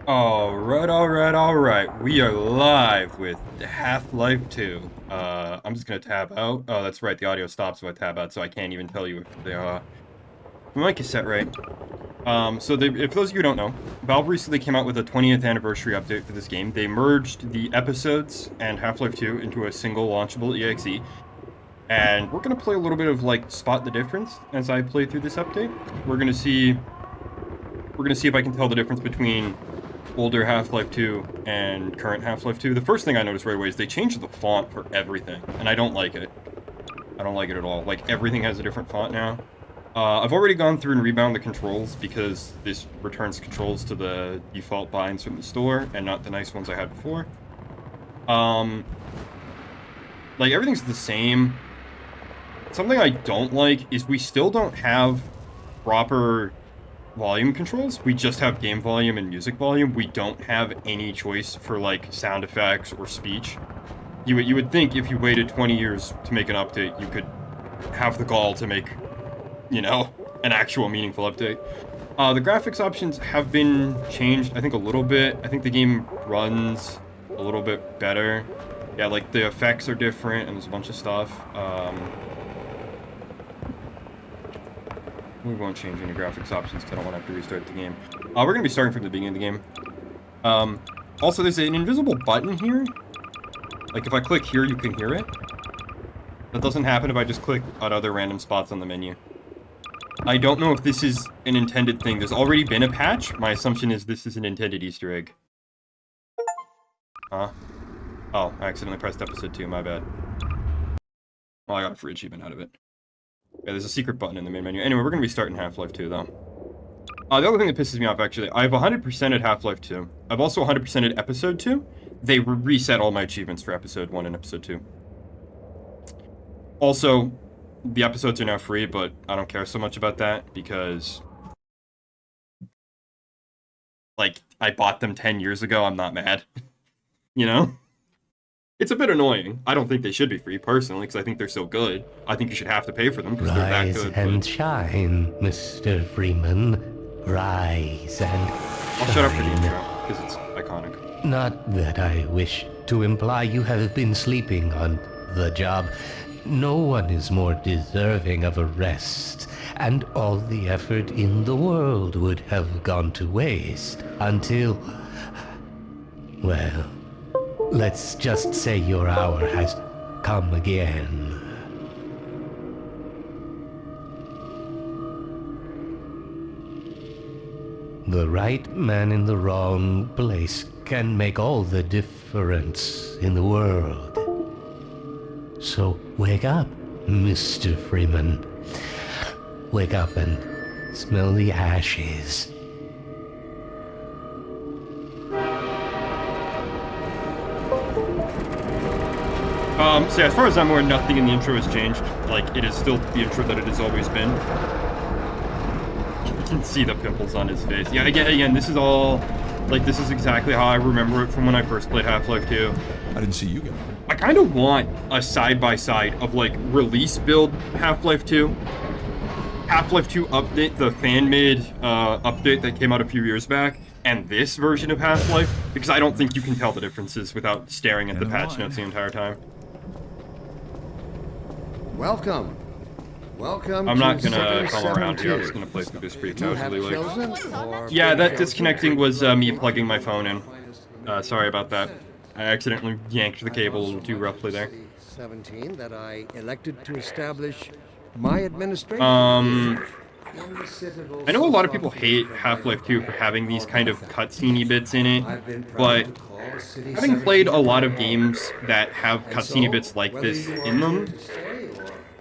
Alright. We are live with Half-Life 2. I'm just gonna tab out. Oh, that's right, the audio stops if I tab out, so I can't even tell you if the mic is set right. If those of you who don't know, Valve recently came out with a 20th anniversary update for this game. They merged the episodes and Half-Life 2 into a single launchable EXE. And we're gonna play a little bit of, like, spot the difference as I play through this update. We're gonna see if I can tell the difference between older Half-Life 2 and current Half-Life 2. The first thing I noticed right away is they changed the font for everything, and I don't like it. I don't like it at all. Like, everything has a different font now. I've already gone through and rebound the controls because this returns controls to the default binds from the store and not the nice ones I had before. Like, everything's the same. Something I don't like is we still don't have proper volume controls. We just have game volume and music volume. We don't have any choice for, like, sound effects or speech. You would think if you waited 20 years to make an update, you could have the gall to make, you know, an actual meaningful update. The graphics options have been changed, I think, a little bit. I think the game runs a little bit better. Yeah, like, the effects are different, and there's a bunch of stuff. We won't change any graphics options because I don't want to have to restart the game. We're going to be starting from the beginning of the game. Also, there's an invisible button here. Like, if I click here, you can hear it. That doesn't happen if I just click on other random spots on the menu. I don't know if this is an intended thing. There's already been a patch. My assumption is this is an intended Easter egg. Huh? Oh, I accidentally pressed episode 2, my bad. Well, I got a free achievement out of it. Yeah, there's a secret button in the main menu. Anyway, we're going to be starting Half-Life 2, though. The other thing that pisses me off, actually, I've 100%ed Half-Life 2. I've also 100%ed Episode 2. They reset all my achievements for Episode 1 and Episode 2. Also, the episodes are now free, but I don't care so much about that, because, like, I bought them 10 years ago, I'm not mad. You know? It's a bit annoying. I don't think they should be free, personally, because I think they're so good. I think you should have to pay for them, because they're that good. Rise and shine, Mr. Freeman. Rise and I'll shut up for the intro, because it's iconic. Not that I wish to imply you have been sleeping on the job. No one is more deserving of a rest, and all the effort in the world would have gone to waste until... well... let's just say your hour has come again. The right man in the wrong place can make all the difference in the world. So wake up, Mr. Freeman. Wake up and smell the ashes. So yeah, as far as I'm aware, nothing in the intro has changed. Like, it is still the intro that it has always been. You can see the pimples on his face. Yeah, again, this is all... like, this is exactly how I remember it from when I first played Half-Life 2. I didn't see you get one. I kind of want a side-by-side of, like, release build Half-Life 2. Half-Life 2 update, the fan-made update that came out a few years back, and this version of Half-Life, because I don't think you can tell the differences without staring at the patch notes the entire time. Welcome. I'm not gonna come around here, I'm just gonna play through this pretty casually. Yeah, that disconnecting was me plugging my phone in. Sorry about that. I accidentally yanked the cable a little too roughly there. 17 that I elected to establish my administration. I know a lot of people hate Half-Life 2 for having these kind of cutscene-y bits in it, but having played a lot of games that have cutscene-y bits like this in them,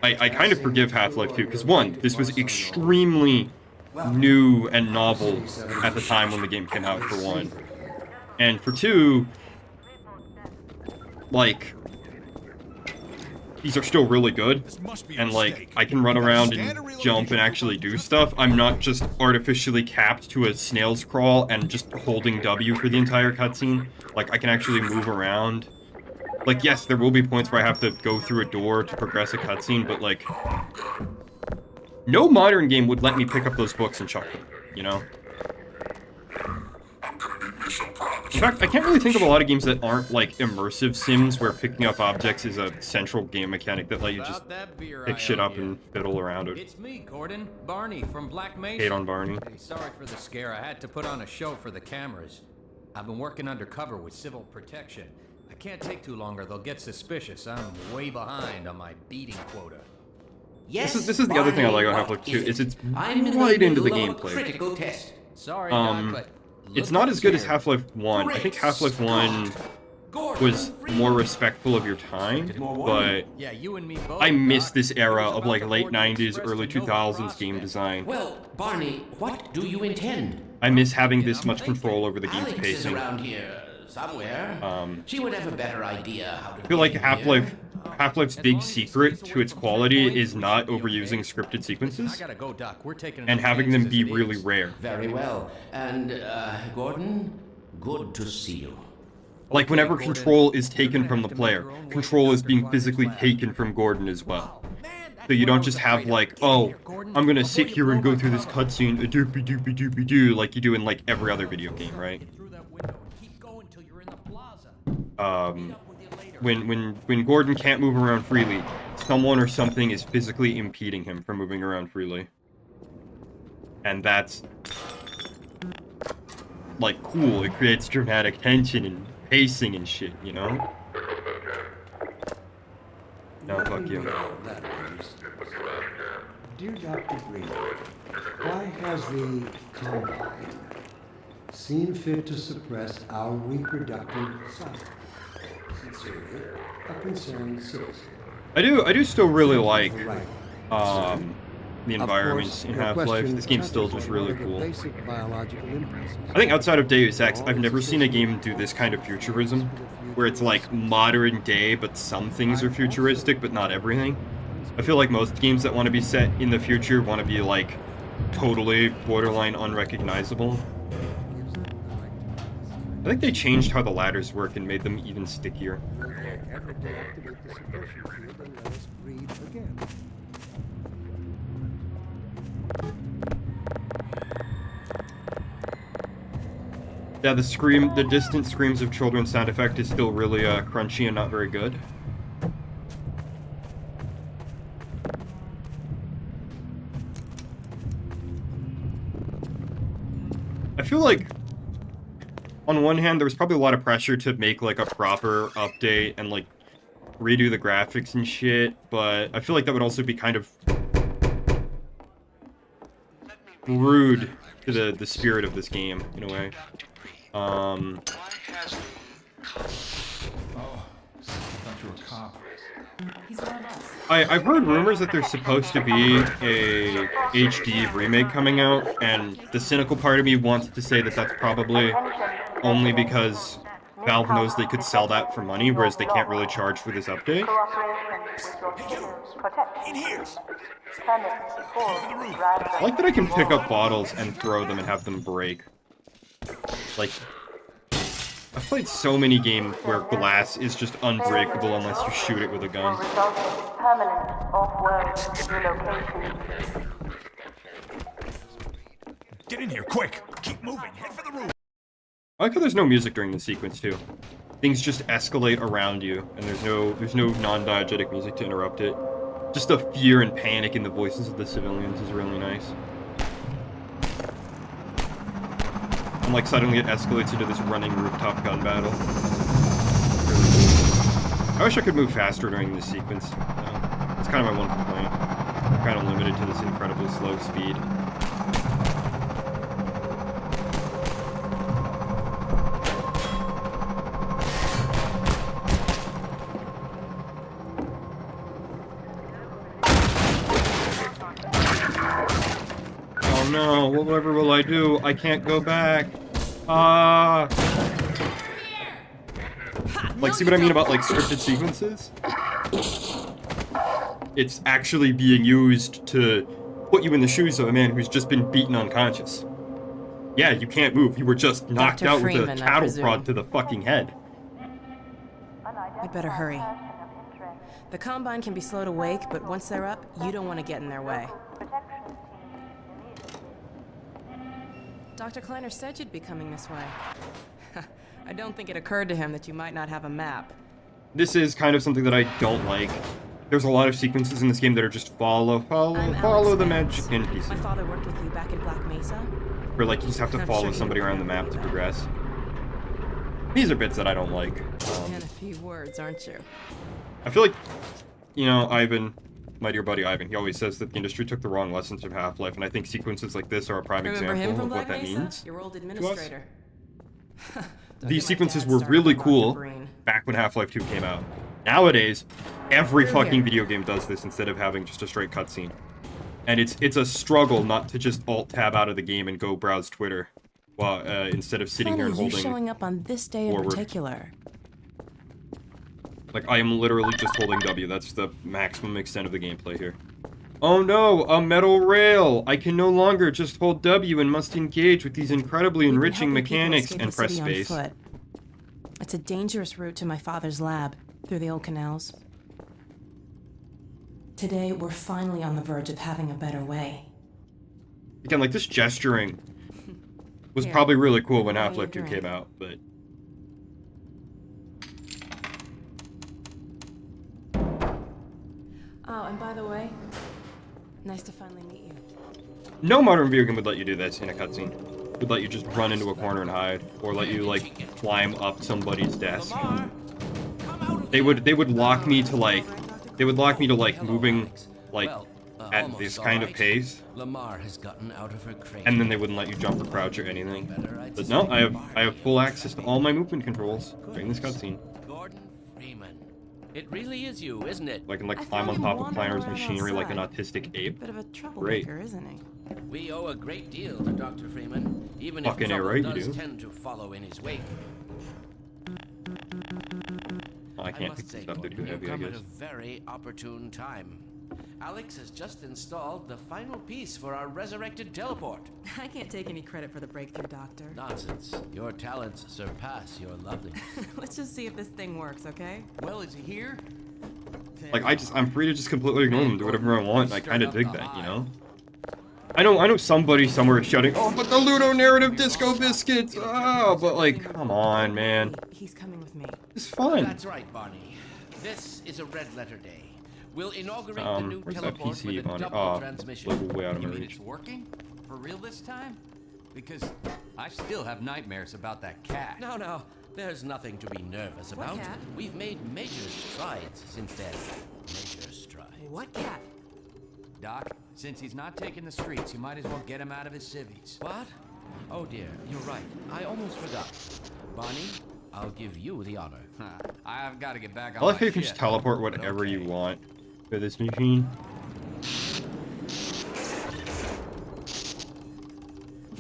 I kind of forgive Half-Life 2, because one, this was extremely new and novel at the time when the game came out, for one. And for two, like, these are still really good, and, like, I can run around and jump and actually do stuff. I'm not just artificially capped to a snail's crawl and just holding W for the entire cutscene. Like, I can actually move around. Like, yes, there will be points where I have to go through a door to progress a cutscene, but, like, no modern game would let me pick up those books and chuck them, you know? In fact, I can't really think of a lot of games that aren't like immersive sims where picking up objects is a central game mechanic that let you just pick shit up and fiddle around it. It's me, Gordon. Barney from Black Mesa. Hate on Barney. Sorry for the scare. I had to put on a show for the cameras. I've been working undercover with civil protection. I can't take too long or they'll get suspicious. I'm way behind on my beating quota. Yes, This is the other thing I like about Half-Life 2 is it's I'm in right into the middle of a gameplay. critical test. Sorry, Doc, but It's look not up as good as here. Half-Life 1. I think Half-Life 1 Gordon was Freeman. more respectful of your time, but Yeah, you and me both. I miss Doc. this It era was of about like the late Border 90s, Express early to Nova 2000s Prospect. game design. Well, Barney, what do you intend? I miss having this much control over the game's Alex is pacing. around here somewhere. She would have a better idea how to I feel like get here. Half-Life's big secret to its quality is not overusing scripted I sequences gotta go, Doc. We're taking and enough having them chances be as it really is. rare. Very well. And, Gordon, good to see you. Like whenever Gordon, control is you're taken gonna from have the to make player, your own way control to is being Dr. physically Klein's lab. taken from Gordon as well. Man, that's So you what I don't was just have afraid of. like, Get in oh, here, Gordon, I'm gonna before sit you here and blow go my through this cover. cutscene, a doopy doopy doopy doo, like you do in like every other video game, right? Get through that window and keep going till you're in the plaza. Um, Up with you later. when Gordon can't move around freely, someone or something is physically impeding him from moving around freely. And that's like cool. It creates dramatic tension and pacing and shit, you know? No, fuck you. Dear Dr. Green, why has the Combine seen fit to suppress our reproductive cycle? Sincerely, a concerned citizen. I do still really like Right. the Of environments course, in your Half-Life. question This game's still touches just on really one of the cool. Basic biological impulses. I think outside of Deus Ex, I've never seen a game do this kind of futurism, where it's like modern day, but some things are futuristic, but not everything. I feel like most games that want to be set in the future want to be like totally borderline unrecognizable. I think they changed how the ladders work and made them even stickier. Effort to activate the suppression field and let us breathe again. Yeah, the distant screams of children sound effect is still really crunchy and not very good. I feel like, on one hand, there was probably a lot of pressure to make like a proper update and like redo the graphics and shit, but I feel like that would also be kind of rude to the spirit of this game in a way. I've heard rumors that there's supposed to be a HD remake coming out, and the cynical part of me wants to say that that's probably only because Valve knows they could sell that for money, whereas they can't really charge for this update. I like that I can pick up bottles and throw them and have them break. Like, I've played so many games where glass is just unbreakable unless you shoot it with a gun. Get in here, quick! Keep moving, head for the roof! I like how there's no music during the sequence too. Things just escalate around you, and there's no non-diegetic music to interrupt it. Just the fear and panic in the voices of the civilians is really nice. And like suddenly it escalates into this running rooftop gun battle. I wish I could move faster during this sequence. It's kind of my one complaint. I'm kind of limited to this incredibly slow speed. Oh no, whatever will I do? I can't go back. Like, see what I mean about, like, scripted sequences? It's actually being used to put you in the shoes of a man who's just been beaten unconscious. Yeah, you can't move. You were just knocked Dr. out with Freeman, a I cattle presume. prod to the fucking head. We'd better hurry. The Combine can be slow to wake, but once they're up, you don't want to get in their way. Dr. Kleiner said you'd be coming this way. I don't think it occurred to him that you might not have a map. This is kind of something that I don't like. There's a lot of sequences in this game that are just follow I'm the Alex magic Vance. NPC. My father worked with you back in Black Mesa. Where like you just have to I'm follow sure you somebody around the map to remember that. progress. These are bits that I don't like. And a few words, aren't you? I feel like, you know, Ivan, my dear buddy Ivan, he always says that the industry took the wrong lessons from Half-Life, and I think sequences like this are a prime Remember him example from of Black what that Mesa? means. Your old administrator. Don't These get my sequences dad were started really on Dr. cool Breen. back when Half-Life 2 came out. Nowadays, every Through fucking here. video game does this instead of having just a straight cutscene. And it's a struggle not to just alt-tab out of the game and go browse Twitter, while instead of sitting here Funny, and you holding... showing up on this day in forward. particular. Like, I am literally just holding W. That's the maximum extent of the gameplay here. Oh no, a metal rail! I can no longer just hold W and must engage with these incredibly We've been enriching helping people mechanics escape and the press city on space. foot. It's a dangerous route to my father's lab, through the old canals. Today, we're finally on the verge of having a better way. Again, like, this gesturing was Here, probably really cool when buy you a Half-Life 2 drink. came out, but... Oh, and by the way, nice to finally meet you. No modern video game would let you do this in a cutscene. Would let you just run into a corner and hide, or let you, like, climb up somebody's desk. They would lock me to, like... They would lock me to, like, moving, like, at this kind of pace. Lamar has gotten out of her crate. And then they wouldn't let you jump or crouch or anything. But no, I have full access to all my movement controls during this cutscene. Gordon Freeman. It really is you, isn't it? I can like I climb found on him top of wandering Planner's around machinery like an outside. autistic ape. Bit of a troublemaker, isn't he? We owe a great deal to Dr. Freeman, even Fucking if A, trouble right, you does do. tend to follow in his wake. Oh, I can't must pick this say, up, they're too Gordon, heavy, you I come at guess. a very opportune time. Alex has just installed the final piece for our resurrected teleport. I can't take any credit for the breakthrough, Doctor. Nonsense. Your talents surpass your loveliness. Let's just see if this thing works, okay? Well, is he here? Like, I'm free to just completely ignore them, do whatever I want, and I kind of dig that, you know? I know somebody somewhere is shouting, oh, but the Ludo narrative Disco Biscuits! Oh, but like, come on, man. He's coming with me. It's fun. That's right, Barney. This is a red letter day. We'll inaugurate the new Where's that teleport PC with a on it? double Oh, transmission. it's way out of You my mean reach. it's working? For real this time? Because I still have nightmares about that cat. No, there's nothing to be nervous about. cat? We've made major strides since then. Major strides. What cat? Doc, since he's not taking the streets, you might as well get him out of his civvies. What? Oh dear, you're right. I almost forgot. Barney, I'll give you the honor. Huh, I've got to get back on I like my how you can just shit. teleport whatever you Okay. want for this machine.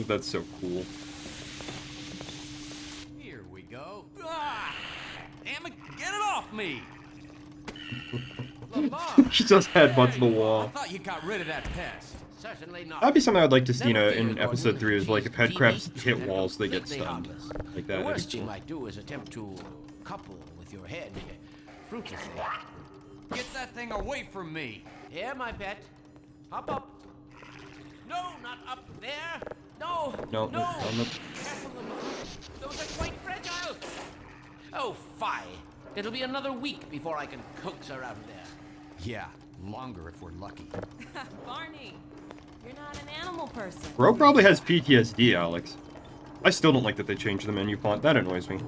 That's so cool. Here we go. Ah! Damn it, get it off me! Lamar! She just headbutts the I wall. thought you got rid of that pest. Certainly not. That'd be something I'd like to see, you know, Never fear, in episode Gordon. 3 is like if She's headcrabs teeny hit and walls, they get completely stunned. harmless. Like that. The that'd worst be you cool. might do is attempt to couple with your head fruitlessly. Get that thing away from me! Here, my pet. Hop up. No, not up there. No. No, No. no. Careful, Lamar. Those are quite fragile. Oh, fie. It'll be another week before I can coax her out of there. Yeah, longer if we're lucky. Barney, you're not an animal person. Bro probably has PTSD, Alex. I still don't like that they changed the menu font. That annoys me.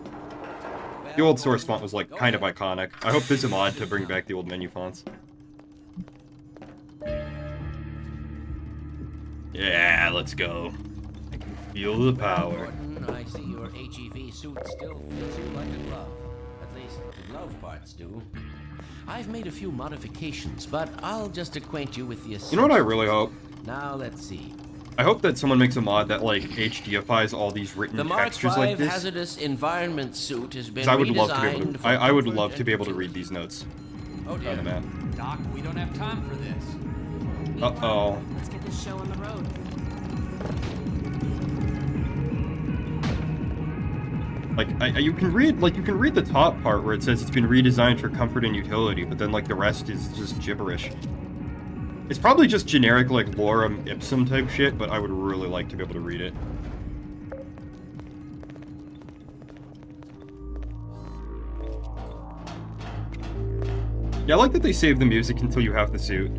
The old source font was like kind of iconic. I hope there's a mod to bring back the old menu fonts. Yeah, let's go. I can feel the power. Gordon, I see your HEV suit still fits you like a glove. At least the glove parts do. I've made a few modifications, but I'll just acquaint you with the essentials. You know what I really hope? Now let's see. I hope that someone makes a mod that like HDifies all these written The Mark textures V like this. hazardous environment suit has been Because I would love to be able redesigned to. for I would comfort love to and be able to utility. read these notes Oh on dear. the map. Doc, we don't have time for this. Uh-oh. Let's get this show on the road. Like, you can read the top part where it says it's been redesigned for comfort and utility, but then like the rest is just gibberish. It's probably just generic like lorem ipsum type shit, but I would really like to be able to read it. Yeah, I like that they save the music until you have the suit.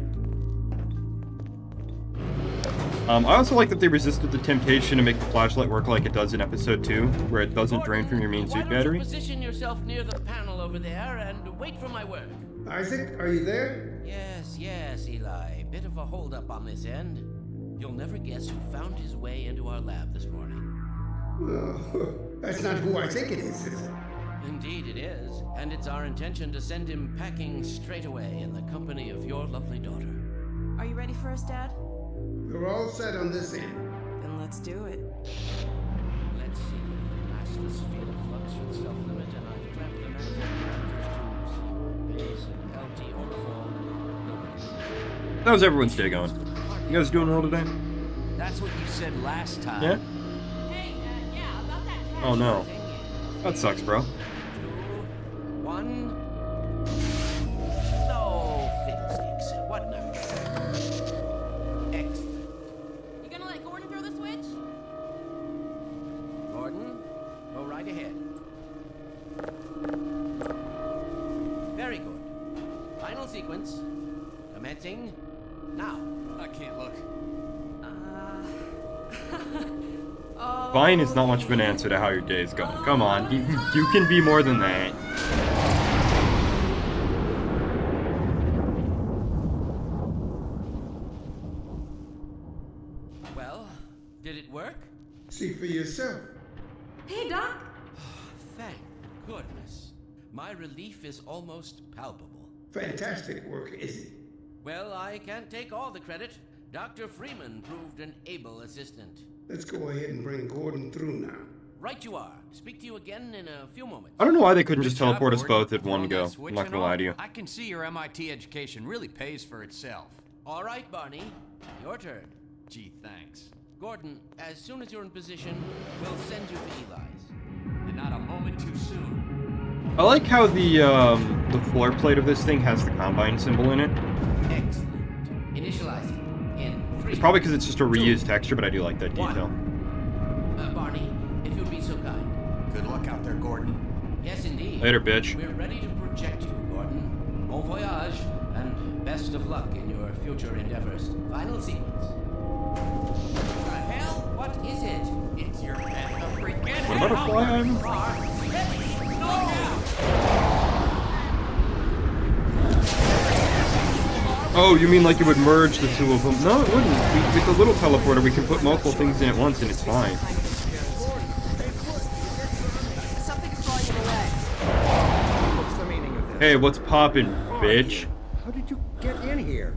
I also like that they resisted the temptation to make the flashlight work like it does in episode 2, where it doesn't drain from your main suit battery. Position yourself near the panel over there and wait for my word. Isaac, are you there? Yes, Eli. Bit of a holdup on this end. You'll never guess who found his way into our lab this morning. Well, that's not who I think it is it? Indeed it is, and it's our intention to send him packing straight away in the company of your lovely daughter. Are you ready for us, Dad? We're all set on this end. Then let's do it. Let's see. The massless field flux should self-limit, and I've clamped the manifold parameters to base and LT orbifold. How's everyone's day going? You guys doing well today? That's what you said last time. Yeah? Hey, yeah, about that. Oh no. That sucks, bro. 2, 1. No fiddlesticks. What number? Excellent. You gonna let Gordon throw the switch? Gordon, go right ahead. Very good. Final sequence. Commencing now. I can't look. Fine is not much of an answer to how your day's going. Come on, you can be more than that. Well, did it work? See for yourself. Hey, Doc. Thank goodness. My relief is almost palpable. Fantastic work, Izzy. Well, I can't take all the credit. Dr. Freeman proved an able assistant. Let's go ahead and bring Gordon through now. Right you are. Speak to you again in a few moments. I don't know why they couldn't just Good job, teleport us Gordon. both at one Throwing go. that switch I'm not and gonna all. lie to you. I can see your MIT education really pays for itself. All right, Barney. Your turn. Gee, thanks. Gordon, as soon as you're in position, we'll send you to Eli's. And not a moment too soon. I like how the floor plate of this thing has the Combine symbol in it. Excellent. Initializing in 3. It's probably because it's just a reused texture, but I do like that detail. Barney, if you'd be so kind. Good luck out there, Gordon. Yes, indeed. Later, bitch. We're ready to project you, Gordon. Bon voyage, and best of luck in your future endeavors. Final sequence. The hell? What is it? It's your head, the freaking What about a fly item? Oh, you mean like it would merge the two of them? No, it wouldn't. With the little teleporter, we can put multiple things in at once, and it's fine. Something's drawing you away. What's the meaning of this? Hey, what's poppin', bitch? How did you get in here?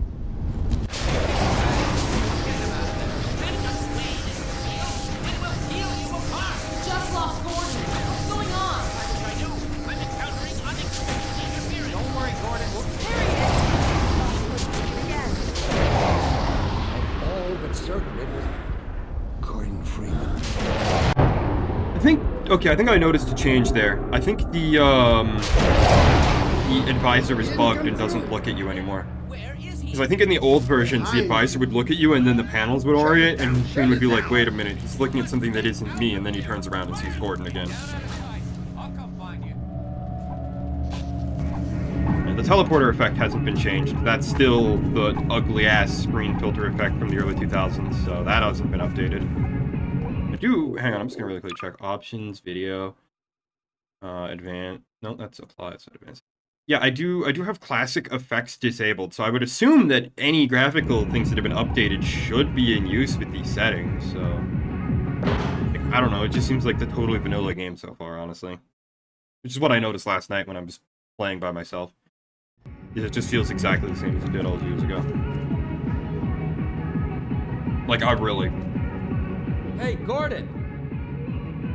Just lost Gordon. What's going on? Don't worry, Gordon. All but certain it was Gordon Freeman. I think I noticed a change there. I think the advisor is bugged and doesn't look at you anymore. Because I think in the old versions, the advisor would look at you and then the panels would orient, and Shane would be like, wait a minute, he's looking at something that isn't me, and then he turns around and sees Gordon again. I'll come find you. And the teleporter effect hasn't been changed. That's still the ugly-ass screen filter effect from the early 2000s, so that hasn't been updated. Hang on, I'm just gonna really quickly check. Options, video, advanced. No, that's apply, it's not advanced. Yeah, I do have classic effects disabled, so I would assume that any graphical things that have been updated should be in use with these settings, so... I don't know, it just seems like the totally vanilla game so far, honestly. Which is what I noticed last night when I was playing by myself. It just feels exactly the same as it did all those years ago. Like, I really... Hey, Gordon.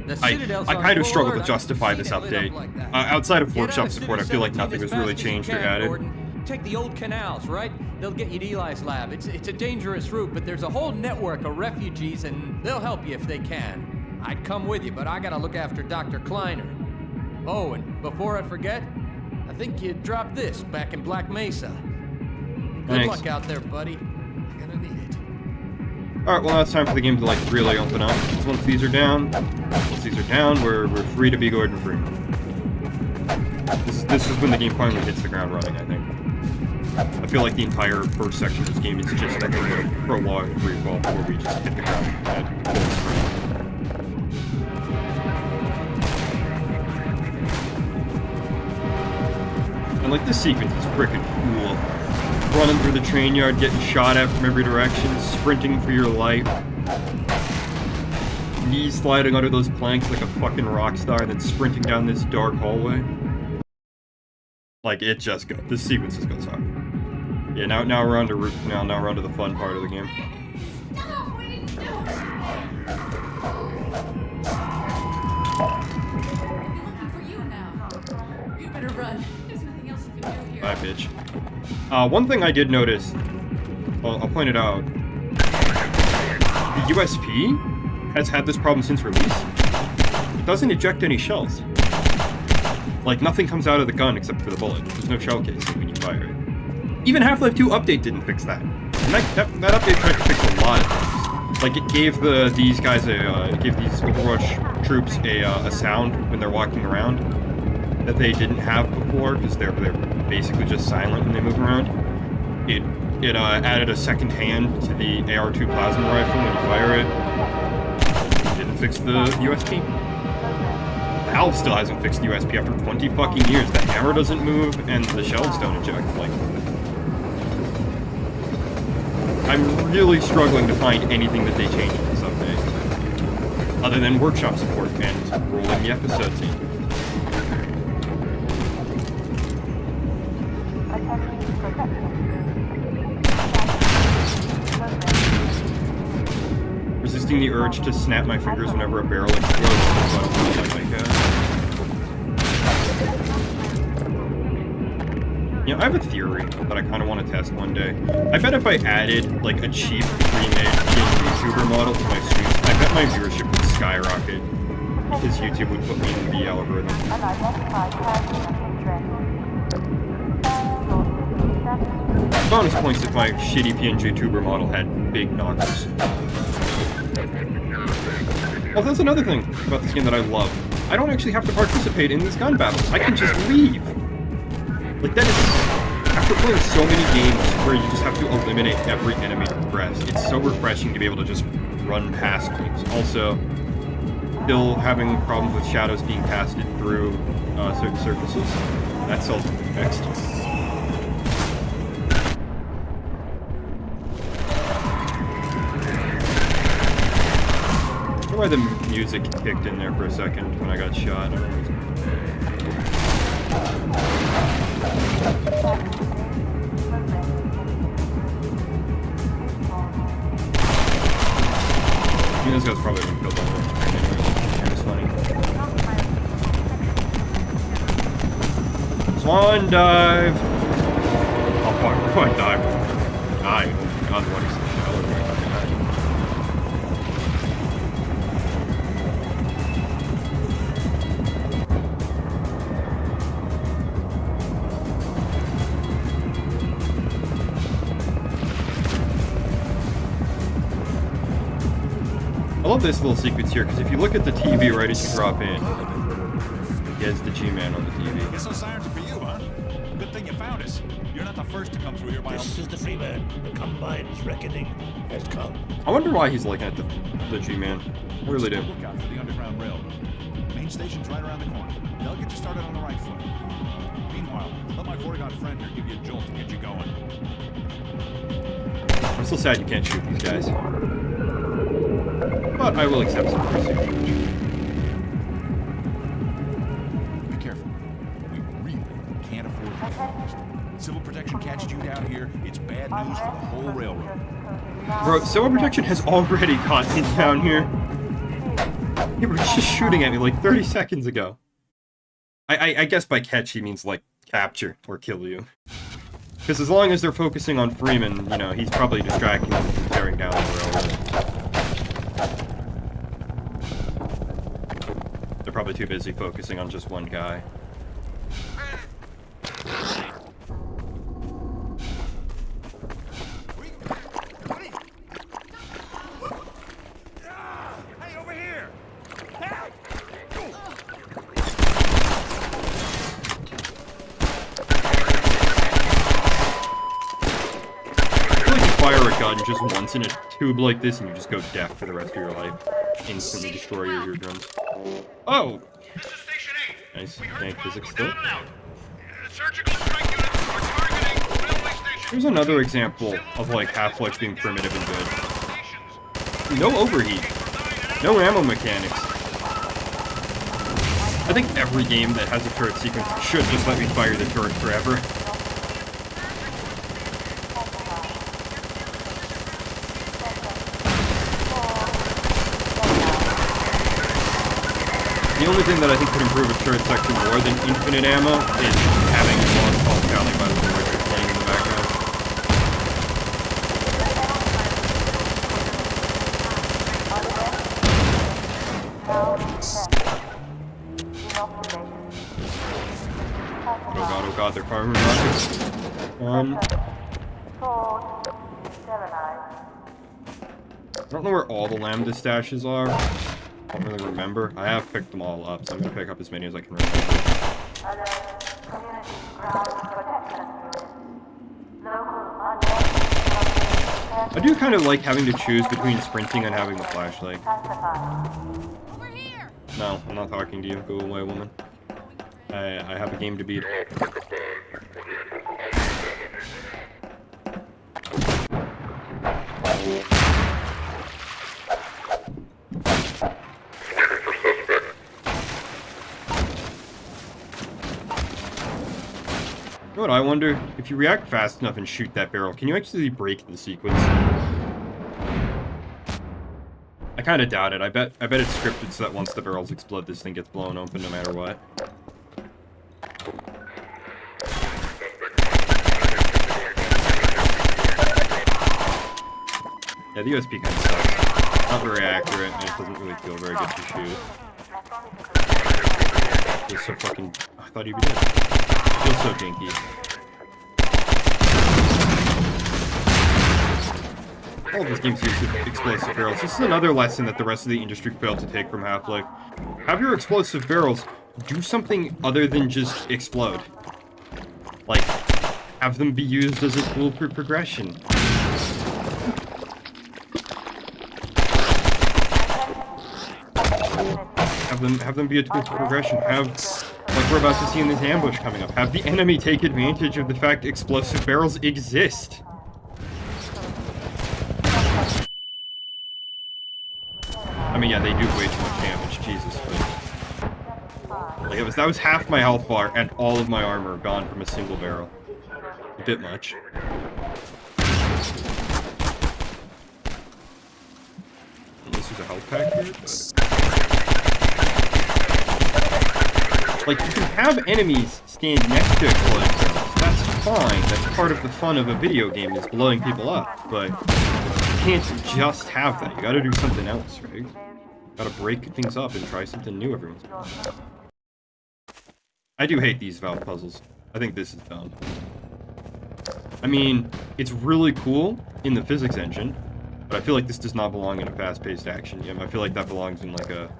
The I Citadel's kind on of struggle board. to justify I've this seen it lit up update. like that. Outside of Get out workshop of support, I City feel like 17 nothing as was fast really as you changed or can, added. Gordon. Take the old canals, right? They'll get you to Eli's lab. It's a dangerous route, but there's a whole network of refugees, and they'll help you if they can. I'd come with you, but I gotta look after Dr. Kleiner. Oh, and before I forget, I think you dropped this back in Black Mesa. Good Thanks. luck out there, buddy. You're gonna need it. Alright, well now it's time for the game to like really open up. Once these are down, we're free to be Gordon Freeman. This is when the game finally hits the ground running, I think. I feel like the entire first section of this game is just like a little prologue prequel where we just hit the ground at full speed. And like this sequence is freaking cool. Running through the train yard, getting shot at from every direction, sprinting for your life. Knees sliding under those planks like a fucking rock star, then sprinting down this dark hallway. Like it just goes. This sequence just goes hard. Yeah, now we're on to now we're on to the fun part of the game. Stop! What are you doing? Looking for you now. You better run. There's nothing else you can do here. Bye, bitch. One thing I did notice, I'll point it out. The USP has had this problem since release. It doesn't eject any shells. Like, nothing comes out of the gun except for the bullet. There's no shell casing when you fire it. Even Half-Life 2 update didn't fix that. And that update tried to fix a lot of things. Like, it gave these guys it gave these Overwatch troops a sound when they're walking around that they didn't have before, because they're basically just silent when they move around. It added a second hand to the AR-2 plasma rifle when you fire it. It didn't fix the USP. Valve still hasn't fixed the USP after 20 fucking years. The hammer doesn't move, and the shells don't eject. Like, I'm really struggling to find anything that they changed in this update, other than workshop support and rolling the episode team. Resisting the urge to snap my fingers whenever a barrel explodes. You know, I have a theory that I kind of want to test one day. I bet if I added, like, a cheap, pre-made YouTuber model to my streams, I bet my viewership would skyrocket, because YouTube would put me in the algorithm. Bonus points if my shitty PNG tuber model had big knockers. Oh, that's another thing about this game that I love. I don't actually have to participate in these gun battles. I can just leave. Like, that is... After playing so many games where you just have to eliminate every enemy to progress, it's so refreshing to be able to just run past things. Also, still having problems with shadows being casted through certain surfaces. That's all fixed. I don't know why the music kicked in there for a second when I got shot. I mean, this guy's probably gonna kill them. It's funny. Swan dive! Oh fuck, I dive. Die. Oh god, what is this shell? I love this little sequence here, because if you look at the TV right as you drop in, he has the G-Man on the TV. Guess no sirens for you, huh? Good thing you found us. You're not the first to come through here by This is the Freeman. The Combine's reckoning has come. I wonder why he's looking at the G-Man. I really do. Look out for the Underground Railroad. Main station's right around the corner. They'll get you started on the right foot. Meanwhile, let my Porygon friend here give you a jolt to get you going. I'm still sad you can't shoot these guys. But I will accept some free signatures. Be careful. We really can't afford to be lost. Civil Protection catches you down here, it's bad news for the whole railroad. Bro, Civil Protection has already caught me down here. They were just shooting at me like 30 seconds ago. I guess by catch he means like capture or kill you. Because as long as they're focusing on Freeman, you know, he's probably distracting them from tearing down the railroad. They're probably too busy focusing on just one guy. Hey, over here! Help! button just once in a tube like this, and you just go deaf for the rest of your life. Instantly destroy your eardrums. Oh! Nice. Dank physics still. Here's another example of, like, Half-Life being primitive and good. No overheat. No ammo mechanics. I think every game that has a turret sequence should just let me fire the turret forever. The only thing that I think could improve a turret section more than infinite ammo is having a long call Cali by the way playing in the background. Oh god, they're firing rockets. I don't know where all the Lambda stashes are. I don't really remember. I have picked them all up, so I'm gonna pick up as many as I can remember. I do kind of like having to choose between sprinting and having the flashlight. Over here! No, I'm not talking to you. Go away, woman. I have a game to beat. You know what I wonder? If you react fast enough and shoot that barrel, can you actually break the sequence? I kind of doubt it. I bet it's scripted so that once the barrels explode, this thing gets blown open no matter what. Yeah, the USP kind of sucks. Not very accurate, and it doesn't really feel very good to shoot. It's so fucking... I thought he'd be dead. Feels so dinky. All of these games use explosive barrels. This is another lesson that the rest of the industry failed to take from Half-Life. Have your explosive barrels do something other than just explode. Like, have them be used as a tool for progression. Have them be a tool for progression. Have, like we're about to see in this ambush coming up, have the enemy take advantage of the fact explosive barrels exist. I mean, yeah, they do way too much damage, Jesus, but... Like, that was half my health bar and all of my armor gone from a single barrel. A bit much. Unless there's a health pack here, but... Like, you can have enemies stand next to exploding barrels. That's fine. That's part of the fun of a video game, is blowing people up. But you can't just have that. You gotta do something else, right? You gotta break things up and try something new every once in a while. I do hate these Valve puzzles. I think this is dumb. I mean, it's really cool in the physics engine, but I feel like this does not belong in a fast-paced action game. I feel like that belongs in like a...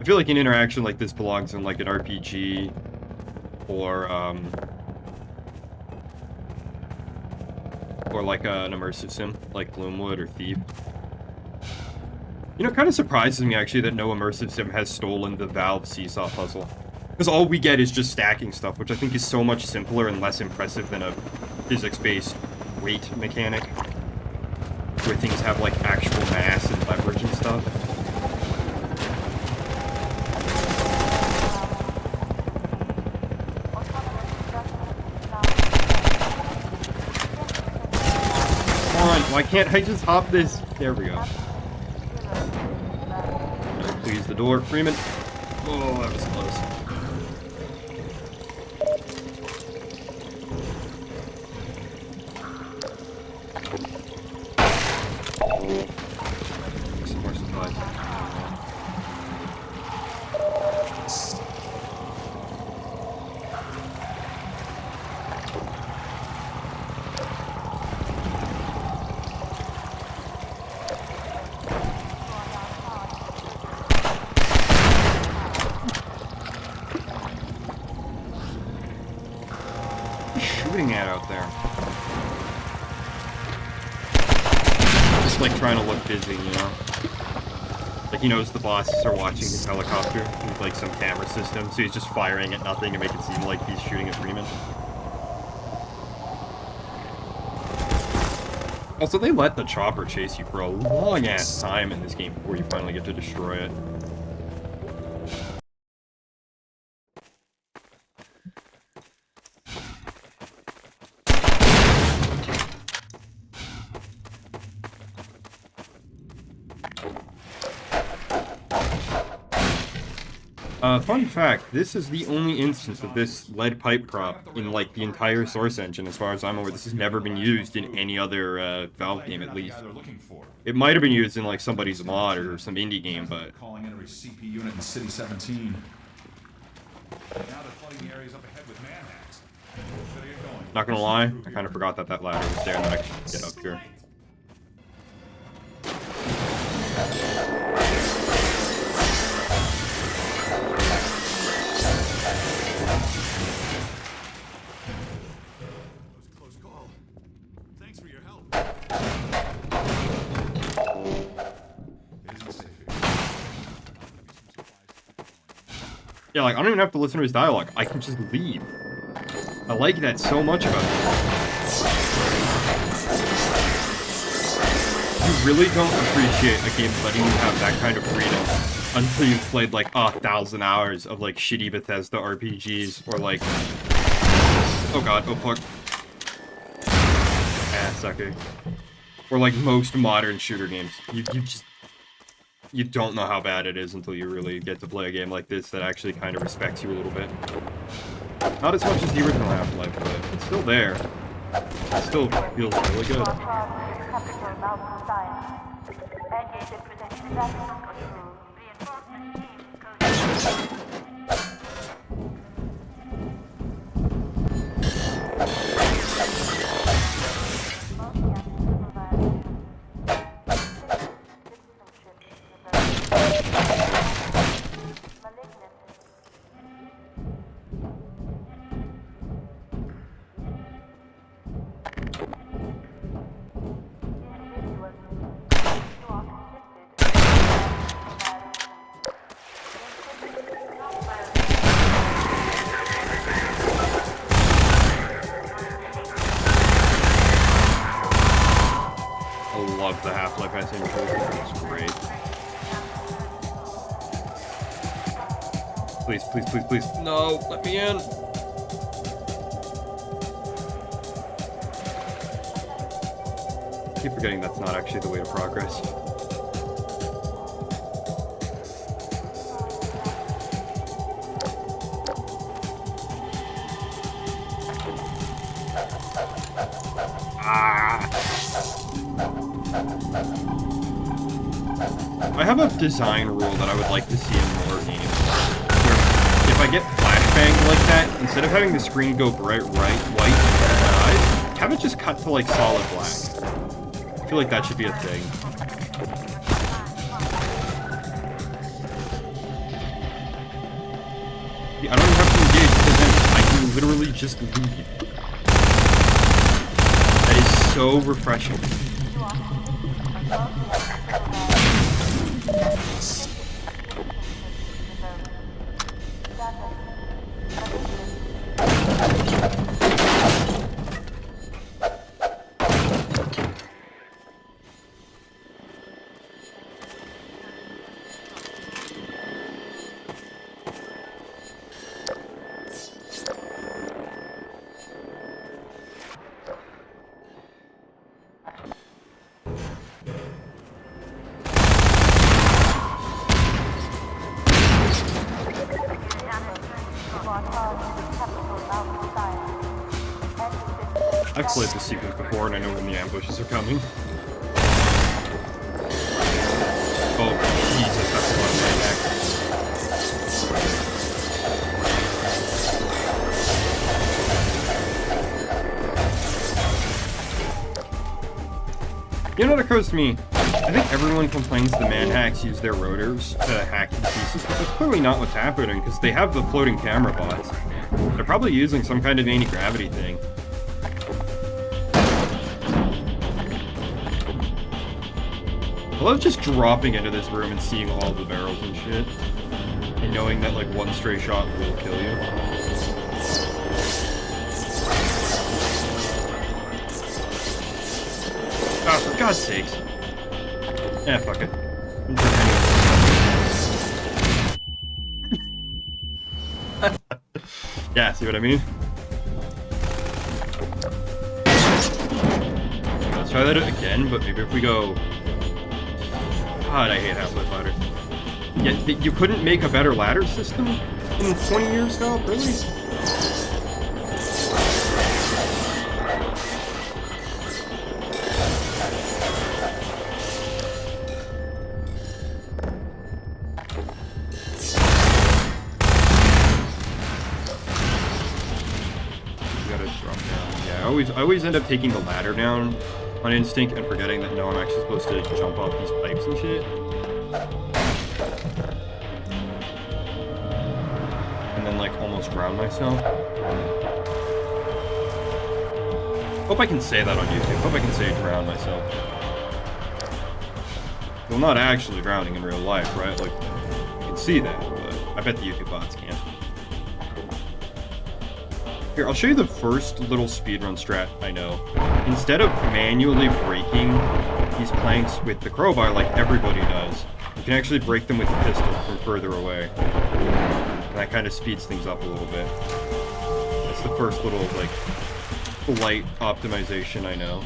I feel like an interaction like this belongs in like an RPG or like an immersive sim like Gloomwood or Thief. You know, it kind of surprises me actually that no immersive sim has stolen the Valve Seesaw puzzle. Because all we get is just stacking stuff, which I think is so much simpler and less impressive than a physics-based weight mechanic, where things have like actual mass and leverage and stuff. Why can't I just hop this? There we go. Please, the door. Freeman. Oh, that was close. Some more supplies. Shooting at out there. like trying to look busy, you know? Like he knows the bosses are watching his helicopter with like some camera system, so he's just firing at nothing to make it seem like he's shooting at Freeman. Also, they let the chopper chase you for a long ass time in this game before you finally get to destroy it. Fun fact, this is the only instance of this lead pipe prop in, like, the entire Source engine, as far as I'm aware. This has never been used in any other, Valve game, at least. It might have been used in, like, somebody's mod or some indie game, but... Calling in every CP unit in City 17. Now they're flooding the areas up ahead with manhacks. Better get going. Not gonna lie, I kind of forgot that that ladder was there, and then I should get up here. Yeah, like, I don't even have to listen to his dialogue. I can just leave. I like that so much about him. You really don't appreciate a game letting you have that kind of freedom until you've played, like, 1,000 hours of, like, shitty Bethesda RPGs, or, like... Oh god, oh fuck. Ah, sucker. Or, like, most modern shooter games. You just... You don't know how bad it is until you really get to play a game like this that actually kind of respects you a little bit. Not as much as the original Half-Life, but it's still there. It still feels really good. The Half-Life SMG. It's great. Please, please, please, please. No, let me in. I keep forgetting that's not actually the way to progress. I have a design rule that I would like to see in more games, where if I get flashbanged like that, instead of having the screen go bright white in my eyes, have it just cut to like solid black. I feel like that should be a thing. I don't even have to engage, because then I can literally just leave. That is so refreshing. I've played this sequence before and I know when the ambushes are coming. Oh, Jesus, that's a lot of manhacks. You know what occurs to me? I think everyone complains the manhacks use their rotors to hack to pieces, but that's clearly not what's happening, because they have the floating camera bots. They're probably using some kind of anti-gravity thing. I love just dropping into this room and seeing all the barrels and shit. And knowing that, like, one stray shot will kill you. Ah, for God's sakes. Yeah, fuck it. Yeah, see what I mean? Let's try that again, but maybe if we go... God, I hate Half-Life ladders. Yeah, you couldn't make a better ladder system in 20 years now? Really? I always end up taking the ladder down on instinct and forgetting that no, I'm actually supposed to jump off these pipes and shit. And then, like, almost drown myself. Hope I can say that on YouTube. Hope I can say drown myself. Well, not actually drowning in real life, right? Like, you can see that, but I bet the YouTube bots can't. Here, I'll show you the first little speedrun strat I know. Instead of manually breaking these planks with the crowbar like everybody does, you can actually break them with the pistol from further away. And that kind of speeds things up a little bit. That's the first little, like, light optimization I know.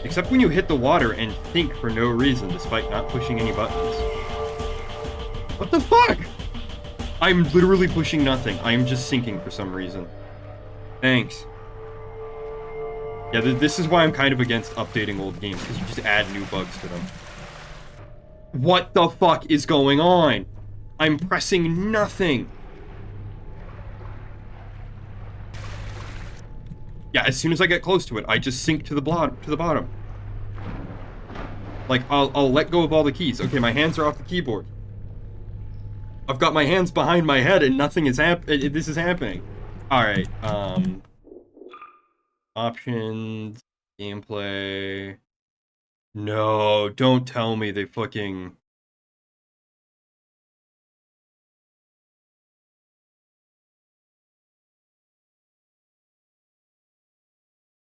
Except when you hit the water and think for no reason despite not pushing any buttons. What the fuck? I'm literally pushing nothing. I am just sinking for some reason. Thanks. Yeah, this is why I'm kind of against updating old games, because you just add new bugs to them. What the fuck is going on? I'm pressing nothing. Yeah, as soon as I get close to it, I just sink to the bottom. Like, I'll let go of all the keys. Okay, my hands are off the keyboard. I've got my hands behind my head and nothing is this is happening. Alright, options, gameplay. No, don't tell me they fucking...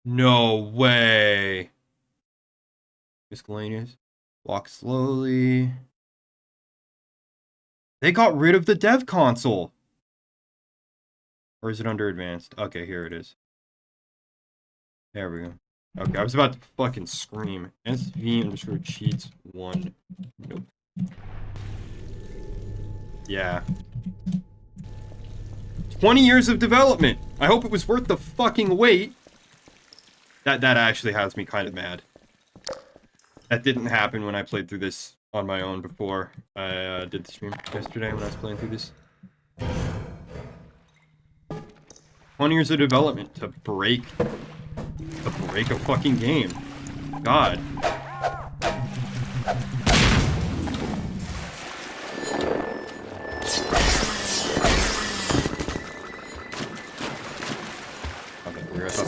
No way. Miscellaneous. Walk slowly. They got rid of the dev console. Or is it under advanced? Okay, here it is. There we go. Okay, I was about to fucking scream. SV_cheats1. Nope. Yeah. 20 years of development. I hope it was worth the fucking wait. That actually has me kind of mad. That didn't happen when I played through this on my own before I did the stream yesterday when I was playing through this. 20 years of development to break a fucking game. God. Okay, we're at the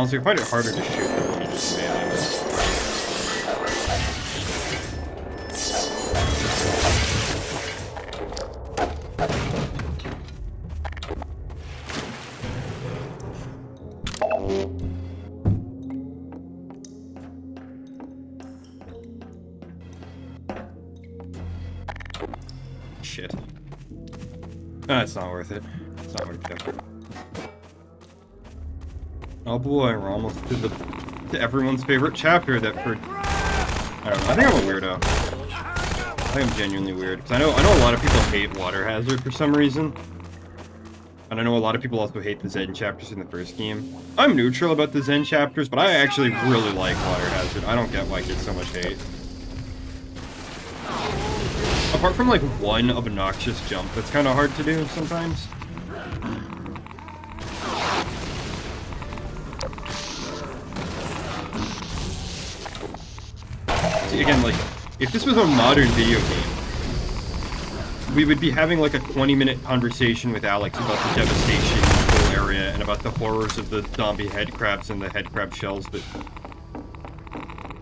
honestly, I find it harder to shoot than when you just melee it. Shit. It's not worth it. It's not worth it. Oh boy, we're almost to everyone's favorite chapter that for... I don't know, I think I'm a weirdo. I think I'm genuinely weird. Because I know a lot of people hate Water Hazard for some reason. And I know a lot of people also hate the Zen chapters in the first game. I'm neutral about the Zen chapters, but I actually really like Water Hazard. I don't get why it gets so much hate. Apart from, like, one obnoxious jump that's kind of hard to do sometimes. See, again, like, if this was a modern video game, we would be having like a 20-minute conversation with Alex about the devastation of the whole area and about the horrors of the zombie head crabs and the head crab shells, but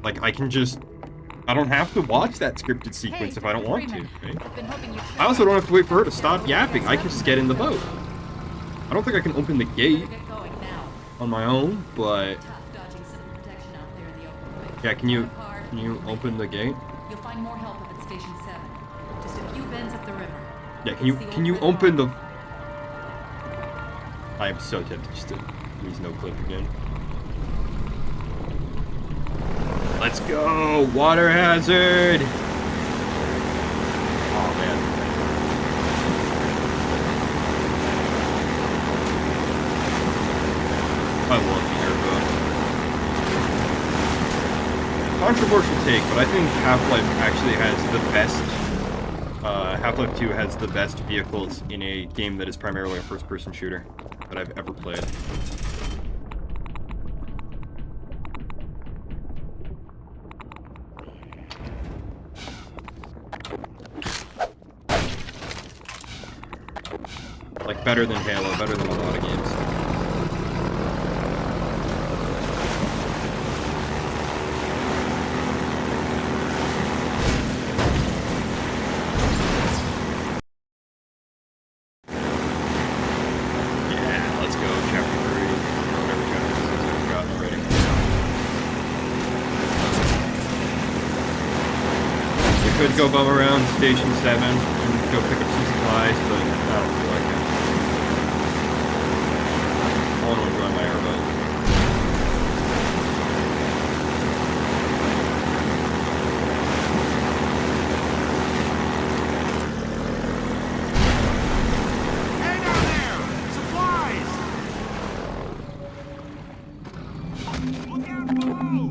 like I don't have to watch that scripted sequence if I don't want to, right? I also don't have to wait for her to stop yapping. I can just get in the boat. I don't think I can open the gate on my own, but yeah, can you open the gate? You'll find more help up at Station 7. Just a few bends up the river. Yeah, can you open the... I am so tempted just to use no clip again. Let's go! Water hazard! Oh man. I love the airboat. Controversial take, but I think Half-Life actually has the best... Half-Life 2 has the best vehicles in a game that is primarily a first-person shooter that I've ever played. Like, better than Halo, better than a lot of games. Could go bum around Station 7 and go pick up some supplies, but I don't feel like it. I want to enjoy my airboat. Hey down there! Supplies! Look out below!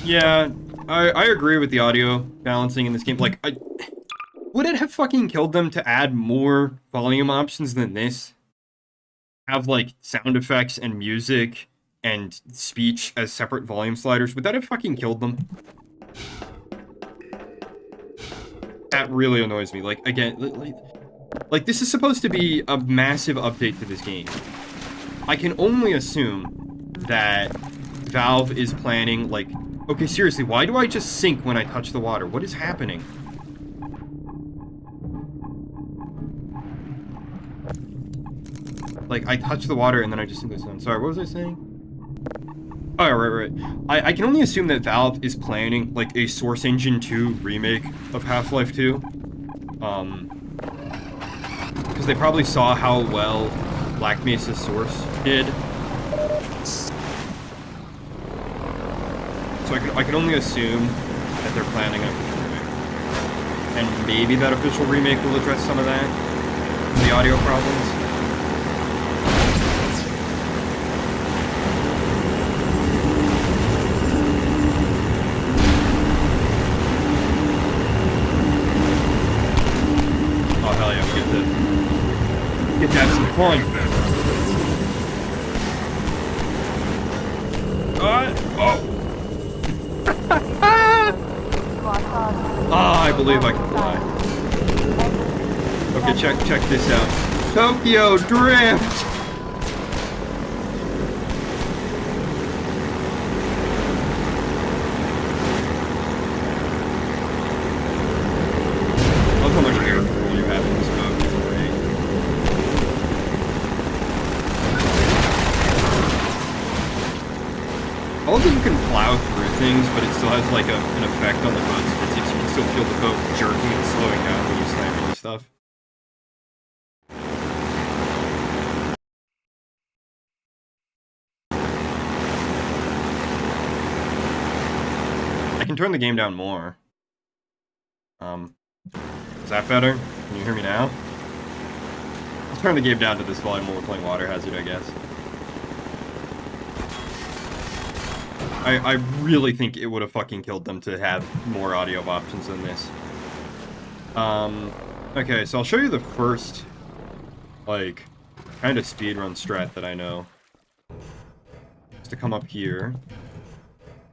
Yeah, I agree with the audio balancing in this game. Like, would it have fucking killed them to add more volume options than this? Have, like, sound effects and music and speech as separate volume sliders? Would that have fucking killed them? That really annoys me. Like, again, like this is supposed to be a massive update to this game. I can only assume that Valve is planning, like... Okay, seriously, why do I just sink when I touch the water? What is happening? Like, I touch the water and then I just sink this down. Sorry, what was I saying? Oh, right. I can only assume that Valve is planning, like, a Source Engine 2 remake of Half-Life 2. Because they probably saw how well Black Mesa Source did. So I can only assume that they're planning an official remake. And maybe that official remake will address some of that. The audio problems. Oh hell yeah, we get to have some fun. Oh! Ah, I believe I can fly. Okay, check this out. Tokyo Drift! I love how much air control you have in this boat. It's great. I love that you can plow through things, but it still has like an effect on the boat's physics. You can still feel the boat jerking and slowing down when you slam into stuff. I can turn the game down more. Is that better? Can you hear me now? I'll turn the game down to this volume when we're playing Water Hazard, I guess. I really think it would have fucking killed them to have more audio options than this. Okay, so I'll show you the first, like, kind of speedrun strat that I know. to come up here.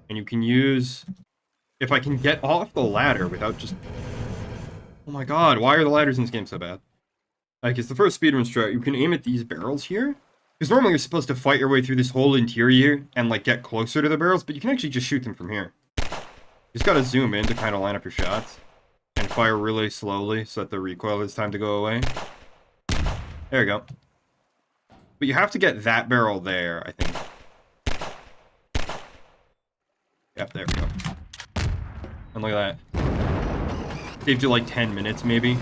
And you can use... If I can get off the ladder without just... Oh my god, why are the ladders in this game so bad? Like, it's the first speedrun strat. You can aim at these barrels here. Because normally you're supposed to fight your way through this whole interior and, like, get closer to the barrels, but you can actually just shoot them from here. You just gotta zoom in to kind of line up your shots. And fire really slowly so that the recoil has time to go away. There you go. But you have to get that barrel there, I think. Yep, there we go. And look at that. Saved you like 10 minutes, maybe.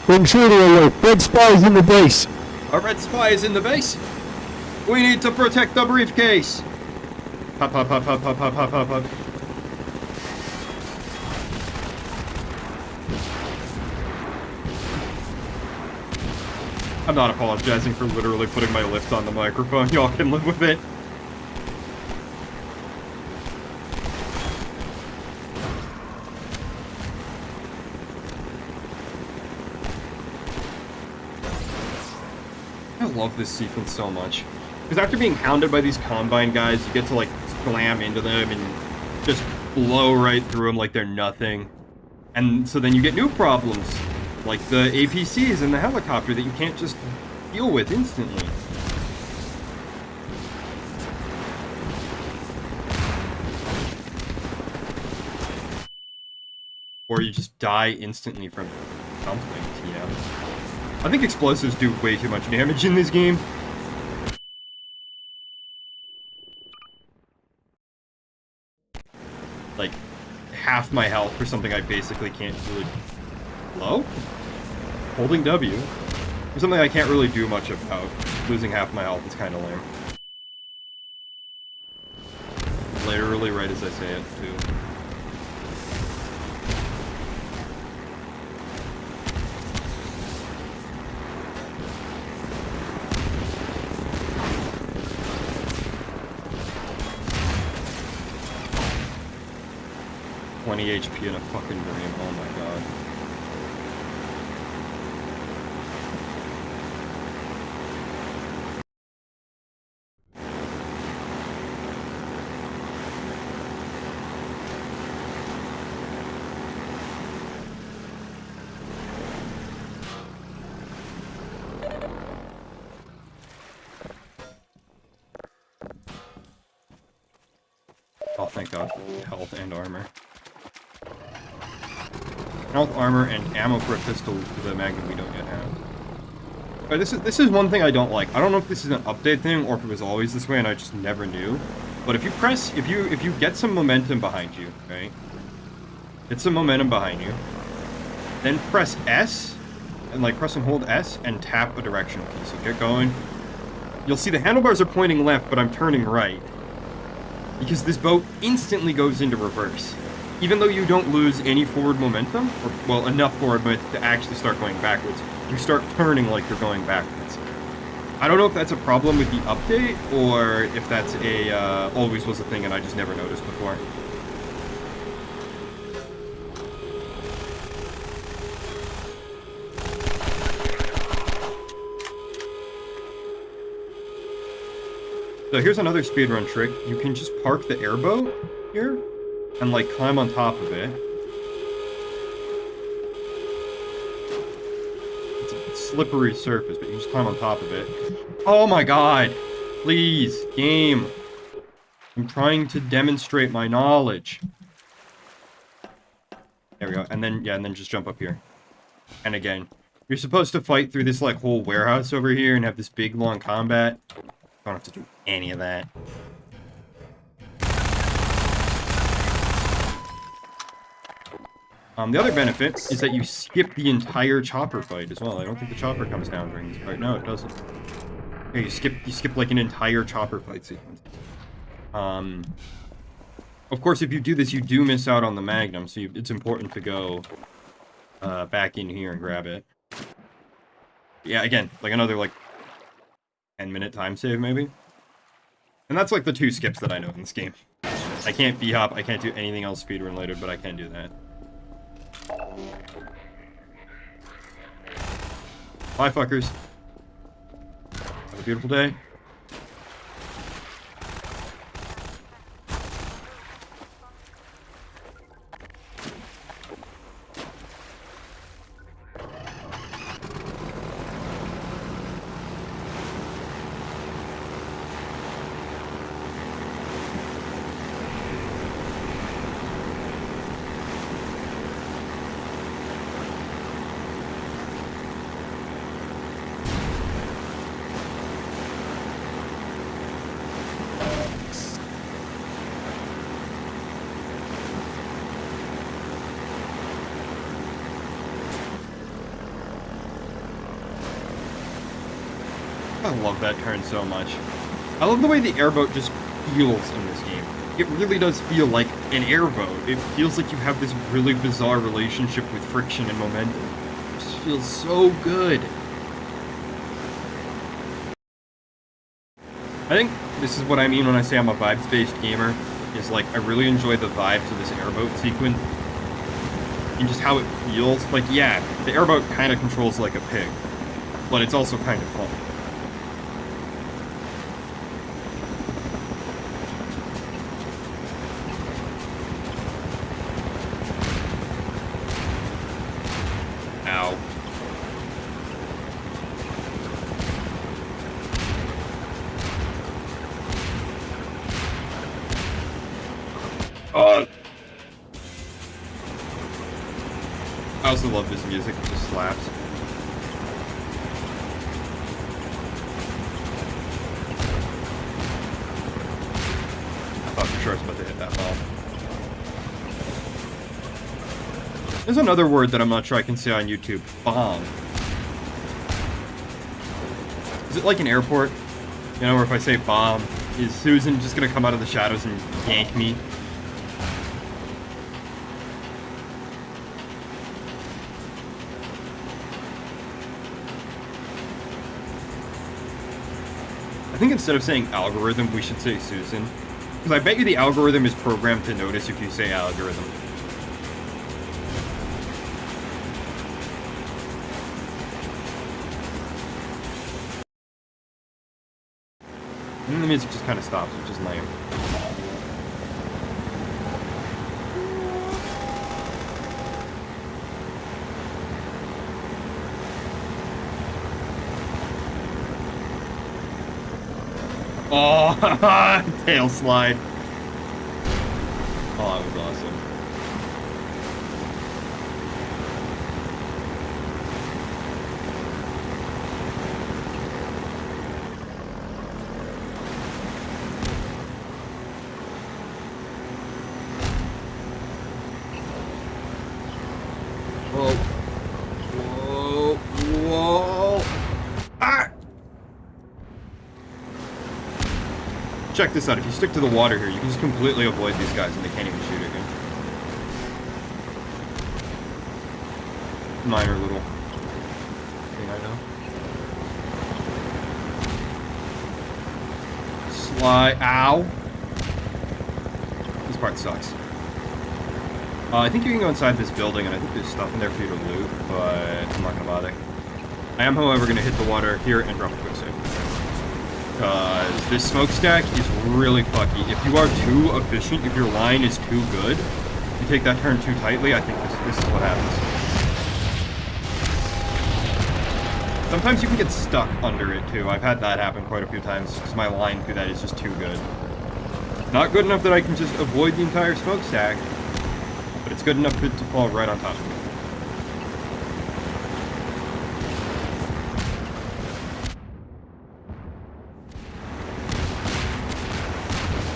Intruder alert! Red spies in the base! A red spy is in the base! We need to protect the briefcase! Pop, pop, pop, pop, pop, pop, pop, pop, pop. I'm not apologizing for literally putting my lips on the microphone. Y'all can live with it. I love this sequence so much. Because after being hounded by these Combine guys, you get to, like, slam into them and just blow right through them like they're nothing. And so then you get new problems, like the APCs and the helicopter that you can't just deal with instantly. Or you just die instantly from something, you know? I think explosives do way too much damage in this game. Like, half my health for something I basically can't really... Hello? Holding W. For something I can't really do much about. Losing half my health is kind of lame. Literally right as I say it, too. HP in a fucking dream. Oh my god. Oh, thank god. Health and armor. Health, armor, and ammo for a pistol to the Magnum we don't yet have. But this is one thing I don't like. I don't know if this is an update thing or if it was always this way and I just never knew. But if you press, if you get some momentum behind you, right? Get some momentum behind you. Then press S, and like press and hold S and tap a directional key. So get going. You'll see the handlebars are pointing left, but I'm turning right. Because this boat instantly goes into reverse. Even though you don't lose any forward momentum, or, well, enough forward momentum to actually start going backwards, you start turning like you're going backwards. I don't know if that's a problem with the update, or if that's a, always was a thing and I just never noticed before. So here's another speedrun trick. You can just park the airboat here, and like climb on top of it. It's a slippery surface, but you can just climb on top of it. Oh my god! Please, game. I'm trying to demonstrate my knowledge. There we go. And then, yeah, and then just jump up here. And again, you're supposed to fight through this like whole warehouse over here and have this big long combat. Don't have to do any of that. The other benefit is that you skip the entire chopper fight as well. I don't think the chopper comes down during this fight. No, it doesn't. Yeah, you skip like an entire chopper fight sequence. Of course, if you do this, you do miss out on the Magnum, so it's important to go back in here and grab it. Yeah, again, like another like 10-minute time save maybe. And that's like the two skips that I know in this game. I can't B-hop, I can't do anything else speedrun related, but I can do that. Bye, fuckers. Have a a beautiful day. I love that turn so much. I love the way the airboat just feels in this game. It really does feel like an airboat. It feels like you have this really bizarre relationship with friction and momentum. It just feels so good. I think this is what I mean when I say I'm a vibes-based gamer, is like I really enjoy the vibes of this airboat sequence and just how it feels. Like, yeah, the airboat kind of controls like a pig, but it's also kind of fun. Ow. I also love this music, it just slaps. I thought for sure I was about to hit that ball. There's another word that I'm not sure I can say on YouTube. Bomb. Is it like an airport? You know, where if I say bomb, is Susan just gonna come out of the shadows and yank me? I think instead of saying algorithm, we should say Susan. Because I bet you the algorithm is programmed to notice if you say algorithm. And then the music just kind of stops, which is lame. Oh, tail slide. Oh, that was awesome. Whoa. Whoa. Whoa. Ah! Check this out. If you stick to the water here, you can just completely avoid these guys and they can't even shoot at you. Minor little thing I know. Slide. Ow. This part sucks. I think you can go inside this building, and I think there's stuff in there for you to loot, but I'm not gonna bother. I am, however, gonna hit the water here and drop a quick save. Because this smokestack is really fucky. If you are too efficient, if your line is too good, you take that turn too tightly, I think this is what happens. Sometimes you can get stuck under it, too. I've had that happen quite a few times, because my line through that is just too good. Not good enough that I can just avoid the entire smokestack, but it's good enough to fall right on top of me.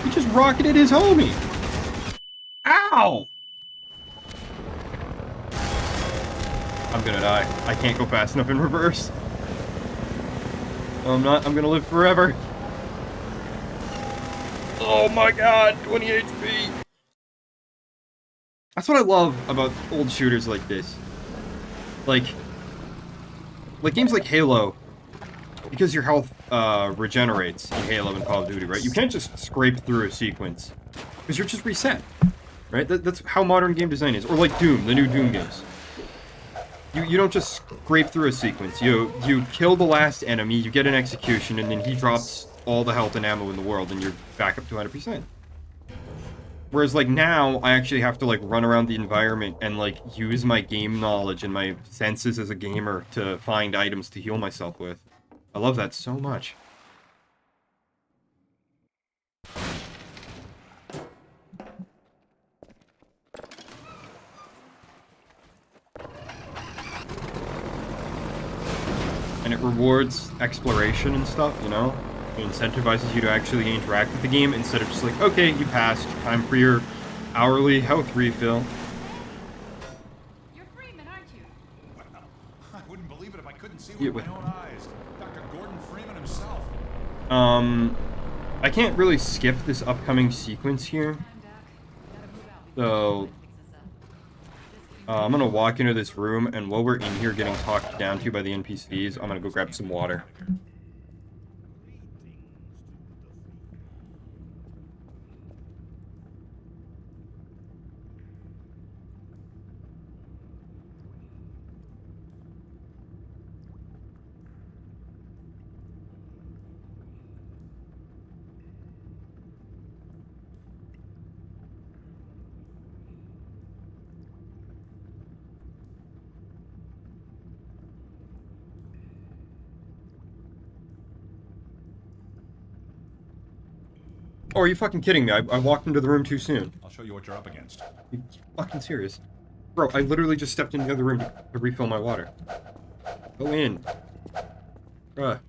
He just rocketed his homie! Ow! I'm gonna die. I can't go fast enough in reverse. No, I'm not. I'm gonna live forever. Oh my god, 20 HP! That's what I love about old shooters like this. Like games like Halo, because your health regenerates in Halo and Call of Duty, right? You can't just scrape through a sequence, because you're just reset, right? That's how modern game design is. Or like Doom, the new Doom games. you don't just scrape through a sequence. You kill the last enemy, you get an execution, and then he drops all the health and ammo in the world, and you're back up to 100%. Whereas, like, now, I actually have to, like, run around the environment and, like, use my game knowledge and my senses as a gamer to find items to heal myself with. I love that so much. And it rewards exploration and stuff, you know? It incentivizes you to actually interact with the game instead of just like, okay, you passed, time for your hourly health refill. You're Freeman, aren't you? Well, I wouldn't believe it if I couldn't see with my own eyes. Dr. Gordon Freeman himself. I can't really skip this upcoming sequence here. So, I'm gonna walk into this room, and while we're in here getting talked down to by the NPCs, I'm gonna go grab some water. Oh, are you fucking kidding me? I walked into the room too soon. I'll show you what you're up against. You fucking serious? Bro, I literally just stepped into the other room to refill my water. Go in. Bruh.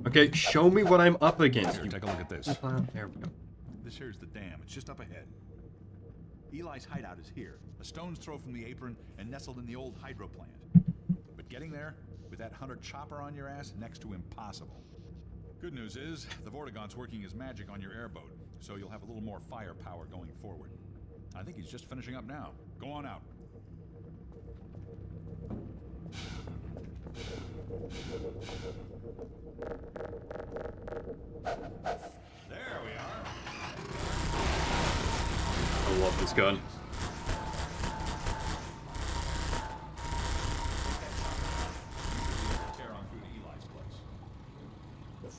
Okay, show me what I'm up against. Here, take a look at this. There we go. This here's the dam. It's just up ahead. Eli's hideout is here, a stone's throw from the apron and nestled in the old hydro plant. But getting there, with that hunter chopper on your ass, next to impossible. Good news is, the Vortigaunt's working his magic on your airboat, so you'll have a little more firepower going forward. I think he's just finishing up now. Go on out. There we are. I love this gun.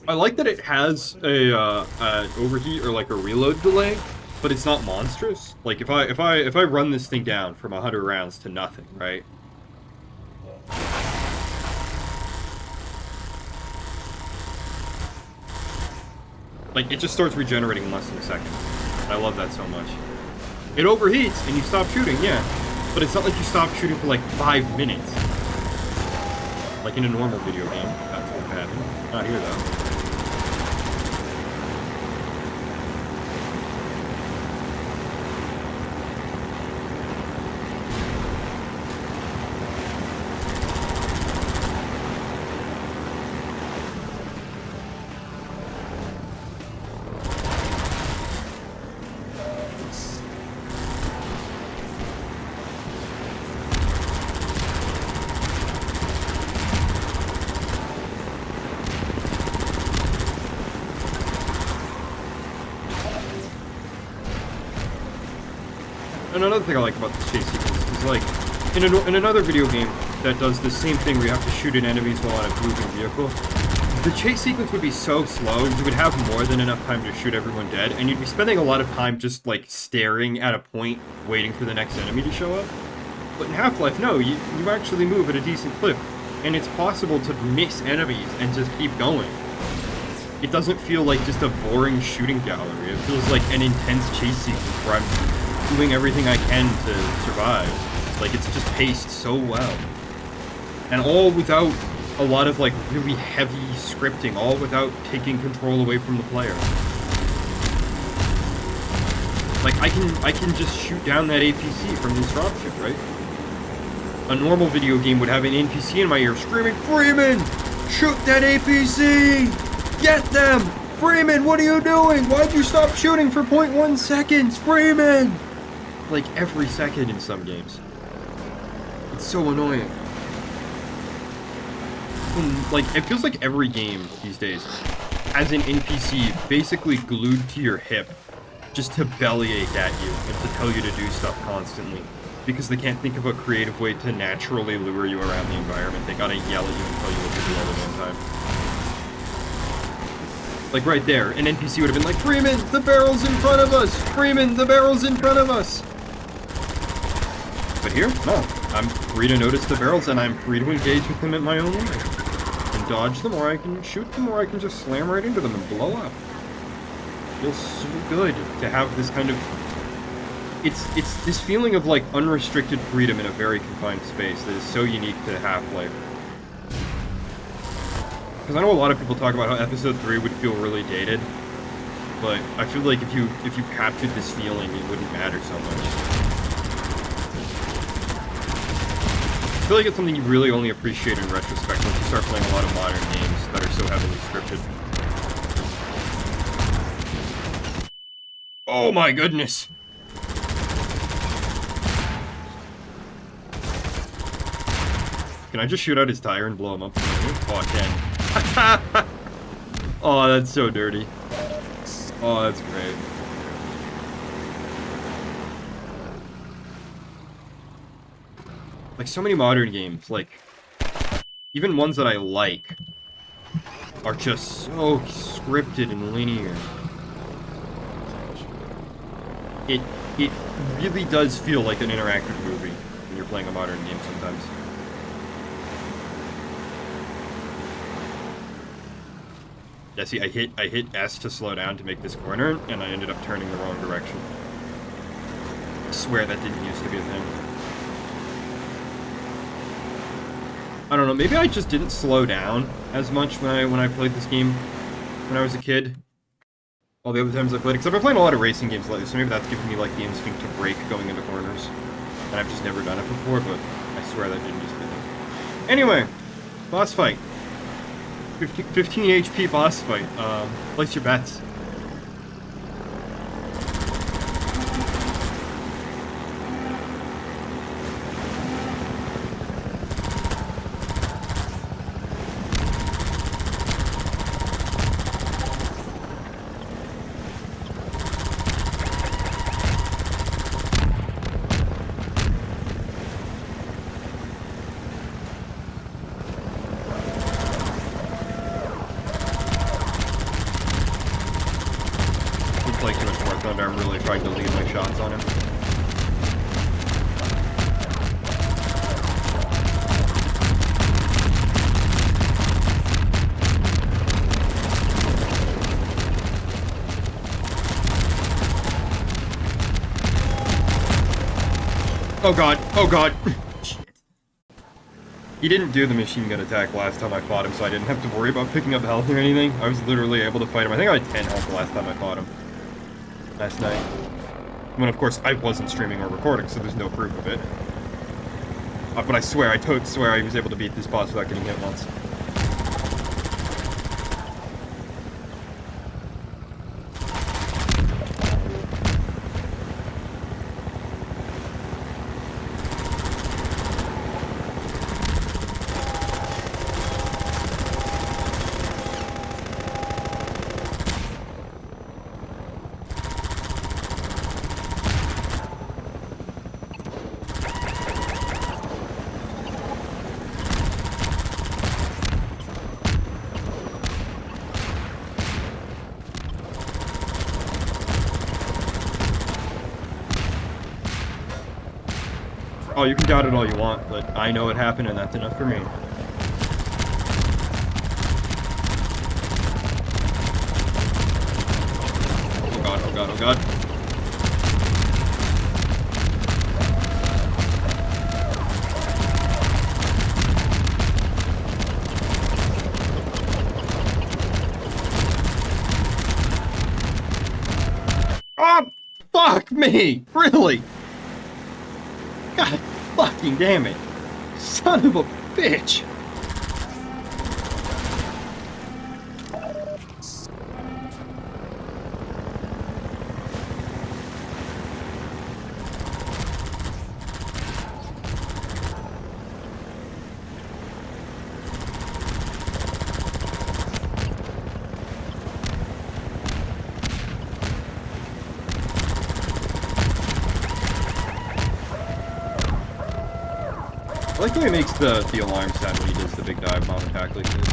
I like that it has a an overheat or like a reload delay, but it's not monstrous. Like if I run this thing down from 100 rounds to nothing, right? Like it just starts regenerating in less than a second. I love that so much. It overheats and you stop shooting, yeah, but it's not like you stop shooting for like 5 minutes. Like in a normal video game, that's what happened. Not here though. And another thing I like about this chase sequence is like, in another video game that does the same thing where you have to shoot at enemies while on a moving vehicle, the chase sequence would be so slow, you would have more than enough time to shoot everyone dead, and you'd be spending a lot of time just like staring at a point, waiting for the next enemy to show up. But in Half-Life, no, you actually move at a decent clip, and it's possible to miss enemies and just keep going. It doesn't feel like just a boring shooting gallery, it feels like an intense chase sequence where I'm doing everything I can to survive. Like, it's just paced so well. And all without a lot of, like, really heavy scripting, all without taking control away from the player. Like, I can just shoot down that APC from this dropship, right? A normal video game would have an NPC in my ear screaming, "Freeman! Shoot that APC! Get them! Freeman, what are you doing? Why'd you stop shooting for 0.1 seconds? Freeman!" Like, every second in some games. It's so annoying. Like, it feels like every game these days has an NPC basically glued to your hip just to bellyache at you and to tell you to do stuff constantly. Because they can't think of a creative way to naturally lure you around the environment. They gotta yell at you and tell you what to do all the damn time. Like right there, an NPC would have been like, Freeman, the barrel's in front of us! Freeman, the barrel's in front of us! But here, no. I'm free to notice the barrels and I'm free to engage with them at my own way. And dodge them, or I can shoot them, or I can just slam right into them and blow up. It feels so good to have this kind of... It's this feeling of, like, unrestricted freedom in a very confined space that is so unique to Half-Life. Because I know a lot of people talk about how Episode 3 would feel really dated, but I feel like if you captured this feeling, it wouldn't matter so much. I feel like it's something you really only appreciate in retrospect once you start playing a lot of modern games that are so heavily scripted. Oh my goodness! Can I just shoot out his tire and blow him up? Oh, I can. Oh, that's so dirty. Oh, that's great. Like, so many modern games, like, even ones that I like, are just so scripted and linear. It really does feel like an interactive movie when you're playing a modern game sometimes. Yeah, see, I hit S to slow down to make this corner, and I ended up turning the wrong direction. I swear that didn't used to be a thing. I don't know, maybe I just didn't slow down as much when I played this game when I was a kid. All the other times I played it, because I've been playing a lot of racing games lately, so maybe that's giving me, like, the instinct to brake going into corners. And I've just never done it before, but I swear that didn't used to be a thing. Anyway, boss fight. 15 HP boss fight. Place your bets. Like too much more thunder. I'm really trying to lead my shots on him. Oh god, oh god. Shit. He didn't do the machine gun attack last time I fought him, so I didn't have to worry about picking up health or anything. I was literally able to fight him. I think I had 10 health the last time I fought him. Last night. When, of course, I wasn't streaming or recording, so there's no proof of it. But I swear, I totally swear I was able to beat this boss without getting hit once. Oh, you can doubt it all you want, but I know it happened and that's enough for me. Oh god, oh god, oh god. Oh, fuck me! Really? God fucking damn it. Son of a bitch. like the way it makes the alarm sound when he does the big dive bomb attack like this.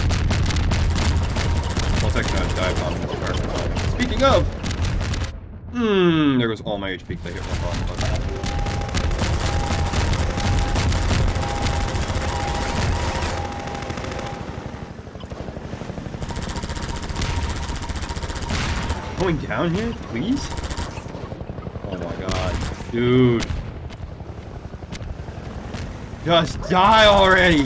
Well, it's actually not a dive bomb, it's a fire bomb. Speaking of, there goes all my HP because I hit one bomb. Going down here, please? Oh my god. Dude. Just die already!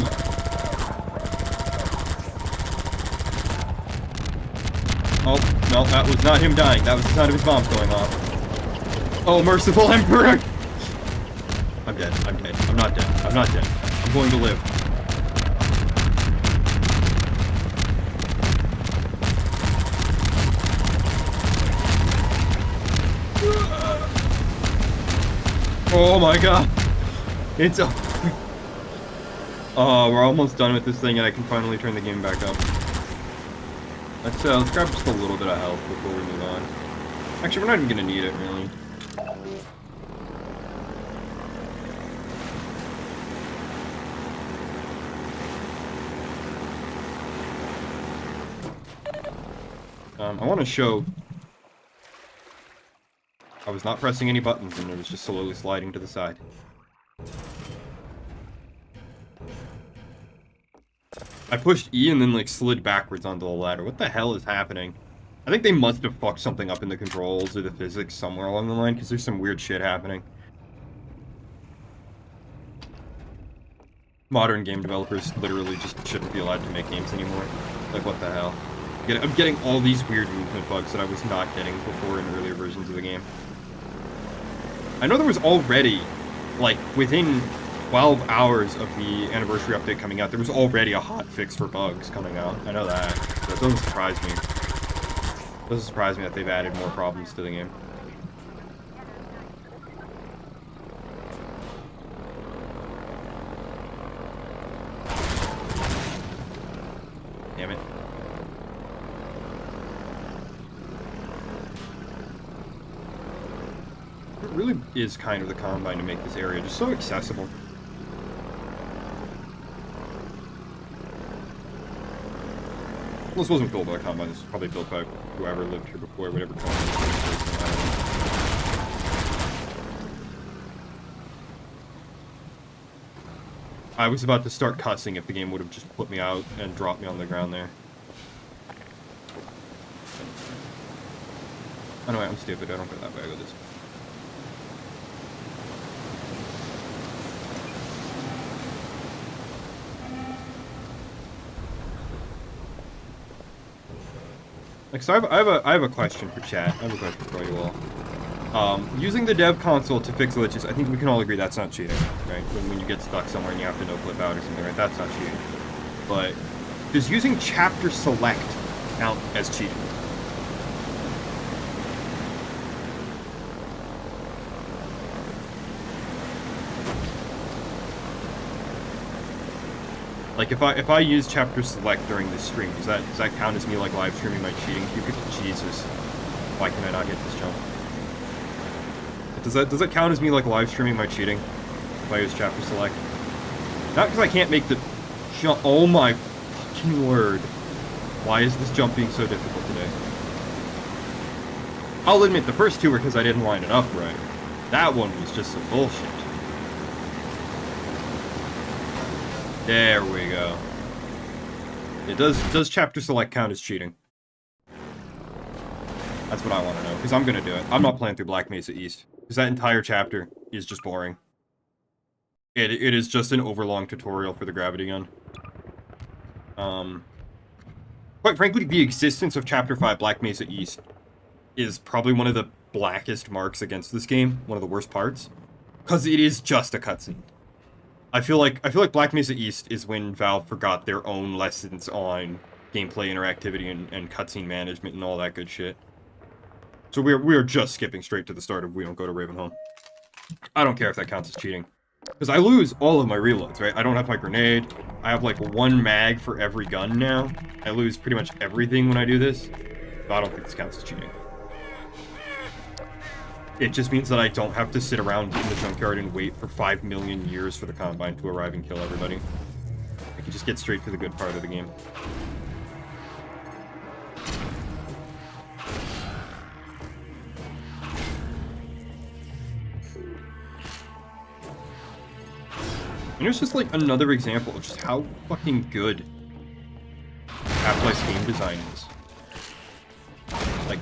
Oh, no, that was not him dying. That was the sound of his bombs going off. Oh, merciful Emperor! I'm dead. I'm dead. I'm not dead. I'm not dead. I'm going to live. Oh my god. It's over. Oh, we're almost done with this thing and I can finally turn the game back up. Let's grab just a little bit of health before we move on. Actually, we're not even gonna need it, really. I want to show I was not pressing any buttons and it was just slowly sliding to the side. I pushed E and then like slid backwards onto the ladder. What the hell is happening? I think they must have fucked something up in the controls or the physics somewhere along the line because there's some weird shit happening. Modern game developers literally just shouldn't be allowed to make games anymore. Like, what the hell? I'm getting all these weird movement bugs that I was not getting before in earlier versions of the game. I know there was already, like, within 12 hours of the anniversary update coming out, there was already a hot fix for bugs coming out. I know that. That doesn't surprise me. It doesn't surprise me that they've added more problems to the game. Damn it. It really is kind of the Combine to make this area just so accessible. Well, this wasn't built by the Combine, this was probably built by whoever lived here before, whatever Combine was. I was about to start cussing if the game would have just put me out and dropped me on the ground there. Anyway, I'm stupid, I don't go that way, I go this way. Like, so I have a question for chat. I have a question for you all. Using the dev console to fix glitches, I think we can all agree that's not cheating, right? When you get stuck somewhere and you have to no-clip out or something, right? That's not cheating. But does using chapter select count as cheating? Like, if I use chapter select during this stream, does that count as me, like, live streaming my cheating? Jesus. Why can I not get this jump? Does that count as me, like, live streaming my cheating? If I use chapter select? Not because I can't make the jump. Oh my fucking word. Why is this jump being so difficult today? I'll admit, the first two were because I didn't line it up right. That one was just some bullshit. There we go. It does chapter select count as cheating? That's what I want to know, because I'm going to do it. I'm not playing through Black Mesa East, because that entire chapter is just boring. It is just an overlong tutorial for the gravity gun. Quite frankly, the existence of Chapter 5 Black Mesa East is probably one of the blackest marks against this game, one of the worst parts, because it is just a cutscene. I feel like Black Mesa East is when Valve forgot their own lessons on gameplay interactivity and cutscene management and all that good shit. So we are just skipping straight to the start of We Don't Go to Ravenholm. I don't care if that counts as cheating. Because I lose all of my reloads, right? I don't have my grenade. I have like one mag for every gun now. I lose pretty much everything when I do this. So I don't think this counts as cheating. It just means that I don't have to sit around in the junkyard and wait for 5 million years for the Combine to arrive and kill everybody. I can just get straight to the good part of the game. And it's just like another example of just how fucking good Half-Life's game design is. Like,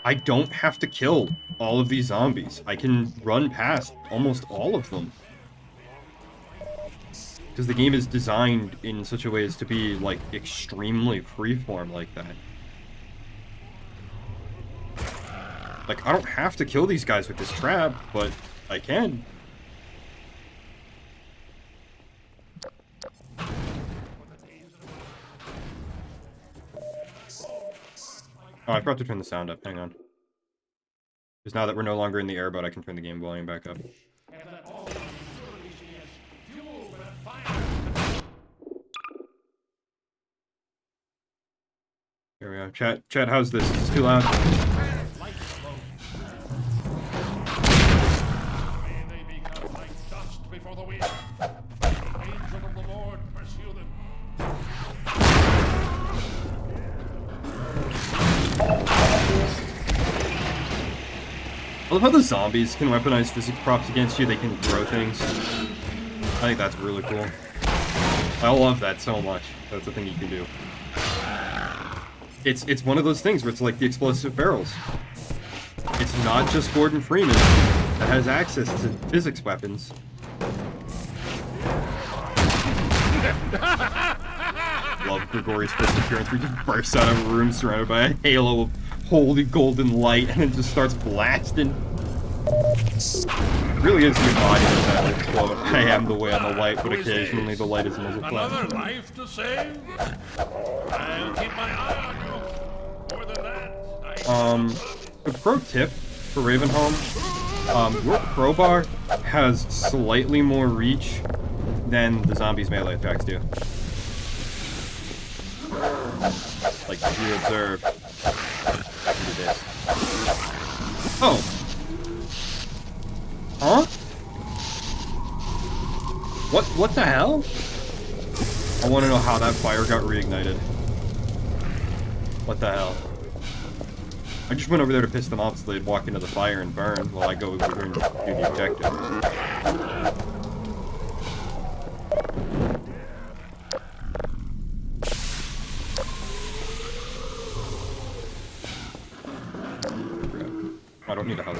I don't have to kill all of these zombies. I can run past almost all of them. Because the game is designed in such a way as to be, like, extremely freeform like that. Like, I don't have to kill these guys with this trap, but I can. Oh, I forgot to turn the sound up. Hang on. Because now that we're no longer in the airboat, I can turn the game volume back up. Here we go. Chat, how's this? Is this too loud? I love how the zombies can weaponize physics props against you. They can throw things. I think that's really cool. I love that so much. That's the thing you can do. It's one of those things where it's like the explosive barrels. It's not just Gordon Freeman that has access to physics weapons. Love Grigori's first appearance where he just bursts out of a room surrounded by a halo of holy golden light and then just starts blasting. It really is the embodiment of that quote, I am the way on the light, but occasionally the light is muzzle flat. Another life to save? I'll keep my eye on you. More than that, a pro tip for Ravenholm, your crowbar has slightly more reach than the zombies' melee attacks do. Like, if you observe, I can do this. Oh! Huh? What the hell? I want to know how that fire got reignited. What the hell? I just went over there to piss them off so they'd walk into the fire and burn while I go over here and do the objective. I don't need a house.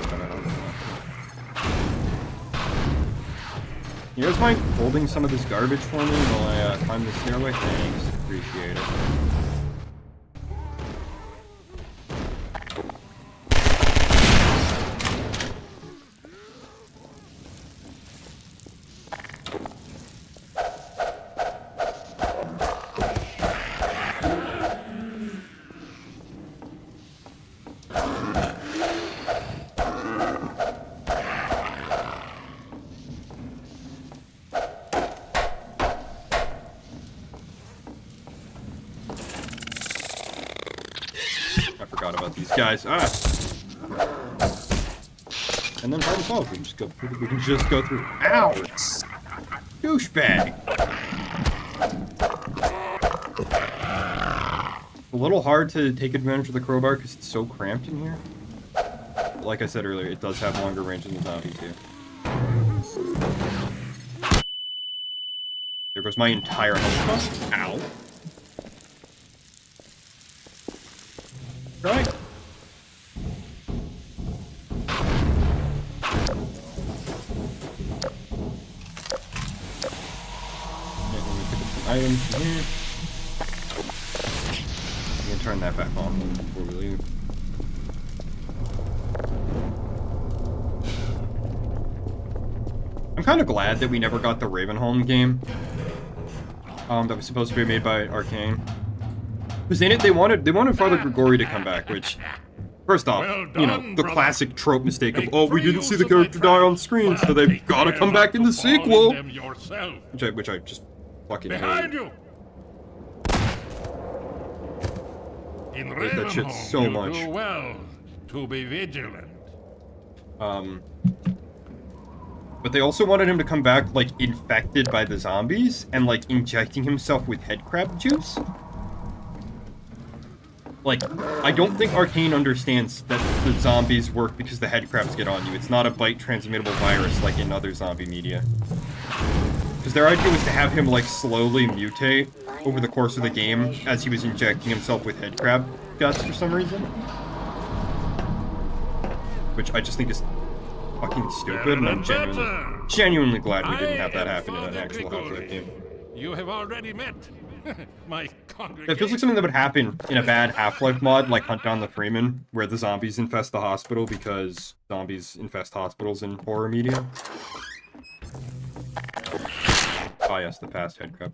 You guys mind holding some of this garbage for me while I climb the stairway? Thanks. Appreciate it. Guys, and then problem solved. We can just go through. Ow! Douchebag! A little hard to take advantage of the crowbar because it's so cramped in here. But like I said earlier, it does have longer range than the zombies do. There goes my entire health cost. Ow! Right. Items in here. I'm gonna turn that back on before we leave. I'm kind of glad that we never got the Ravenholm game. That was supposed to be made by Arcane. Because in it, they wanted Father Grigori to come back, which, first off, you know, the classic trope mistake of, oh, we didn't see the character die on screen, so they've got to come back in the sequel. Which I just fucking hate. You. I hate that shit so much. Do well to be vigilant. But they also wanted him to come back, like, infected by the zombies, and, like, injecting himself with headcrab juice. Like, I don't think Arcane understands that the zombies work because the headcrabs get on you. It's not a bite-transmittable virus like in other zombie media. Because their idea was to have him, like, slowly mutate over the course of the game as he was injecting himself with headcrab guts for some reason. Which I just think is fucking stupid, and I'm genuinely glad we didn't have that happen in an actual Half-Life game. You have already met my congregation. It feels like something that would happen in a bad Half-Life mod, like Hunt Down the Freeman, where the zombies infest the hospital because zombies infest hospitals in horror media. Oh yes, the fast headcrab.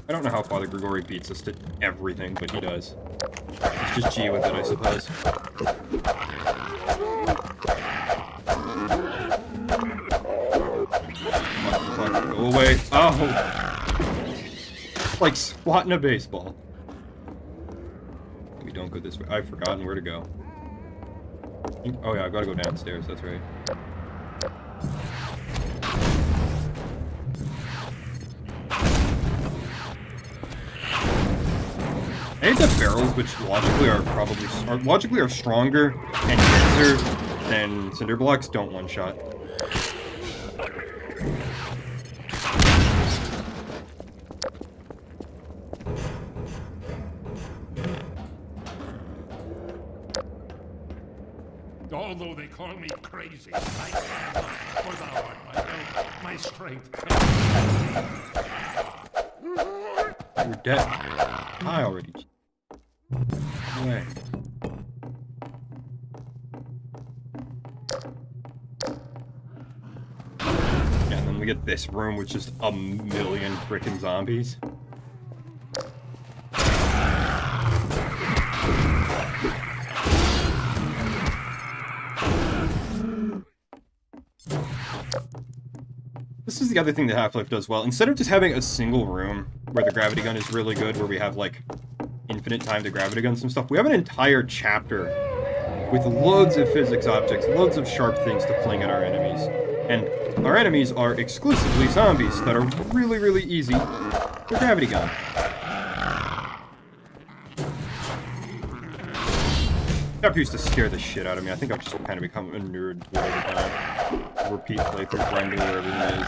I don't know how Father Grigori beats us to everything, but he does. It's just G with it, I suppose. Go away. Oh! Like swatting a baseball. We don't go this way. I've forgotten where to go. Oh yeah, I've got to go downstairs, that's right. I hate that barrels, which logically are stronger and denser than cinder blocks, don't one-shot. Although they call me crazy, I stand up, for thou art my help, my strength. You're dead. I already. Away. Yeah, and then we get this room with just a million freaking zombies. This is the other thing that Half-Life does well. Instead of just having a single room where the gravity gun is really good, where we have, like, infinite time to gravity gun some stuff, we have an entire chapter with loads of physics objects, loads of sharp things to fling at our enemies. And our enemies are exclusively zombies that are really, really easy to gravity gun. Chapter used to scare the shit out of me. I think I've just kind of become a nerd over time. Repeat playthrough grinding where everything is.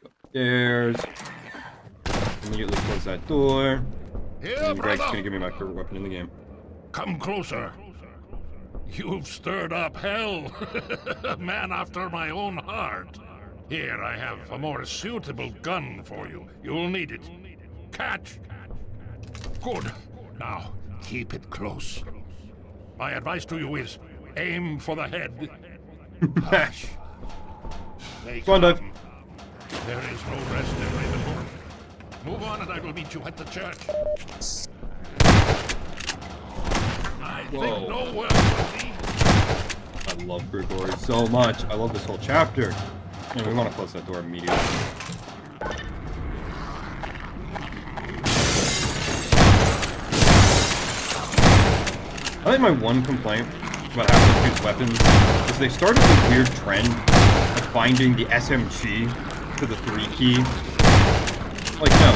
Upstairs. Immediately close that door. And Greg's gonna give me my favorite weapon in the game. Come closer. You've stirred up hell. A man after my own heart. Here, I have a more suitable gun for you. You'll need it. Catch! Good. Now, keep it close. My advice to you is, aim for the head. Hush. Come on, Dave. There is no rest in Ravenborn. Move on and I will meet you at the church. I think no one will be. I love Grigori so much. I love this whole chapter. And we want to close that door immediately. I think my one complaint about Half-Life 2's weapons is they started this weird trend of binding the SMG to the 3 key. Like, no.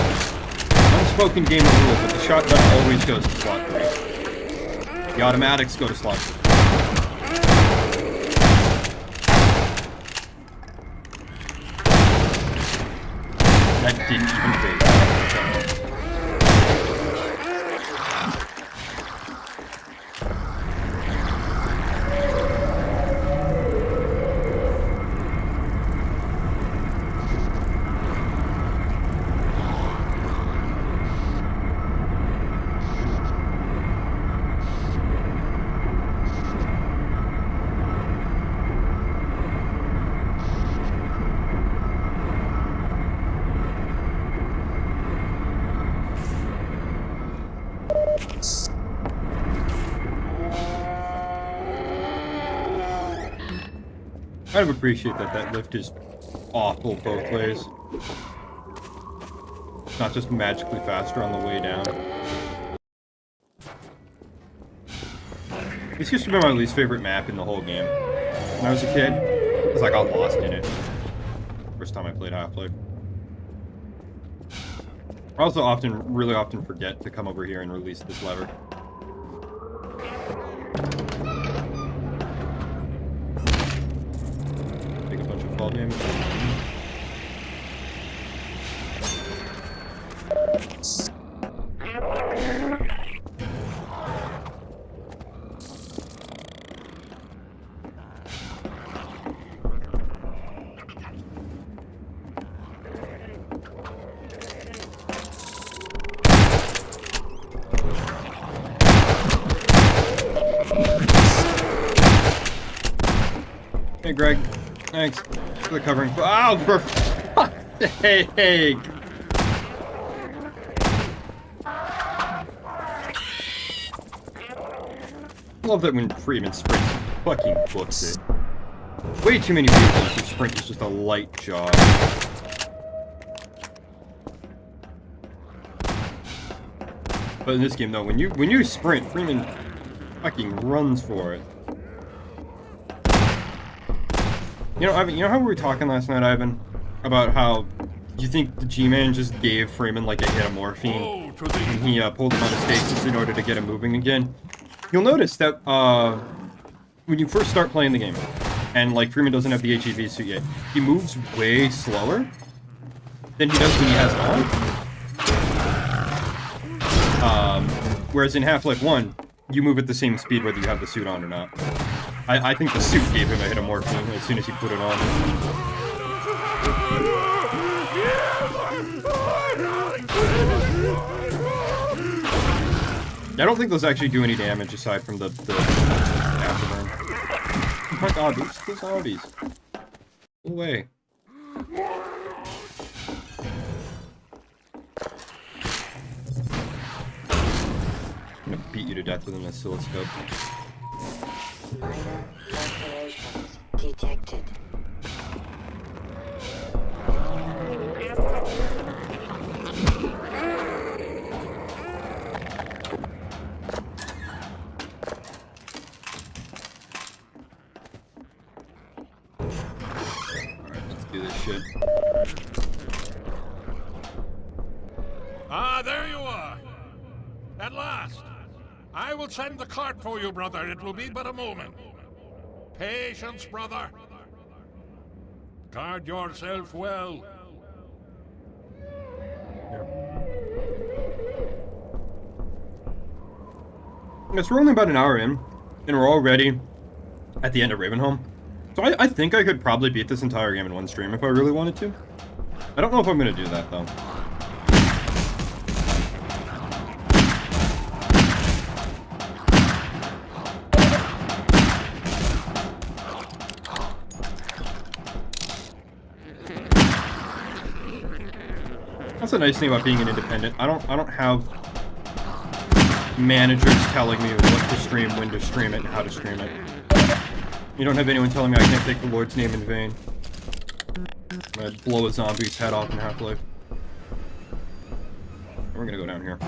Unspoken gamer rule, but the shotgun always goes to slot 3. The automatics go to slot 3. That didn't even phase me. kind of appreciate that that lift is awful both ways. It's not just magically faster on the way down. This used to be my least favorite map in the whole game. When I was a kid, because I got lost in it. First time I played Half-Life. I also really often forget to come over here and release this lever. Take a bunch of fall damage. Hey, Greg. Thanks for the covering. Oh, for fuck's sake! Love that when Freeman sprints, he fucking books it. Way too many vehicles where sprint is just a light jog. But in this game, though, when you sprint, Freeman fucking runs for it. You know, Ivan, you know how we were talking last night, Ivan? About how you think the G-Man just gave Freeman like a hit of morphine and he pulled him out of stasis in order to get him moving again? You'll notice that when you first start playing the game, and like Freeman doesn't have the HEV suit yet, he moves way slower than he does when he has it on. Whereas in Half-Life 1, you move at the same speed whether you have the suit on or not. I think the suit gave him a hit of morphine as soon as he put it on. I don't think those actually do any damage aside from the afterburn. Oh my god, these zombies. Go away. I'm gonna beat you to death with an oscilloscope. Minor perforations detected. Alright, let's do this shit. Ah, there you are! At last! I will send the cart for you, brother. It will be but a moment. Patience, brother. Guard yourself well. Yes, we're only about an hour in, and we're already at the end of Ravenholm. So I think I could probably beat this entire game in one stream if I really wanted to. I don't know if I'm going to do that, though. That's the nice thing about being an independent. I don't have managers telling me what to stream, when to stream it, and how to stream it. You don't have anyone telling me I can't take the Lord's name in vain. I'm gonna blow a zombie's head off in Half-Life. We're gonna go down here.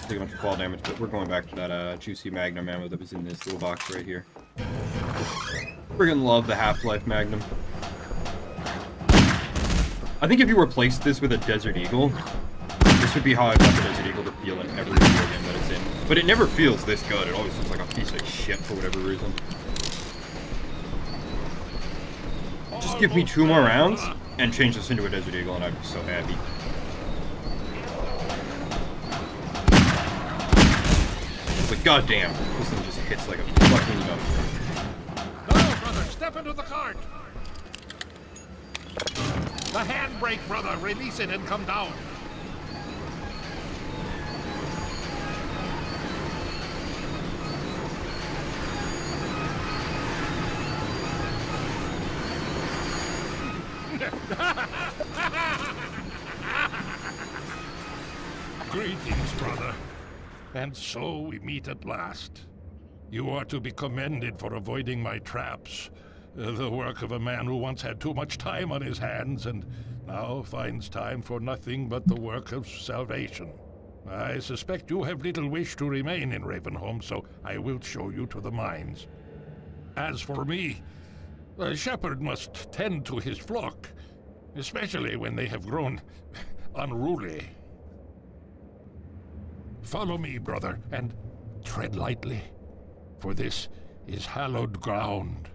Take a bunch of fall damage, but we're going back to that juicy Magnum ammo that was in this little box right here. Friggin' love the Half-Life Magnum. I think if you replaced this with a Desert Eagle, this would be how I want the Desert Eagle to feel in every video game that it's in. But it never feels this good. It always feels like a piece of shit for whatever reason. Just give me 2 more rounds and change this into a Desert Eagle and I'd be so happy. But goddamn, this thing just hits like a fucking dump. No, brother, step into the cart. The handbrake, brother. Release it and come down. Greetings, brother. And so we meet at last. You are to be commended for avoiding my traps. The work of a man who once had too much time on his hands and now finds time for nothing but the work of salvation. I suspect you have little wish to remain in Ravenholm, so I will show you to the mines. As for me, a shepherd must tend to his flock, especially when they have grown unruly. Follow me, brother, and tread lightly, for this is hallowed ground.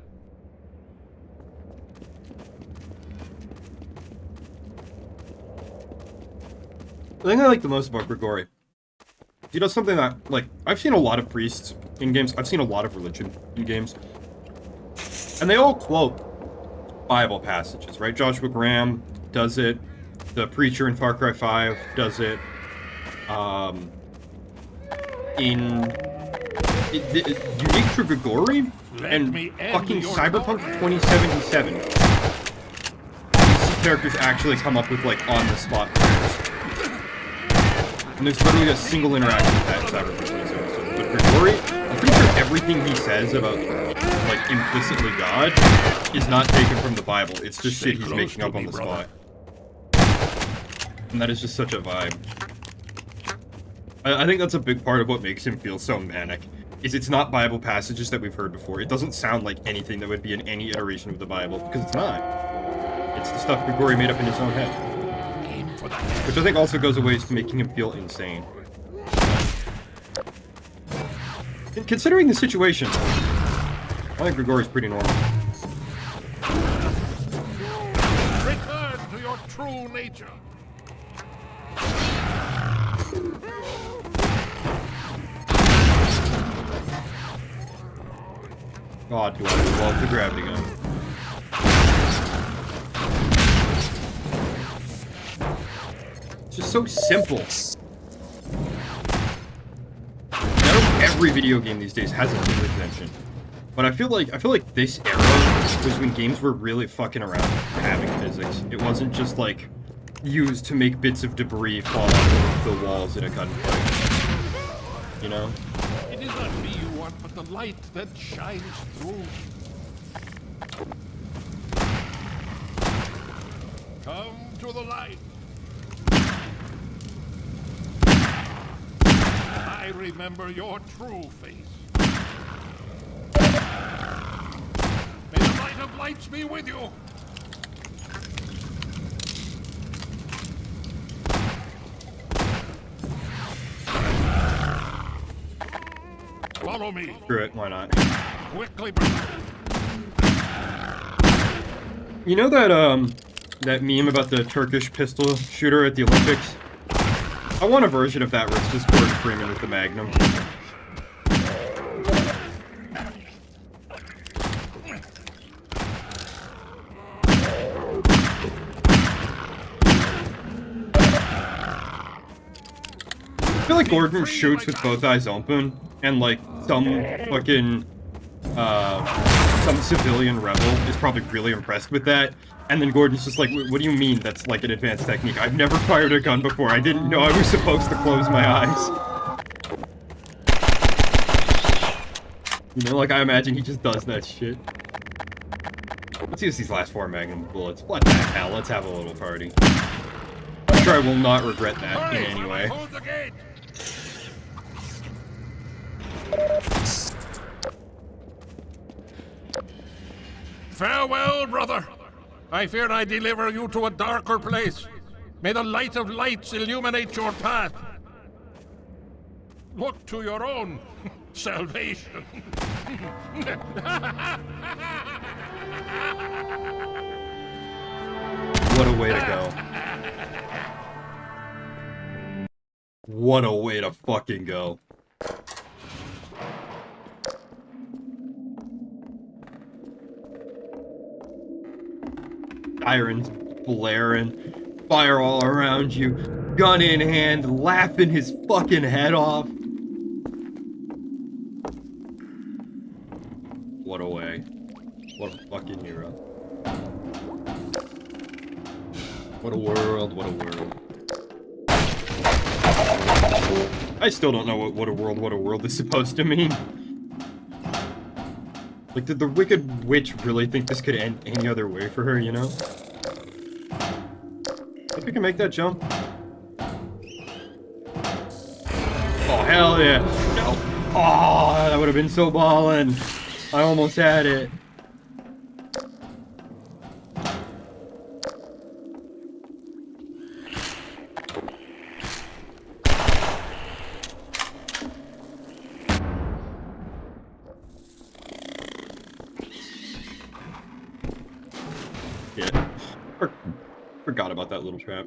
The thing I like the most about Grigori, he does something that, like, I've seen a lot of priests in games, I've seen a lot of religion in games, and they all quote Bible passages, right? Joshua Graham does it, the preacher in Far Cry 5 does it, unique to Grigori, and fucking Cyberpunk 2077, you see characters actually come up with, like, on-the-spot prayers. And there's literally a single interaction with that in Cyberpunk 2077. But Grigori, I'm pretty sure everything he says about, like, implicitly God is not taken from the Bible. It's just shit he's making up on the spot. And that is just such a vibe. I think that's a big part of what makes him feel so manic. Is it's not Bible passages that we've heard before. It doesn't sound like anything that would be in any iteration of the Bible, because it's not. It's the stuff Grigori made up in his own head. Which I think also goes a ways to making him feel insane. And considering the situation, I think Grigori's pretty normal. Return to your true nature. God, do I love the gravity gun. It's just so simple. I know every video game these days has a field extension, but I feel like this era was when games were really fucking around with having physics. It wasn't just like used to make bits of debris fall off the walls in a gunfight. You know? It is not me you want, but the light that shines through. Come to the light. I remember your true face. May the light of lights be with you. Follow me. Screw it, why not? Quickly, brother. You know that that meme about the Turkish pistol shooter at the Olympics? I want a version of that where it's just Gordon Freeman with the Magnum. I feel like Gordon shoots with both eyes open, and like some fucking some civilian rebel is probably really impressed with that. And then Gordon's just like, what do you mean that's like an advanced technique? I've never fired a gun before. I didn't know I was supposed to close my eyes. You know, like I imagine he just does that shit. Let's use these last 4 Magnum bullets. What the hell? Let's have a little party. I'm sure I will not regret that in any way. Farewell, brother. I fear I deliver you to a darker place. May the light of lights illuminate your path. Look to your own salvation. What a way to go. What a way to fucking go. Sirens blaring, fire all around you, gun in hand, laughing his fucking head off. What a way. What a fucking hero. What a world, what a world. I still don't know what a world is supposed to mean. Like, did the Wicked Witch really think this could end any other way for her, you know? Think we can make that jump? Oh, hell yeah. No. Oh, that would have been so ballin'. I almost had it. Yeah. Forgot about that little trap.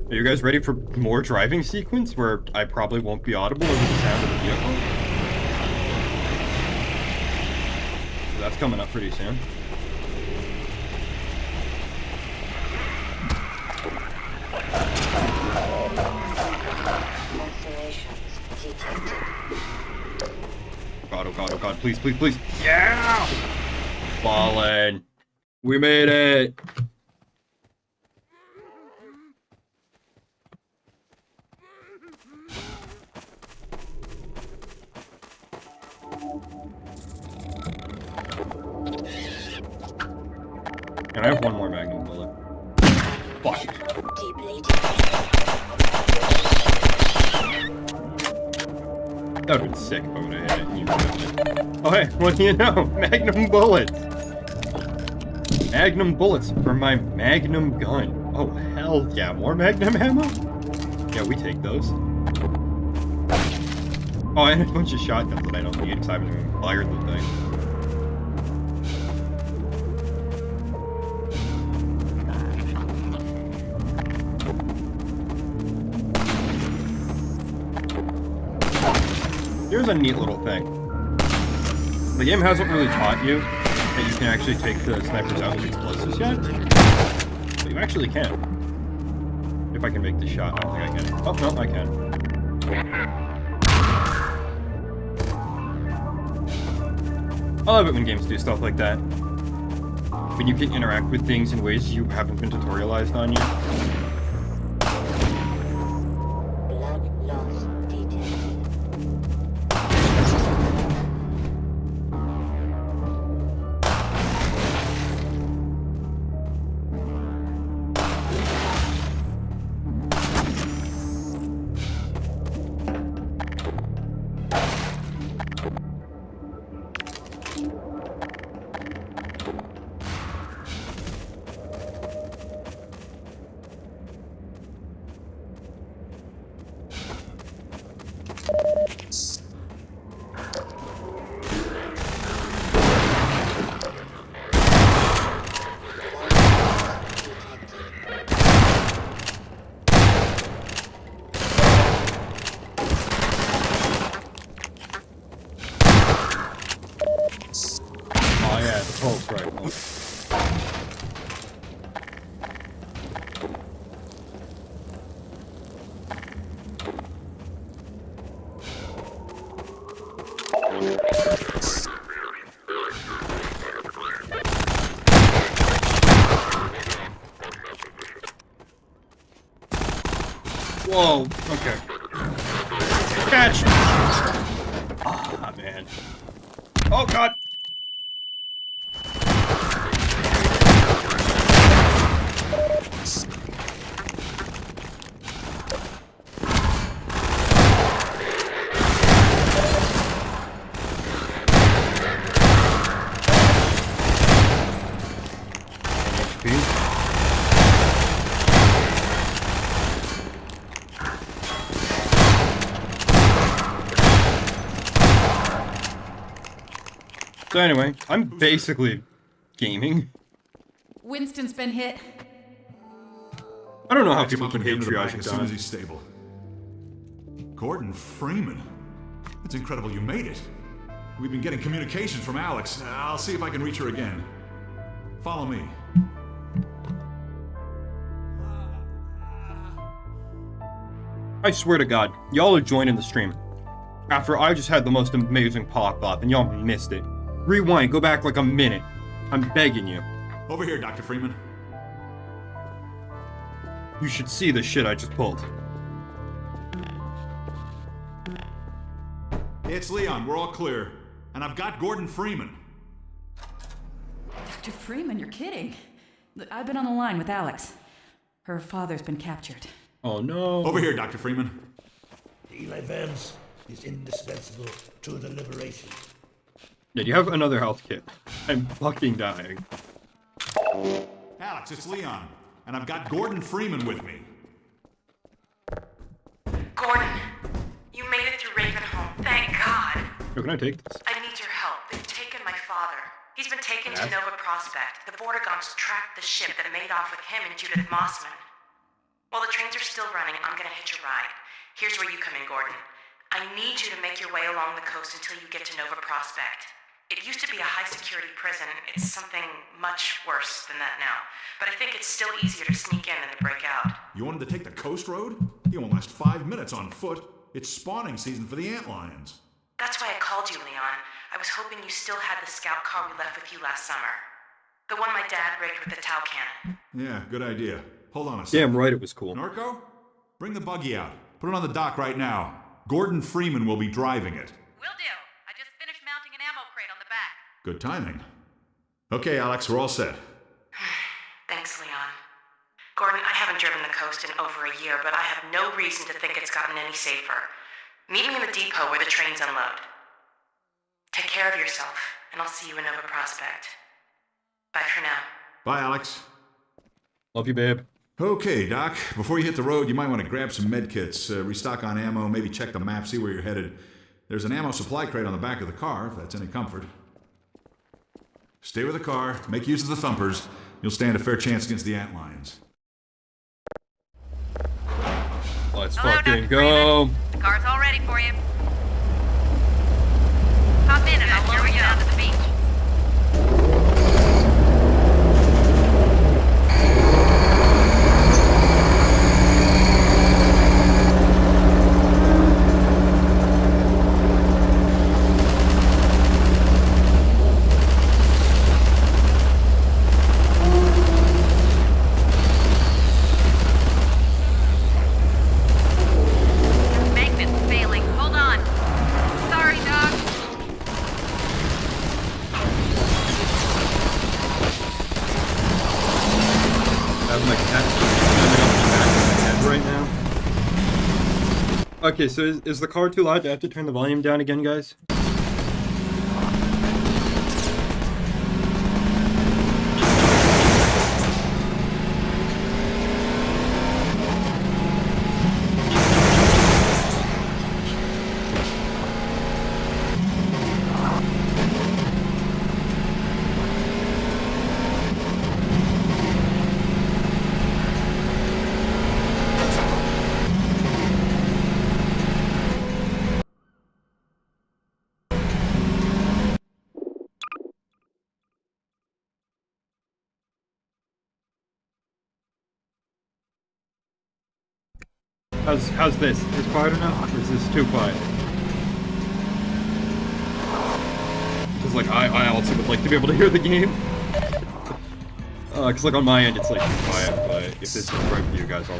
Are you guys ready for more driving sequence where I probably won't be audible over the sound of the vehicle? So that's coming up pretty soon. God, oh god, oh god, please, please, please. Yeah! Ballin'. We made it! And I have one more magnum bullet. Fuck. That would've been sick if I would've hit it and you would've hit it. Oh hey, what do you know? Magnum bullets! Magnum bullets for my magnum gun. Oh hell yeah, more magnum ammo? Yeah, we take those. Oh, and a bunch of shotguns that I don't need because I haven't even fired the thing. Here's a neat little thing. The game hasn't really taught you that you can actually take the snipers out with explosives yet, but you actually can. If I can make the shot, I don't think I can. Oh, no, I can. I love it when games do stuff like that. When you can interact with things in ways you haven't been tutorialized on yet. Whoa, okay. Catch! Ah, man. Oh, God! So anyway, I'm basically gaming. Winston's been hit. I don't know how people can hate triage as soon as he's stable. Gordon Freeman. It's incredible you made it. We've been getting communications from Alex. I'll see if I can reach her again. Follow me. I swear to God, y'all are joining the stream. After I just had the most amazing pop-off, and y'all missed it. Rewind, go back like a minute. I'm begging you. Over here, Dr. Freeman. You should see the shit I just pulled. It's Leon, we're all clear. And I've got Gordon Freeman. Dr. Freeman, you're kidding. Look, I've been on the line with Alex. Her father's been captured. Oh no. Over here, Dr. Freeman. Eli Vance is indispensable to the liberation. Yeah, you have another health kit. I'm fucking dying. Alex, it's Leon. And I've got Gordon Freeman with me. Gordon, you made it through Ravenholm. Thank God. Yo, can I take this? I need your help. They've taken my father. He's been taken to Nova Prospect. The Vortigaunts tracked the ship that made off with him and Judith Mossman. While the trains are still running, I'm gonna hitch a ride. Here's where you come in, Gordon. I need you to make your way along the coast until you get to Nova Prospect. It used to be a high-security prison. It's something much worse than that now. But I think it's still easier to sneak in than to break out. You wanted to take the coast road? You won't last 5 minutes on foot. It's spawning season for the antlions. That's why I called you, Leon. I was hoping you still had the scout car we left with you last summer. The one my dad rigged with the Tau cannon. Yeah, good idea. Hold on a second. Damn right it was cool. Norco? Bring the buggy out. Put it on the dock right now. Gordon Freeman will be driving it. Will do. I just finished mounting an ammo crate on the back. Good timing. Okay, Alex, we're all set. Thanks, Leon. Gordon, I haven't driven the coast in over a year, but I have no reason to think it's gotten any safer. Meet me in the depot where the trains unload. Take care of yourself, and I'll see you in Nova Prospect. Bye for now. Bye, Alex. Love you, babe. Okay, Doc. Before you hit the road, you might want to grab some med kits, restock on ammo, maybe check the map, see where you're headed. There's an ammo supply crate on the back of the car, if that's any comfort. Stay with the car, make use of the thumpers. You'll stand a fair chance against the antlions. Let's fucking go. The car's all ready for you. Hop in and I'll lower you down to the beach. Okay, so is the car too loud? Do I have to turn the volume down again, guys? How's this? Is it quiet enough? Or is this too quiet? Because like I also would like to be able to hear the game. Cause like on my end it's like too quiet, but if this is right for you guys, I'll.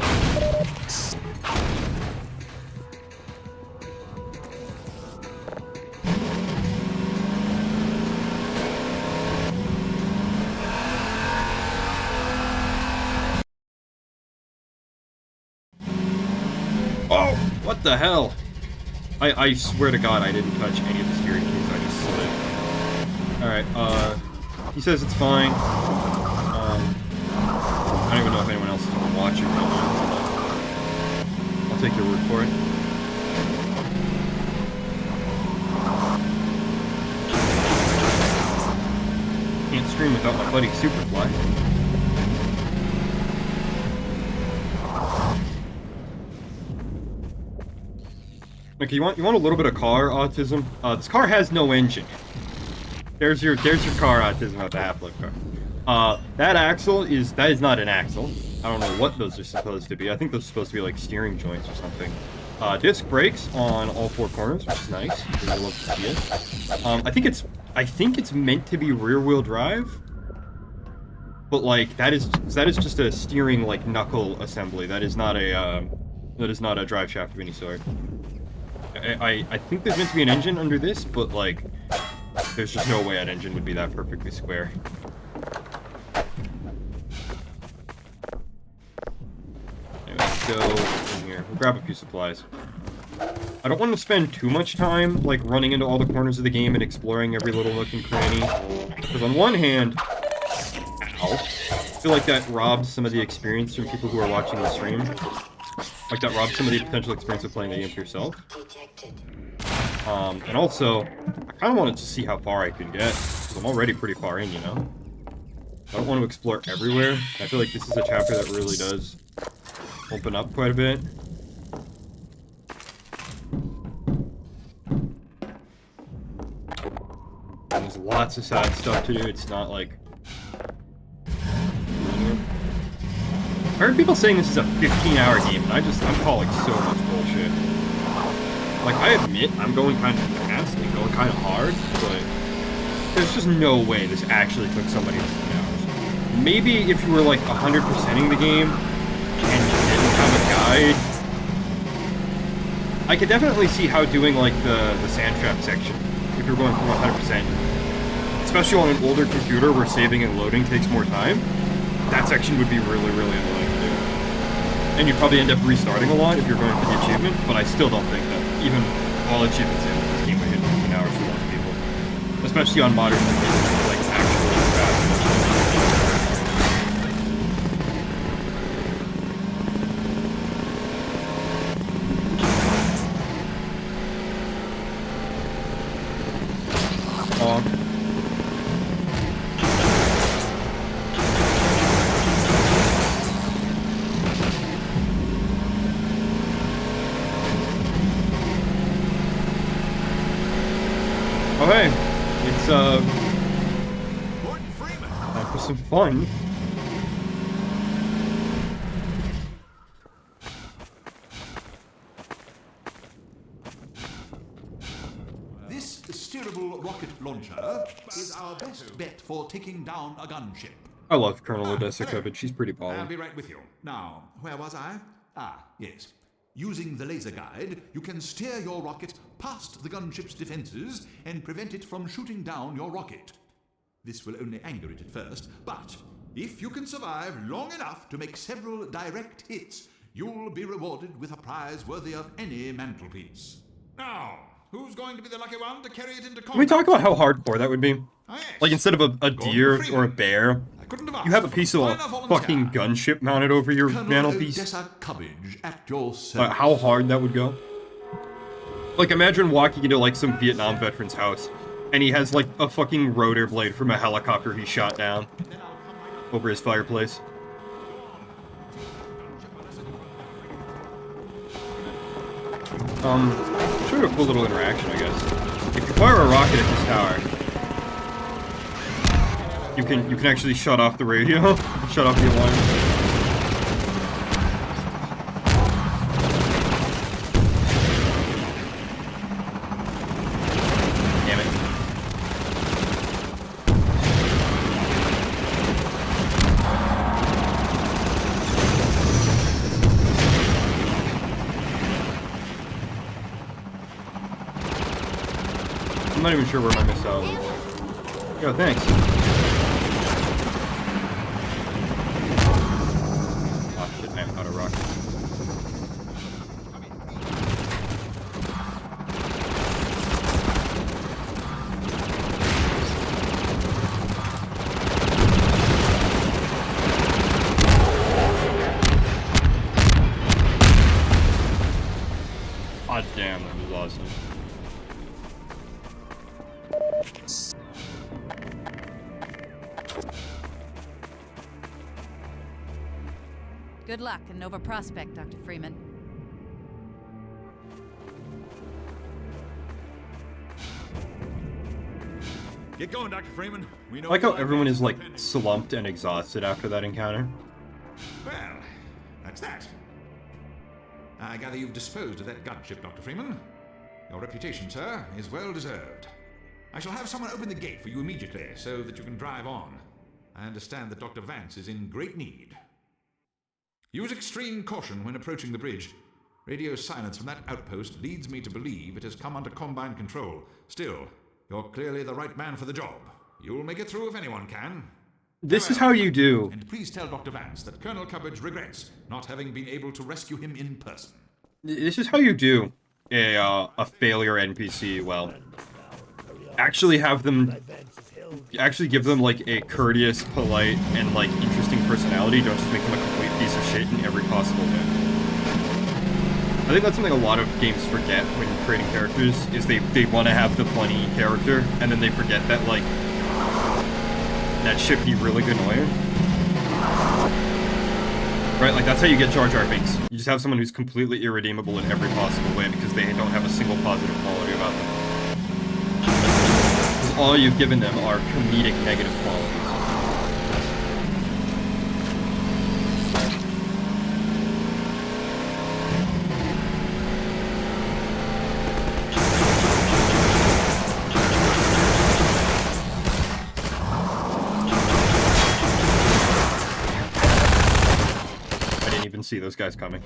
Oh, what the hell? I swear to God I didn't touch any of the steering keys, I just slid. Alright, he says it's fine. I don't even know if anyone else is watching right now. I'll take your word for it. Can't stream without my buddy Superfly. Okay, you want a little bit of car autism? This car has no engine. There's your car autism about the Half-Life car. That axle that is not an axle. I don't know what those are supposed to be. I think those are supposed to be like steering joints or something. Disc brakes on all 4 corners, which is nice. I love to see it. I think it's meant to be rear-wheel drive, but like that is just a steering like knuckle assembly. That is not a drive shaft of any sort. I think there's meant to be an engine under this, but like there's just no way an engine would be that perfectly square. Anyway, let's go in here. We'll grab a few supplies. I don't want to spend too much time like running into all the corners of the game and exploring every little nook and cranny, because on one hand, ow, I feel like that robs some of the experience from people who are watching the stream. Like that robs some of the potential experience of playing the game for yourself. And also, I kind of wanted to see how far I can get, because I'm already pretty far in, you know? I don't want to explore everywhere. I feel like this is a chapter that really does open up quite a bit. And there's lots of side stuff to do. It's not like... I heard people saying this is a 15-hour game, and I'm calling so much bullshit. Like, I admit I'm going kind of fast and going kind of hard, but there's just no way this actually took somebody 15 hours. Maybe if you were like 100%ing the game and you didn't have a guide, I could definitely see how doing like the sand trap section, if you're going from 100%, especially on an older computer where saving and loading takes more time, that section would be really, really annoying to do. And you'd probably end up restarting a lot if you're going for the achievement, but I still don't think that even all achievements in this game would hit 15 hours for most people. Especially on modern computers, like actually fast. Time for some fun. This steerable rocket launcher is our best bet for taking down a gunship. I love Colonel Odessa, but she's pretty I'll baller. be right with you. Now, where was I? Ah, yes. Using the laser guide, you can steer your rocket past the gunship's defenses and prevent it from shooting down your rocket. This will only anger it at first, but if you can survive long enough to make several direct hits, you'll be rewarded with a prize worthy of any mantelpiece. Now, who's going to be the lucky one to carry it into combat? Can we talk about how hardcore that would be? Ah, yes. Like, instead of a deer or a bear, you have a piece of a fucking gunship mounted over your mantelpiece. How hard that would go. Like, imagine walking into, like, some Vietnam veteran's house, and he has, like, a fucking rotor blade from a helicopter he shot down over his fireplace. Sort of a cool little interaction, I guess. If you fire a rocket at this tower, you can actually shut off the radio, shut off the alarm. Damn it. I'm not even sure where my missile is. Yo, thanks. Oh shit, I am out of rockets. God damn, that was awesome. Good luck in Nova Prospect, Dr. Freeman. Get going, Dr. Freeman. We know I like how everyone is like slumped and exhausted after that encounter. Well, that's that. I gather you've disposed of that gunship, Dr. Freeman. Your reputation, sir, is well deserved. I shall have someone open the gate for you immediately, so that you can drive on. I understand that Dr. Vance is in great need. Use extreme caution when approaching the bridge. Radio silence from that outpost leads me to believe it has come under Combine control. Still, you're clearly the right man for the job. You'll make it through if anyone can. This is how you do. And please tell Dr. Vance that Colonel Cubbage regrets not having been able to rescue him in person. This is how you do a failure NPC well. Actually give them like a courteous, polite, and like interesting personality. Don't just make them a complete piece of shit in every possible way. I think that's something a lot of games forget when creating characters, is they want to have the funny character, and then they forget that like that should be really annoying. Right, like that's how you get Jar Jar Binks. You just have someone who's completely irredeemable in every possible way because they don't have a single positive quality about them. Because all you've given them are comedic negative qualities. See those guys coming.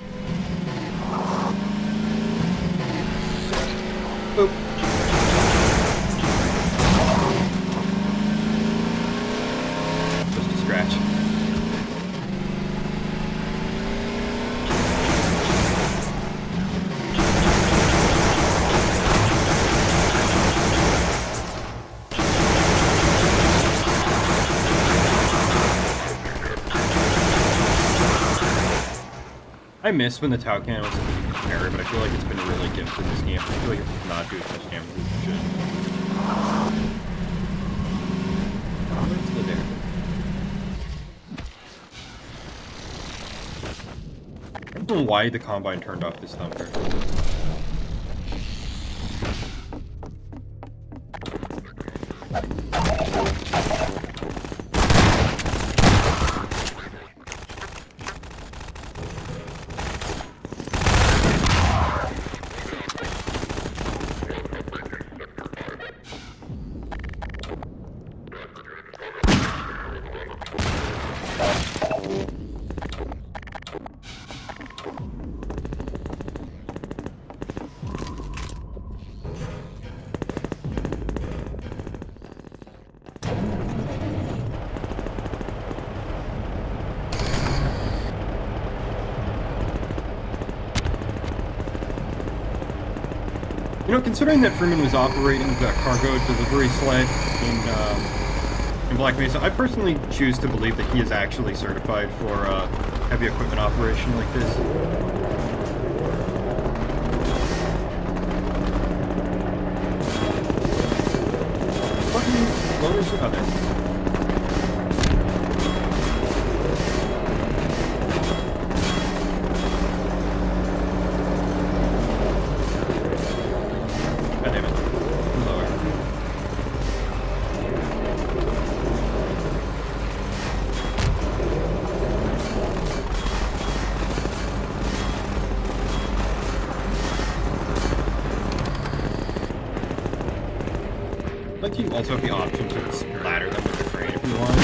Boop. Just a scratch. I miss when the Tau Cannon was carry, but I feel like it's been really gifted in this game. I feel like it's not doing as much damage as it should. Let's go there. I don't know why the Combine turned off this thumper. You know, considering that Freeman was operating the cargo delivery sled in Black Mesa, I personally choose to believe that he is actually certified for heavy equipment operation like this. Fucking loaders or other. Like you also have the option to splatter them with the crane if you want.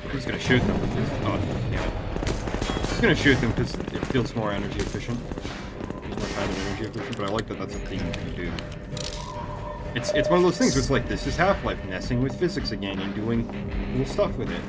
I'm just gonna shoot them because just gonna shoot them because it feels more energy efficient. More time and energy efficient, but I like that that's a thing you can do. It's one of those things where it's like, this is Half-Life, messing with physics again and doing cool stuff with it.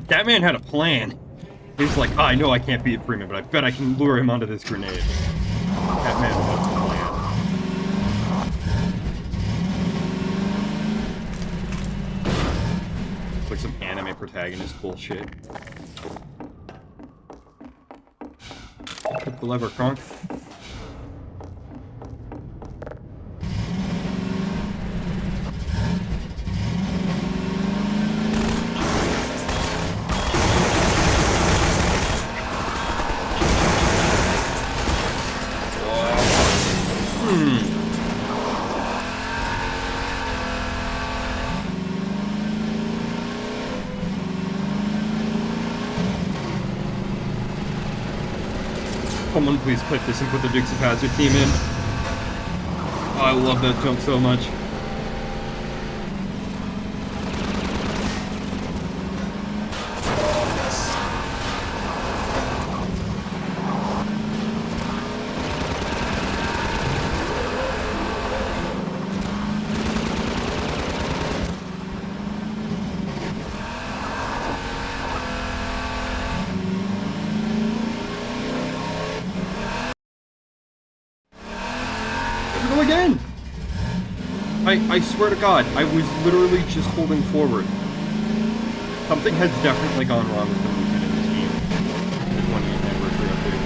That man had a plan. He was like, oh, I know I can't beat Freeman, but I bet I can lure him onto this grenade. That man had a plan. Like some anime protagonist bullshit. Click the lever, Kronk. Someone please clip this and put the Dukes of Hazzard theme in. Oh, I love that jump so much. Again! I swear to God, I was literally just holding forward. Something has definitely gone wrong with the movement in this game. The 20th anniversary update.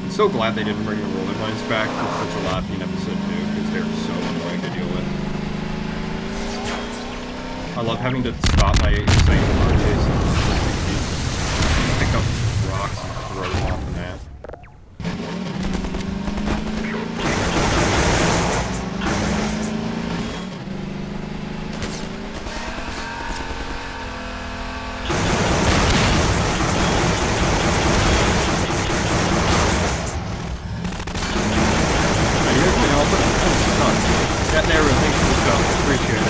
I'm so glad they didn't bring the roller mines back for such a lappy in episode 2, because they're so annoying to deal with. I love having to stop my insane car chase and pick up rocks and throw them off the map. That narrow, thanks for the stuff. Appreciate it.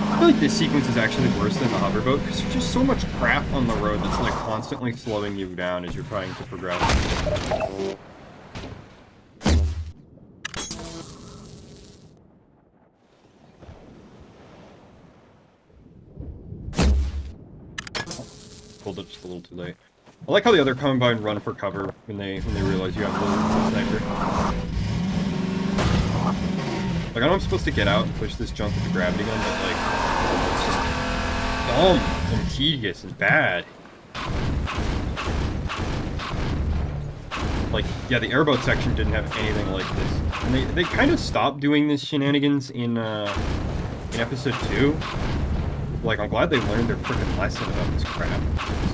I feel like this sequence is actually worse than the hoverboat because there's just so much crap on the road that's like constantly slowing you down as you're trying to progress. Pulled it just a little too late. I like how the other Combine run for cover when they realize you have the sniper. Like, I know I'm supposed to get out and push this junk with the gravity gun, but like, it's just dumb and tedious and bad. Like, yeah, the airboat section didn't have anything like this. And they kind of stopped doing this shenanigans in episode 2. Like, I'm glad they learned their freaking lesson about this crap.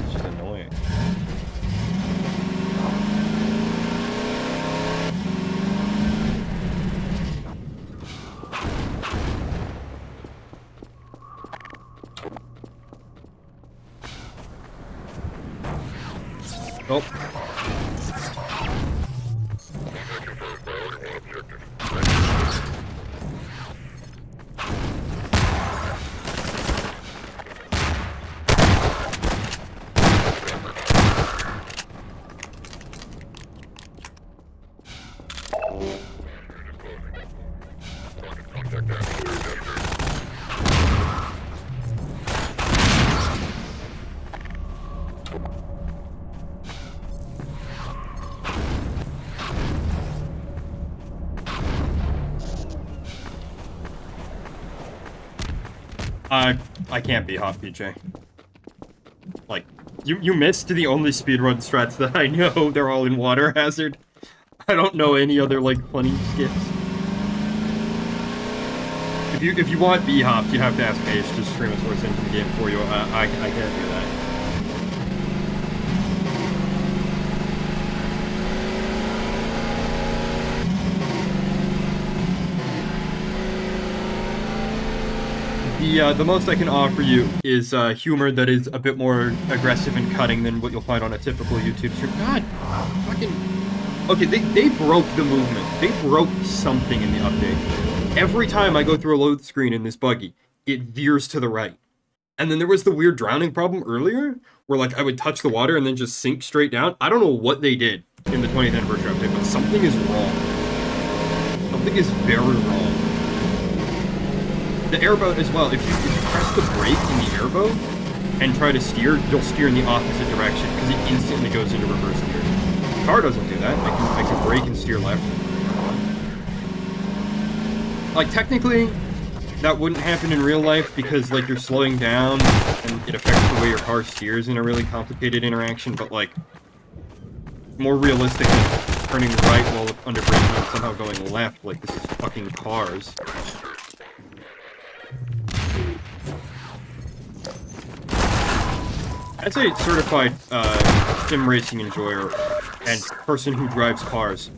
It's just annoying. Oh. I can't be hot, PJ. Like, you missed the only speedrun strats that I know. They're all in Water Hazard. I don't know any other, like, funny skits. If you want B-Hop, you have to ask Paige to stream a Source Engine game for you. I can't do that. The most I can offer you is humor that is a bit more aggressive and cutting than what you'll find on a typical YouTube stream. God, fucking... Okay, they broke the movement. They broke something in the update. Every time I go through a load screen in this buggy, it veers to the right. And then there was the weird drowning problem earlier, where like I would touch the water and then just sink straight down. I don't know what they did in the 20th anniversary update, but something is wrong. Something is very wrong. The airboat as well. If you press the brake in the airboat and try to steer, you'll steer in the opposite direction because it instantly goes into reverse gear. The car doesn't do that. I can brake and steer left. Like, technically, that wouldn't happen in real life because, like, you're slowing down and it affects the way your car steers in a really complicated interaction, but, like, more realistic than turning right while under braking and somehow going left like this is fucking Cars. As a certified sim racing enjoyer and person who drives cars,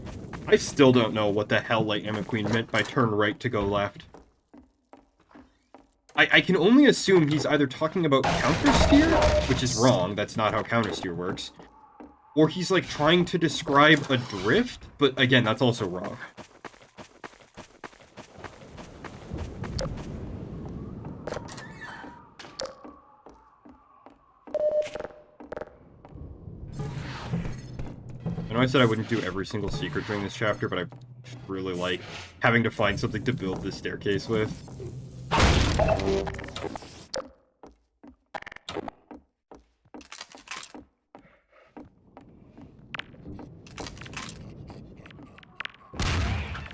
I still don't know what the hell Lightning McQueen meant by turn right to go left. I can only assume he's either talking about countersteer, which is wrong, that's not how countersteer works, or he's like trying to describe a drift, but again, that's also wrong. I know I said I wouldn't do every single secret during this chapter, but I really like having to find something to build this staircase with.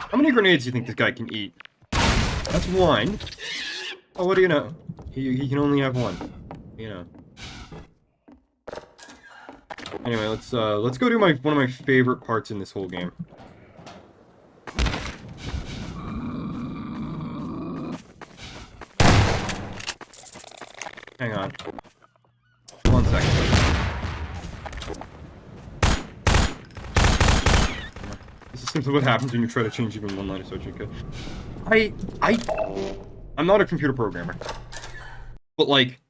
How many grenades do you think this guy can eat? That's one. Oh, what do you know? He can only have one. You know. Anyway, let's go do one of my favorite parts in this whole game. Hang on. 1 second. This is simply what happens when you try to change even one line of searching code. I'm not a computer programmer. But, like,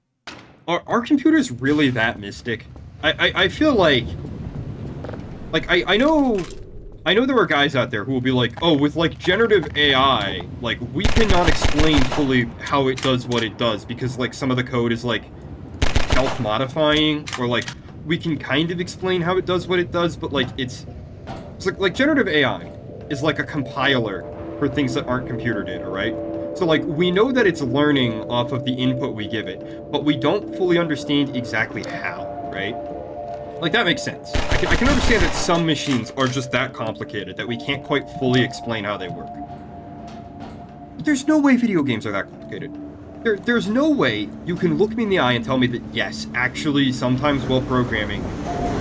are computers really that mystic? I feel like I know there are guys out there who will be like, oh, with like generative AI, like we cannot explain fully how it does what it does because like some of the code is like self-modifying, or like we can kind of explain how it does what it does, but like it's like generative AI is like a compiler for things that aren't computer data, right? So like we know that it's learning off of the input we give it, but we don't fully understand exactly how, right? Like, that makes sense. I can understand that some machines are just that complicated that we can't quite fully explain how they work. But there's no way video games are that complicated. There's no way you can look me in the eye and tell me that, yes, actually, sometimes while programming,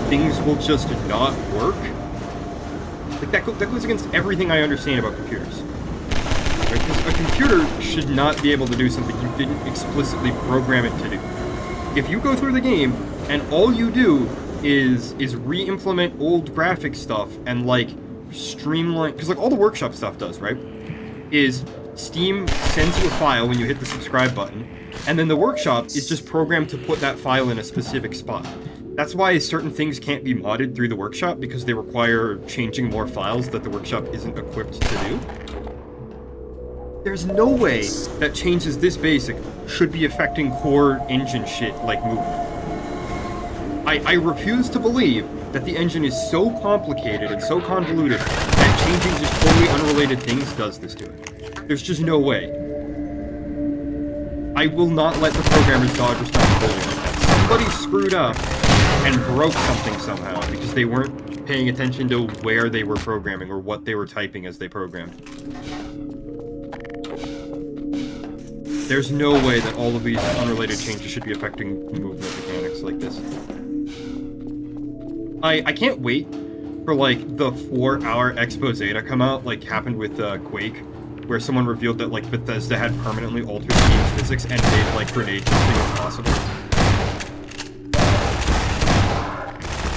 things will just not work. Like, that goes against everything I understand about computers. Right? Because a computer should not be able to do something you didn't explicitly program it to do. If you go through the game, and all you do is re-implement old graphic stuff and like streamline, because like all the workshop stuff does, right, is Steam sends you a file when you hit the subscribe button, and then the workshop is just programmed to put that file in a specific spot. That's why certain things can't be modded through the workshop, because they require changing more files that the workshop isn't equipped to do. There's no way that changes this basic should be affecting core engine shit like movement. I refuse to believe that the engine is so complicated and so convoluted that changing just totally unrelated things does this to it. There's just no way. I will not let the programmers dodge responsibility like that. Somebody screwed up and broke something somehow because they weren't paying attention to where they were programming or what they were typing as they programmed. There's no way that all of these unrelated changes should be affecting movement mechanics like this. I can't wait for, like, the 4-hour expose to come out, like happened with Quake, where someone revealed that, like, Bethesda had permanently altered the game's physics and made, like, grenade jumping impossible.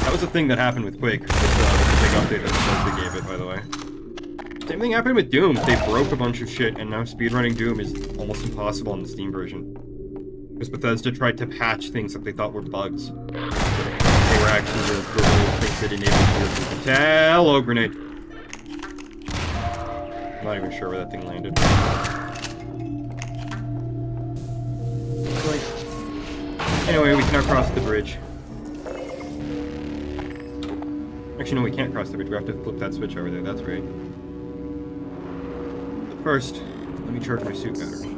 That was a thing that happened with Quake, with the big update that Bethesda gave it, by the way. Same thing happened with Doom. They broke a bunch of shit, and now speedrunning Doom is almost impossible on the Steam version. Because Bethesda tried to patch things that they thought were bugs. They were actually the little things that enabled you to... Hello, grenade! I'm not even sure where that thing landed. Like... Anyway, we can now cross the bridge. Actually, no, we can't cross the bridge. We have to flip that switch over there. That's right. First, let me charge my suit battery.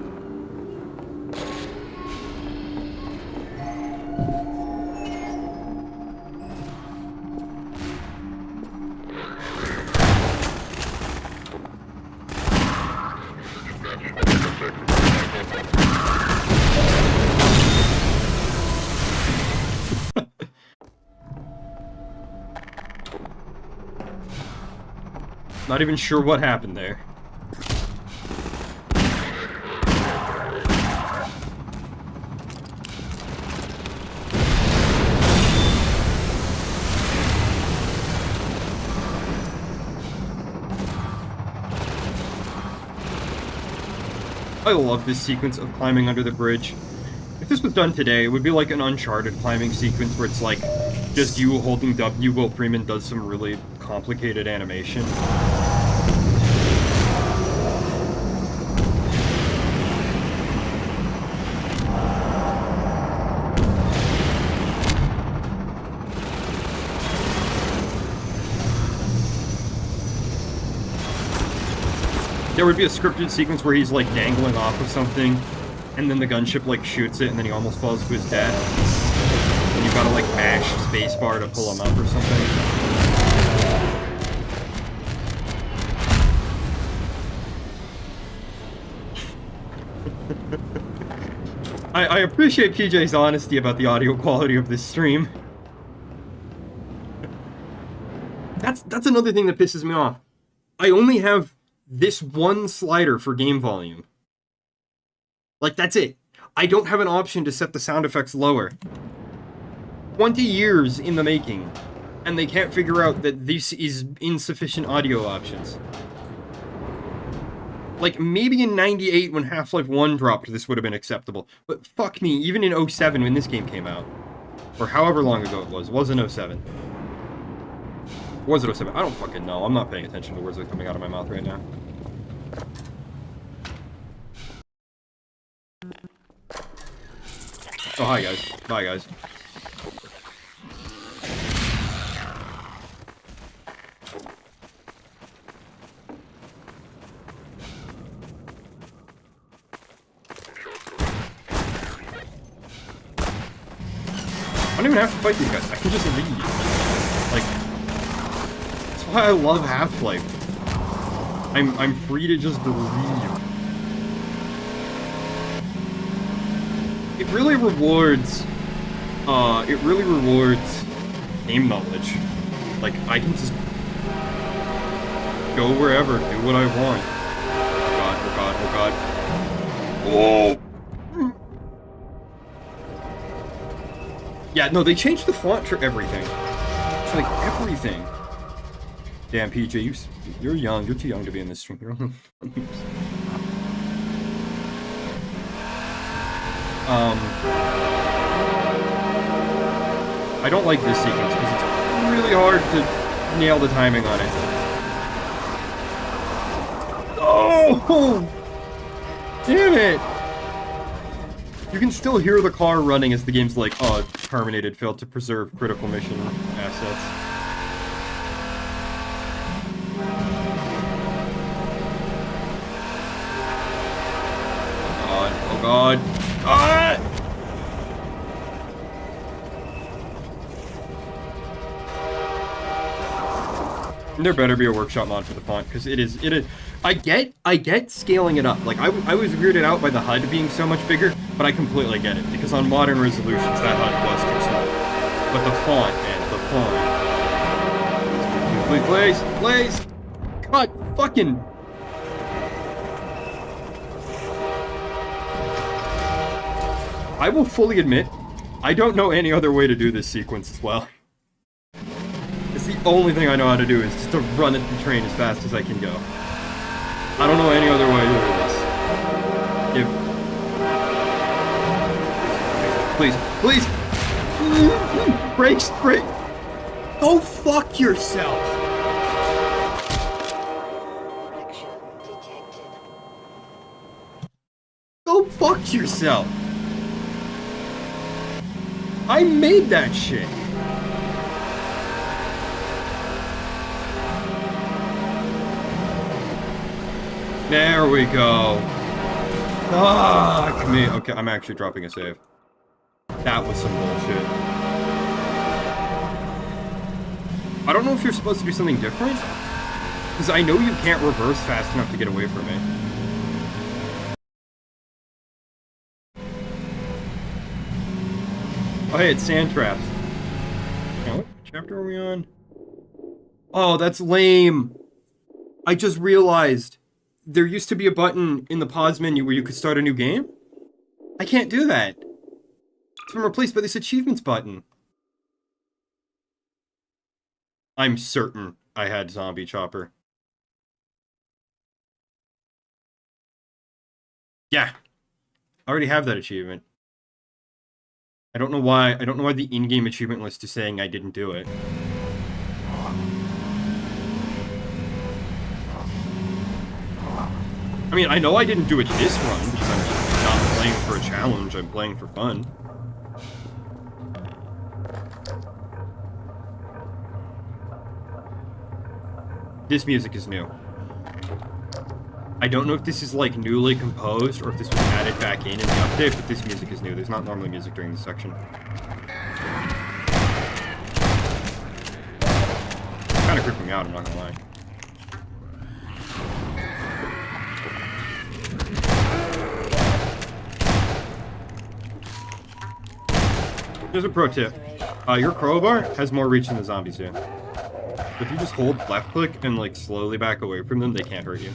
Not even sure what happened there. I love this sequence of climbing under the bridge. If this was done today, it would be like an Uncharted climbing sequence where it's like just you holding W while Freeman does some really complicated animation. There would be a scripted sequence where he's like dangling off of something, and then the gunship like shoots it, and then he almost falls to his death. And you gotta like mash spacebar to pull him up or something. I appreciate PJ's honesty about the audio quality of this stream. That's another thing that pisses me off. I only have this one slider for game volume. Like, that's it. I don't have an option to set the sound effects lower. 20 years in the making, and they can't figure out that this is insufficient audio options. Like, maybe in 98 when Half-Life 1 dropped, this would have been acceptable. But fuck me, even in 07 when this game came out. Or however long ago it was. It wasn't 07. Was it 07? I don't fucking know. I'm not paying attention to words that are coming out of my mouth right now. Oh, hi guys. Bye guys. I don't even have to fight these guys. I can just leave. Like, that's why I love Half-Life. I'm free to just leave. It really rewards game knowledge. Like, I can just go wherever, do what I want. Oh god, oh god, oh god. Oh! Yeah, no, they changed the font for everything. It's like, everything. Damn, PJ, you're young. You're too young to be in this stream. You're only... I don't like this sequence because it's really hard to nail the timing on it. Oh! Damn it! You can still hear the car running as the game's like, oh, terminated, failed to preserve critical mission assets. Oh god. Ah! There better be a workshop mod for the font, because it is, I get scaling it up. Like, I was weirded out by the HUD being so much bigger, but I completely get it, because on modern resolutions, that HUD was too small. But the font, man, the font. Please! God, fucking... I will fully admit, I don't know any other way to do this sequence as well. It's the only thing I know how to do is just to run at the train as fast as I can go. I don't know any other way to do this. Please! Brakes! Go fuck yourself! Go fuck yourself! I made that shit! There we go. Fuck me. Okay, I'm actually dropping a save. That was some bullshit. I don't know if you're supposed to do something different. Because I know you can't reverse fast enough to get away from me. Oh, hey, it's sand traps. Now, what chapter are we on? Oh, that's lame. I just realized there used to be a button in the pause menu where you could start a new game. I can't do that. It's been replaced by this achievements button. I'm certain I had Zombie Chopper. Yeah. I already have that achievement. I don't know why the in-game achievement list is saying I didn't do it. I mean, I know I didn't do it this run because I'm just not playing for a challenge, I'm playing for fun. This music is new. I don't know if this is like newly composed or if this was added back in the update, but this music is new. There's not normally music during this section. It's kind of creeping me out, I'm not gonna lie. Here's a pro tip. Your crowbar has more reach than the zombies do. If you just hold left click and like slowly back away from them, they can't hurt you.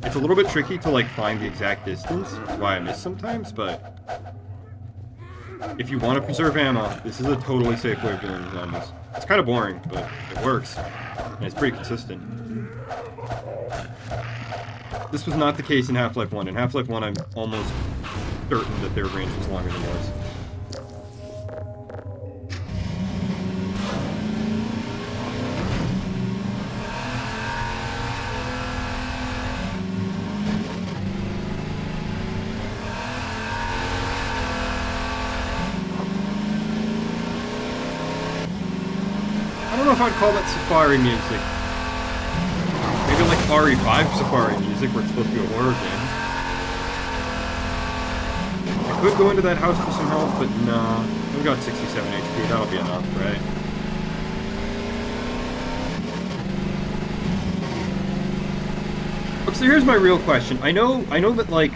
It's a little bit tricky to like find the exact distance, which is why I miss sometimes, but if you want to preserve ammo, this is a totally safe way of dealing with zombies. It's kind of boring, but it works, and it's pretty consistent. This was not the case in Half-Life 1. In Half-Life 1, I'm almost certain that their range was longer than yours. I don't know if I'd call that Safari music. Maybe like RE5 Safari music where it's supposed to be a horror game. I could go into that house for some help, but nah. We've got 67 HP, that'll be enough, right? Okay, so here's my real question. I know that like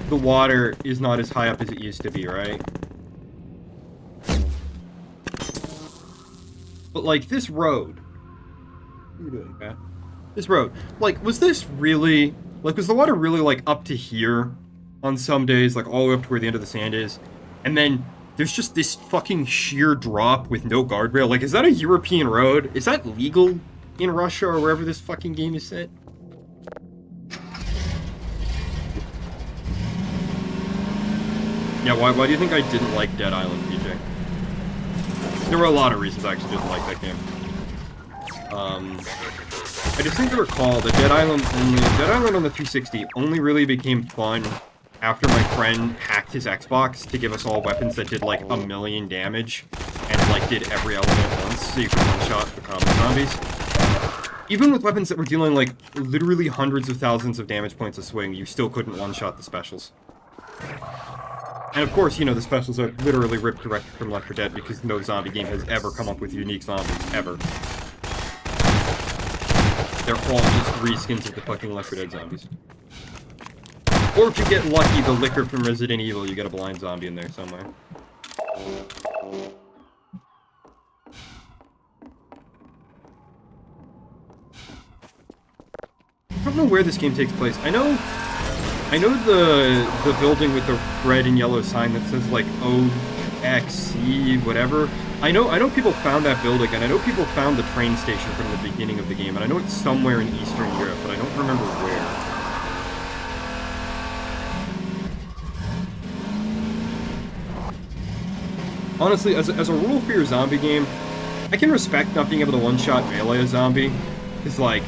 the water is not as high up as it used to be, right? But like this road, what are you doing, Pat? This road, like, was this really, like, was the water really like up to here on some days, like all the way up to where the end of the sand is, and then there's just this fucking sheer drop with no guardrail? Like, is that a European road? Is that legal in Russia or wherever this fucking game is set? Yeah, why do you think I didn't like Dead Island, PJ? There were a lot of reasons I actually didn't like that game. I just seem to recall that Dead Island on the 360 only really became fun after my friend hacked his Xbox to give us all weapons that did like 1,000,000 damage and like did every element at once, so you could one-shot the common zombies. Even with weapons that were dealing like literally hundreds of thousands of damage points a swing, you still couldn't one-shot the specials. And of course, you know, the specials are literally ripped directly from Left 4 Dead because no zombie game has ever come up with unique zombies, ever. They're all just reskins of the fucking Left 4 Dead zombies. Or if you get lucky, the Licker from Resident Evil, you get a blind zombie in there somewhere. I don't know where this game takes place. I know the building with the red and yellow sign that says like OXC whatever. I know people found that building, and I know people found the train station from the beginning of the game, and I know it's somewhere in Eastern Europe, but I don't remember where. Honestly, as a rule for your zombie game, I can respect not being able to one-shot melee a zombie, because like,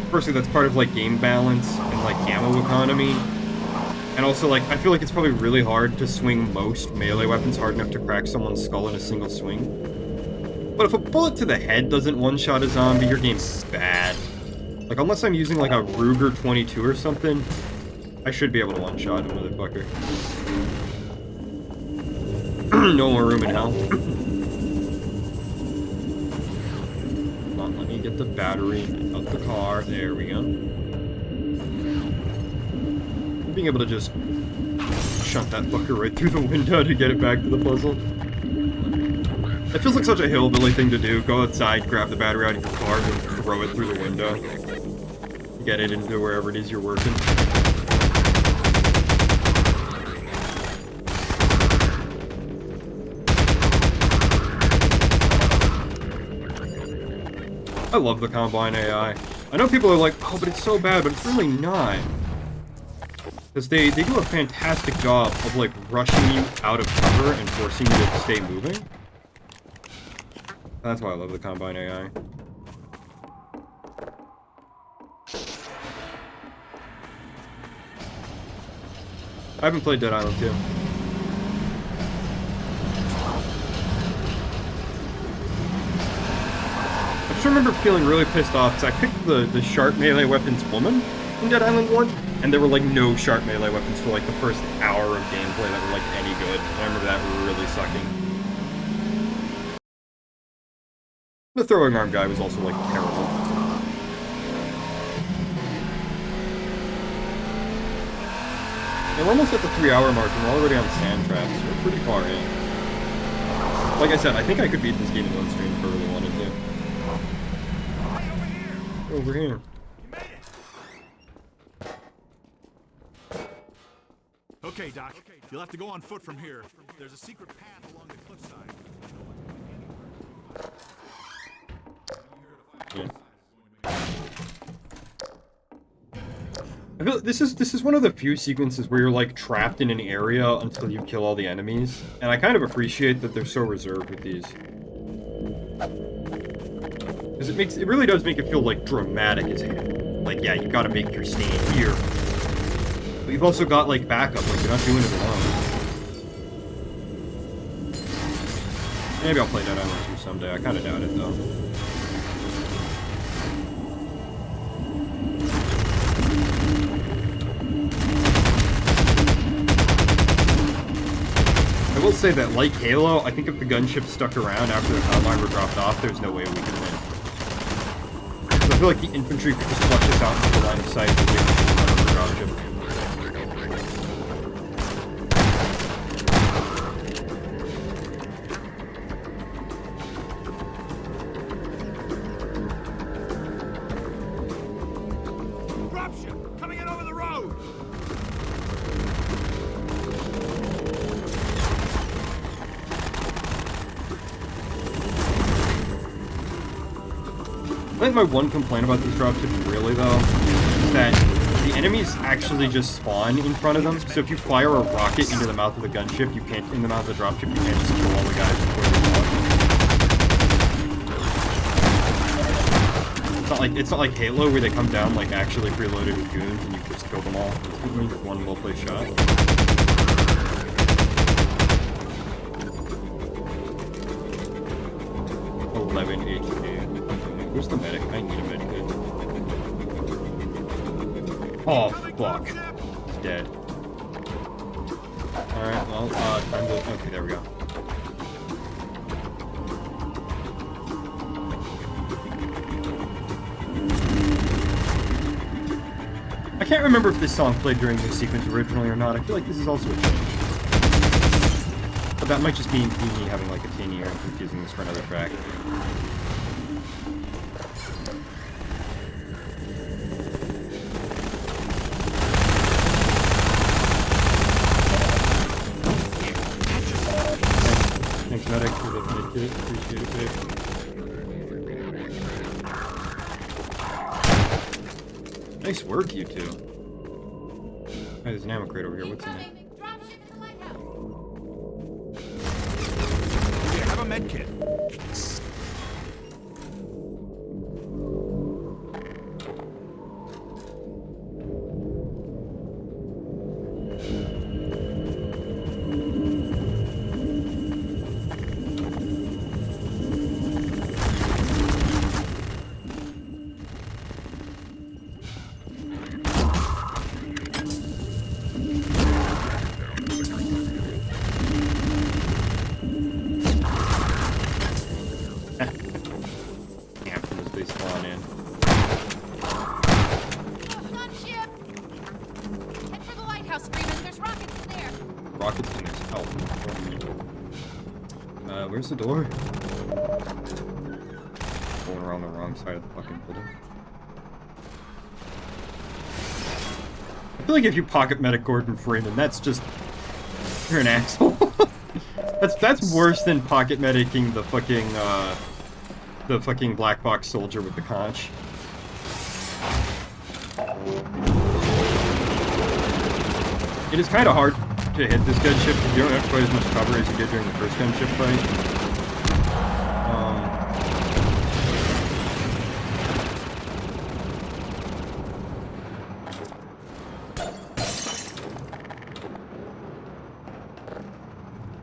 firstly, that's part of like game balance and like ammo economy. And also, like, I feel like it's probably really hard to swing most melee weapons hard enough to crack someone's skull in a single swing. But if a bullet to the head doesn't one-shot a zombie, your game's bad. Like, unless I'm using, like, a Ruger 22 or something, I should be able to one-shot him, motherfucker. No more room in hell. Come on, let me get the battery out the car. There we go. Being able to just shunt that fucker right through the window to get it back to the puzzle. It feels like such a hillbilly thing to do. Go outside, grab the battery out of your car, and throw it through the window. Get it into wherever it is you're working. I love the Combine AI. I know people are like, oh, but it's so bad, but it's really not. Because they do a fantastic job of, like, rushing you out of cover and forcing you to stay moving. That's why I love the Combine AI. I haven't played Dead Island 2. I just remember feeling really pissed off because I picked the sharp melee weapons woman in Dead Island 1, and there were like no sharp melee weapons for like the first hour of gameplay that were like any good. I remember that really sucking. The throwing arm guy was also like terrible. And we're almost at the 3-hour mark and we're already on sand traps. We're pretty far in. Like I said, I think I could beat this game in one stream if I really wanted to. Over here. Okay, Doc. You'll have to go on foot from here. There's a secret path along the cliffside. Yeah. I feel this is one of the few sequences where you're like trapped in an area until you kill all the enemies, and I kind of appreciate that they're so reserved with these. Because it really does make it feel like dramatic as hell. Like, yeah, you gotta make your stand here. But you've also got like backup, like you're not doing it alone. Maybe I'll play Dead Island 2 someday, I kinda doubt it though. I will say that, like Halo, I think if the gunship stuck around after the Hellmine were dropped off, there's no way we could win. So I feel like the infantry could just flush us out into the line of sight and wait for the dropship. Dropship! Coming in over the road! I think my one complaint about these dropships, really, though, is that the enemies actually just spawn in front of them. So if you fire a rocket into the mouth of the gunship, you can't, in the mouth of the dropship, you can't just kill all the guys before they spawn. It's not like Halo where they come down like actually preloaded with goons and you just kill them all with one well-placed shot. 11 HP. Where's the medic? I need a medic. Oh, fuck. He's dead. Alright, well, time to... Okay, there we go. I can't remember if this song played during this sequence originally or not. I feel like this is also a change. But that might just be me having like a tin ear and confusing this for another track. Thanks, medic, for the medkit. Appreciate it, babe. Nice work, you two. Hey, there's an ammo crate over here. What's in it? You have a med kit. they spawn in. Gunship! Head for the lighthouse, Freeman. There's rockets in there. Rockets in this help. Where's the door? Going around the wrong side of the fucking building. I feel like if you pocket medic Gordon Freeman, that's just... You're an asshole. that's worse than pocket medicing the fucking black box soldier with the conch. It is kind of hard to hit this gunship if you don't have quite as much cover as you did during the first gunship fight.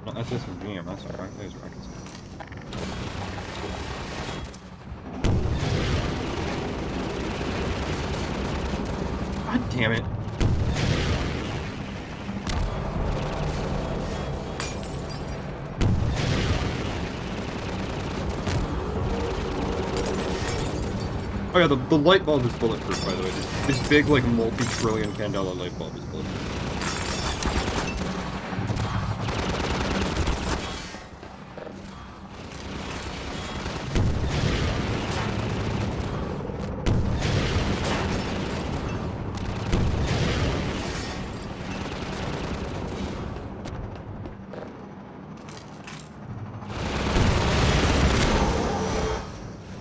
Well, that's just me, I'm not sorry. There's rockets. God damn it. Oh yeah, the light bulb is bulletproof, by the way. This big, like, multi-trillion candela light bulb is bulletproof.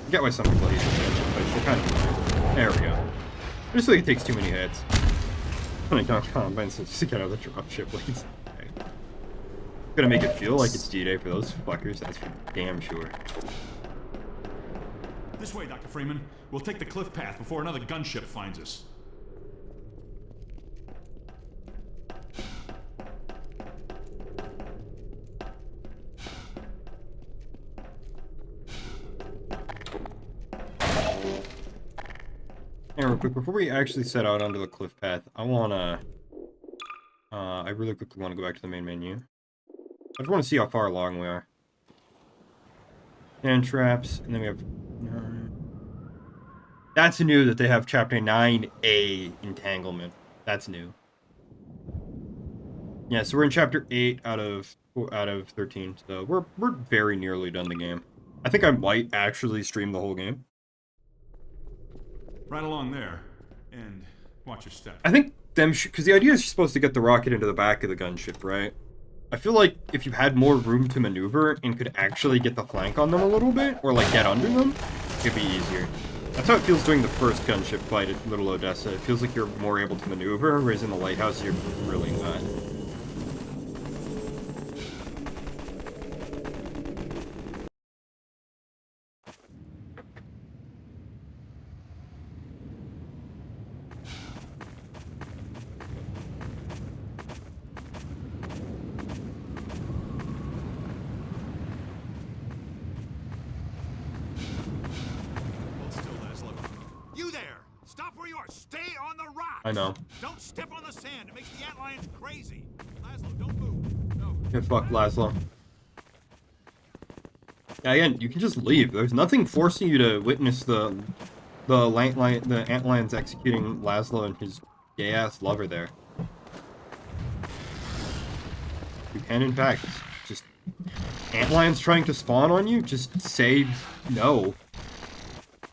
I get why some people hate this gunship fights. They're kind of annoying. There we go. I just think it takes too many hits. When I don't combine so just to get out of the dropship blades. Okay. Gonna make it feel like it's D-Day for those fuckers, that's for damn sure. This way, Dr. Freeman. We'll take the cliff path before another gunship finds us. And real quick, before we actually set out onto the cliff path, I really quickly want to go back to the main menu. I just want to see how far along we are. And traps, and then we have... That's new that they have Chapter 9A Entanglement. That's new. Yeah, so we're in Chapter 8 out of 13, so we're very nearly done the game. I think I might actually stream the whole game. Right along there. And watch your step. I think them, because the idea is you're supposed to get the rocket into the back of the gunship, right? I feel like if you had more room to maneuver and could actually get the flank on them a little bit, or like get under them, it'd be easier. That's how it feels during the first gunship fight at Little Odessa. It feels like you're more able to maneuver, whereas in the lighthouse you're really not. I know. Don't step on the sand. It makes the antlions crazy. Laszlo, don't move. No. Good fuck, Laszlo. Yeah, again, you can just leave. There's nothing forcing you to witness the antlions executing Laszlo and his gay-ass lover there. You can, in fact, just... Antlions trying to spawn on you? Just say no.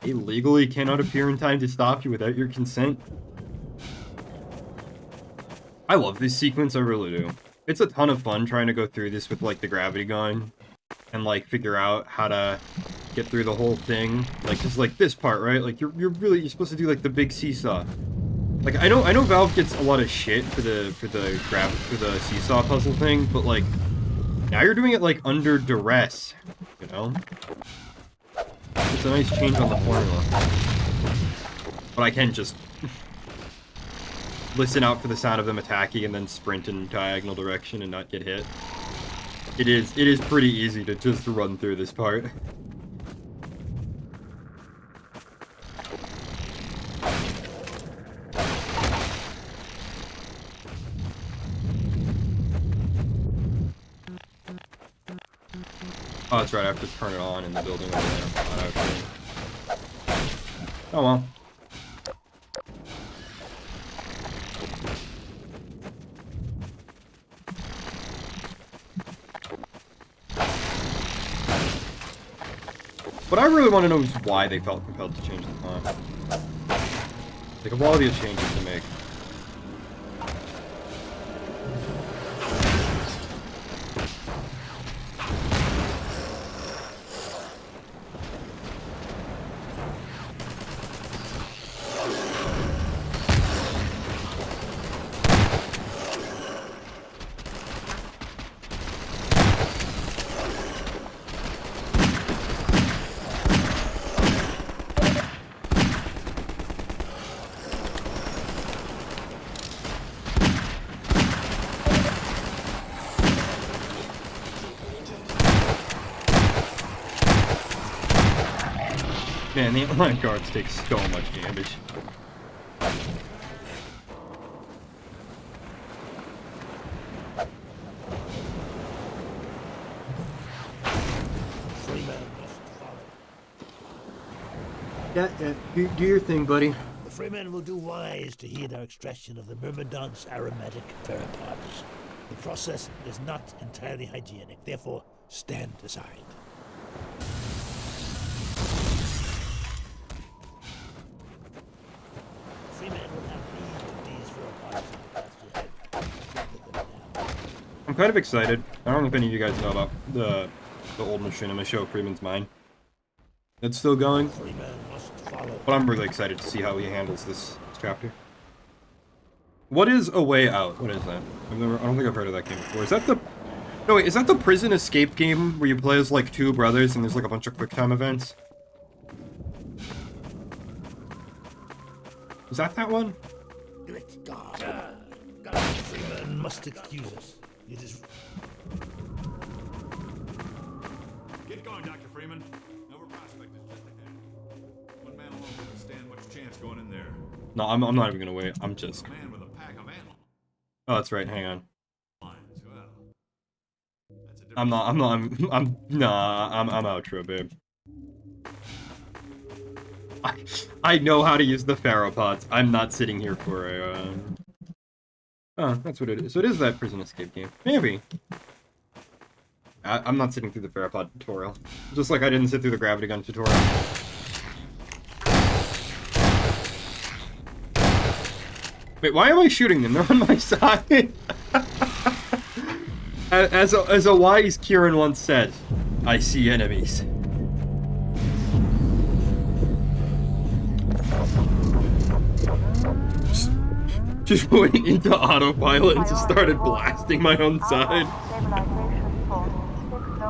They legally cannot appear in time to stop you without your consent. I love this sequence, I really do. It's a ton of fun trying to go through this with, like, the gravity gun. And, like, figure out how to get through the whole thing. Like, just like this part, right? Like, you're supposed to do, like, the big seesaw. Like, I know Valve gets a lot of shit for the seesaw puzzle thing, but, like, now you're doing it, like, under duress, you know? It's a nice change on the formula. But I can just listen out for the sound of them attacking and then sprint in diagonal direction and not get hit. It is pretty easy to just run through this part. Oh, that's right, I have to turn it on in the building over there. Oh well. What I really want to know is why they felt compelled to change the plan. Like, of all these changes to make. Man, the online guards take so much damage. Yeah, do your thing, buddy. The Freeman will do wise to heed our extraction of the Myrmidon's aromatic theropods. The process is not entirely hygienic, therefore stand aside. I'm kind of excited. I don't know if any of you guys know about the old Machinima show, Freeman's Mine. It's still going. But I'm really excited to see how he handles this chapter. What is A Way Out? What is that? I don't think I've heard of that game before. Is that the... No, wait, is that the prison escape game where you play as, like, two brothers and there's, like, a bunch of QuickTime events? Is that one? God, Freeman must excuse us. It is... Get going, Dr. Freeman. Nova Prospect is just ahead. One man alone wouldn't stand much chance going in there. No, I'm not even gonna wait. I'm just... Man with a pack of animals. Oh, that's right. Hang on. Well, I'm outro, babe. I know how to use the Theropods. I'm not sitting here for a, Oh, that's what it is. So it is that prison escape game. Maybe. I'm not sitting through the Theropod tutorial. Just like I didn't sit through the gravity gun tutorial. Wait, why am I shooting them? They're on my side. As a wise Kieran once said, I see enemies. Just went into autopilot and just started blasting my own side.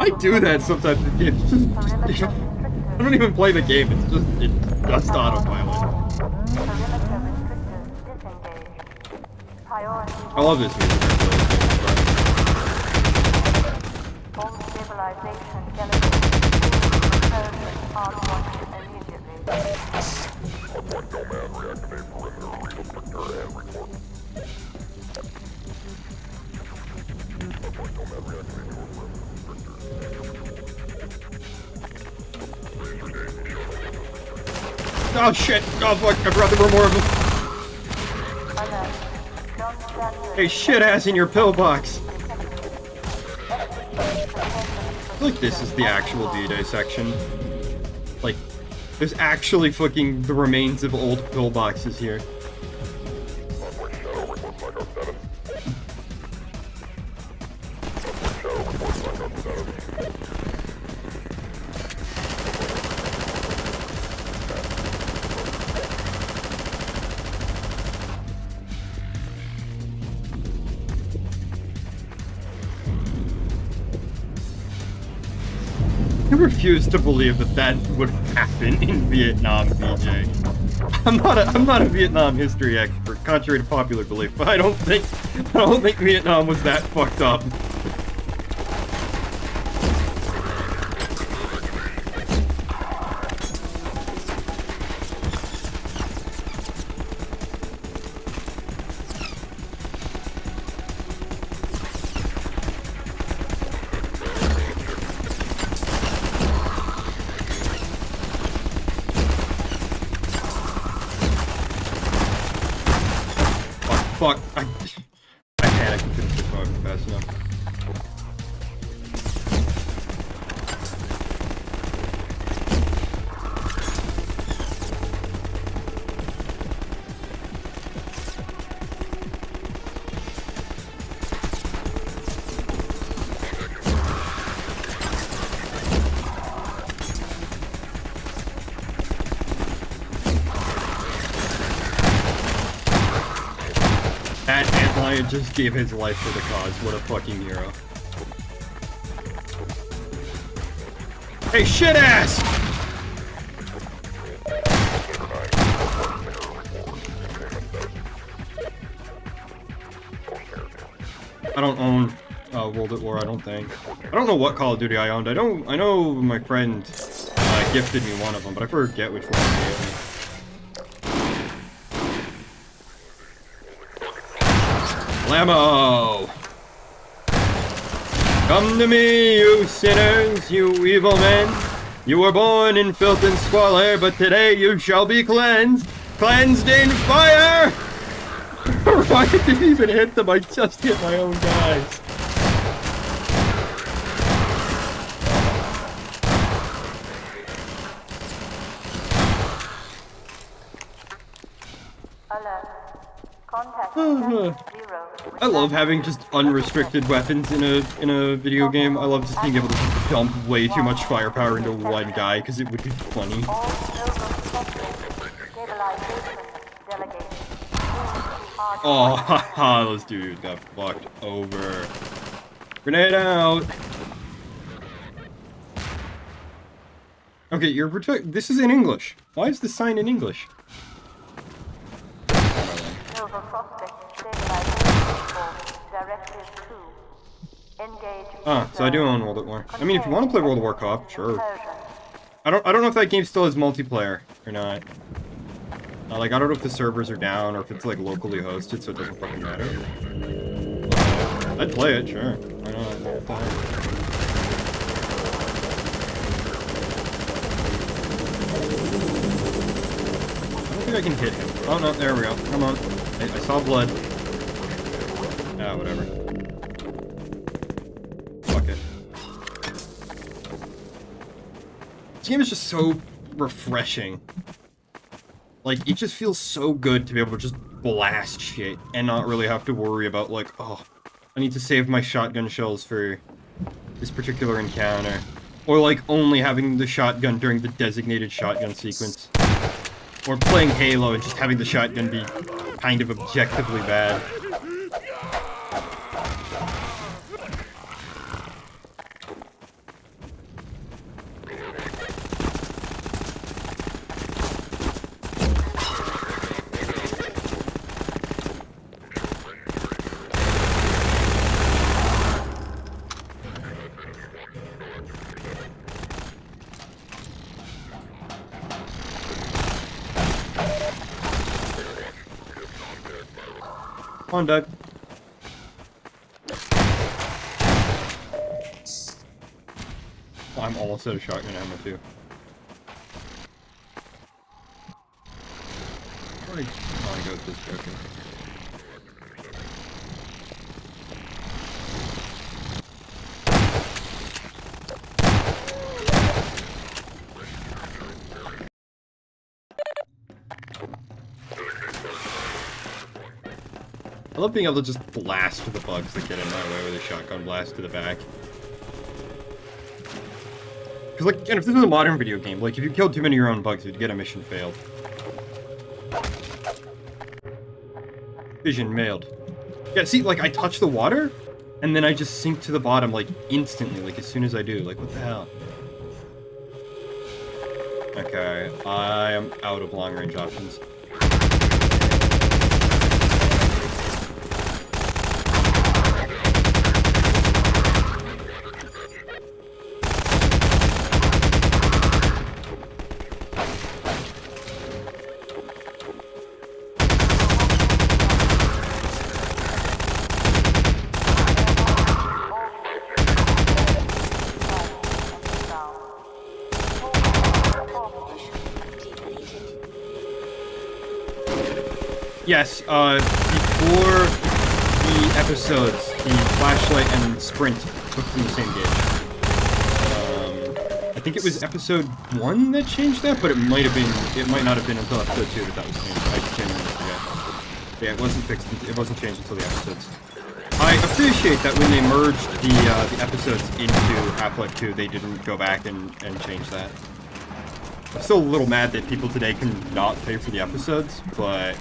I do that sometimes. I don't even play the game. It's just autopilot. I love this music. Oh shit! Oh fuck! I forgot there were more of them. Hey, shit ass in your pillbox. Like this is the actual D-Day section. Like, there's actually fucking the remains of old pillboxes here. I refuse to believe that would happen in Vietnam, BJ. I'm not a Vietnam history expert, contrary to popular belief, but I don't think Vietnam was that fucked up. fuck. I panicked and couldn't switch over fast enough. That Antlion just gave his life for the cause. What a fucking hero. Hey, shit ass! I don't own World at War, I don't think. I don't know what Call of Duty I owned. I know my friend gifted me one of them, but I forget which one he gave me. Blammo! Come to me, you sinners, you evil men. You were born in filth and squalor, but today you shall be cleansed. Cleansed in fire! I didn't even hit them, I just hit my own guys. I love having just unrestricted weapons in a video game. I love just being able to dump way too much firepower into one guy because it would be funny. Oh, haha, those dudes got fucked over. Grenade out! Okay, this is in English. Why is the sign in English? Ah, so I do own World at War. I mean, if you want to play World at War co-op, sure. I don't know if that game still has multiplayer or not. Like, I don't know if the servers are down or if it's like locally hosted, so it doesn't fucking matter. I'd play it, sure. Why not? I don't think I can hit him. Oh no, there we go. Come on. I saw blood. Ah, whatever. Fuck it. This game is just so refreshing. Like, it just feels so good to be able to just blast shit and not really have to worry about, like, oh, I need to save my shotgun shells for this particular encounter. Or, like, only having the shotgun during the designated shotgun sequence. Or playing Halo and just having the shotgun be kind of objectively bad. Come on, Doug. Oh, I'm almost out of shotgun ammo, too. Where do I go with this shotgun? I love being able to just blast the bugs that get in my way with a shotgun blast to the back. Because, like, and if this was a modern video game, like, if you killed too many of your own bugs, you'd get a mission failed. Vision mailed. Yeah, see, like, I touch the water, and then I just sink to the bottom, like, instantly, like, as soon as I do. Like, what the hell? Okay, I am out of long-range options. Yes, before the episodes, the flashlight and sprint took from the same gauge. I think it was episode 1 that changed that, but it might not have been until episode 2 that was changed. I genuinely forget. Yeah, it wasn't fixed. It wasn't changed until the episodes. I appreciate that when they merged the episodes into Half-Life 2, they didn't go back and change that. I'm still a little mad that people today can not pay for the episodes, but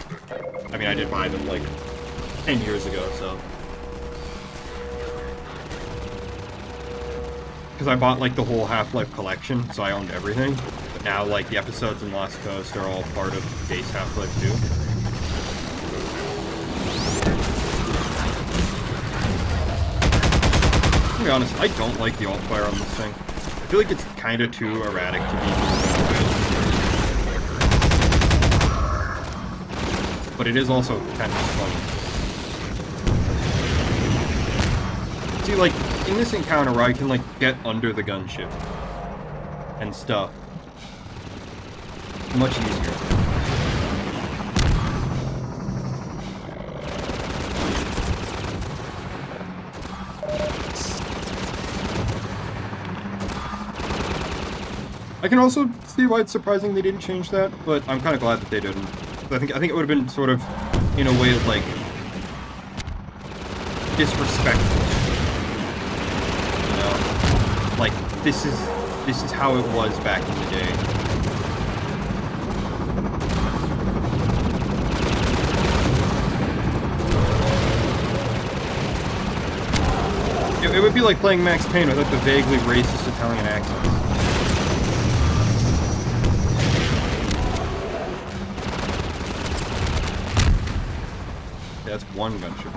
I mean, I did buy them like 10 years ago, so. Because I bought like the whole Half-Life collection, so I owned everything. But now like the episodes in Lost Coast are all part of base Half-Life 2. To be honest, I don't like the alt-fire on this thing. I feel like it's kind of too erratic to be used. But it is also kind of fun. See, like, in this encounter where I can, like, get under the gunship and stuff, much easier. I can also see why it's surprising they didn't change that, but I'm kind of glad that they didn't. I think it would have been sort of, in a way, like, disrespectful. You know, like this is how it was back in the day. It would be like playing Max Payne without the vaguely racist Italian accent. That's one gunship.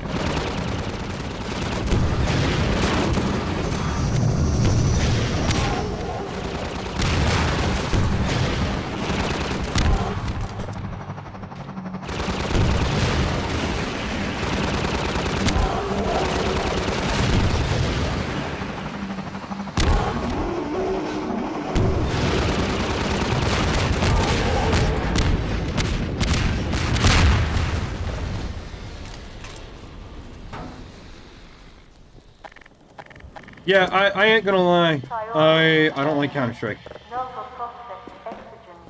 Yeah, I ain't gonna lie. I don't like Counter-Strike.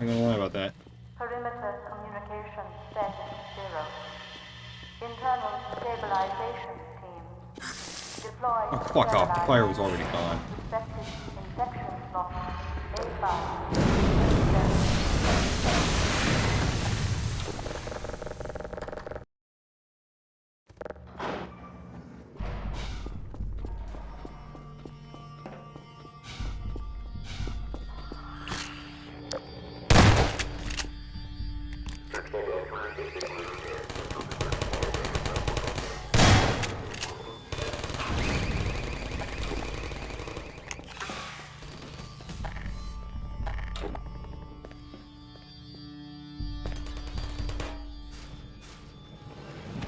I'm gonna lie about that. Perimeter communication status 0. Internal stabilization team. Deploy. Oh, fuck off. The fire was already gone. Suspected infection slot A5.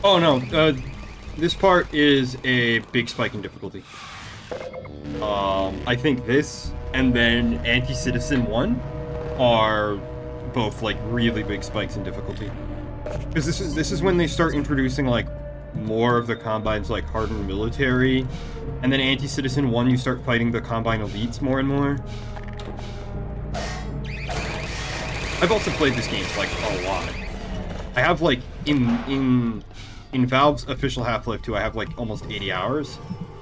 Oh no, this part is a big spike in difficulty. I think this and then Anti-Citizen 1 are both like really big spikes in difficulty. Because this is when they start introducing like more of the Combine's like hardened military, and then Anti-Citizen 1 you start fighting the Combine elites more and more. I've also played this game like a lot. I have like in Valve's official Half-Life 2, I have like almost 80 hours,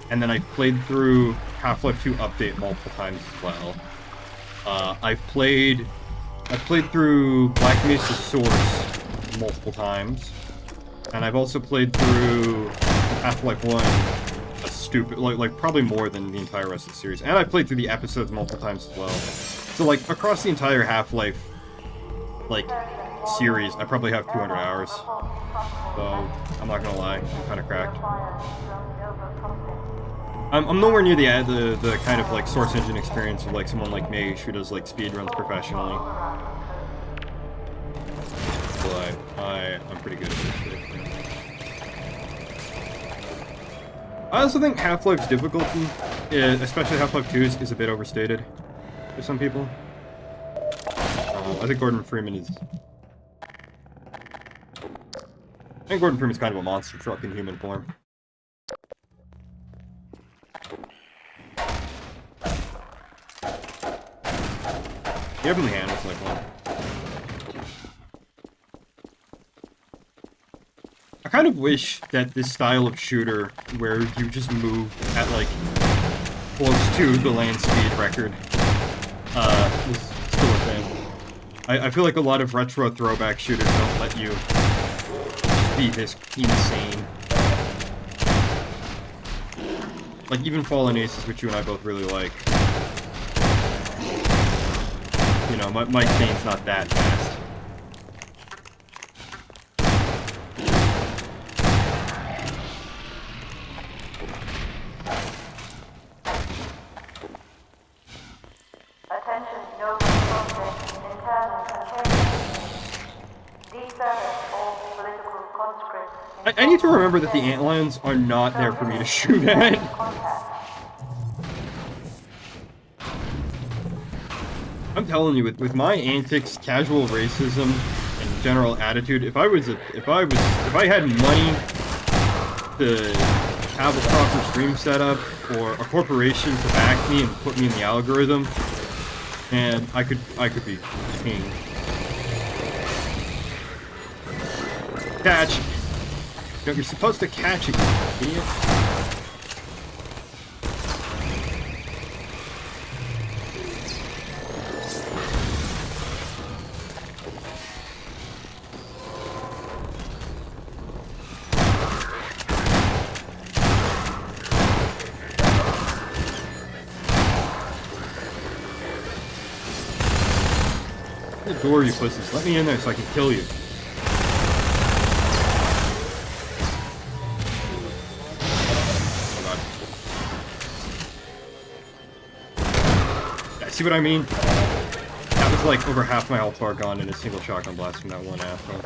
and then I played through Half-Life 2 Update multiple times as well. I've played through Black Mesa Source multiple times, and I've also played through Half-Life 1 a stupid, like probably more than the entire rest of the series, and I've played through the episodes multiple times as well. So like across the entire Half-Life like series, I probably have 200 hours. So I'm not gonna lie, I'm kind of cracked. I'm nowhere near the kind of like Source Engine experience of like someone like me who does like speedruns professionally. But I'm pretty good at this shit. I also think Half-Life's difficulty, especially Half-Life 2, is a bit overstated for some people. I think Gordon Freeman is think Gordon Freeman's kind of a monster truck in human form. Heavenly Hand was like one. I kind of wish that this style of shooter, where you just move at like close to the land speed record, was still a thing. I feel like a lot of retro throwback shooters don't let you be this insane. Like even Fallen Aces, which you and I both really like. You know, Mike Bane's not that fast. Attention, no project, internal containment. Deserve all political conscripts. I need to remember that the antlions are not there for me to shoot at. I'm telling you, with my antics, casual racism, and general attitude, if I had money to have a proper stream setup or a corporation to back me and put me in the algorithm, and I could be king. Catch. No, you're supposed to catch it, you idiot. The door, you pussies. Let me in there so I can kill you. Oh god. Yeah, see what I mean? That was like over half my health bar gone in a single shotgun blast from that one asshole.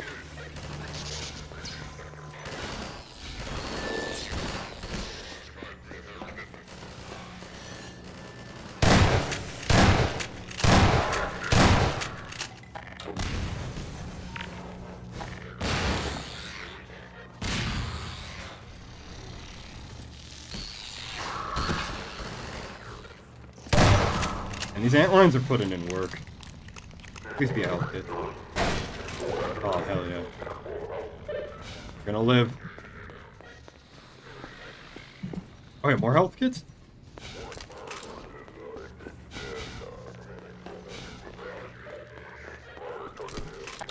And these antlines are putting in work. Please be a health kit. Oh, hell yeah. We're gonna live. Oh yeah, more health kits?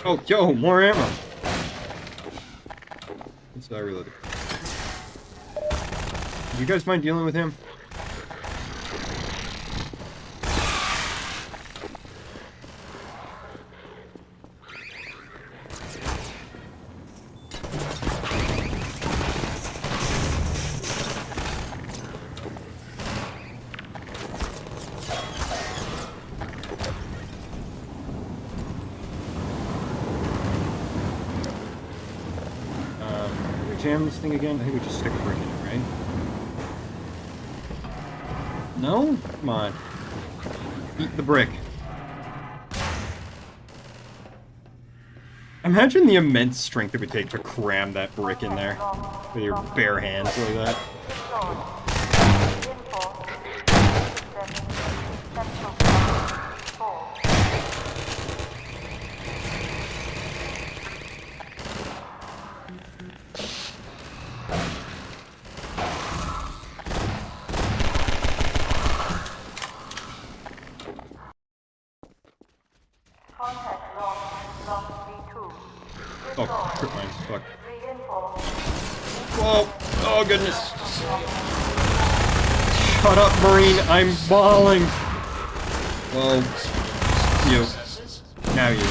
Oh, yo, more ammo! What's that reloaded? Do you guys mind dealing with him? Jam this thing again? I think we just stick a brick in it, right? No? Come on. Eat the brick. Imagine the immense strength it would take to cram that brick in there with your bare hands like that. Oh, trip mines, fuck. Whoa! Oh goodness! Shut up, Marine! I'm bawling! Well, you. Now you.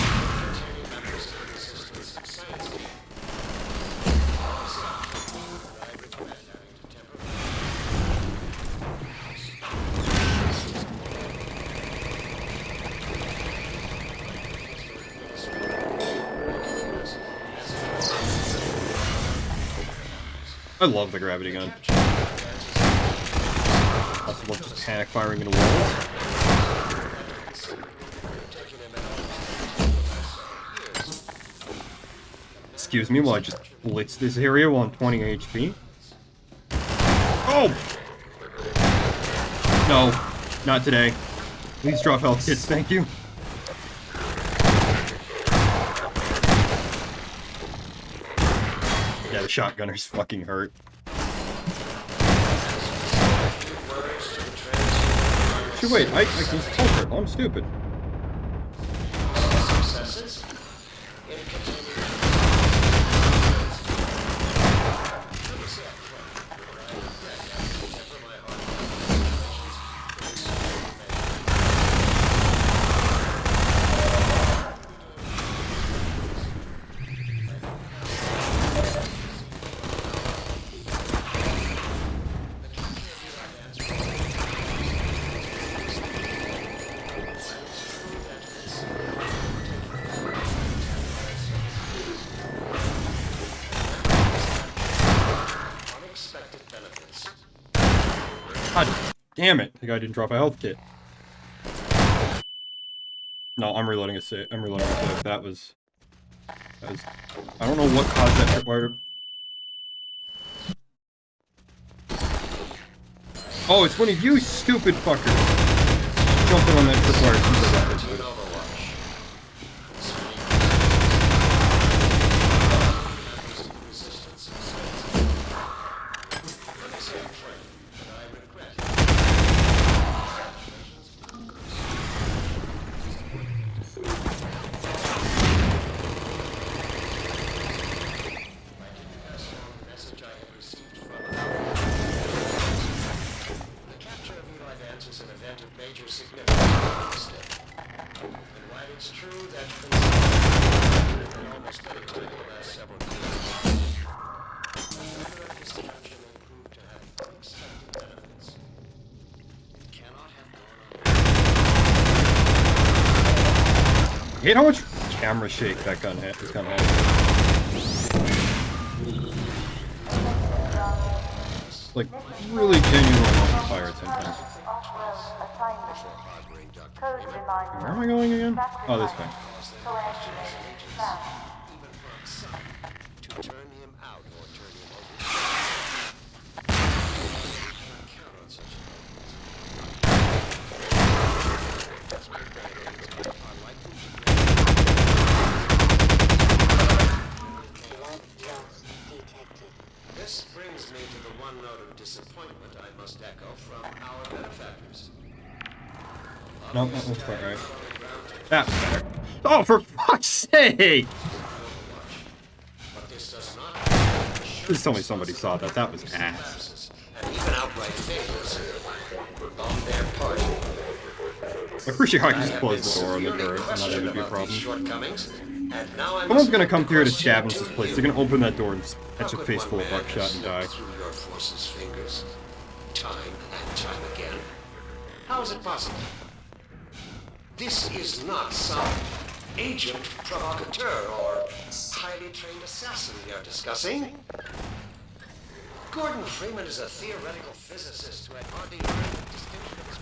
I love the gravity gun. Also love just panic firing into walls. Excuse me while I just blitz this area while I'm 20 HP. Oh! No, not today. Please drop health kits, thank you. Yeah, the shotgunner's fucking hurt. Shit, wait, I can still hurt. I'm stupid. God damn it! The guy didn't drop a health kit. No, I'm reloading a save. I'm reloading a save. That was... I don't know what caused that tripwire. Oh, it's one of you stupid fuckers jumping on that tripwire super rapidly. I hate how much camera shake that gun has. This gun has. Like, really genuinely on fire sometimes. Where am I going again? Oh, this way. This brings me to the one note of disappointment I must echo from our benefactors. Nope, that was quite right. That's better. Oh, for fuck's sake! Please tell me somebody saw that. That was ass. And even outright favors on their part. I appreciate how I just closed the door on the turret and not even be a problem. Someone's gonna come through to scavenge this place. They're gonna open that door and just catch a face full of buckshot and die. Your force's fingers, time and time again. How is it possible? This is not some agent provocateur or highly trained assassin we are discussing. Gordon Freeman is a theoretical physicist who had hardly earned the distinction of his...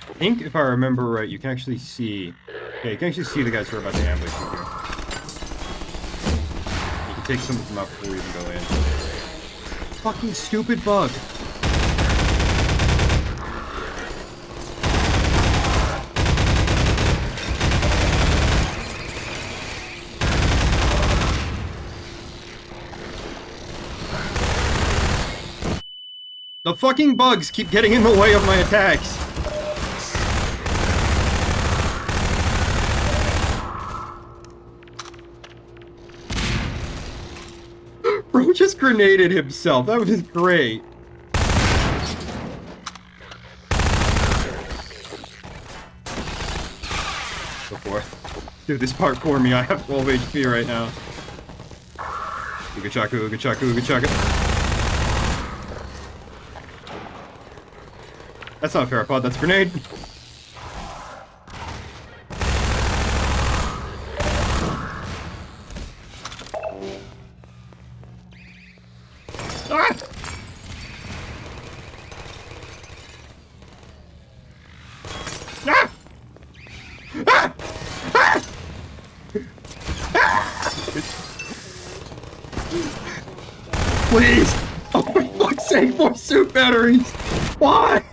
I think if I remember right, you can actually see... Yeah, you can actually see the guys who are about to ambush you here. You can take some of them out before we even go in. Fucking stupid bug! The fucking bugs keep getting in the way of my attacks! Bro just grenaded himself. That was great. Go for it. Do this part for me. I have 12 HP right now. Ooga chaka, ooga chaka, ooga chaka. That's not a Parapod, that's a grenade. Ah! Ah! Ah! Ah! Please! Oh, for fuck's sake, more suit batteries! Why?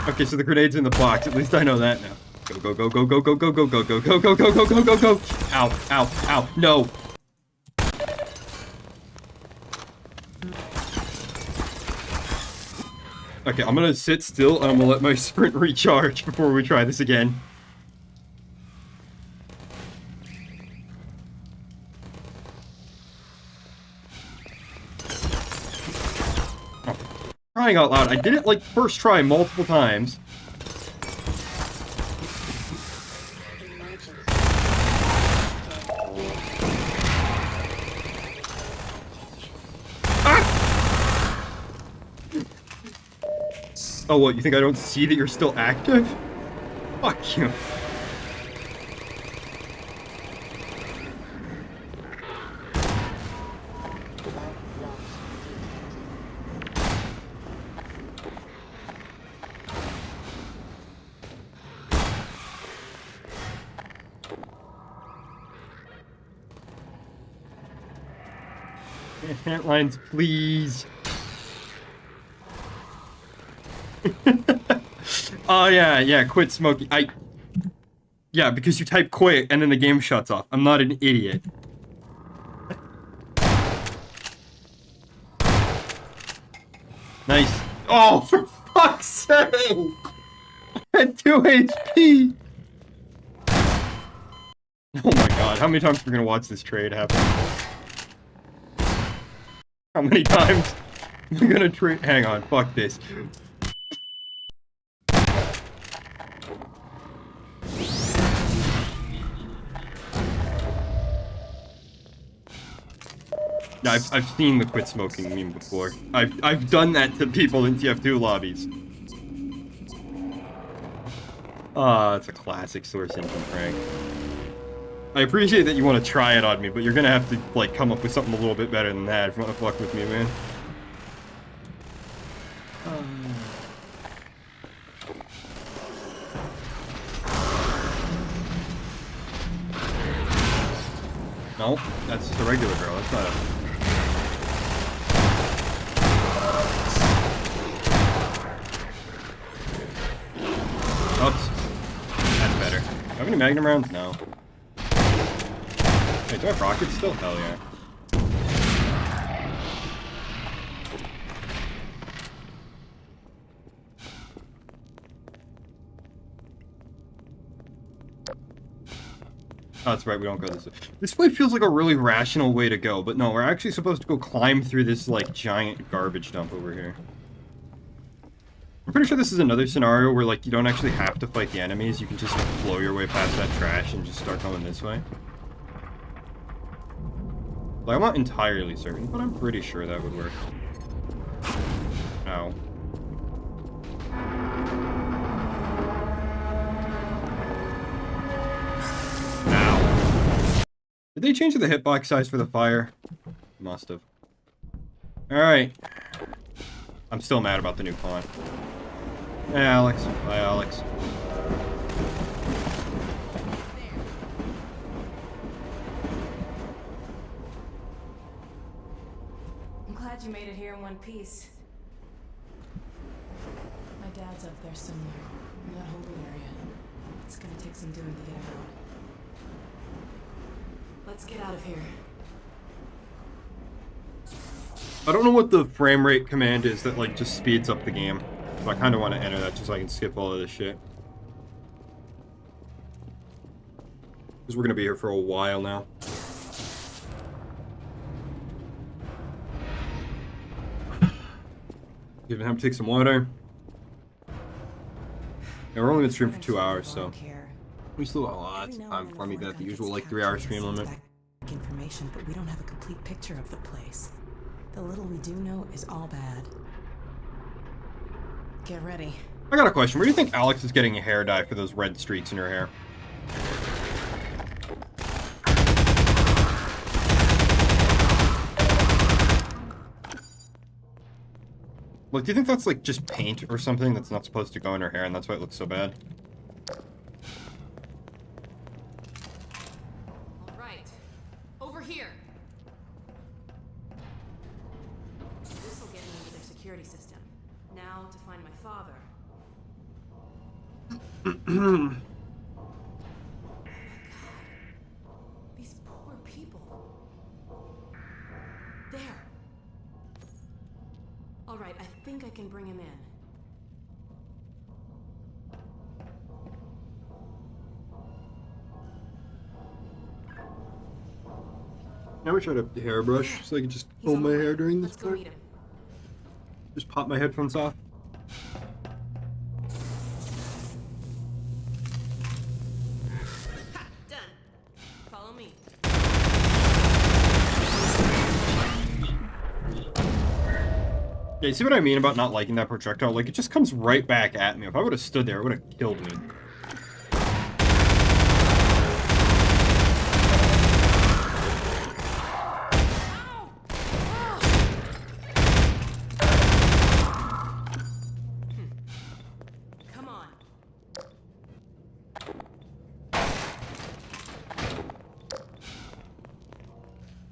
Okay, so the grenade's in the box. At least I know that now. Go, go, go, go, go, go, go, go, go, go, go, go, go, go, go, go, go. Ow, ow, ow, no. Okay, I'm gonna sit still and I'm gonna let my sprint recharge before we try this again. Oh, crying out loud, I did it like first try multiple times. Oh, what, you think I don't see that you're still active? Fuck you. Lines, please. Oh yeah, quit smoking. Yeah, because you type quit and then the game shuts off. I'm not an idiot. Nice. Oh, for fuck's sake! I had 2 HP! Oh my god, how many times are we gonna watch this trade happen? How many times am I gonna trade? Hang on, fuck this. Yeah, I've seen the quit smoking meme before. I've done that to people in TF2 lobbies. Ah, it's a classic Source Engine prank. I appreciate that you want to try it on me, but you're gonna have to like come up with something a little bit better than that if you want to fuck with me, man. No, that's just a regular girl. That's not a... Oops. That's better. Do I have any Magnum rounds? No. Wait, do I have rockets still? Hell yeah. Oh, that's right, we don't go this way. This way feels like a really rational way to go, but no, we're actually supposed to go climb through this, like, giant garbage dump over here. I'm pretty sure this is another scenario where, like, you don't actually have to fight the enemies. You can just blow your way past that trash and just start going this way. Like, I'm not entirely certain, but I'm pretty sure that would work. Ow. Did they change the hitbox size for the fire? Must have. Alright. I'm still mad about the new pawn. Hey, Alex. Bye, Alex. I'm glad you made it here in one piece. My dad's up there somewhere, in that holding area. It's gonna take some doing to get him out. Let's get out of here. I don't know what the frame rate command is that, like, just speeds up the game. So I kind of want to enter that just so I can skip all of this shit. Because we're going to be here for a while now. Gonna have to take some water. Yeah, we're only been streaming for 2 hours, so we still got lots of time before me get the usual like 3 hour stream limit. Information, but we don't have a complete picture of the place. The little we do know is all bad. Get ready. I got a question. Where do you think Alex is getting a hair dye for those red streaks in her hair? Like, do you think that's like just paint or something that's not supposed to go in her hair and that's why it looks so bad? All right. Over here. This will get me into their security system. Now to find my father. Oh my god. These poor people. There. All right, I think I can bring him in. I wish I had a hairbrush so I could just comb my hair during this part. Just pop my headphones off. Ha! Done. Follow me. Yeah, you see what I mean about not liking that projectile? Like, it just comes right back at me. If I would have stood there, it would have killed me. Come on.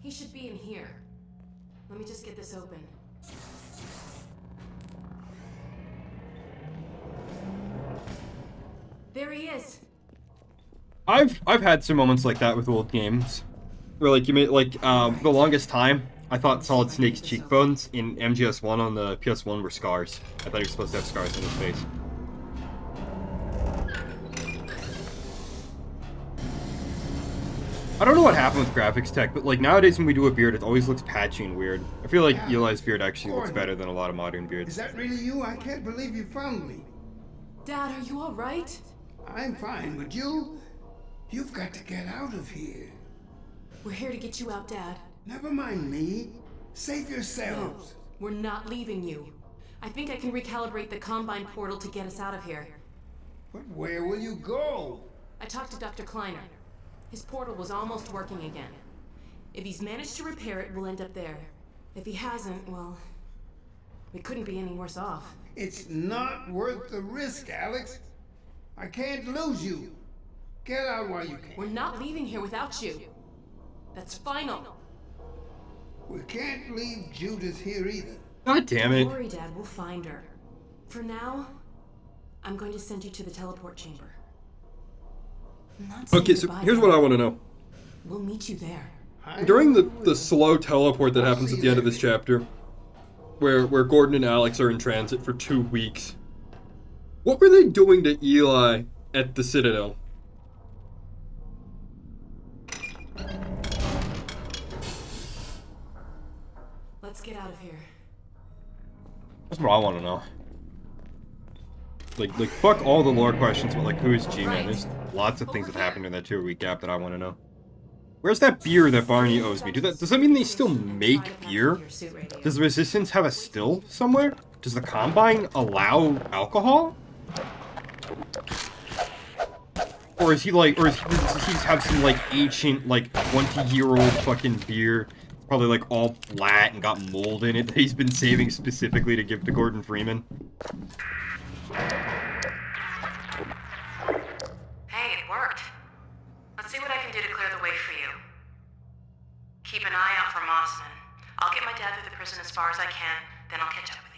He should be in here. Let me just get this open. There he is. I've had some moments like that with old games, where like you made like for the longest time I thought Solid Snake's cheekbones in MGS1 on the PS1 were scars. I thought he was supposed to have scars on his face. I don't know what happened with graphics tech, but like nowadays when we do a beard, it always looks patchy and weird. I feel like Eli's beard actually looks better than a lot of modern beards. Is that really you? I can't believe you found me. Dad, are you all right? I'm fine, but you've got to get out of here. We're here to get you out, Dad. Never mind me. Save yourselves. No, we're not leaving you. I think I can recalibrate the Combine portal to get us out of here. But where will you go? I talked to Dr. Kleiner. His portal was almost working again. If he's managed to repair it, we'll end up there. If he hasn't, well, we couldn't be any worse off. It's not worth the risk, Alex. I can't lose you. Get out while you can. We're not leaving here without you. That's final. We can't leave Judith here either. God damn it. Don't worry, Dad, we'll find her. For now, I'm going to send you to the teleport chamber. Okay, so here's what I want to know. We'll meet you there. During the slow teleport that happens at the end of this chapter, where Gordon and Alex are in transit for 2 weeks, what were they doing to Eli at the Citadel? Let's get out of here. That's what I want to know. Like fuck all the lore questions, but like, who is G-Man? There's lots of things that happened in that 2-week gap that I want to know. Where's that beer that Barney owes me? Does that mean they still make beer? Does Resistance have a still somewhere? Does the Combine allow alcohol? Or is he like, does he have some like ancient, like 20-year-old fucking beer, probably like all flat and got mold in it that he's been saving specifically to give to Gordon Freeman? Hey, it worked. Let's see what I can do to clear the way for you. Keep an eye out for Mossman. I'll get my dad through the prison as far as I can, then I'll catch up with you.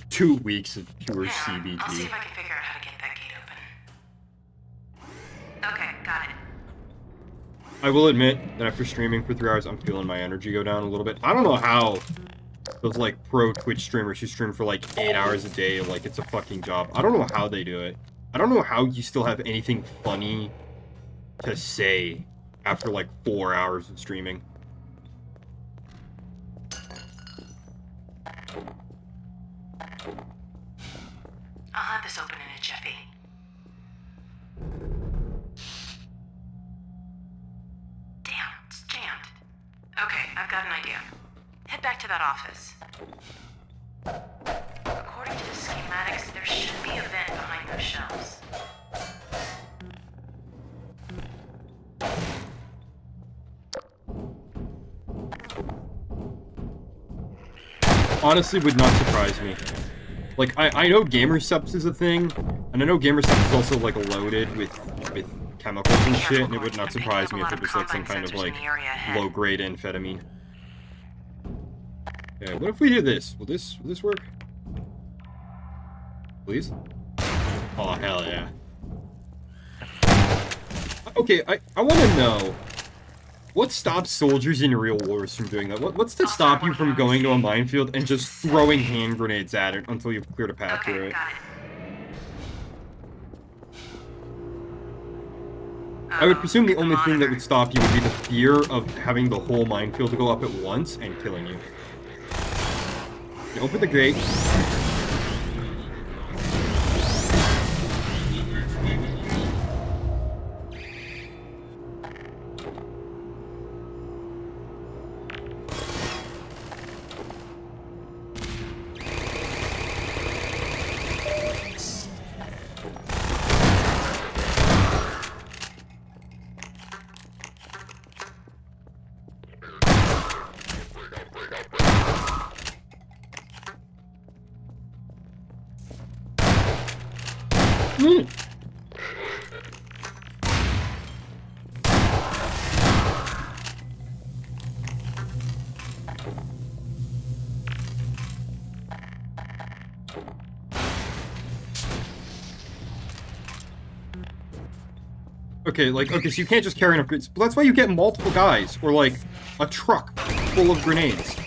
2 weeks of pure CBT. I'll see if I can figure out how to get that gate open. Okay, got it. I will admit that after streaming for 3 hours, I'm feeling my energy go down a little bit. I don't know how those like pro Twitch streamers who stream for like 8 hours a day, like it's a fucking job. I don't know how they do it. I don't know how you still have anything funny to say after like 4 hours of streaming. I've got an idea. Head back to that office. According to the schematics, there should be a vent behind those shelves. Honestly, would not surprise me. Like, I know gamer subs is a thing, and I know gamer subs is also, like, loaded with chemicals and shit, and it would not surprise me if it was, like, some kind of, like, low-grade amphetamine. Okay, what if we do this? Will this work? Please? Oh, hell yeah. Okay, I want to know, what stops soldiers in real wars from doing that? What's to stop you from going to a minefield and just throwing hand grenades at it until you've cleared a path through it? I would presume the only thing that would stop you would be the fear of having the whole minefield to go up at once and killing you. Open the gate. Okay, so you can't just carry enough grenades. But that's why you get multiple guys, or like a truck full of grenades.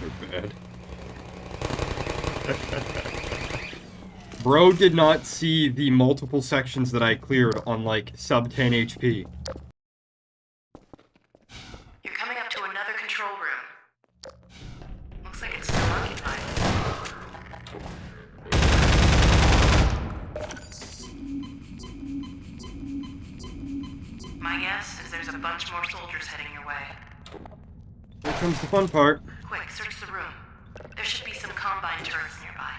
They're bad. Bro did not see the multiple sections that I cleared on like sub 10 HP. You're coming up to another control room. Looks like it's still occupied. My guess is there's a bunch more soldiers heading your way. Here comes the fun part. Quick, search the room. There should be some Combine turrets nearby.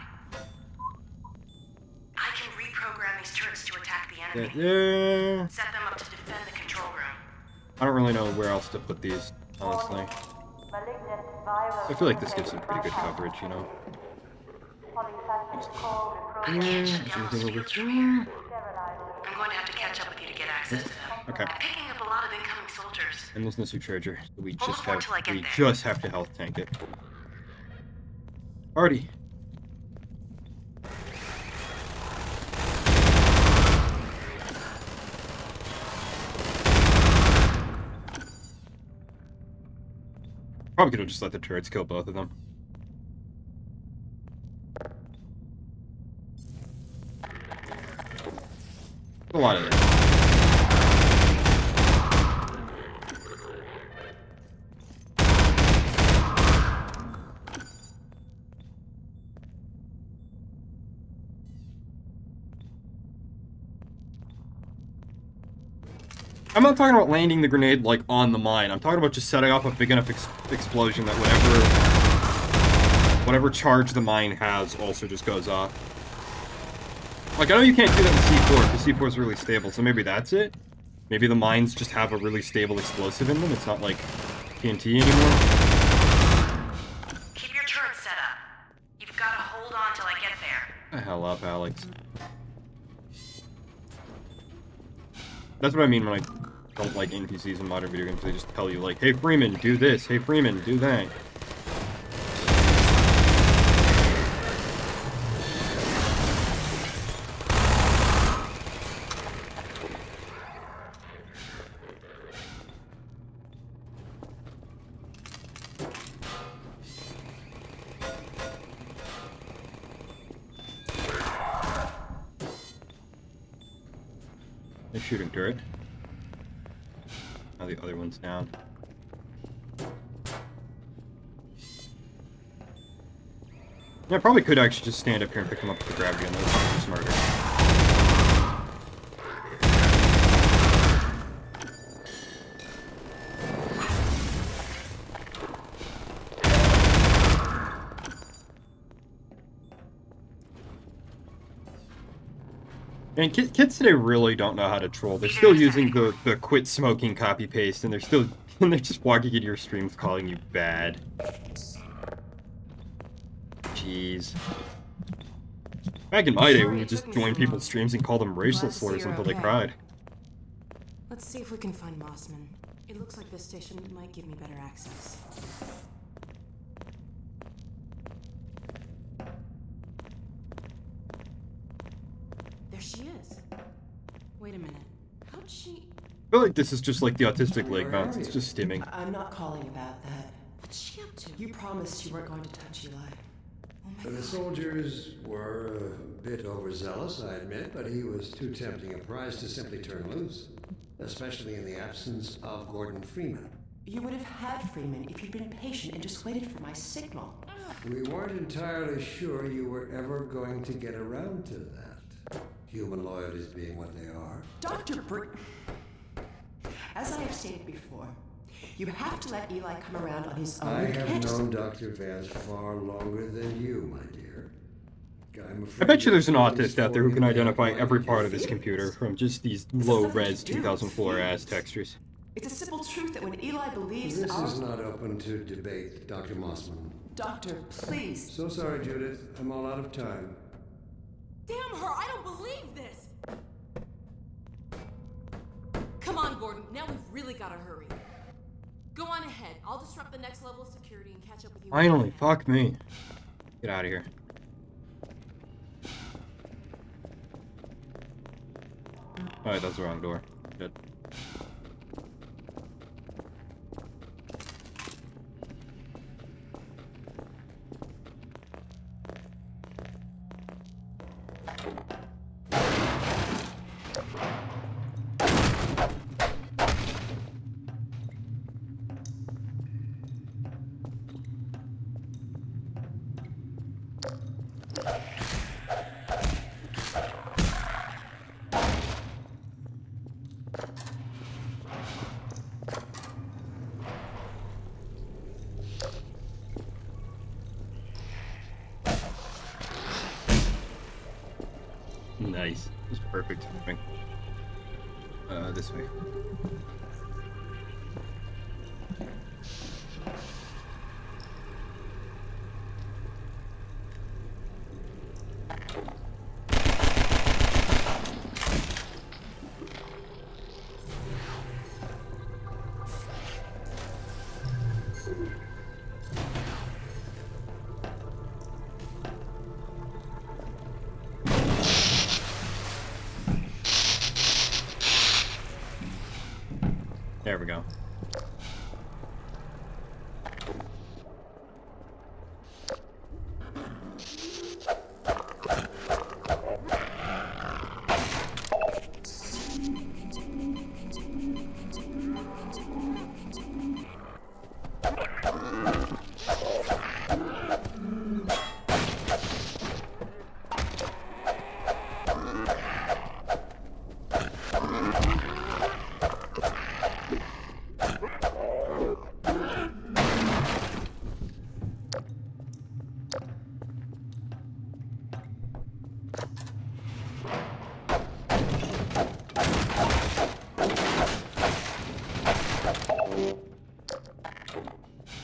I can reprogram these turrets to attack the enemy. Yeah. Set them up to defend the control room. I don't really know where else to put these, honestly. I feel like this gives them pretty good coverage, you know? I can't shut down those field training. I'm going to have to catch up with you to get access to them. Okay. I'm picking up a lot of incoming soldiers. Endless Nisu Charger. We Hold just forward till I get there. just have to health tank it. Alrighty. Probably could have just let the turrets kill both of them. A lot of it. I'm not talking about landing the grenade, like, on the mine. I'm talking about just setting off a big enough explosion that whatever charge the mine has also just goes off. Like, I know you can't do that in C4, because C4 is really stable, so maybe that's it? Maybe the mines just have a really stable explosive in them, it's not like TNT anymore? Keep your turrets set up. You've got to hold on till I get there. The hell up, Alex. That's what I mean when I don't like NPCs in modern video games. They just tell you, like, hey Freeman, do this. Hey Freeman, do that. They're shooting turret. Now the other one's down. I probably could actually just stand up here and pick him up with the gravity gun. That was probably smarter. And kids today really don't know how to troll. They're still using the quit smoking copy paste, and they're just walking into your streams calling you bad. Jeez. Back in my day, we would just join people's streams and call them racial slurs until they cried. Let's see if we can find Mossman. It looks like this station might give me better access. There she is. Wait a minute. How'd she... I feel like this is just like the autistic leg bounce. It's just stimming. I'm not calling about that. What's she up to? You promised you weren't going to touch Eli. The soldiers were a bit overzealous, I admit, but he was too tempting a prize to simply turn loose, especially in the absence of Gordon Freeman. You would have had Freeman if you'd been patient and just waited for my signal. We weren't entirely sure you were ever going to get around to that. Human loyalties being what they are. Dr. As I have stated before, you have to let Eli come around on his own. I have known Dr. Vance far longer than you, my dear. I bet you there's an autist out there who can identify every part of his computer from just these low-res 2004 ass textures. It's a simple truth that when Eli believes This is not open to debate, Dr. Mossman. Doctor, please. So sorry, Judith. I'm all out of time. Damn her, I don't believe this! Come on, Gordon, now we've really gotta hurry. Go on ahead. I'll disrupt the next level of security and catch up with you. Finally, fuck me. Get out of here. Alright, that's the wrong door. Good. Nice. Just perfect timing. This way. There we go.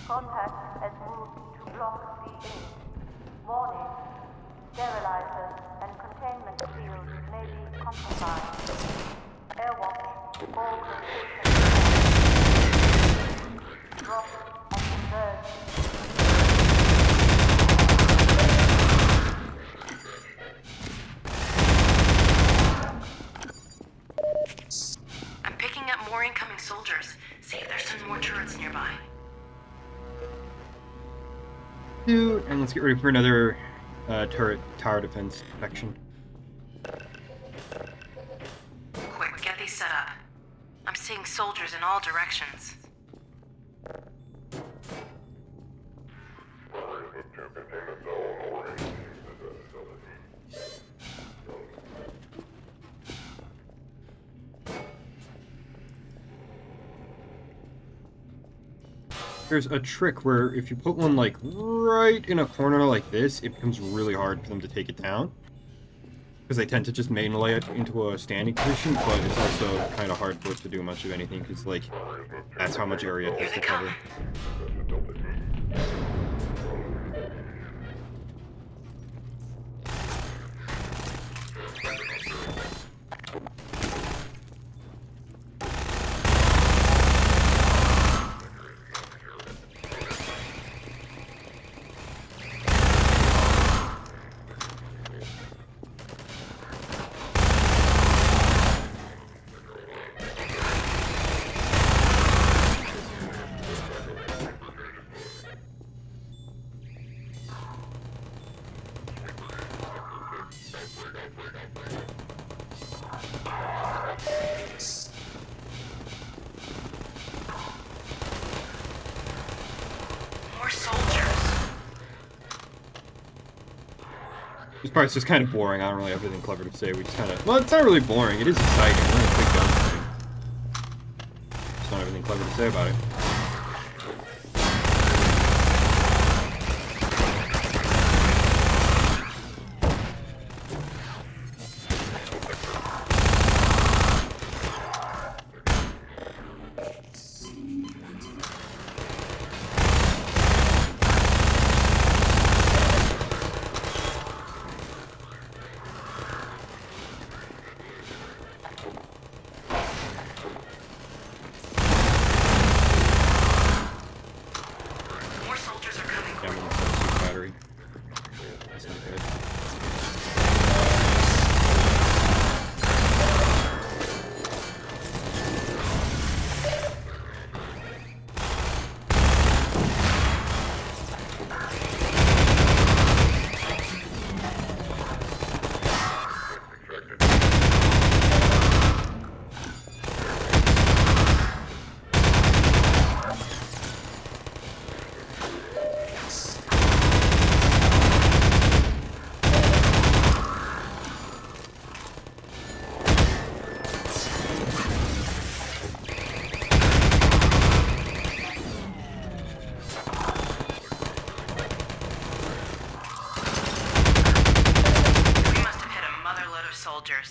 Contact has moved to Block B8. Warning. Sterilizers and containment fields may be compromised. Airwatch, all locations. Drop and converge. I'm picking up more incoming soldiers. See if there's some more turrets nearby. Dude, and let's get ready for another tower defense section. Quick, get these set up. I'm seeing soldiers in all directions. Intercontainment zone already. There's a trick where if you put one like right in a corner like this, it becomes really hard for them to take it down. Because they tend to just main lay it into a standing position, but it's also kind of hard for it to do much of anything, because like, that's how much area it has to cover. This part's just kind of boring. I don't really have anything clever to say. We just kind of... Well, it's not really boring. It is exciting. We're in a big gun thing. Just don't have anything clever to say about it.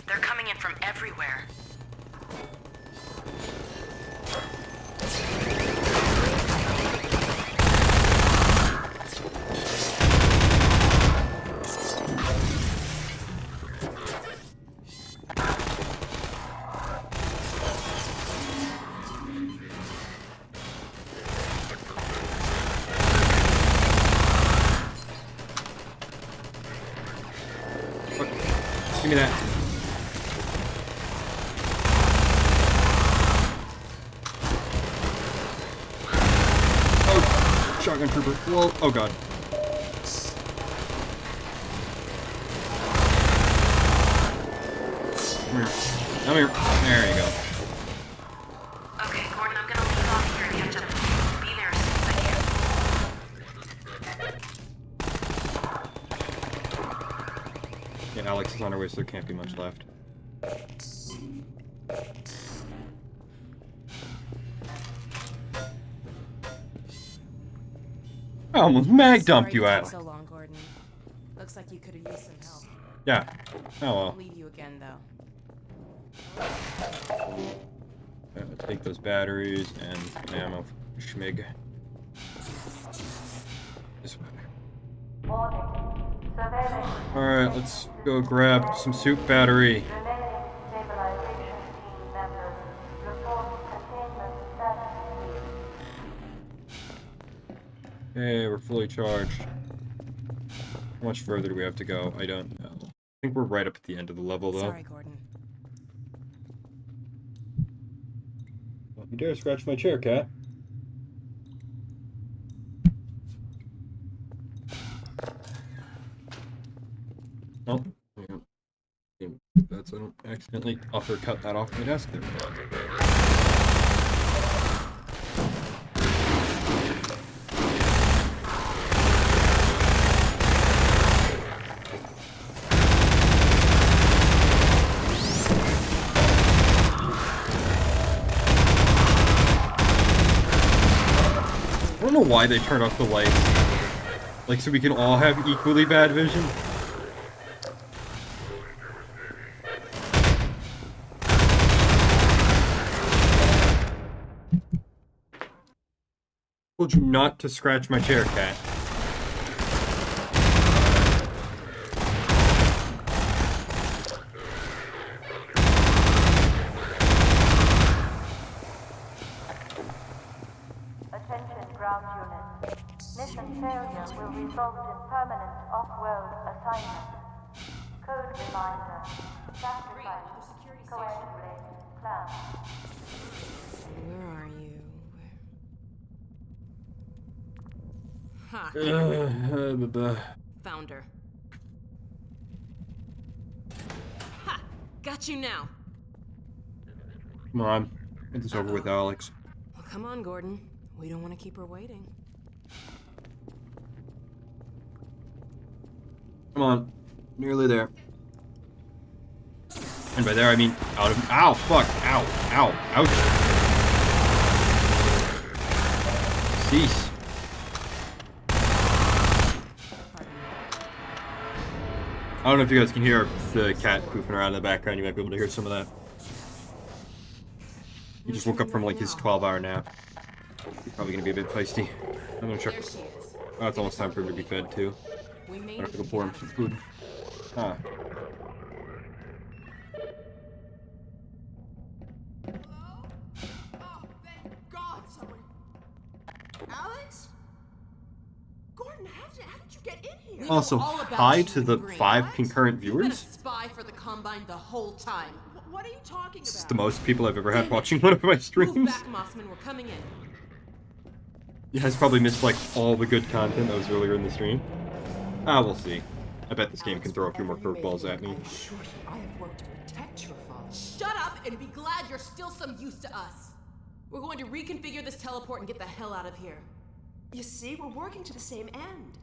They're coming in from everywhere. Give me that. Shotgun trooper. Whoa. Oh god. Come here. Come here. There you go. Okay, Gordon, I'm gonna leave off here and catch up with you. Be there as soon as I can. Yeah, Alex is on her way, so there can't be much left. I almost mag dumped you, Alex. So long, Gordon. Looks like you could have used some help. Yeah. Oh well. I'll leave you again, though. Let's take those batteries and some ammo for Schmig. This way. Alright, let's go grab some soup battery. Okay, we're fully charged. How much further do we have to go? I don't know. I think we're right up at the end of the level, though. Sorry, Gordon. Don't you dare scratch my chair, cat. Oh, that's I don't accidentally uppercut that off my desk there. I don't why they turned off the lights. Like, so we can all have equally bad vision? Told you not to scratch my chair, cat. Attention ground unit. Mission failure will result in permanent off-world assignment. Code reminder. Sacrifice. Coagulate. Plan. Where are you? Ha! Found her. Ha! Got you now. Come on. Get this over with, Alex. Well, come on, Gordon. We don't want to keep her waiting. Come on. Nearly there. And by there, I mean out of... Ow! Fuck! Ow! Ow! Ouch! Cease. I don't know if you guys can hear the cat poofing around in the background. You might be able to hear some of that. He just woke up from like his 12-hour nap. He's probably gonna be a bit feisty. I'm gonna check. Oh, it's almost time for him to be fed too. I have to go pour him some food. Huh. God, someone. Alex? Gordon, how did you get in here? Also, hi to the 5 concurrent viewers. Spy for the Combine the whole time. What are you talking about? It's the most people I've ever had watching one of my streams. Move back, Mossman. We're coming in. You guys probably missed like all the good content that was earlier in the stream. Ah, we'll see. I bet this game can throw a few more curveballs at me. I have worked to protect your father. Shut up and be glad you're still some use to us. We're going to reconfigure this teleport and get the hell out of here. You see, we're working to the same end.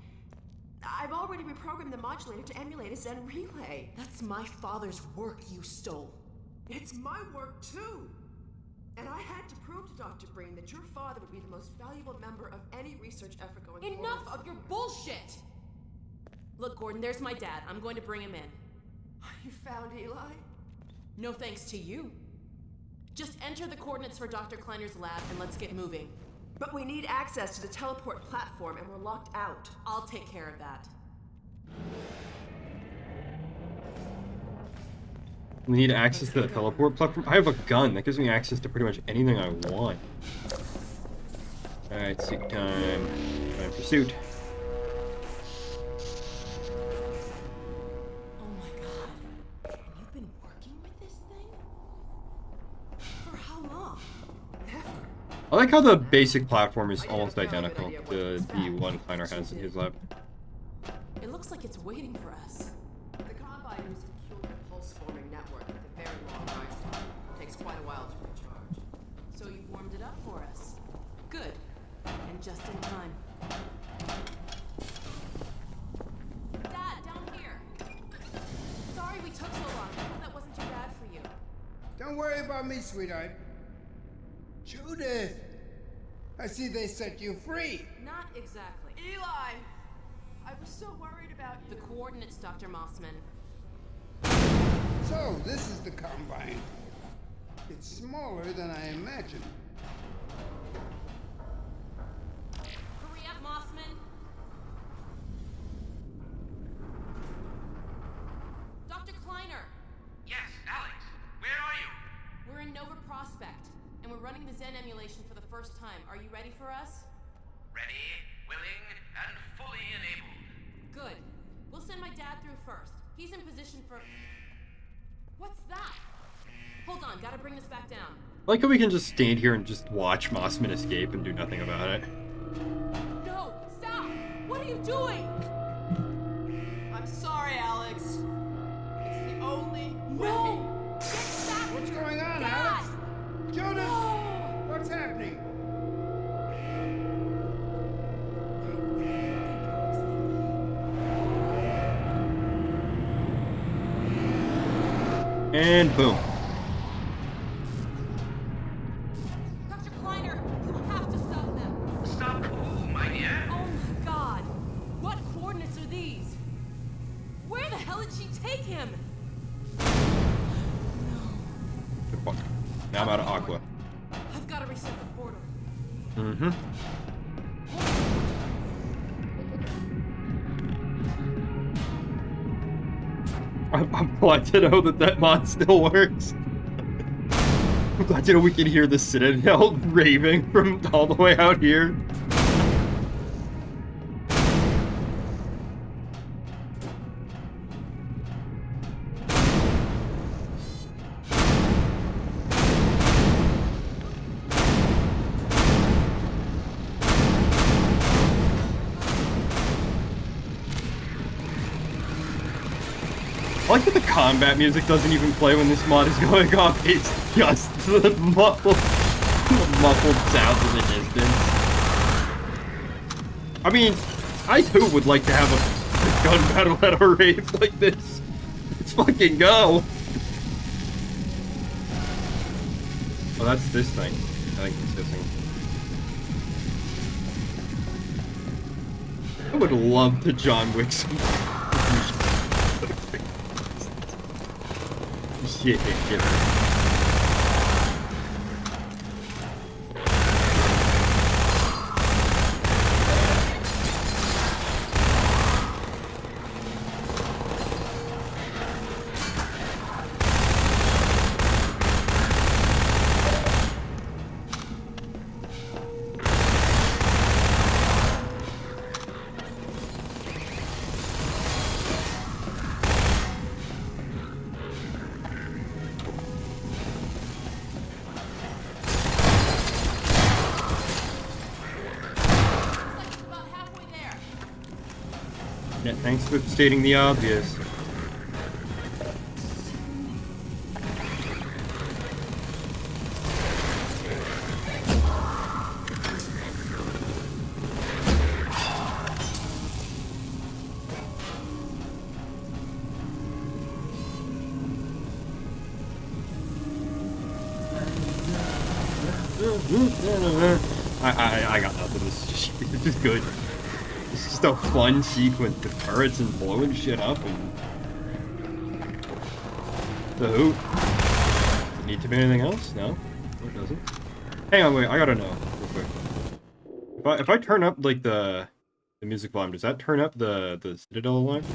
I've already reprogrammed the modulator to emulate a Zen relay. That's my father's work you stole. It's my work too. And I had to prove to Dr. Breen that your father would be the most valuable member of any research effort going forward. Enough of your bullshit! Look, Gordon, there's my dad. I'm going to bring him in. You found Eli? No thanks to you. Just enter the coordinates for Dr. Kleiner's lab and let's get moving. But we need access to the teleport platform and we're locked out. I'll take care of that. We need access to the teleport platform. I have a gun. That gives me access to pretty much anything I want. Alright, seek time. Time for suit. Oh my god. You've been working with this thing? For how long? I like how the basic platform is almost identical to the one Kleiner has in his lab. It looks like it's waiting for us. The Combine is a peculiar pulse-forming network with a very long lifetime. Takes quite a while to recharge. So you've warmed it up for us. Good. And just in time. Dad, down here. Sorry we took so long. I hope that wasn't too bad for you. Don't worry about me, sweetheart. Judith! I see they set you free. Not exactly. Eli! I was so worried about you. The coordinates, Dr. Mossman. So, this is the Combine. It's smaller than I imagined. Hurry up, Mossman. Dr. Kleiner! Yes, Alex. Where are you? We're in Nova Prospect, and we're running the Zen emulation for the first time. Are you ready for us? Ready, willing, and fully enabled. Good. We'll send my dad through first. He's in position for... What's that? Hold on, gotta bring this back down. I like how we can just stand here and just watch Mossman escape and do nothing about it. No! Stop! What are you doing? I'm sorry, Alex. It's the only way. No! Get back! What's going on, Dad! Alex? Judith! No! What's happening? And boom. Dr. Kleiner, you have to stop them. Stop who? My Fuck. Now I'm out of aqua. I've got to reset the portal. Mm-hmm. I'm glad to know that mod still works. I'm glad to know we can hear the Citadel raving from all the way out here. I like that the combat music doesn't even play when this mod is going off. It's just the muffled sounds in the distance. I mean, I too would like to have a gun battle at a rave like this. Let's fucking go. Oh, that's this thing. I think it's this thing. I would love to John Wick some shit. Yeah, thanks for stating the obvious. I got nothing. This is just good. It's just a fun sequence with turrets and blowing shit up and... The hoop. Does it need to be anything else? No? It doesn't. Hang on, wait, I gotta know real quick. If I turn up like the music volume, does that turn up the Citadel volume?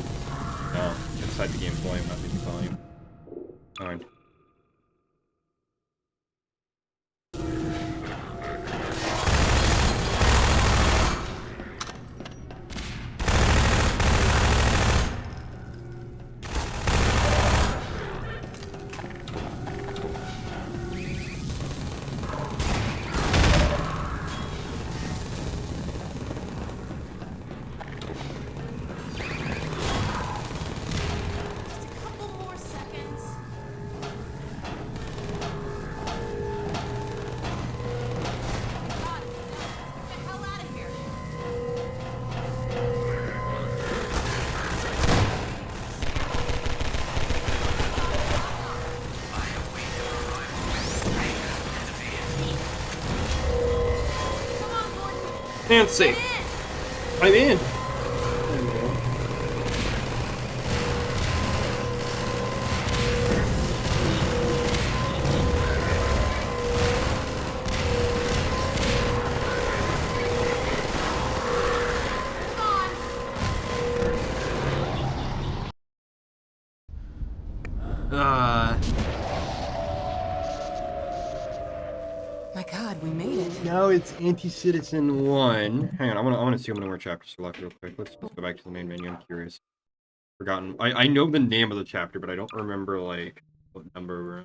No, inside the game volume, not music volume. Fine. Nancy! I'm in! My God, we made it. Now it's Anti-Citizen 1. Hang on, I want to see how many more chapters are left real quick. Let's go back to the main menu. I'm curious. Forgotten. I know the name of the chapter, but I don't remember, like, what number we're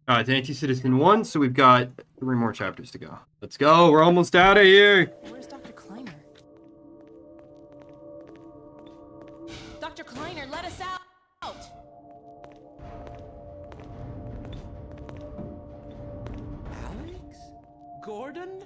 at. It's Anti-Citizen 1, so we've got 3 more chapters to go. Let's go! We're almost out of here! Where's Dr. Kleiner? Dr. Kleiner, let us out! Gordon?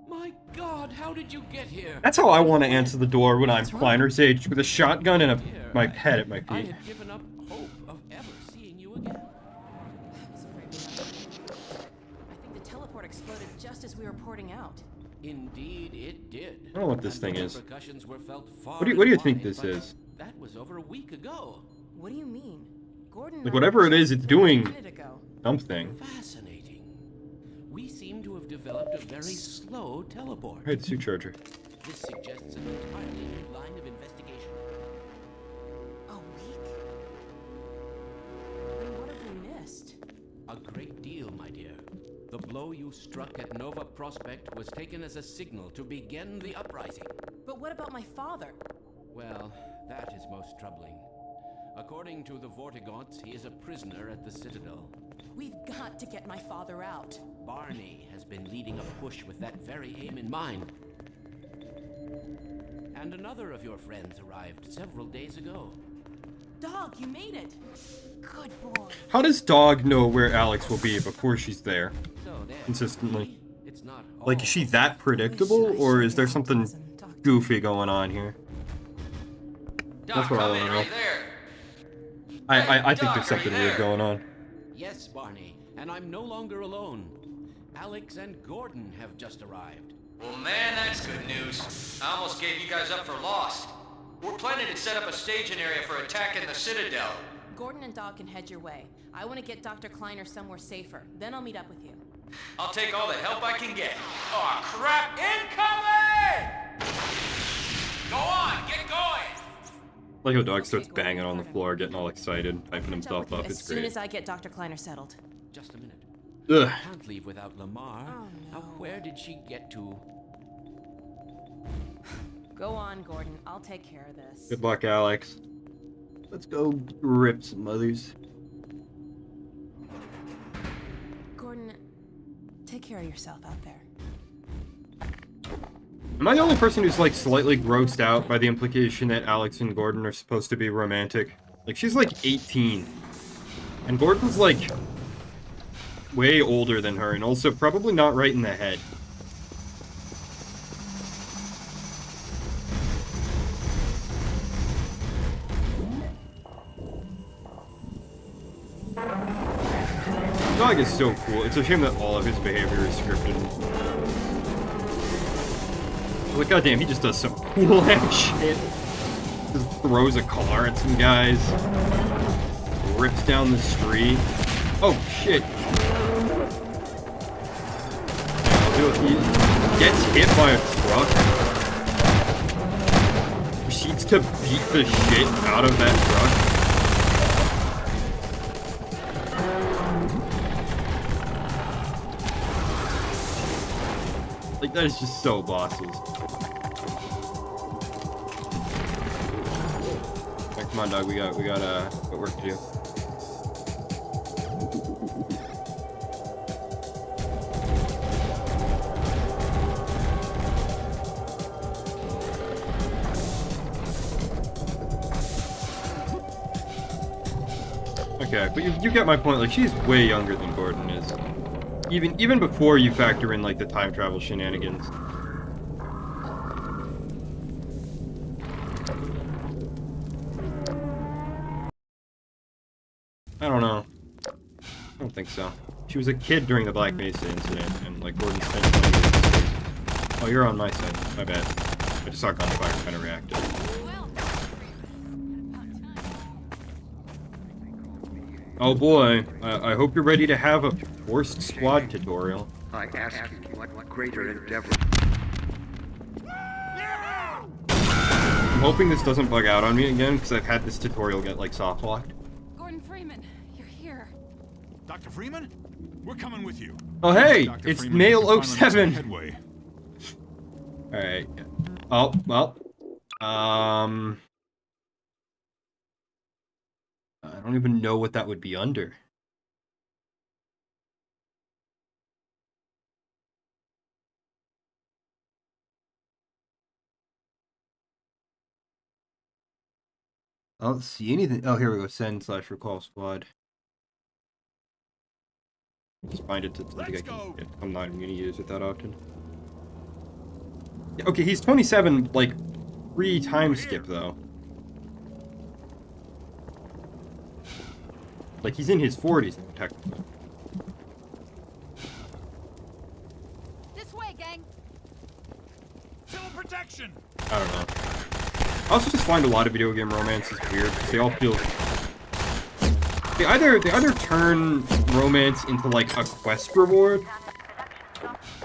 My God, how did you get here? That's how I want to answer the door when I'm Kleiner's age, with a shotgun and my head at my feet. I had given up hope of ever seeing you again. I was afraid we might. I think the teleport exploded just as we were porting out. Indeed, it did. I don't know what this thing is. Repercussions were felt far What do you think wide, this but is? That was over a week ago. What do you mean? Gordon? Like, whatever it is, it's doing something. Fascinating. We seem to have developed a very slow teleport. Right, suit charger. This suggests an entirely new line of investigation. A week? Then what have we missed? A great deal, my dear. The blow you struck at Nova Prospect was taken as a signal to begin the uprising. But what about my father? Well, that is most troubling. According to the Vortigaunts, he is a prisoner at the Citadel. We've got to get my father out. Barney has been leading a push with that very aim in mind. And another of your friends arrived several days ago. Dog, you made it. Good boy. How does Dog know where Alex will be before she's there? Consistently. It's not Like, is she that predictable, or is there something goofy going on here? That's what I want to know. I think there's something weird going on. Yes, Barney, and I'm no longer alone. Alex and Gordon have just arrived. Well, man, that's good news. I almost gave you guys up for lost. We're planning to set up a staging area for attacking the Citadel. Gordon and Doc can head your way. I want to get Dr. Kleiner somewhere safer. Then I'll meet up with you. I'll take all the help I can get. Aw, crap! Incoming! Go on, get going! Like how Dog starts banging on the floor, getting all excited, hyping himself up. As It's soon great. as I get Dr. Kleiner settled. Just a minute. Ugh. I can't leave without Lamar. Oh, no. Now, where did she get to? Go on, Gordon. I'll take care of this. Good luck, Alex. Let's go rip some mothers. Gordon, take care of yourself out there. Am I the only person who's like slightly grossed out by the implication that Alex and Gordon are supposed to be romantic? Like, she's like 18. And Gordon's like way older than her, and also probably not right in the head. Dog is so cool. It's a shame that all of his behavior is scripted. Like, goddamn, he just does some cool ass shit. Just throws a car at some guys. Rips down the street. Oh, shit. I'll do it. He gets hit by a truck. Proceeds to beat the shit out of that truck. Like, that is just so bosses. Right, come on, dog. We got work to do. Okay, but you get my point. Like, she's way younger than Gordon is. Even before you factor in, like, the time travel shenanigans. I don't know. I don't think so. She was a kid during the Black Mesa incident, and, like, Gordon spent 20 years. Oh, you're on my side. My bad. I just saw gunfire, kind of reacted. Oh boy, I hope you're ready to have a forced squad tutorial. I ask you, what greater endeavor? I'm hoping this doesn't bug out on me again, because I've had this tutorial get, like, soft locked. Gordon Freeman, you're here. Dr. Freeman? We're coming with you. Oh hey, Dr. it's Freeman, Male we can finally make some 07. headway. Alright. Oh, well. I don't even know what that would be under. I don't see anything. Oh, here we go. Send/recall squad. Just find it to think I'm not even gonna use it that often. Yeah, okay, he's 27, like, pre-time skip though. Like, he's in his 40s technically. This way, gang. Civil protection. I don't know. I also just find a lot of video game romances weird because they all feel They either turn romance into like a quest reward,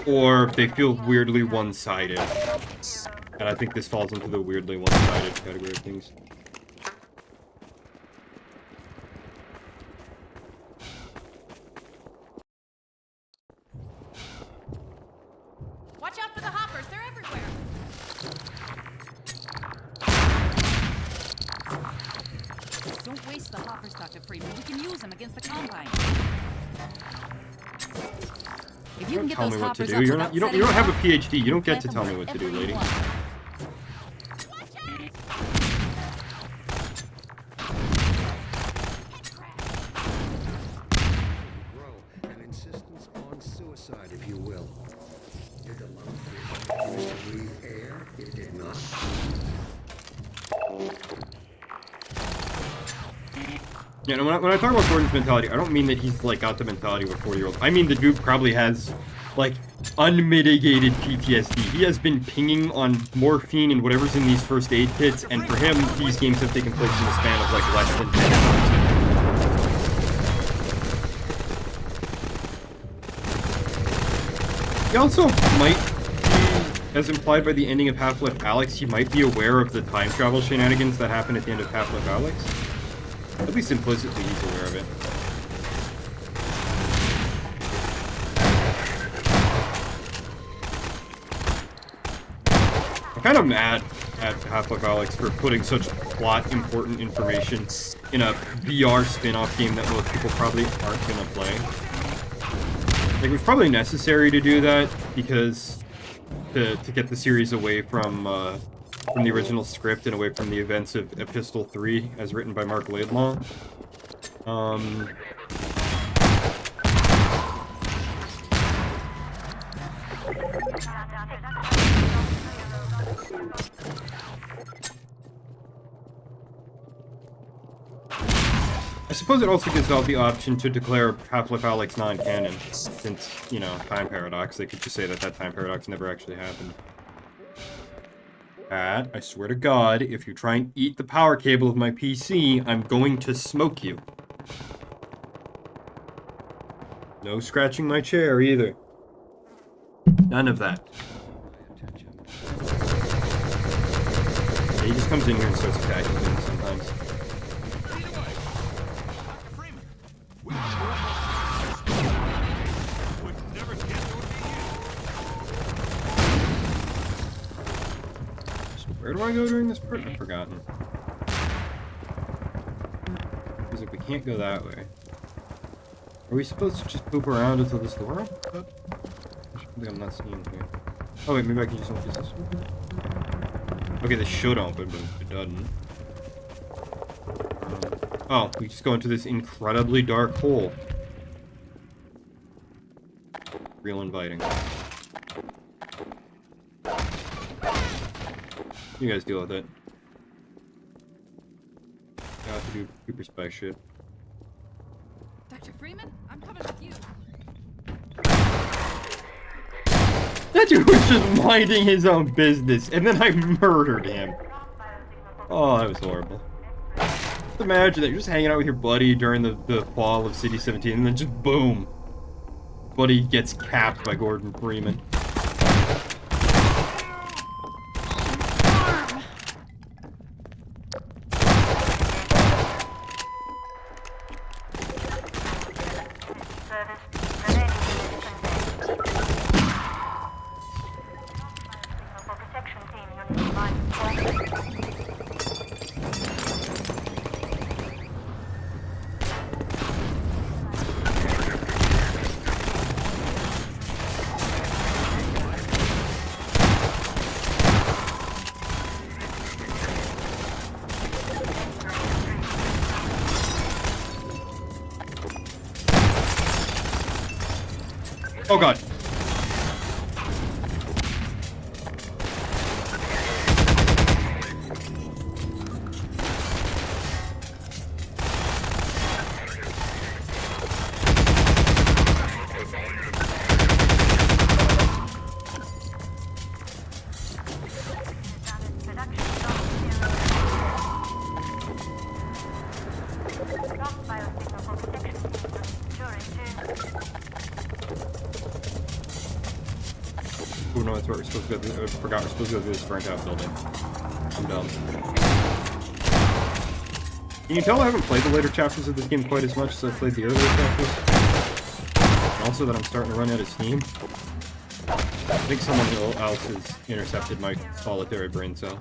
or they feel weirdly one-sided. And I think this falls into the weirdly one-sided category of things. Watch out for the hoppers, they're everywhere. Don't waste the hoppers, Dr. Freeman. We can use them against the Combine. If you can get Tell those me what to hoppers do. up You without don't setting have a them PhD. You don't get plant to them tell me what to do, wherever you lady. want. Grow an insistence on suicide, if you will. Did the lungfish used to breathe air? It did not. Yeah, and when I talk about Gordon's mentality, I don't mean that he's like got the mentality of a 40-year-old. I mean the dude probably has like unmitigated PTSD. He has been pinging on morphine and whatever's in these first aid kits, and for him, these games have taken place in the span of like less than 10 hours. He also might be, as implied by the ending of Half-Life Alyx, he might be aware of the time travel shenanigans that happen at the end of Half-Life Alyx. At least implicitly, he's aware of it. I'm kind of mad at Half-Life Alyx for putting such plot-important information in a VR spin-off game that most people probably aren't gonna play. Like, it was probably necessary to do that because to get the series away from the original script and away from the events of Epistle 3 as written by Mark Laidlaw. I suppose it also gives Valve the option to declare Half-Life Alyx non-canon, since, you know, time paradox. They could just say that time paradox never actually happened. Pat, I swear to God, if you try and eat the power cable of my PC, I'm going to smoke you. No scratching my chair, either. None of that. Yeah, he just comes in here and starts attacking things sometimes. Where do I go during this part? I've forgotten. He's like, we can't go that way. Are we supposed to just poop around until this door opens up? There's something I'm not seeing here. Oh wait, maybe I can just open this one. Okay, this should open, but it doesn't. Oh, we just go into this incredibly dark hole. Real inviting. You guys deal with it. I have to do super spy shit. Dr. Freeman, I'm coming with you. That dude was just minding his own business, and then I murdered him. Oh, that was horrible. Just imagine that you're just hanging out with your buddy during the fall of City 17, and then just boom. Buddy gets capped by Gordon Freeman. Oh god. that's what we're supposed to go through. I forgot we're supposed to go through this burnt out building. I'm dumb. Can you tell I haven't played the later chapters of this game quite as much as I played the earlier chapters? And also that I'm starting to run out of steam. I think someone else has intercepted my solitary brain cell.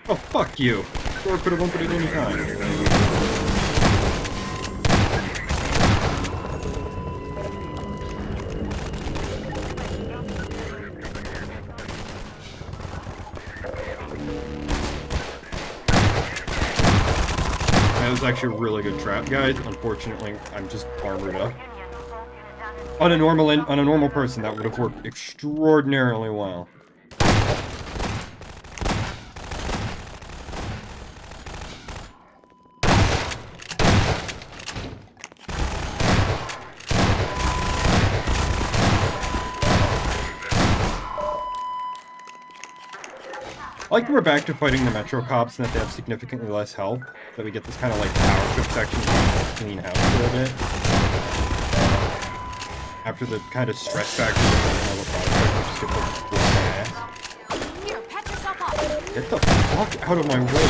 Oh, fuck you! Or could have opened it any time. That was actually a really good trap, guys. Unfortunately, I'm just armored up. On a normal person, that would have worked extraordinarily well. I like that we're back to fighting the Metro cops and that they have significantly less health. That we get this kind of like power trip section to clean house for a bit. After the kind of stress factor of the project, we just get the ass. Here, pat yourself up. Get the fuck out of my way.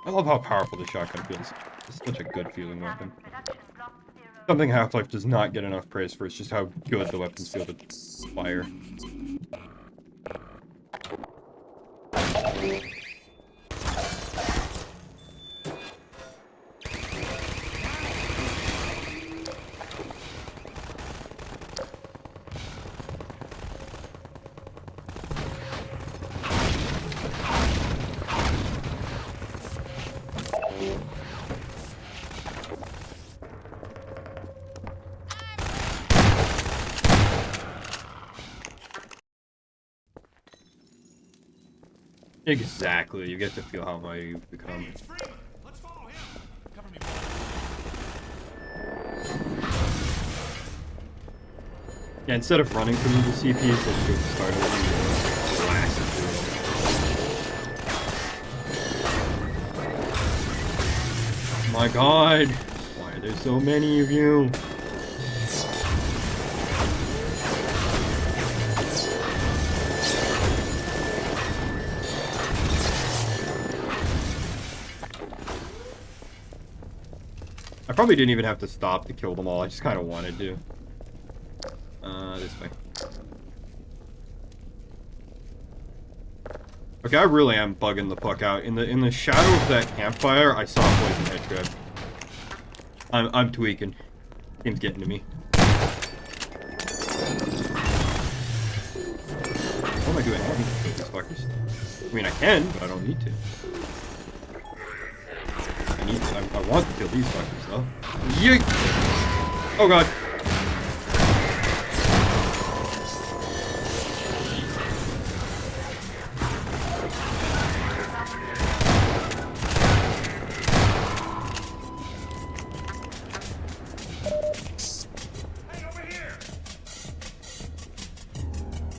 I love how powerful the shotgun feels. It's such a good feeling weapon. Something Half-Life does not get enough praise for is just how good the weapons feel to fire. Exactly, you get to feel how mighty you've become. Yeah, instead of running through the CPs, let's go start blasting through them. My god! Why are there so many of you? I probably didn't even have to stop to kill them all, I just kind of wanted to. This way. Okay, I really am bugging the fuck out. In the shadow of that campfire, I saw a poison head trap. I'm tweaking. Game's getting to me. What am I doing? I don't need to kill these fuckers. I mean, I can, but I don't need to. I want to kill these fuckers, though. Yeet! Oh god.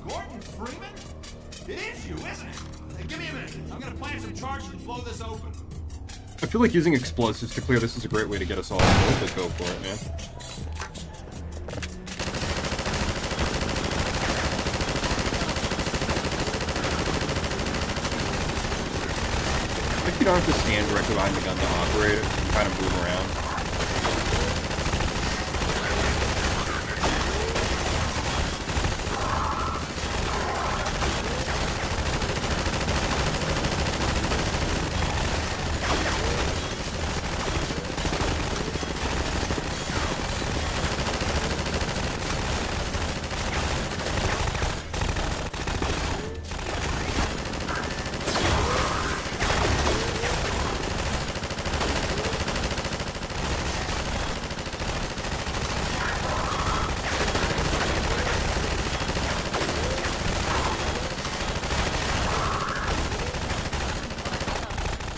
Gordon Freeman? It is you, isn't it? Hey, give me a minute. I'm gonna plant some charges and blow this open. I feel like using explosives to clear this is a great way to get us all killed, but go for it, man. I think you don't have to stand directly behind the gun to operate it, you can kind of move around.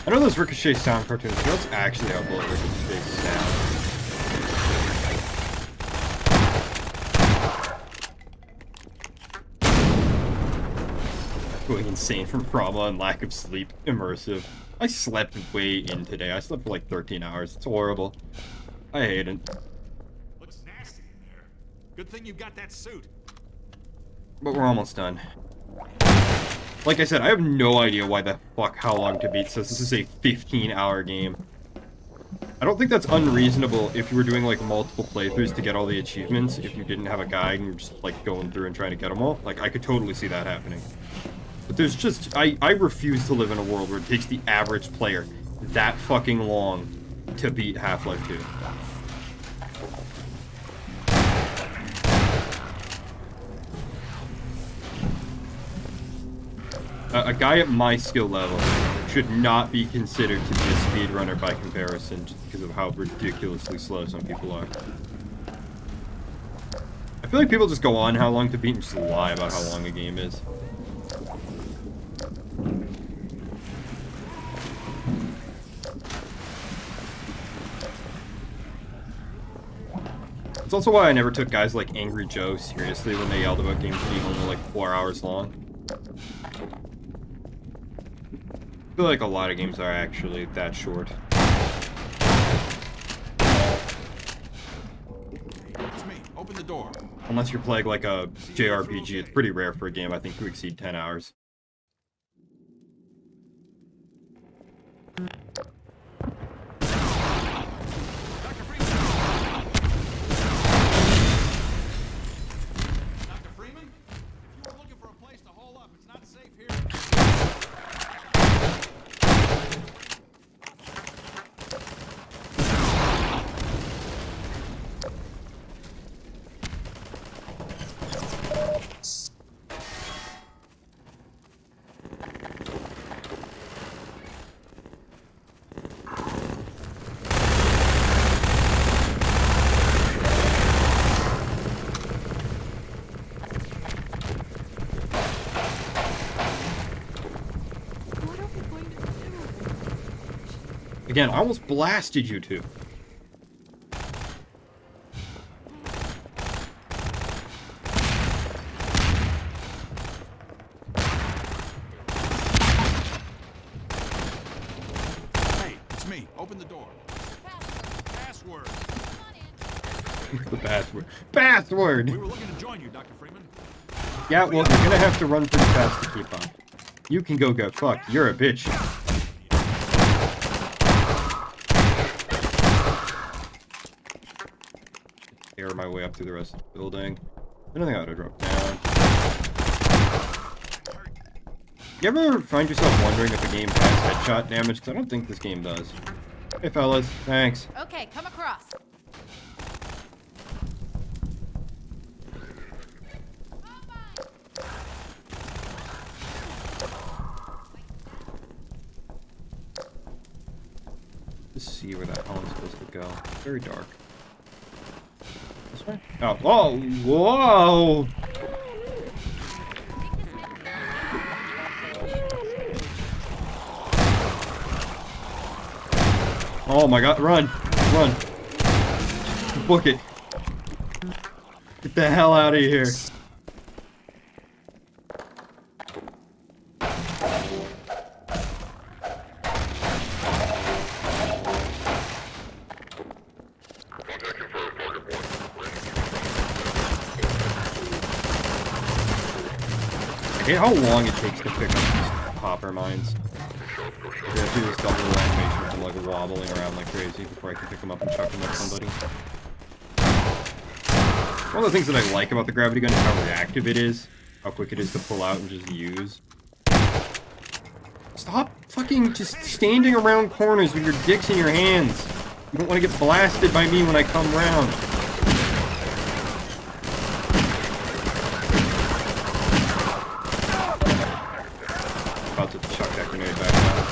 I know those Ricochet sound cartoons, but that's actually how bullet Ricochet sound. Going insane from trauma and lack of sleep. Immersive. I slept way in today. I slept for like 13 hours. It's horrible. I hate it. Looks nasty in there. Good thing you got that suit. But we're almost done. Like I said, I have no idea why the fuck How Long to Beat says this is a 15-hour game. I don't think that's unreasonable if you were doing like multiple playthroughs to get all the achievements, if you didn't have a guide and you're just like going through and trying to get them all. Like, I could totally see that happening. But there's just, I refuse to live in a world where it takes the average player that fucking long to beat Half-Life 2. A guy at my skill level should not be considered to be a speedrunner by comparison, just because of how ridiculously slow some people are. I feel like people just go on How Long to Beat and just lie about how long a game is. It's also why I never took guys like Angry Joe seriously when they yelled about games being only like 4 hours long. I feel like a lot of games are actually that short. It's me. Open the door. Unless you're playing like a JRPG, it's pretty rare for a game, I think, to exceed 10 hours. Dr. Freeman? If you were looking for a place to hole up, it's not safe here. Again, I almost blasted you two. Hey, it's me. Open the door. Password. The password. Password! We were looking to join you, Dr. Freeman. Yeah, well, you're gonna have to run pretty fast to keep up. You can go get fucked. You're a bitch. Air my way up through the rest of the building. I don't think I ought to drop down. You ever find yourself wondering if a game has headshot damage? Because I don't think this game does. Hey fellas, thanks. Okay, come across. Let's see where that hell's supposed to go. It's very dark. This way? Oh, whoa! Whoa! Oh my god, run! Run! Book it! Get the hell out of here! I hate how long it takes to pick up these copper mines. I have to do this double animation of them like wobbling around like crazy before I can pick them up and chuck them at somebody. One of the things that I like about the gravity gun is how reactive it is. How quick it is to pull out and just use. Stop fucking just standing around corners with your dicks in your hands. You don't want to get blasted by me when I come round. About to chuck that grenade back out.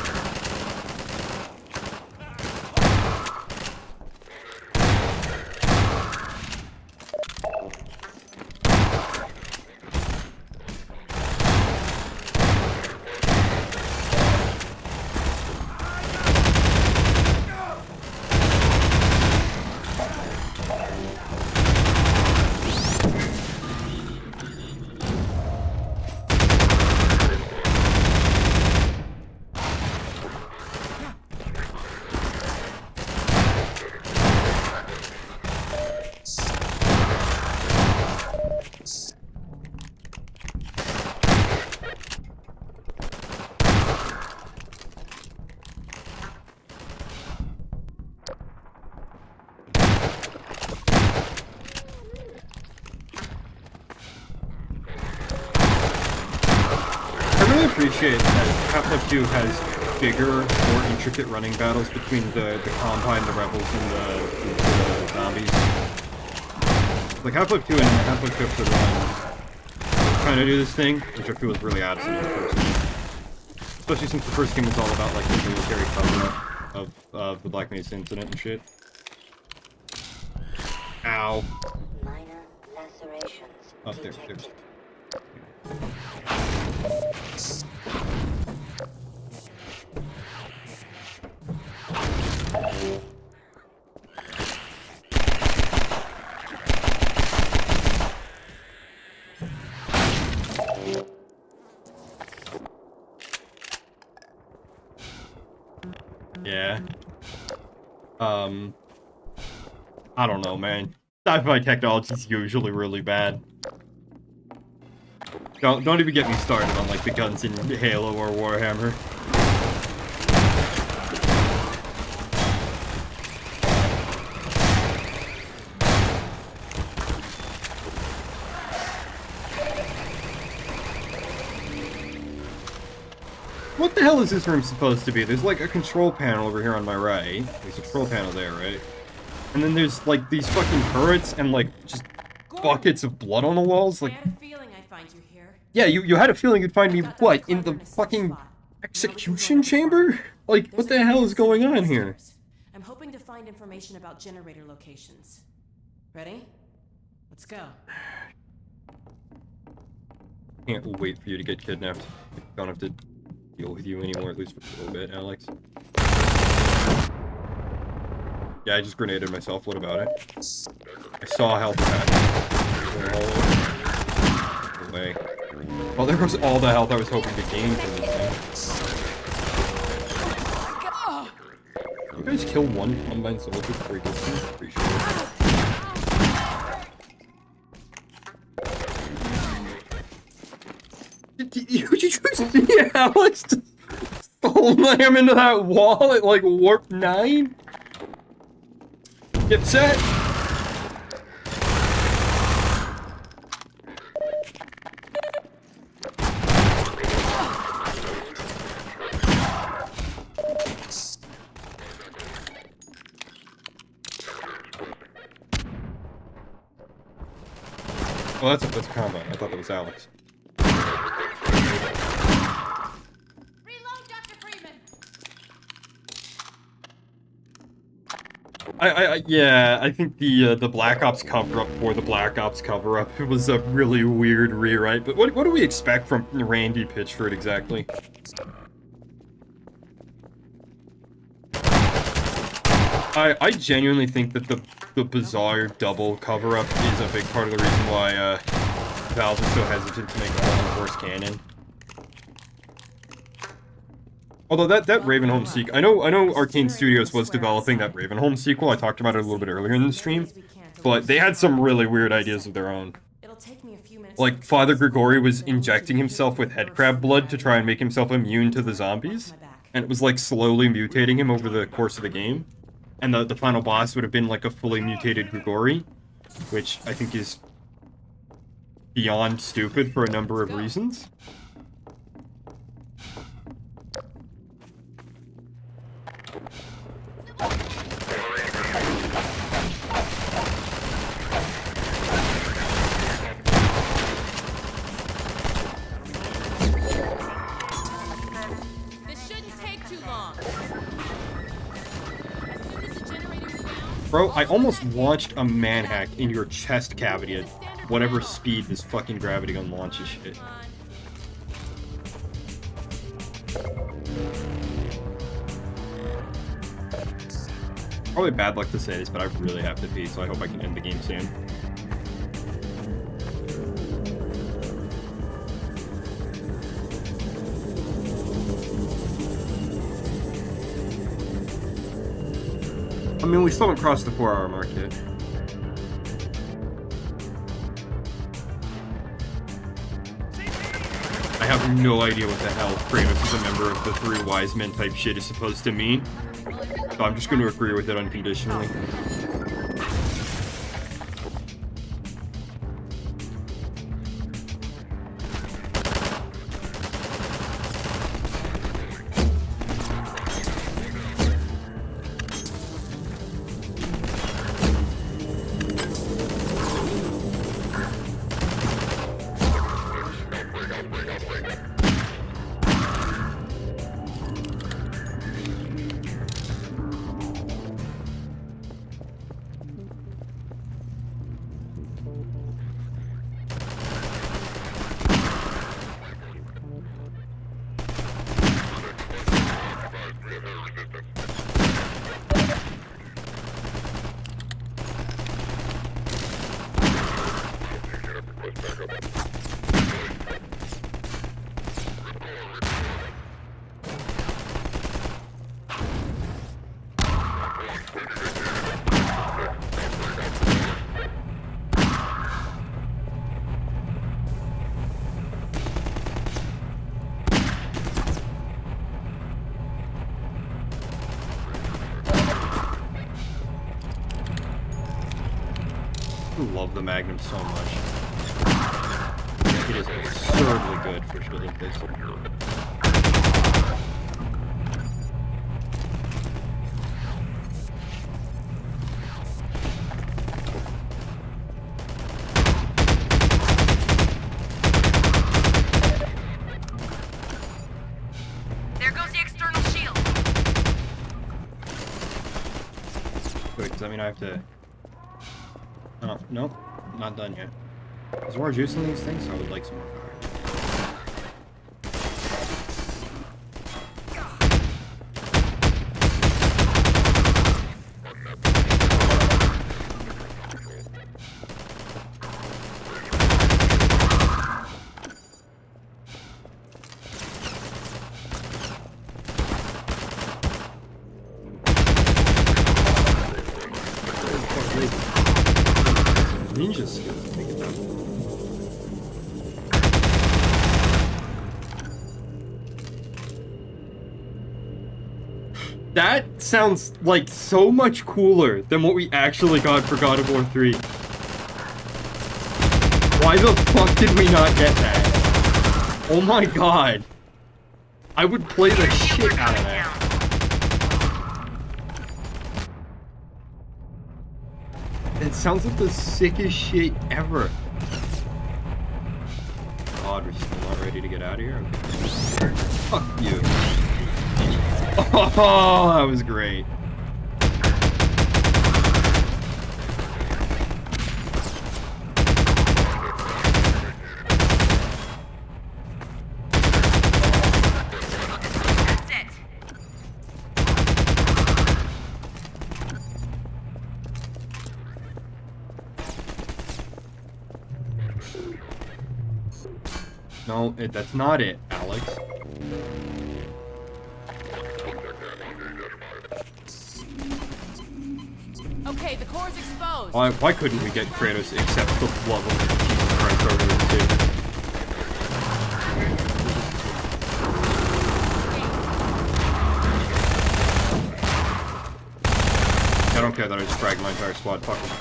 really appreciate that Half-Life 2 has bigger, more intricate running battles between the Combine, the Rebels, and the zombies. Like Half-Life 2 and Half-Life 2 Episode 1 kind of do this thing, which I feel is really absent in the first game. Especially since the first game was all about like the military cover-up of the Black Mesa incident and shit. Ow. Minor lacerations Oh, there. Yeah. I don't know, man. Sci-fi technology is usually really bad. Don't even get me started on like the guns in Halo or Warhammer. What the hell is this room supposed to be? There's like a control panel over here on my right. There's a control panel there, right? And then there's like these fucking turrets and like just buckets of blood on the walls. Like, I had a feeling I'd find you here. yeah, you had a feeling you'd find me, what, in the fucking execution chamber? Like, what the hell is going on here? I'm hoping to find information about generator locations. Ready? Let's go. Can't wait for you to get kidnapped. I don't have to deal with you anymore, at least for a little bit, Alex. Yeah, I just grenaded myself. What about it? I saw a health pack. No way. Well, there goes all the health I was hoping to gain from this thing. You guys kill one Combine soldier before he gets me? Appreciate it. Did you just see Alex slam into that wall at like warp 9? Get set. Oh, that's a Combine. I thought that was Alex. Yeah, I think the Black Ops cover-up for the Black Ops cover-up was a really weird rewrite, but what do we expect from Randy Pitchford exactly? I genuinely think that the bizarre double cover-up is a big part of the reason why Valve is so hesitant to make a Force canon. Although that Ravenholm sequel, I know Arcane Studios was developing that Ravenholm sequel. I talked about it a little bit earlier in the stream, but they had some really weird ideas of their own. Like Father Grigori was injecting himself with headcrab blood to try and make himself immune to the zombies, and it was like slowly mutating him over the course of the game. And the final boss would have been like a fully mutated Grigori, which I think is beyond stupid for a number of reasons. Bro, I almost launched a manhack in your chest cavity at whatever speed this fucking gravity gun launches shit. Probably bad luck to say this, but I really have to pee, so I hope I can end the game soon. I mean, we still haven't crossed the 4-hour mark yet. I have no idea what the hell Kratos as a member of the Three Wise Men type shit is supposed to mean. So I'm just going to agree with it unconditionally. the Magnum so much. It is absurdly good for shooting this. There goes the external shield. Wait, does that mean I have to... Oh, nope. Not done yet. Is there more juice in these things? I would like some more power. Ninja skills, I think about. That sounds like so much cooler than what we actually got for God of War 3. Why the fuck did we not get that? Oh my god. I would play the shit out of that. It sounds like the sickest shit ever. God, we're still not ready to get out of here? Okay. Fuck you. Oh, that was great. That's it. No, that's not it, Alex. Okay, the core's exposed. Why couldn't we get Kratos except the love of Jesus Christ over this dude? I don't care that I just fragged my entire squad. Fuck them.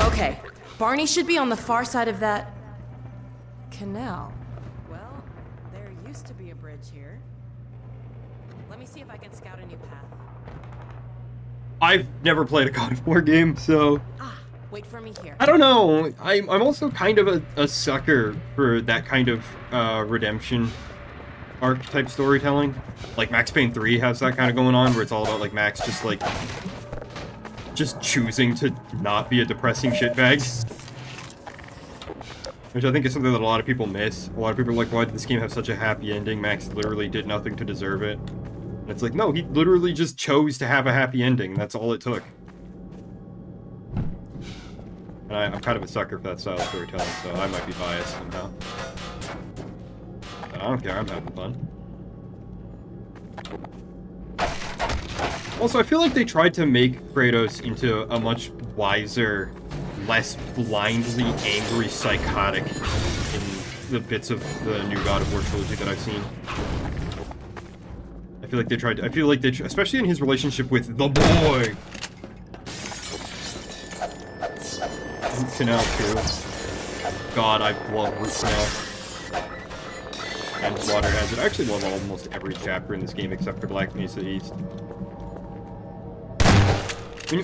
Okay, Barney should be on the far side of that canal. Well, there used to be a bridge here. Let me see if I can scout a new path. I've never played a God of War game, so Wait for me here. I don't know. I'm also kind of a sucker for that kind of redemption archetype storytelling. Like Max Payne 3 has that kind of going on, where it's all about like Max just choosing to not be a depressing shitbag. Which I think is something that a lot of people miss. A lot of people are like, why did this game have such a happy ending? Max literally did nothing to deserve it. And it's like, no, he literally just chose to have a happy ending. That's all it took. And I'm kind of a sucker for that style of storytelling, so I might be biased somehow. But I don't care, I'm having fun. Also, I feel like they tried to make Kratos into a much wiser, less blindly angry psychotic in the bits of the new God of War trilogy that I've seen. I feel like they tried to, especially in his relationship with the boy! Root Canal 2. God, I love Root Canal. And Slaughter has it. I actually love almost every chapter in this game except for Black Mesa East.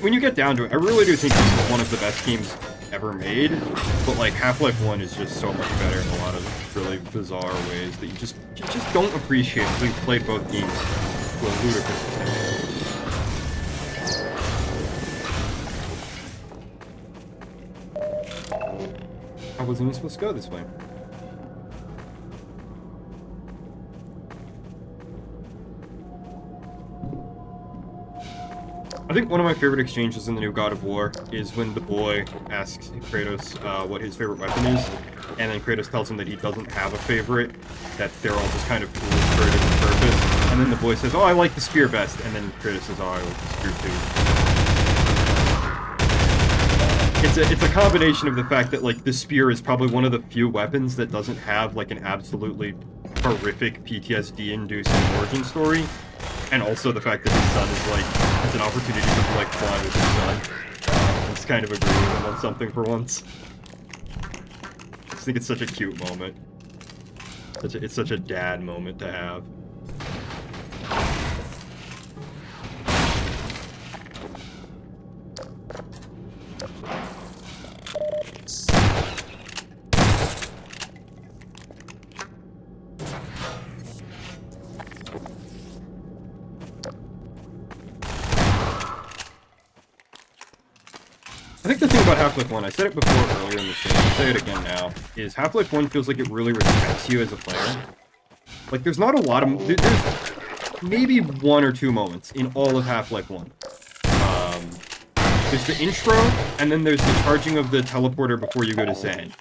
When you get down to it, I really do think this is one of the best games ever made, but like Half-Life 1 is just so much better in a lot of really bizarre ways that you just don't appreciate until you've played both games to a ludicrous extent. I wasn't even supposed to go this way. I think one of my favorite exchanges in the new God of War is when the boy asks Kratos what his favorite weapon is, and then Kratos tells him that he doesn't have a favorite, that they're all just kind of tools for a different purpose, and then the boy says, oh, I like the spear best, and then Kratos says, oh, I like the spear too. It's a combination of the fact that, like, the spear is probably one of the few weapons that doesn't have, like, an absolutely horrific PTSD-inducing origin story, And also the fact that his son is like, has an opportunity to like fly with his son. It's kind of agree with him on something for once. I just think it's such a cute moment. It's such a dad moment to have. I think the thing about Half-Life 1, I said it before earlier in the stream, I'll say it again now, is Half-Life 1 feels like it really respects you as a player. Like, there's not a lot of... There's maybe 1 or 2 moments in all of Half-Life 1. There's the intro, and then there's the charging of the teleporter before you go to Zan.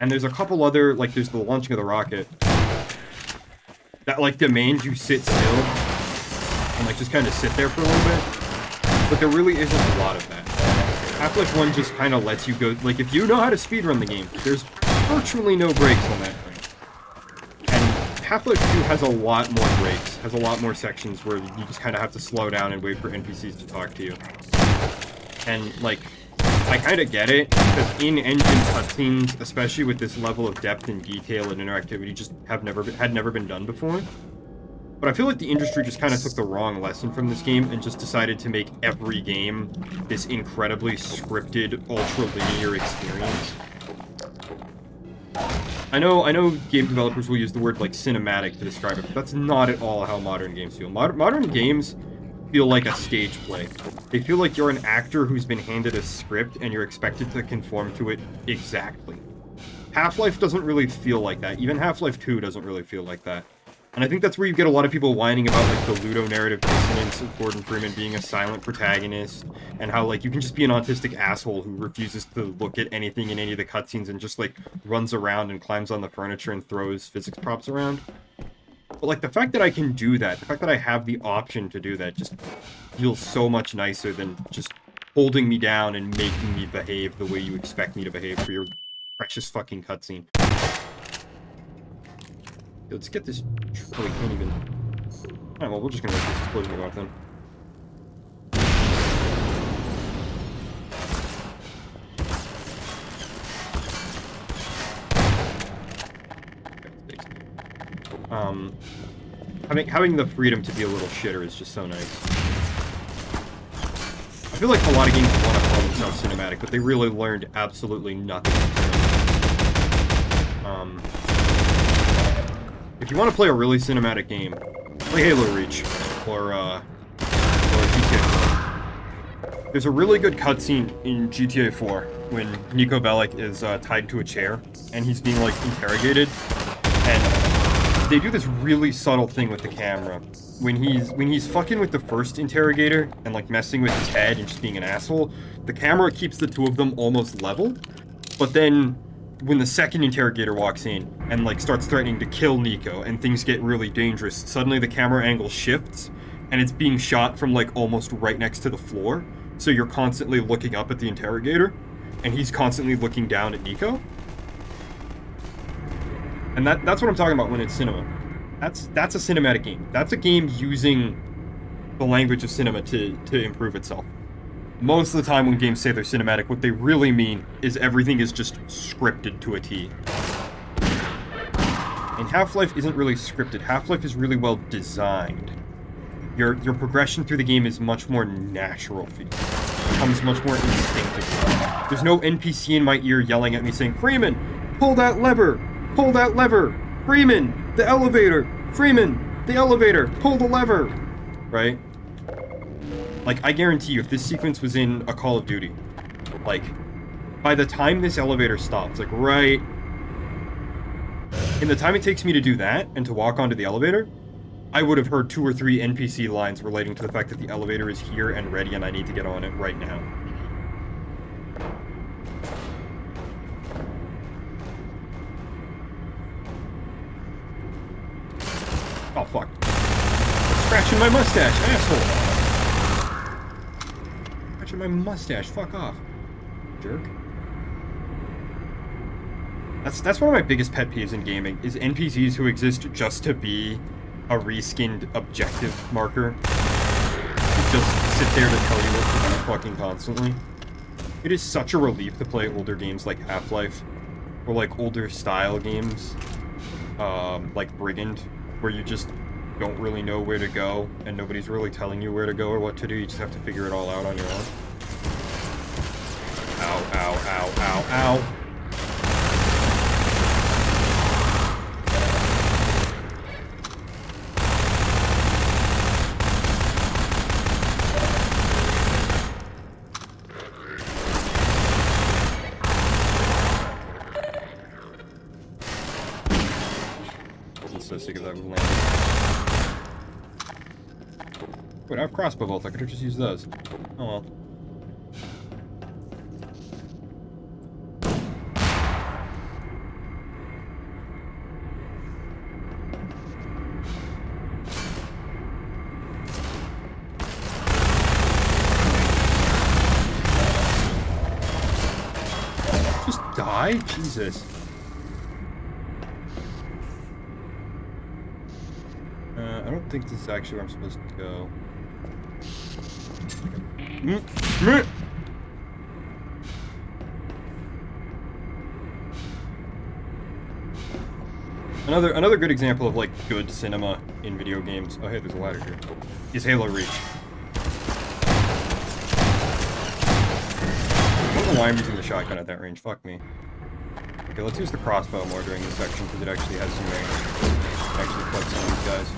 And there's a couple other, like, there's the launching of the rocket. That, like, demands you sit still. And, like, just kind of sit there for a little bit. But there really isn't a lot of that. Half-Life 1 just kind of lets you go, like, if you know how to speedrun the game, there's virtually no breaks on that thing. And Half-Life 2 has a lot more breaks, has a lot more sections where you just kind of have to slow down and wait for NPCs to talk to you. And, like, I kind of get it, because in-engine cutscenes, especially with this level of depth and detail and interactivity, just had never been done before. But I feel like the industry just kind of took the wrong lesson from this game and just decided to make every game this incredibly scripted, ultra-linear experience. I know game developers will use the word, like, cinematic to describe it, but that's not at all how modern games feel. Modern games feel like a stage play. They feel like you're an actor who's been handed a script and you're expected to conform to it exactly. Half-Life doesn't really feel like that. Even Half-Life 2 doesn't really feel like that. And I think that's where you get a lot of people whining about, like, the ludonarrative dissonance of Gordon Freeman being a silent protagonist, and how, like, you can just be an autistic asshole who refuses to look at anything in any of the cutscenes and just, like, runs around and climbs on the furniture and throws physics props around. But, like, the fact that I can do that, the fact that I have the option to do that just feels so much nicer than just holding me down and making me behave the way you expect me to behave for your precious fucking cutscene. Let's get this... Oh, we can't even... Alright, well, we're just gonna let this explosion go off then. Having the freedom to be a little shitter is just so nice. I feel like a lot of games want to call themselves cinematic, but they really learned absolutely nothing. If you want to play a really cinematic game, play Halo Reach, or GTA 4. There's a really good cutscene in GTA 4 when Niko Bellic is tied to a chair, and he's being, like, interrogated, and they do this really subtle thing with the camera. When he's fucking with the first interrogator, and, like, messing with his head and just being an asshole, the camera keeps the two of them almost level, but then when the second interrogator walks in and, like, starts threatening to kill Niko and things get really dangerous, suddenly the camera angle shifts and it's being shot from, like, almost right next to the floor. So you're constantly looking up at the interrogator and he's constantly looking down at Niko. And that's what I'm talking about when it's cinema. That's a cinematic game. That's a game using the language of cinema to improve itself. Most of the time when games say they're cinematic, what they really mean is everything is just scripted to a T. And Half-Life isn't really scripted. Half-Life is really well designed. Your progression through the game is much more natural for you. It becomes much more instinctive. There's no NPC in my ear yelling at me saying, Freeman, pull that lever! Pull that lever! Freeman, the elevator! Freeman, the elevator! Pull the lever! Right? Like, I guarantee you, if this sequence was in a Call of Duty, like, by the time this elevator stops, like, right... in the time it takes me to do that, and to walk onto the elevator, I would have heard 2 or 3 NPC lines relating to the fact that the elevator is here and ready and I need to get on it right now. Oh, fuck. Scratching my mustache, asshole! My mustache, fuck off, jerk. That's one of my biggest pet peeves in gaming, is NPCs who exist just to be a reskinned objective marker to just sit there to tell you what to do fucking constantly. It is such a relief to play older games like Half-Life, or like older style games, like Brigand, where you just don't really know where to go, and nobody's really telling you where to go or what to do. You just have to figure it all out on your own. Ow, ow, ow, ow, ow. I'm so sick of that landing. Wait, I have crossbow bolts. I could have just used those. Oh well. Just die? Jesus. I don't think this is actually where I'm supposed to go. Another good example of like good cinema in video games. Oh hey, there's a ladder here. Is Halo Reach. I don't know why I'm using the shotgun at that range. Fuck me. Okay, let's use the crossbow more during this section because it actually has some range. Actually fuck some of these guys.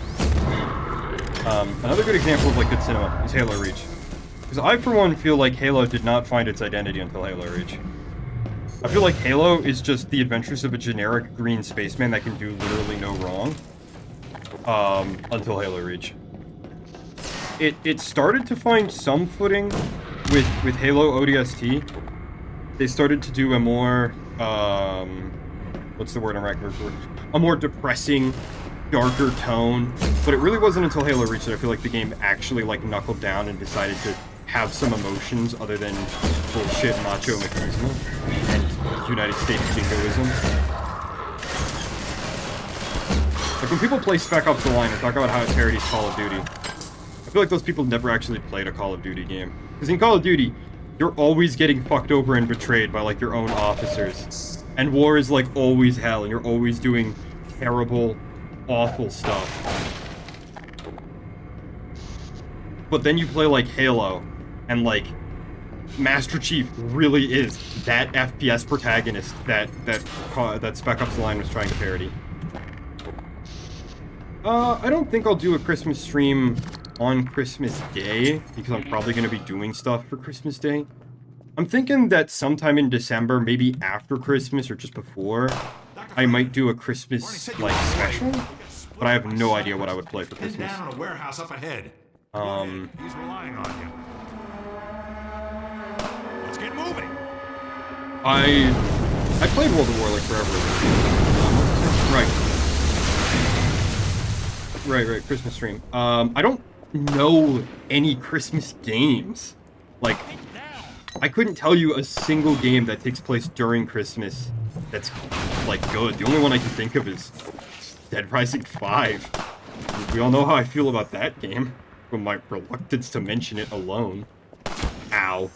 Another good example of like good cinema is Halo Reach. Because I, for one, feel like Halo did not find its identity until Halo Reach. I feel like Halo is just the adventures of a generic green spaceman that can do literally no wrong. Until Halo Reach. It started to find some footing with Halo ODST. They started to do a more, what's the word I'm looking for? A more depressing, darker tone. But it really wasn't until Halo Reach that I feel like the game actually like knuckled down and decided to have some emotions other than bullshit macho machismo and United States jingoism. Like when people play Spec Ops: The Line and talk about how it parodies Call of Duty, I feel like those people never actually played a Call of Duty game. Because in Call of Duty, you're always getting fucked over and betrayed by like your own officers. And war is like always hell and you're always doing terrible, awful stuff. But then you play like Halo, and like Master Chief really is that FPS protagonist that Spec Ops: The Line was trying to parody. I don't think I'll do a Christmas stream on Christmas Day, because I'm probably going to be doing stuff for Christmas Day. I'm thinking that sometime in December, maybe after Christmas or just before, I might do a Christmas like special, but I have no idea what I would play for Christmas. Down on a warehouse up ahead. He's relying on you. Let's get moving. I played World of War like forever. Right, Christmas stream. I don't know any Christmas games. Like, I couldn't tell you a single game that takes place during Christmas that's, like, good. The only one I can think of is Dead Rising 5. We all know how I feel about that game, from my reluctance to mention it alone. Ow.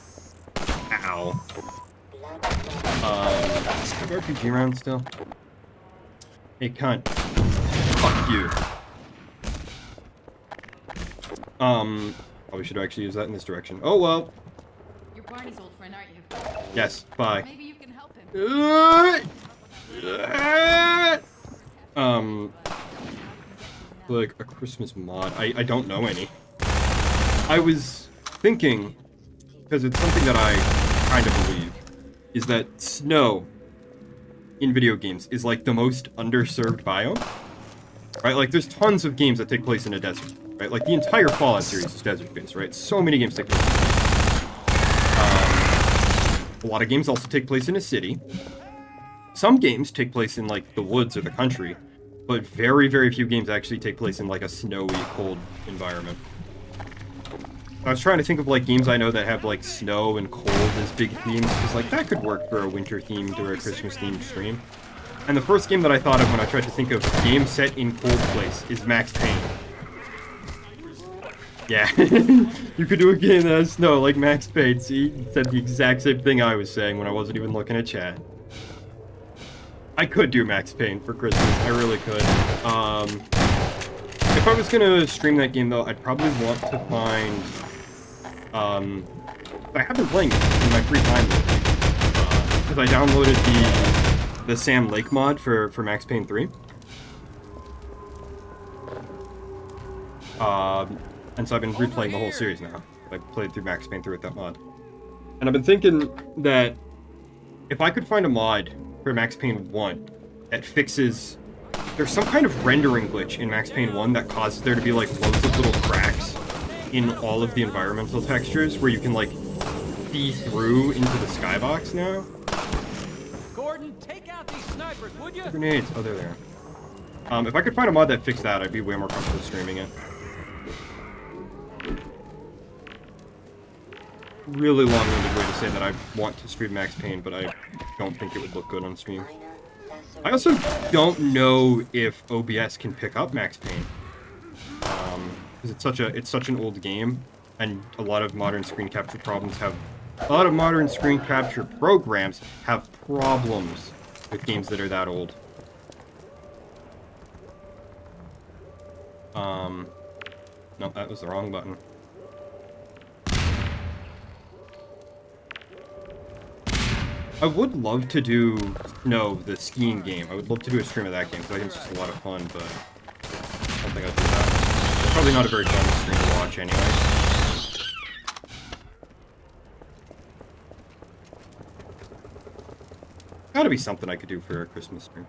Ow. RPG round still? Hey, cunt. Fuck you. Probably should actually use that in this direction. Oh, well. You're Barney's old friend, aren't you? Yes, bye. Maybe you can help him. Like a Christmas mod. I don't know any. I was thinking, because it's something that I kind of believe, is that snow in video games is like the most underserved biome. Right? Like there's tons of games that take place in a desert. Right? Like the entire Fallout series is desert-based, right? So many games take place in a desert. A lot of games also take place in a city. Some games take place in like the woods or the country, but very, very few games actually take place in like a snowy, cold environment. I was trying to think of like games I know that have like snow and cold as big themes, because like that could work for a winter themed or a Christmas themed stream. And the first game that I thought of when I tried to think of game set in cold place is Max Payne. Yeah, you could do a game that has snow like Max Payne. See, he said the exact same thing I was saying when I wasn't even looking at chat. I could do Max Payne for Christmas, I really could. If I was gonna stream that game though, I'd probably want to find, I have been playing it in my free time because I downloaded the Sam Lake mod for Max Payne 3. And so I've been replaying the whole series now. I played through Max Payne 3 with that mod. And I've been thinking that if I could find a mod for Max Payne 1 that fixes... There's some kind of rendering glitch in Max Payne 1 that causes there to be like loads of little cracks in all of the environmental textures where you can like see through into the skybox now. Gordon, take out these snipers, would you? Grenades. Oh, they're there. If I could find a mod that fixed that, I'd be way more comfortable streaming it. Really long-winded way to say that I want to stream Max Payne, but I don't think it would look good on stream. I also don't know if OBS can pick up Max Payne, because it's such an old game, and a lot of modern screen capture programs have problems with games that are that old. No, that was the wrong button. I would love to do, the skiing game. I would love to do a stream of that game, because I think it's just a lot of fun, but I don't think I'll do that. It's probably not a very fun stream to watch anyway. Gotta be something I could do for a Christmas stream.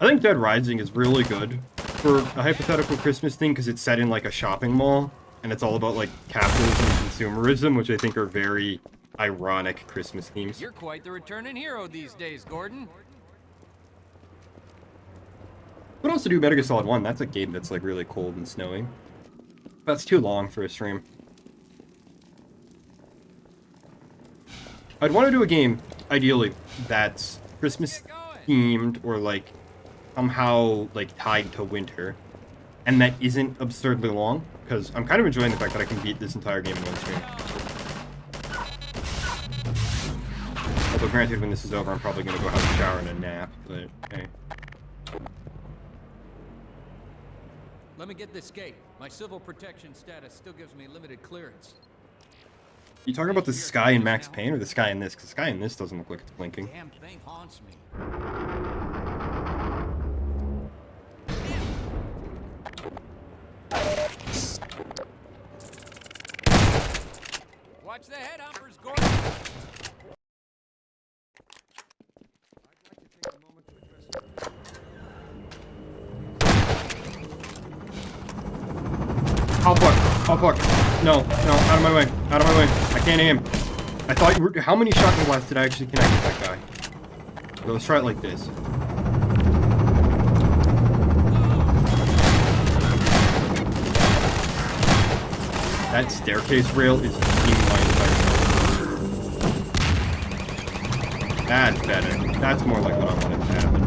I think Dead Rising is really good for a hypothetical Christmas thing, because it's set in like a shopping mall. And it's all about, like, capitalism and consumerism, which I think are very ironic Christmas themes. You're quite the returning hero these days, Gordon. But also do Metal Gear Solid 1. That's a game that's, like, really cold and snowy. That's too long for a stream. I'd want to do a game, ideally, that's Christmas-themed or, like, somehow, like, tied to winter. And that isn't absurdly long. Because I'm kind of enjoying the fact that I can beat this entire game in one stream. Although granted, when this is over, I'm probably going to go have a shower and a nap, but hey. Let me get this gate. My civil protection status still gives me limited clearance. You talking about the sky in Max Payne or the sky in this? Because the sky in this doesn't look like it's blinking. Damn thing haunts me. Watch the head hoppers, Gordon. I'll fuck. No, out of my way. Out of my way. I can't aim. I thought you were... How many shotgun blasts did I actually connect with that guy? So let's try it like this. That staircase rail is being lined by itself. That's better. That's more like what I wanted to happen.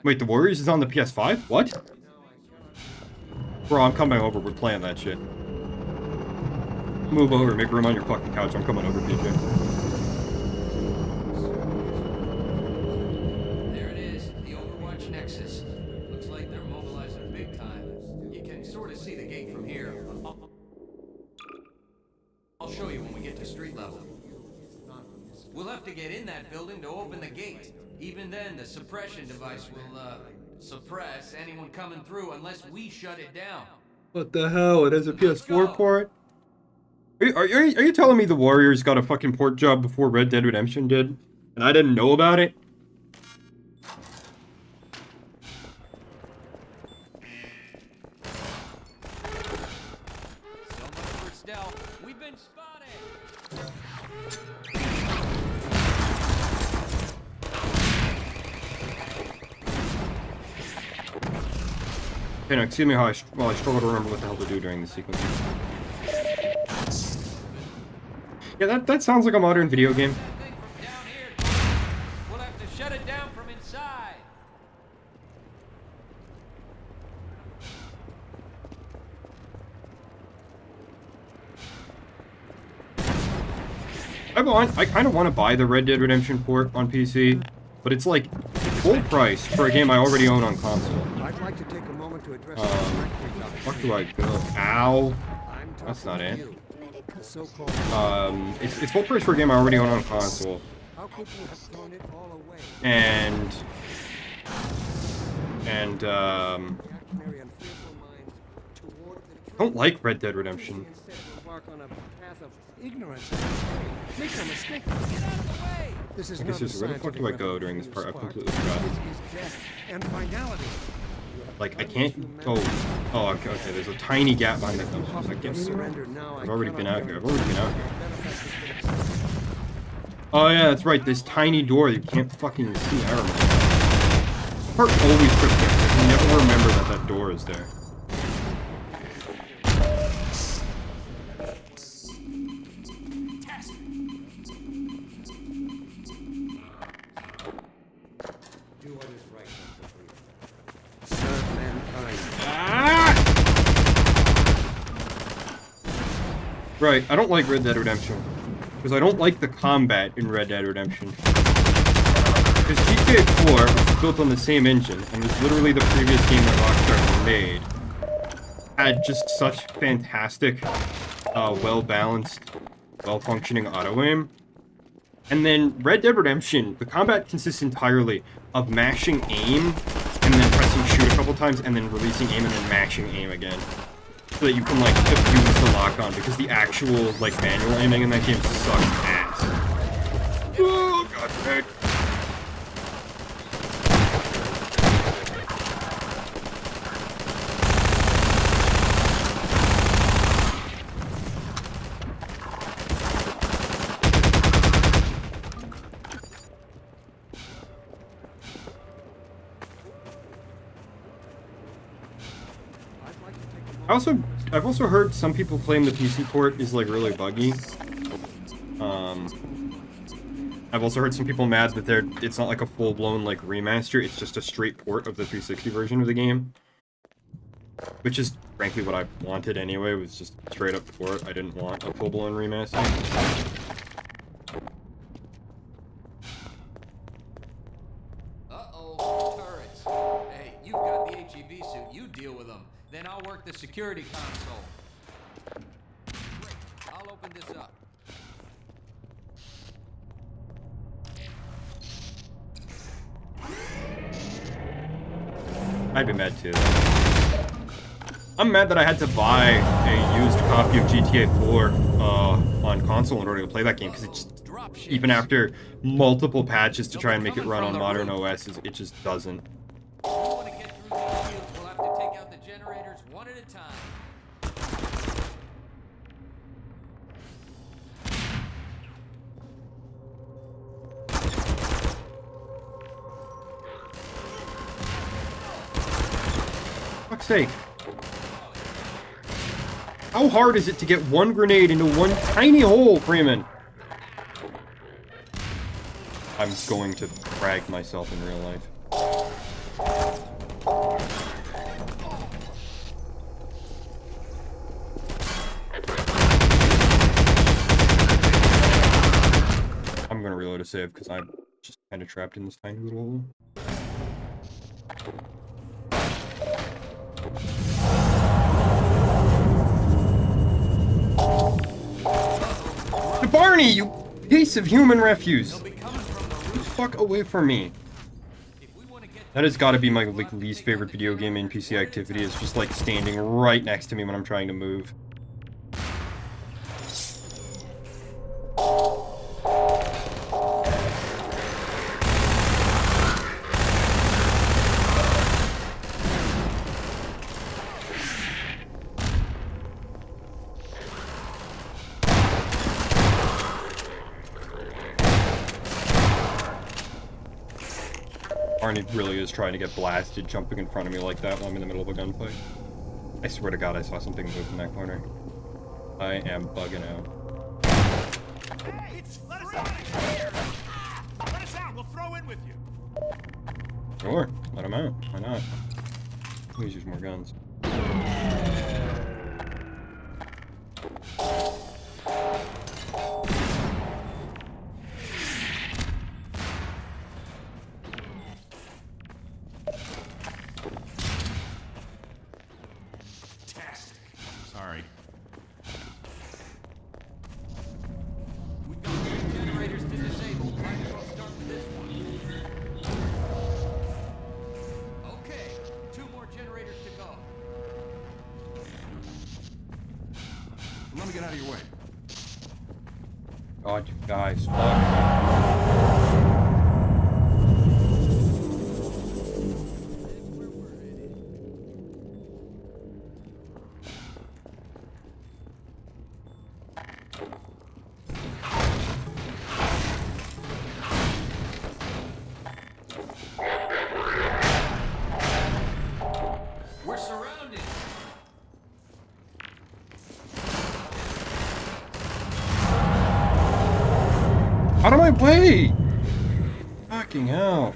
Wait, the Warriors is on the PS5? What? Bro, I'm coming over. We're playing that shit. Move over. Make room on your fucking couch. I'm coming over, PJ. We'll have to get in that building to open the gate. Even then, the suppression device will, suppress anyone coming through unless we shut it down. What the hell? It has a PS4 port? Are you telling me the Warriors got a fucking port job before Red Dead Redemption did? And I didn't know about it? So much for stealth. We've been spotted! Okay, now excuse me while I struggle to remember what the hell to do during this sequence. Yeah, that sounds like a modern video game. We'll have to shut it down from inside. I kind of want to buy the Red Dead Redemption port on PC, but it's like full price for a game I already own on console. I'd like to take a moment to address Fuck do I go? Ow. That's not it. It's full price for a game I already own on console. How could you have thrown it all away? And I don't like Red Dead Redemption. Embark on a path of ignorance. Make no mistake. This is I guess not just where the fuck do I go during this part? I completely forgot. death and finality. Like I can't go. Oh, okay. There's a tiny gap behind the dumpsters. I guess. I've already been out here. Oh yeah, that's right. This tiny door you can't fucking see. I remember. This part always trips me up. I never remember that door is there. Do what is right, serve mankind. Right, I don't like Red Dead Redemption. Because I don't like the combat in Red Dead Redemption. Because GTA 4 was built on the same engine, and was literally the previous game that Rockstar made, had just such fantastic, well-balanced, well-functioning auto-aim. And then Red Dead Redemption, the combat consists entirely of mashing aim, and then pressing shoot a couple times, and then releasing aim, and then mashing aim again. So that you can, like, abuse the lock-on, because the actual, like, manual aiming in that game sucks ass. Oh, god dang. I've also heard some people claim the PC port is like really buggy. I've also heard some people mad that it's not like a full-blown like remaster, it's just a straight port of the 360 version of the game. Which is frankly what I wanted anyway, was just straight up port. I didn't want a full-blown remaster. Uh-oh, turrets. Hey, you've got the HEV suit, you deal with them. Then I'll work the security console. Great, I'll open this up. I'd be mad too. I'm mad that I had to buy a used copy of GTA 4 on console in order to play that game, because it just, even after multiple patches to try and make it run on modern OS, it just doesn't. We'll have to take out the generators one at a time. Fuck's sake. How hard is it to get one grenade into one tiny hole, Freeman? I'm going to frag myself in real life. I'm gonna reload a save because I'm just kind of trapped in this tiny little hole. Barney, you piece of human refuse! Get the fuck away from me. That has got to be my like least favorite video game NPC activity, is just like standing right next to me when I'm trying to move. Arnie really is trying to get blasted, jumping in front of me like that while I'm in the middle of a gunfight. I swear to God, I saw something move in that corner. I am bugging out. Hey, let us out of here! Let us out, we'll throw in with you. Sure, let him out. Why not? Please use more guns. Fantastic. Sorry. We've got 3 generators to disable. Might as well start with this one. Okay, 2 more generators to go. Let me get out of your way. God, you guys, fuck. We're surrounded. Out of my way! Fucking hell.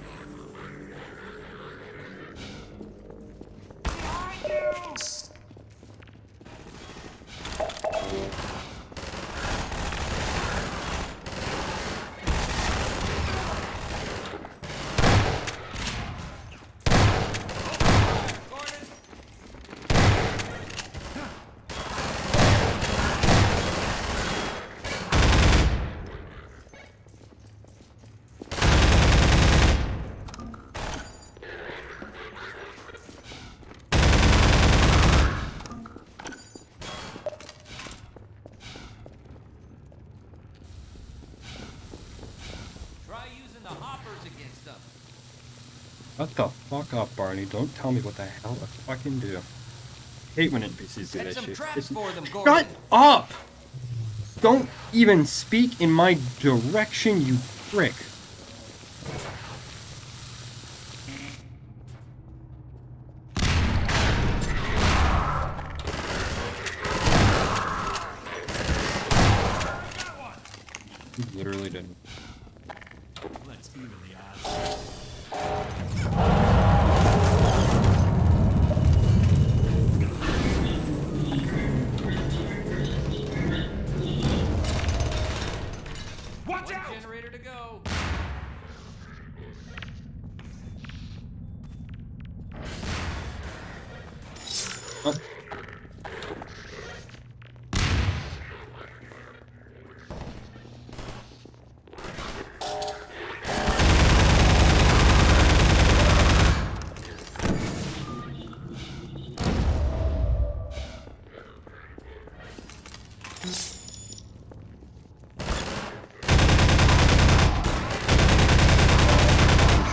Try using the hoppers against them. Shut the fuck up, Barney. Don't tell me what the hell to fucking do. Hate when NPCs do Set that some shit. traps for them, Gordon. Shut up! Don't even speak in my direction, you prick. You literally didn't. Let's even the odds. Watch out! Generator to go. Oh.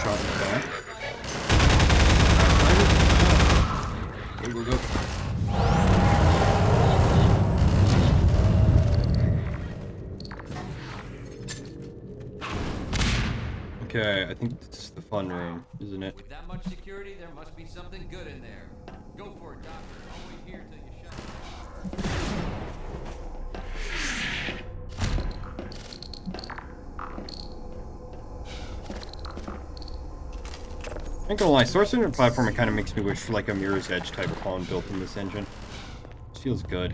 Shot in the back. Go, go, go. Okay, I think this is the fun room, isn't it? With that much security, there must be something good in there. Go for it, Doctor. I'll wait here till you shut it. I ain't gonna lie, Source Engine platform kind of makes me wish for like a Mirror's Edge type of pawn built in this engine. This feels good.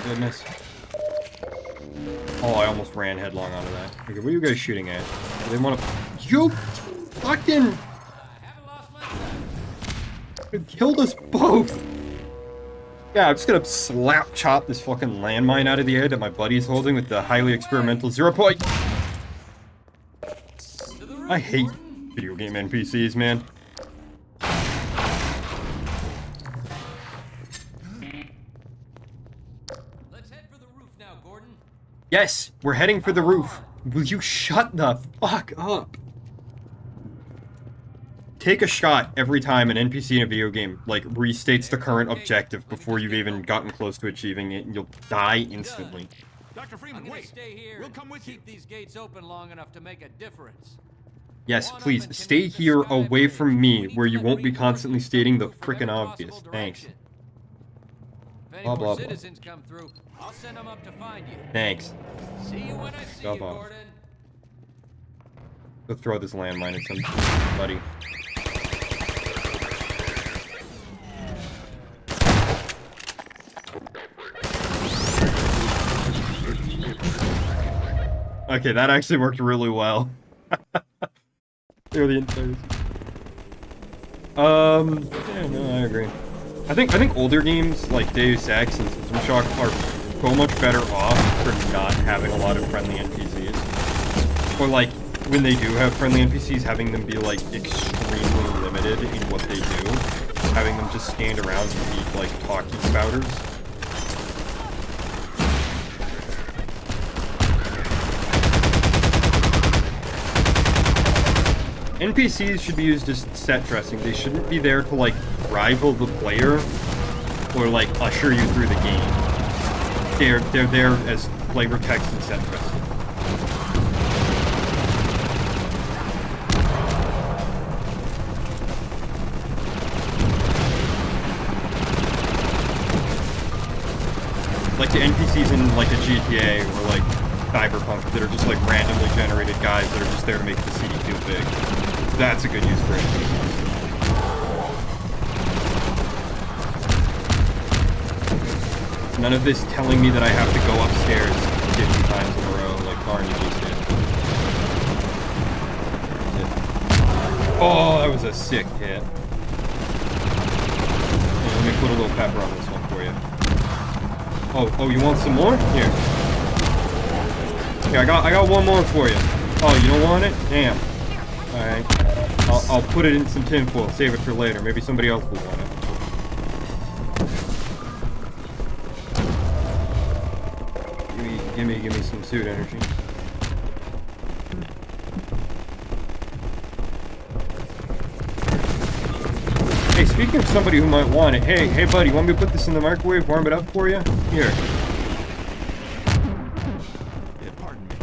Goodness. Oh, I almost ran headlong onto that. Okay, what are you guys shooting at? Do they want to... You fucking... It killed us both! Yeah, I'm just gonna slap chop this fucking landmine out of the air that my buddy's holding with the highly experimental 0 point. I hate video game NPCs, man. Let's head for the roof now, Gordon. Yes, we're heading for the roof. Will you shut the fuck up? Take a shot every time an NPC in a video game, like, restates the current objective before you've even gotten close to achieving it, and you'll die instantly. Dr. Freeman, wait. Stay here. We'll come with you. Keep these gates open long enough to make a difference. Yes, please, stay here away from me, where you won't be constantly stating the frickin' obvious. Thanks. If any Blah, more blah, blah. citizens come through, I'll send them up to find you. Thanks. See you when I see Blah, you, blah. Gordon. Go throw this landmine at somebody. Okay, that actually worked really well. They're the entire. Yeah, no, I agree. I think older games like Deus Ex and System Shock are so much better off for not having a lot of friendly NPCs. Or like, when they do have friendly NPCs, having them be like extremely limited in what they do. Having them just stand around and be like talkie spouters. NPCs should be used as set dressing. They shouldn't be there to like rival the player or like usher you through the game. They're there as flavor text and set dressing. Like the NPCs in like a GTA or like Cyberpunk that are just like randomly generated guys that are just there to make the city feel big. That's a good use for NPCs. None of this telling me that I have to go upstairs 50 times in a row like Barney just did. Oh, that was a sick hit. Here, let me put a little pepper on this one for you. Oh, you want some more? Here. Here, I got one more for you. Oh, you don't want it? Damn. Alright. I'll put it in some tinfoil, save it for later. Maybe somebody else will want it. Give me some suit energy. Hey, speaking of somebody who might want it, hey buddy, want me to put this in the microwave, warm it up for you? Here. Yeah, pardon me.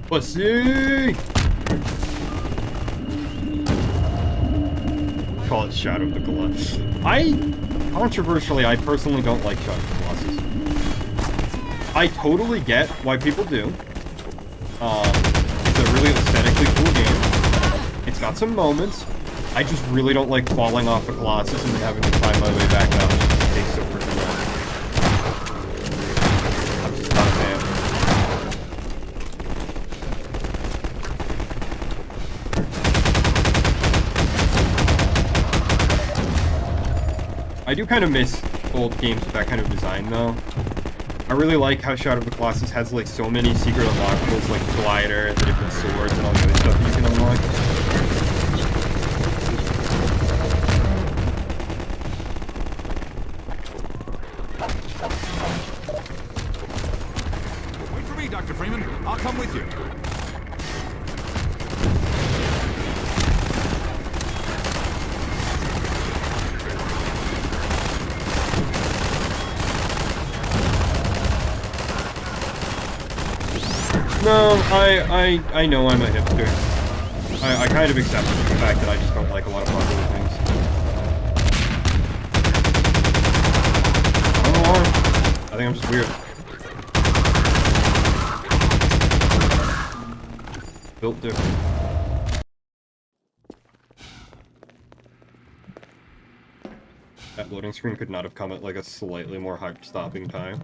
Pussy! Call it Shadow of the Colossus. Controversially, I personally don't like Shadow of the Colossus. I totally get why people do. It's a really aesthetically cool game. It's got some moments. I just really don't like falling off the Colossus and then having to climb my way back up. It takes so freaking long. I'm just not a fan. I do kind of miss old games with that kind of design, though. I really like how Shadow of the Colossus has like so many secret unlockables, like the glider, the different swords, and all the other stuff that you can unlock. Wait for me, Dr. Freeman. I'll come with you. No, I know I'm a hipster. I kind of accept the fact that I just don't like a lot of popular things. I don't know why. I think I'm just weird. Built different. That loading screen could not have come at like a slightly more hype stopping time.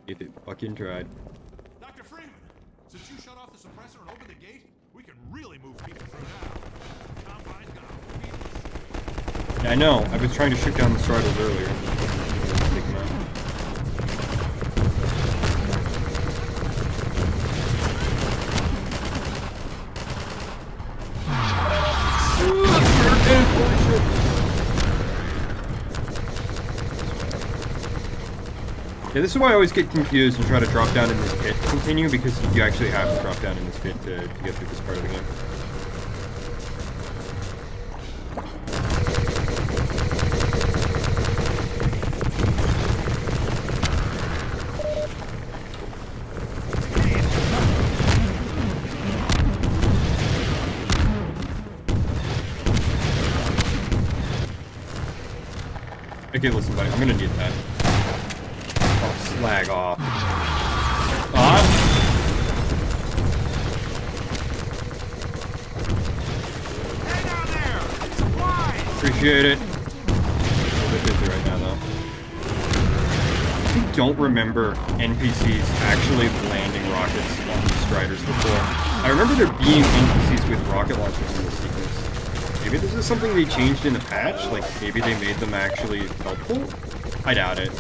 If it fucking tried. Dr. Freeman, since you shut off the suppressor and opened the gate, we can really move people through now. Combine's gonna feel. Yeah, I know. I was trying to shoot down the Striders earlier. Take them out. Yeah, this is why I always get confused and try to drop down in this pit to continue, because you actually have to drop down in this pit to get through this part of the game. Okay, listen, buddy, I'm gonna need that. Oh, slag off. Appreciate it. A little bit busy right now, though. I don't remember NPCs actually landing rockets on the Striders before. I remember there being NPCs with rocket launchers in the sequence. Maybe this is something they changed in the patch? Like, maybe they made them actually helpful? I doubt it.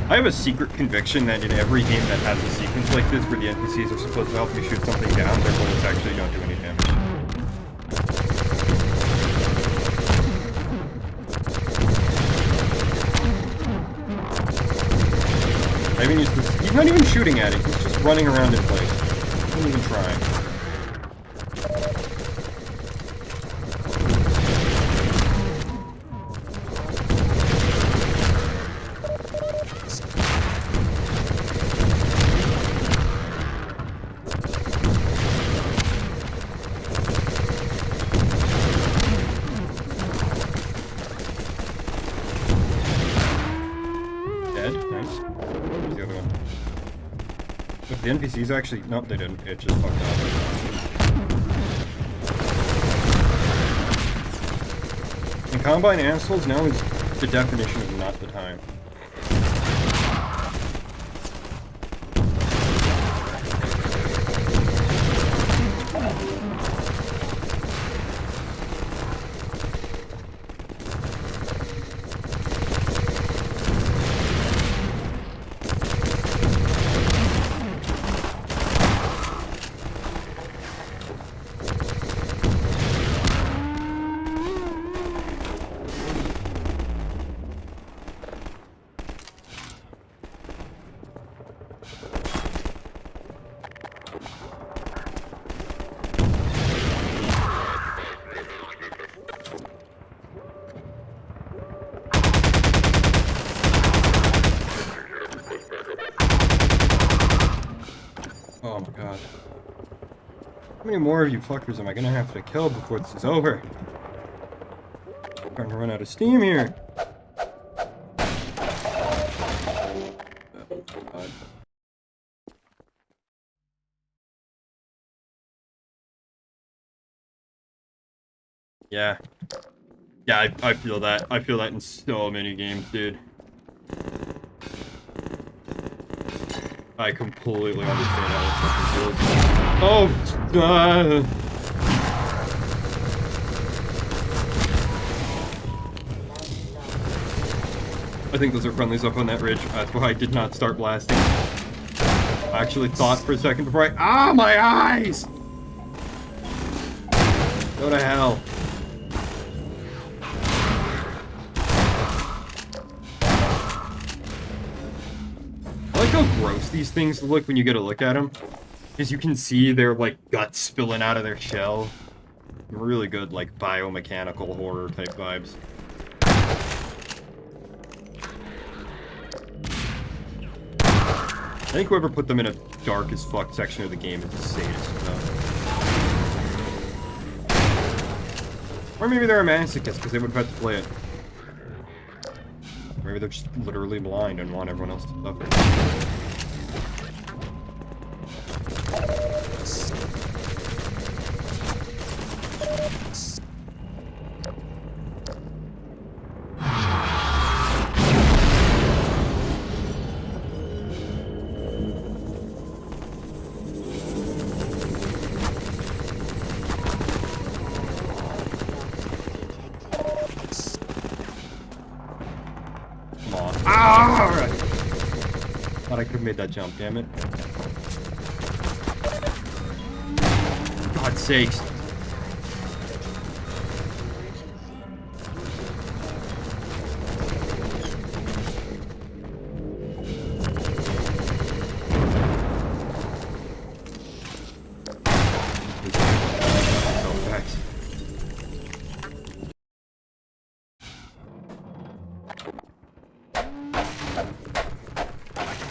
I have a secret conviction that in every game that has a sequence like this where the NPCs are supposed to help you shoot something down, their bullets actually don't do any damage. I even used this. He's not even shooting at it, he's just running around in place. He isn't even trying. The NPCs actually... Nope, they didn't. It just fucked up. And Combine assholes now is the definition of not the time. Oh my god. How many more of you fuckers am I gonna have to kill before this is over? I'm starting to run out of steam here. Oh god. Yeah. Yeah, I feel that. I feel that in so many games, dude. I completely understand how it fucking feels. Oh, God. I think those are friendlies up on that ridge. That's why I did not start blasting. I actually thought for a second before I... Ah, my eyes! Go to hell. I like how gross these things look when you get a look at them. Because you can see their, like, guts spilling out of their shell. Really good, like, biomechanical horror type vibes. I think whoever put them in a dark as fuck section of the game is a sadist, though. Or maybe they're a masochist because they would have had to play it. Maybe they're just literally blind and want everyone else to suffer. Ah! Alright. Thought I could have made that jump, damn it. God's sakes.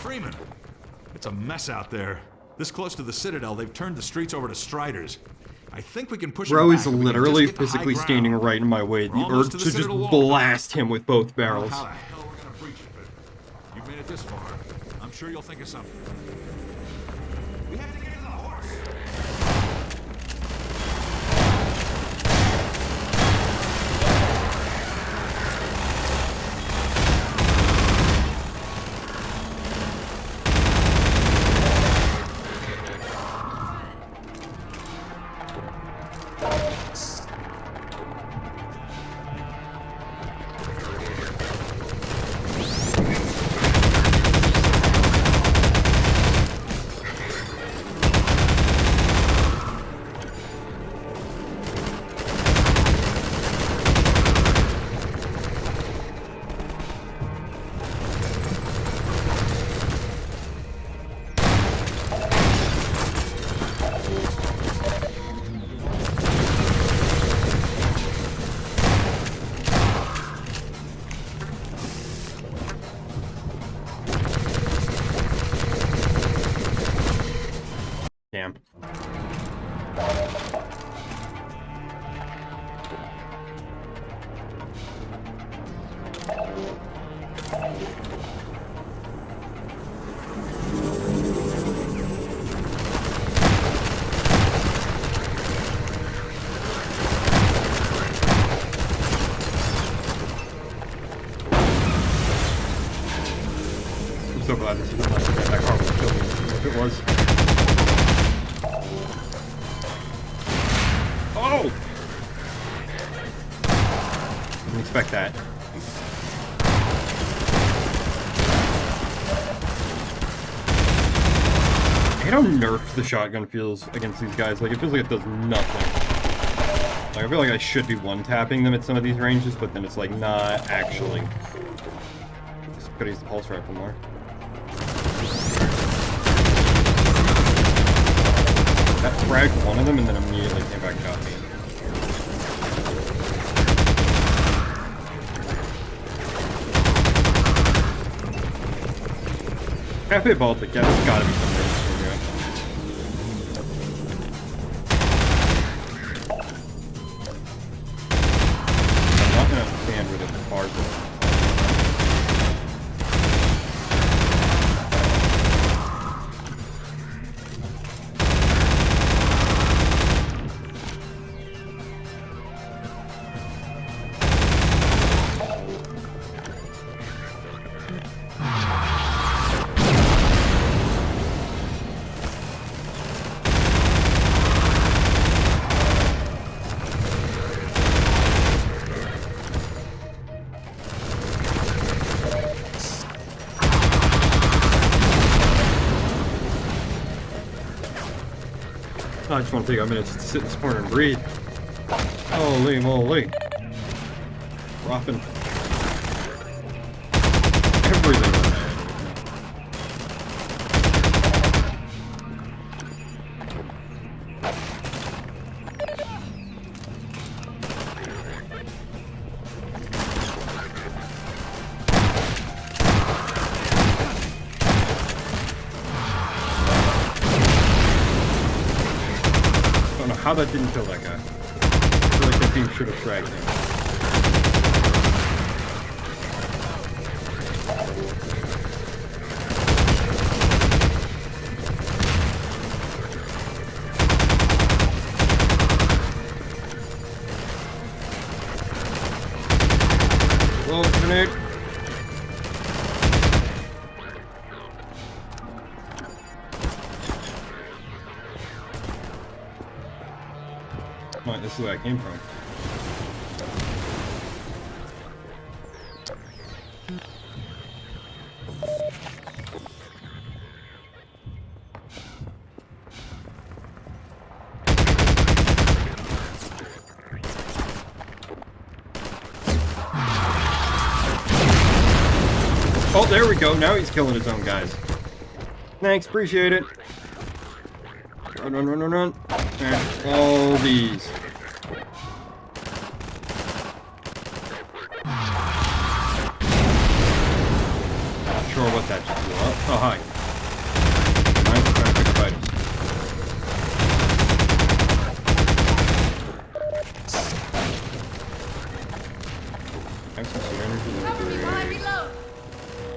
Freeman! It's a mess out there. This close to the Citadel, they've turned the streets over to Striders. I think we can push Bro him is back if we can literally just get to high physically ground. standing right in my way. The We're almost urge to to the just Citadel wall. blast him with both I don't know barrels. how the hell we're gonna breach it, but you've made it this far. I'm sure you'll think of something. We have to get to the horse. Damn. I'm so glad this isn't like that car would kill me if it was. Oh! Didn't expect that. I hate how nerfed the shotgun feels against these guys. Like, it feels like it does nothing. Like, I feel like I should be one-tapping them at some of these ranges, but then it's like, not actually. Just gotta use the pulse rifle more. That fragged one of them and then immediately came back and got me. Cafe Baltic, yeah, there's gotta be some range here. I'm not gonna understand where the bars are. I just want to take a minute just to sit in this corner and breathe. Holy moly. Dropping everything. I don't know how that didn't kill that guy. I feel like that team should have fragged him. Whoa, grenade! Right, this is where I came from. Oh, there we go. Now he's killing his own guys. Thanks, appreciate it. Run, run, run, run, run. And all these. Not sure what that just blew up. Oh, hi. Mine's trying to pick fighters. I have some suit energy.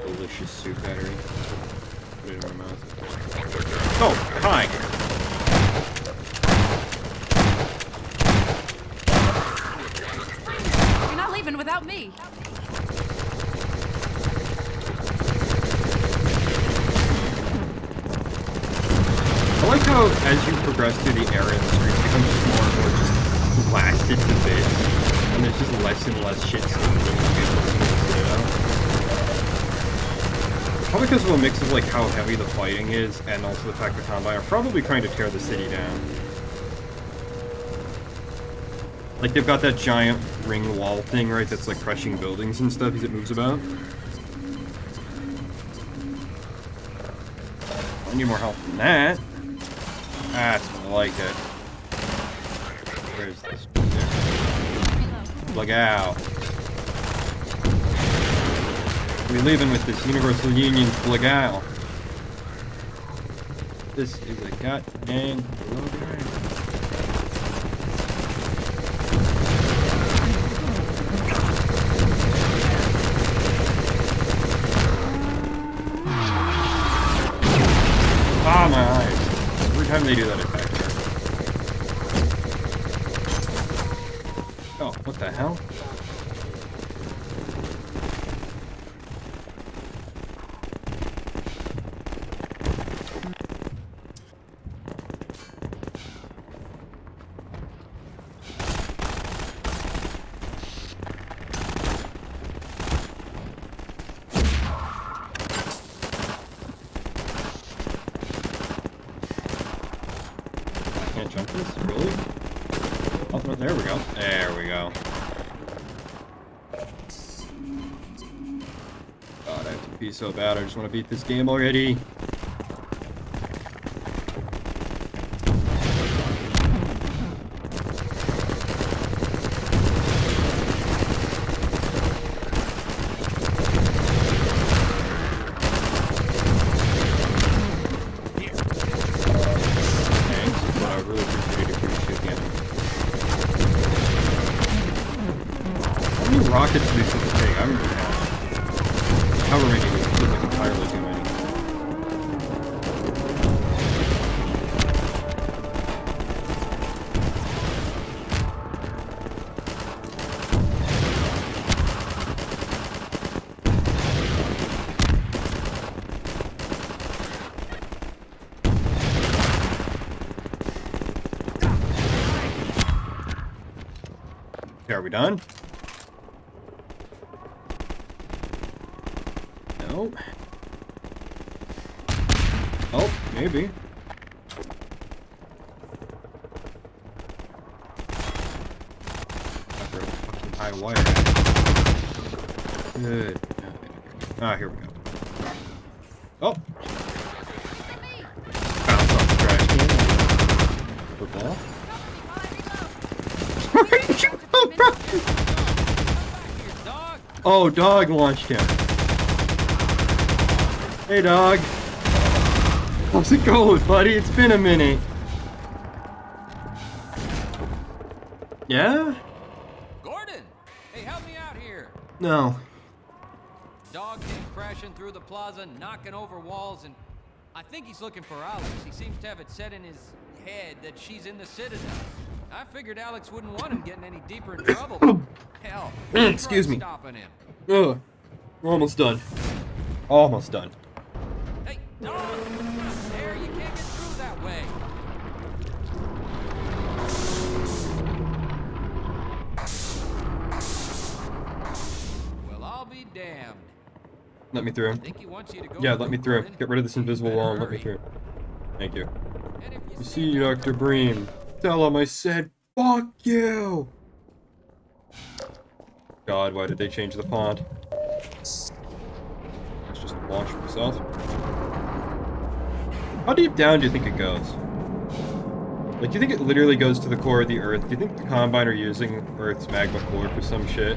Delicious suit battery. Put it in my mouth. Oh, hi! You're not leaving without me. I like how, as you progress through the area, the screen becomes just more and more just blasted to bits. And there's just less and less shit probably because of a mix of like how heavy the fighting is and also the fact that Combine are probably trying to tear the city down. Like they've got that giant ring wall thing, right, that's like crushing buildings and stuff as it moves about. I need more help than that. That's more like it. Where's this? Look out. We're leaving with this Universal Union Flagal. This is a goddamn program. Ah, my eyes. Every time they do that attack. Oh, what the hell? Can't jump this? Really? Oh, there we go. There we go. God, I have to pee so bad. I just want to beat this game already. Rockets do such a thing. I'm however many it feels like entirely too many. Okay, are we done? No. Oh, maybe. After a fucking high wire. Good. Ah, here we go. Oh! Bounce off the trash can. The ball? Oh, dog launched him. Hey, dog. How's it going, buddy? It's been a minute. Yeah? Gordon! Hey, help me out here. No. Dog came crashing through the plaza, knocking over walls, and I think he's looking for Alex. He seems to have it set in his head that she's in the Citadel. I figured Alex wouldn't want him getting any deeper in trouble. Hell, excuse me. Stopping him. Ugh. We're almost done. Almost done. Hey, dog! There, you can't get through that way. Well, I'll be damned. Let me through. I think he wants you to go. Yeah, let me through. Get rid of this invisible wall and let me through. Thank you. You see, Dr. Bream. Tell him I said, fuck you! God, why did they change the font? launch themselves. How deep down do you think it goes? Like, do you think it literally goes to the core of the Earth? Do you think the Combine are using Earth's magma core for some shit?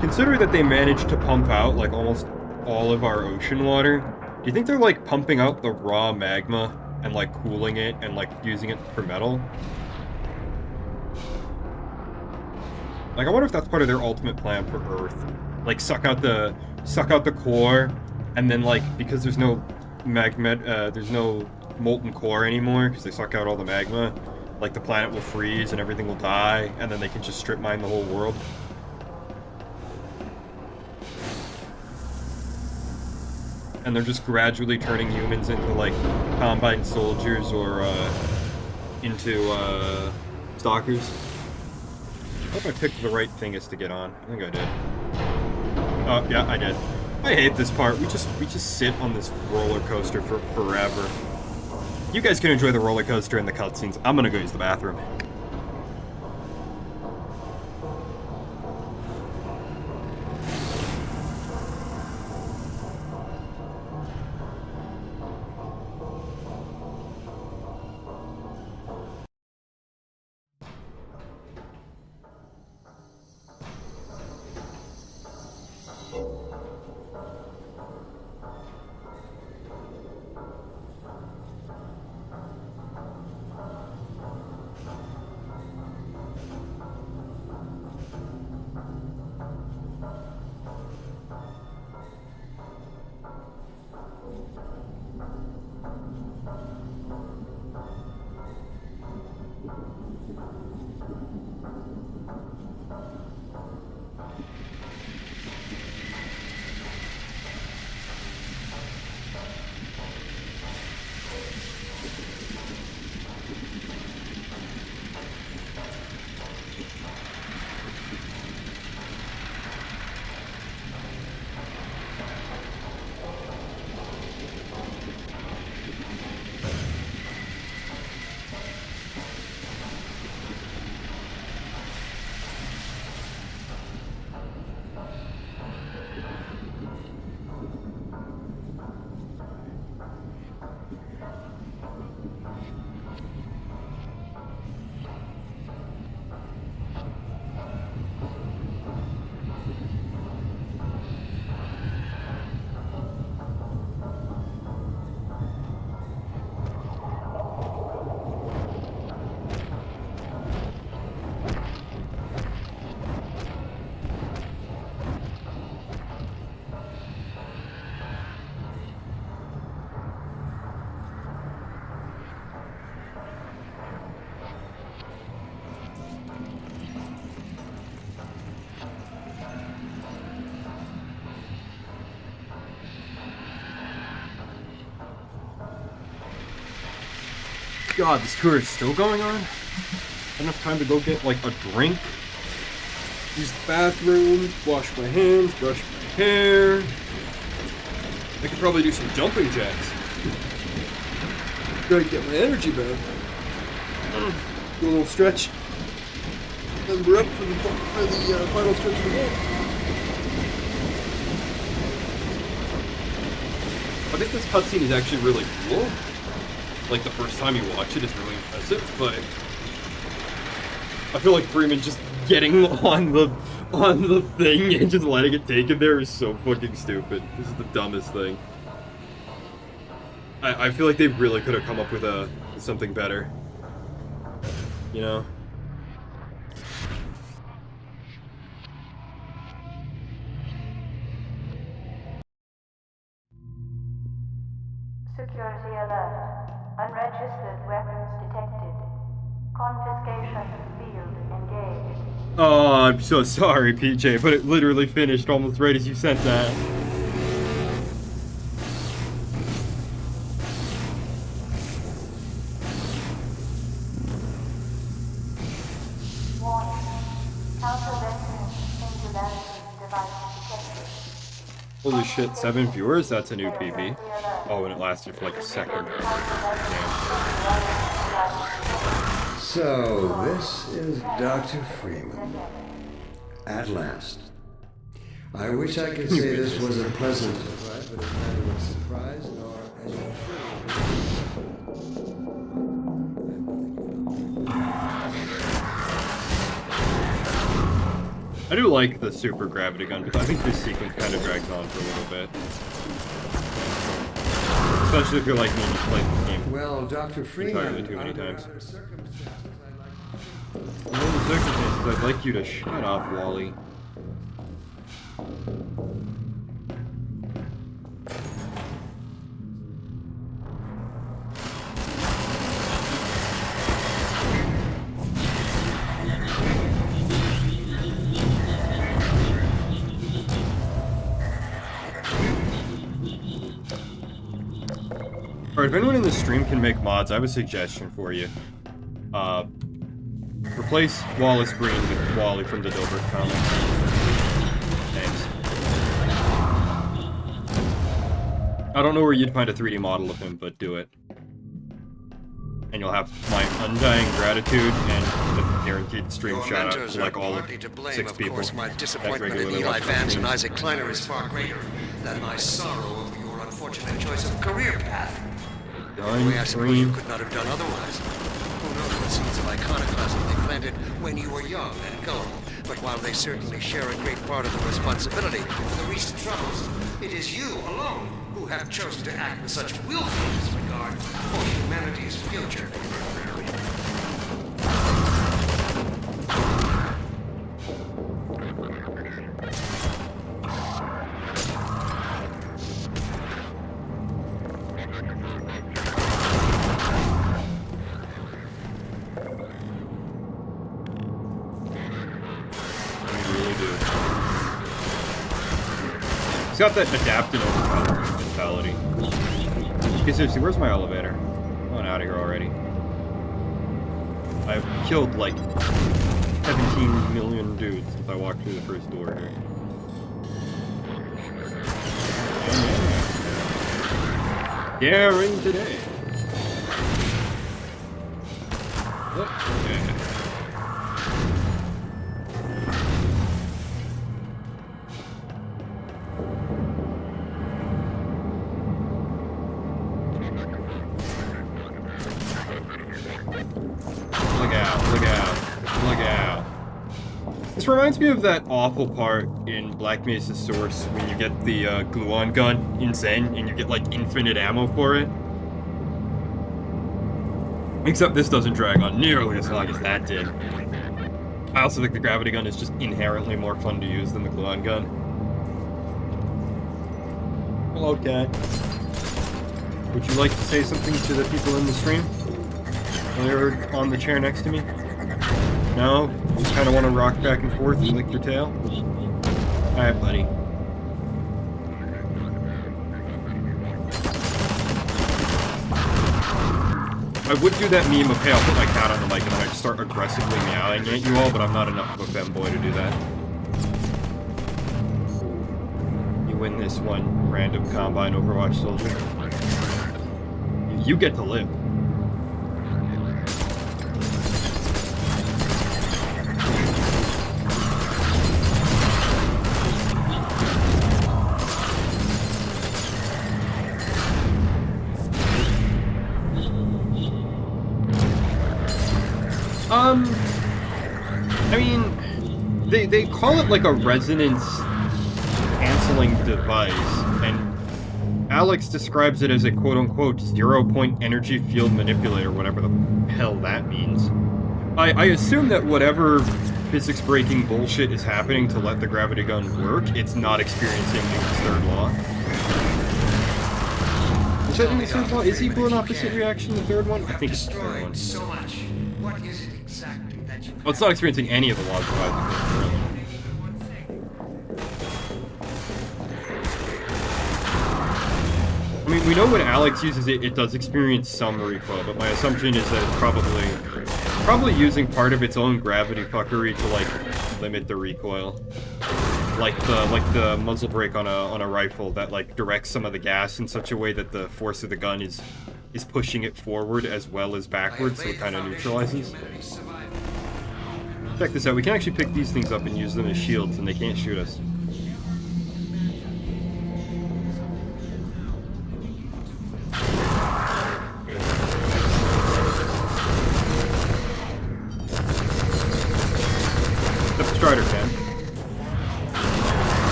Considering that they managed to pump out, like, almost all of our ocean water, do you think they're, like, pumping out the raw magma and, like, cooling it and, like, using it for metal? Like, I wonder if that's part of their ultimate plan for Earth. Like, suck out the core, and then, like, because there's no there's no molten core anymore, because they suck out all the magma, like, the planet will freeze and everything will die, and then they can just strip mine the whole world. And they're just gradually turning humans into, like, Combine soldiers or, into, stalkers. I hope I picked the right thingus to get on. I think I did. Oh, yeah, I did. I hate this part. We just sit on this roller coaster for forever. You guys can enjoy the roller coaster and the cutscenes. I'm gonna go use the bathroom. God, this tour is still going on? Enough time to go get, like, a drink? Use the bathroom, wash my hands, brush my hair. I could probably do some jumping jacks. Gotta get my energy back. Do a little stretch. Then we're up for the final stretch of the game. I think this cutscene is actually really cool. Like, the first time you watch it is really impressive, but I feel like Freeman just getting on the thing and just letting it take him there is so fucking stupid. This is the dumbest thing. I feel like they really could have come up with something better. You know? Security alert. Unregistered weapons detected. Confiscation field engaged. Oh, I'm so sorry, PJ, but it literally finished almost right as you sent that. Warning. Counter-vectoring singularity device detected. Holy shit, 7 viewers? That's a new PB. Oh, and it lasted for like a second. So, this is Dr. Freeman. At last. I wish I could say this was a pleasant surprise, but it's neither a surprise nor as I do like the super gravity gun, but I think this sequence kind of drags on for a little bit. Especially if you're like me and you play the game. Well, Dr. Freeman, entirely too many under times. other circumstances, Under the circumstances, I'd like you to shut up, Wally. Alright, if anyone in the stream can make mods, I have a suggestion for you. Replace Wallace Green with Wally from the Dilbert comics. Thanks. I don't know where you'd find a 3D model of him, but do it. And you'll have my undying gratitude and the guaranteed stream shout out to like all of 6 people. Of course, my that disappointment in regularly Eli watch Vance and streams. Isaac Kleiner is far greater than my sorrow over your unfortunate choice of career path. Done, I suppose you Green. could not have done otherwise. Who knows what seeds of iconoclasm they planted when you were young and gullible. But while they certainly share a great part of the responsibility for the recent troubles, it is you alone who have chosen to act with such willful disregard for humanity's future. He's got that adapt and overcome mentality. Okay, seriously, where's my elevator? I'm going out of here already. I've killed like 17 million dudes since I walked through the first door here. Yeah, ring today. Oh, okay. Look out, look out, look out. This reminds me of that awful part in Black Mesa Source when you get the gluon gun insane and you get like infinite ammo for it. Except this doesn't drag on nearly as long as that did. I also think the gravity gun is just inherently more fun to use than the gluon gun. Hello, cat. Would you like to say something to the people in the stream? They're on the chair next to me? No? You just kind of want to rock back and forth and lick your tail? Alright, buddy. I would do that meme of, hey, I'll put my cat on the mic and then I just start aggressively meowing at you all, but I'm not enough of a femboy to do that. You win this one random Combine Overwatch soldier. You get to live. I mean, they call it like a resonance canceling device, and Alex describes it as a quote-unquote 0-point energy field manipulator, whatever the hell that means. I assume that whatever physics-breaking bullshit is happening to let the gravity gun work, it's not experiencing Newton's third law. Is that Newton's third law? Is he blue an opposite reaction, the third one? I think it's the third one. So much. What is it exactly that you... Well, it's not experiencing any of the laws of Isaac, really. I mean, we know when Alex uses it, it does experience some recoil, but my assumption is that it's probably using part of its own gravity fuckery to, like, limit the recoil. Like the muzzle brake on a rifle that, like, directs some of the gas in such a way that the force of the gun is pushing it forward as well as backwards, so it kind of neutralizes. Check this out, we can actually pick these things up and use them as shields, and they can't shoot us.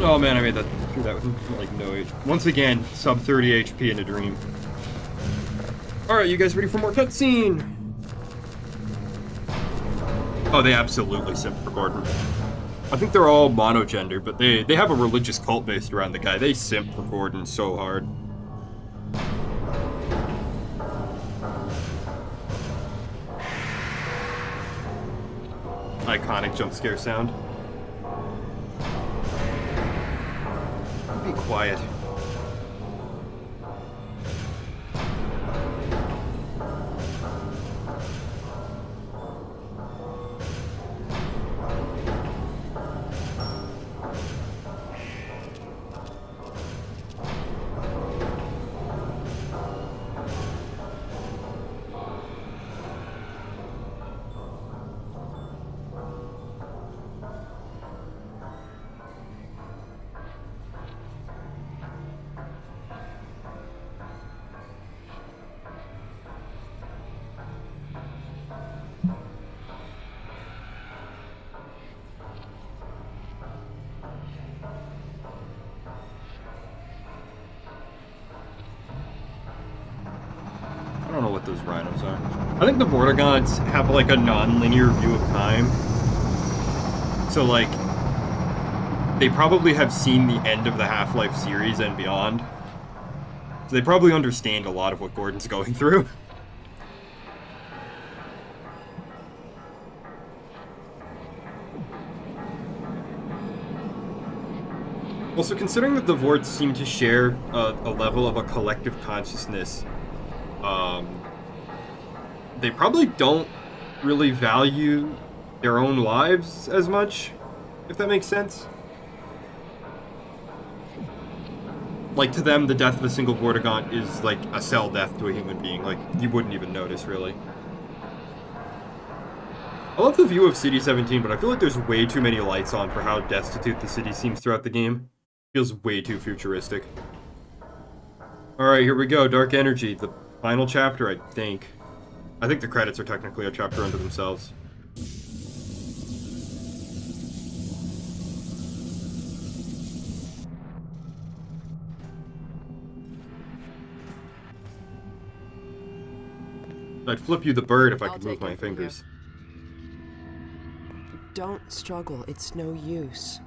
Oh man, I made that through that with like no H. Once again, sub 30 HP in a dream. Alright, you guys ready for more cutscene? Oh, they absolutely simp for Gordon. I think they're all monogender, but they have a religious cult based around the guy. They simp for Gordon so hard. Iconic jump scare sound. Be quiet. I don't know what those rhinos are. I think the Vortigods have like a non-linear view of time. So like, they probably have seen the end of the Half-Life series and beyond. So they probably understand a lot of what Gordon's going through. Also, considering that the Vorts seem to share a level of a collective consciousness, they probably don't really value their own lives as much, if that makes sense. Like, to them, the death of a single Vortigaunt is like a cell death to a human being. Like, you wouldn't even notice, really. I love the view of City 17, but I feel like there's way too many lights on for how destitute the city seems throughout the game. Feels way too futuristic. Alright, here we go. Dark Energy, the final chapter, I think. I think the credits are technically a chapter unto themselves. I'd flip you the bird if I could move my fingers. Don't struggle. It's no use.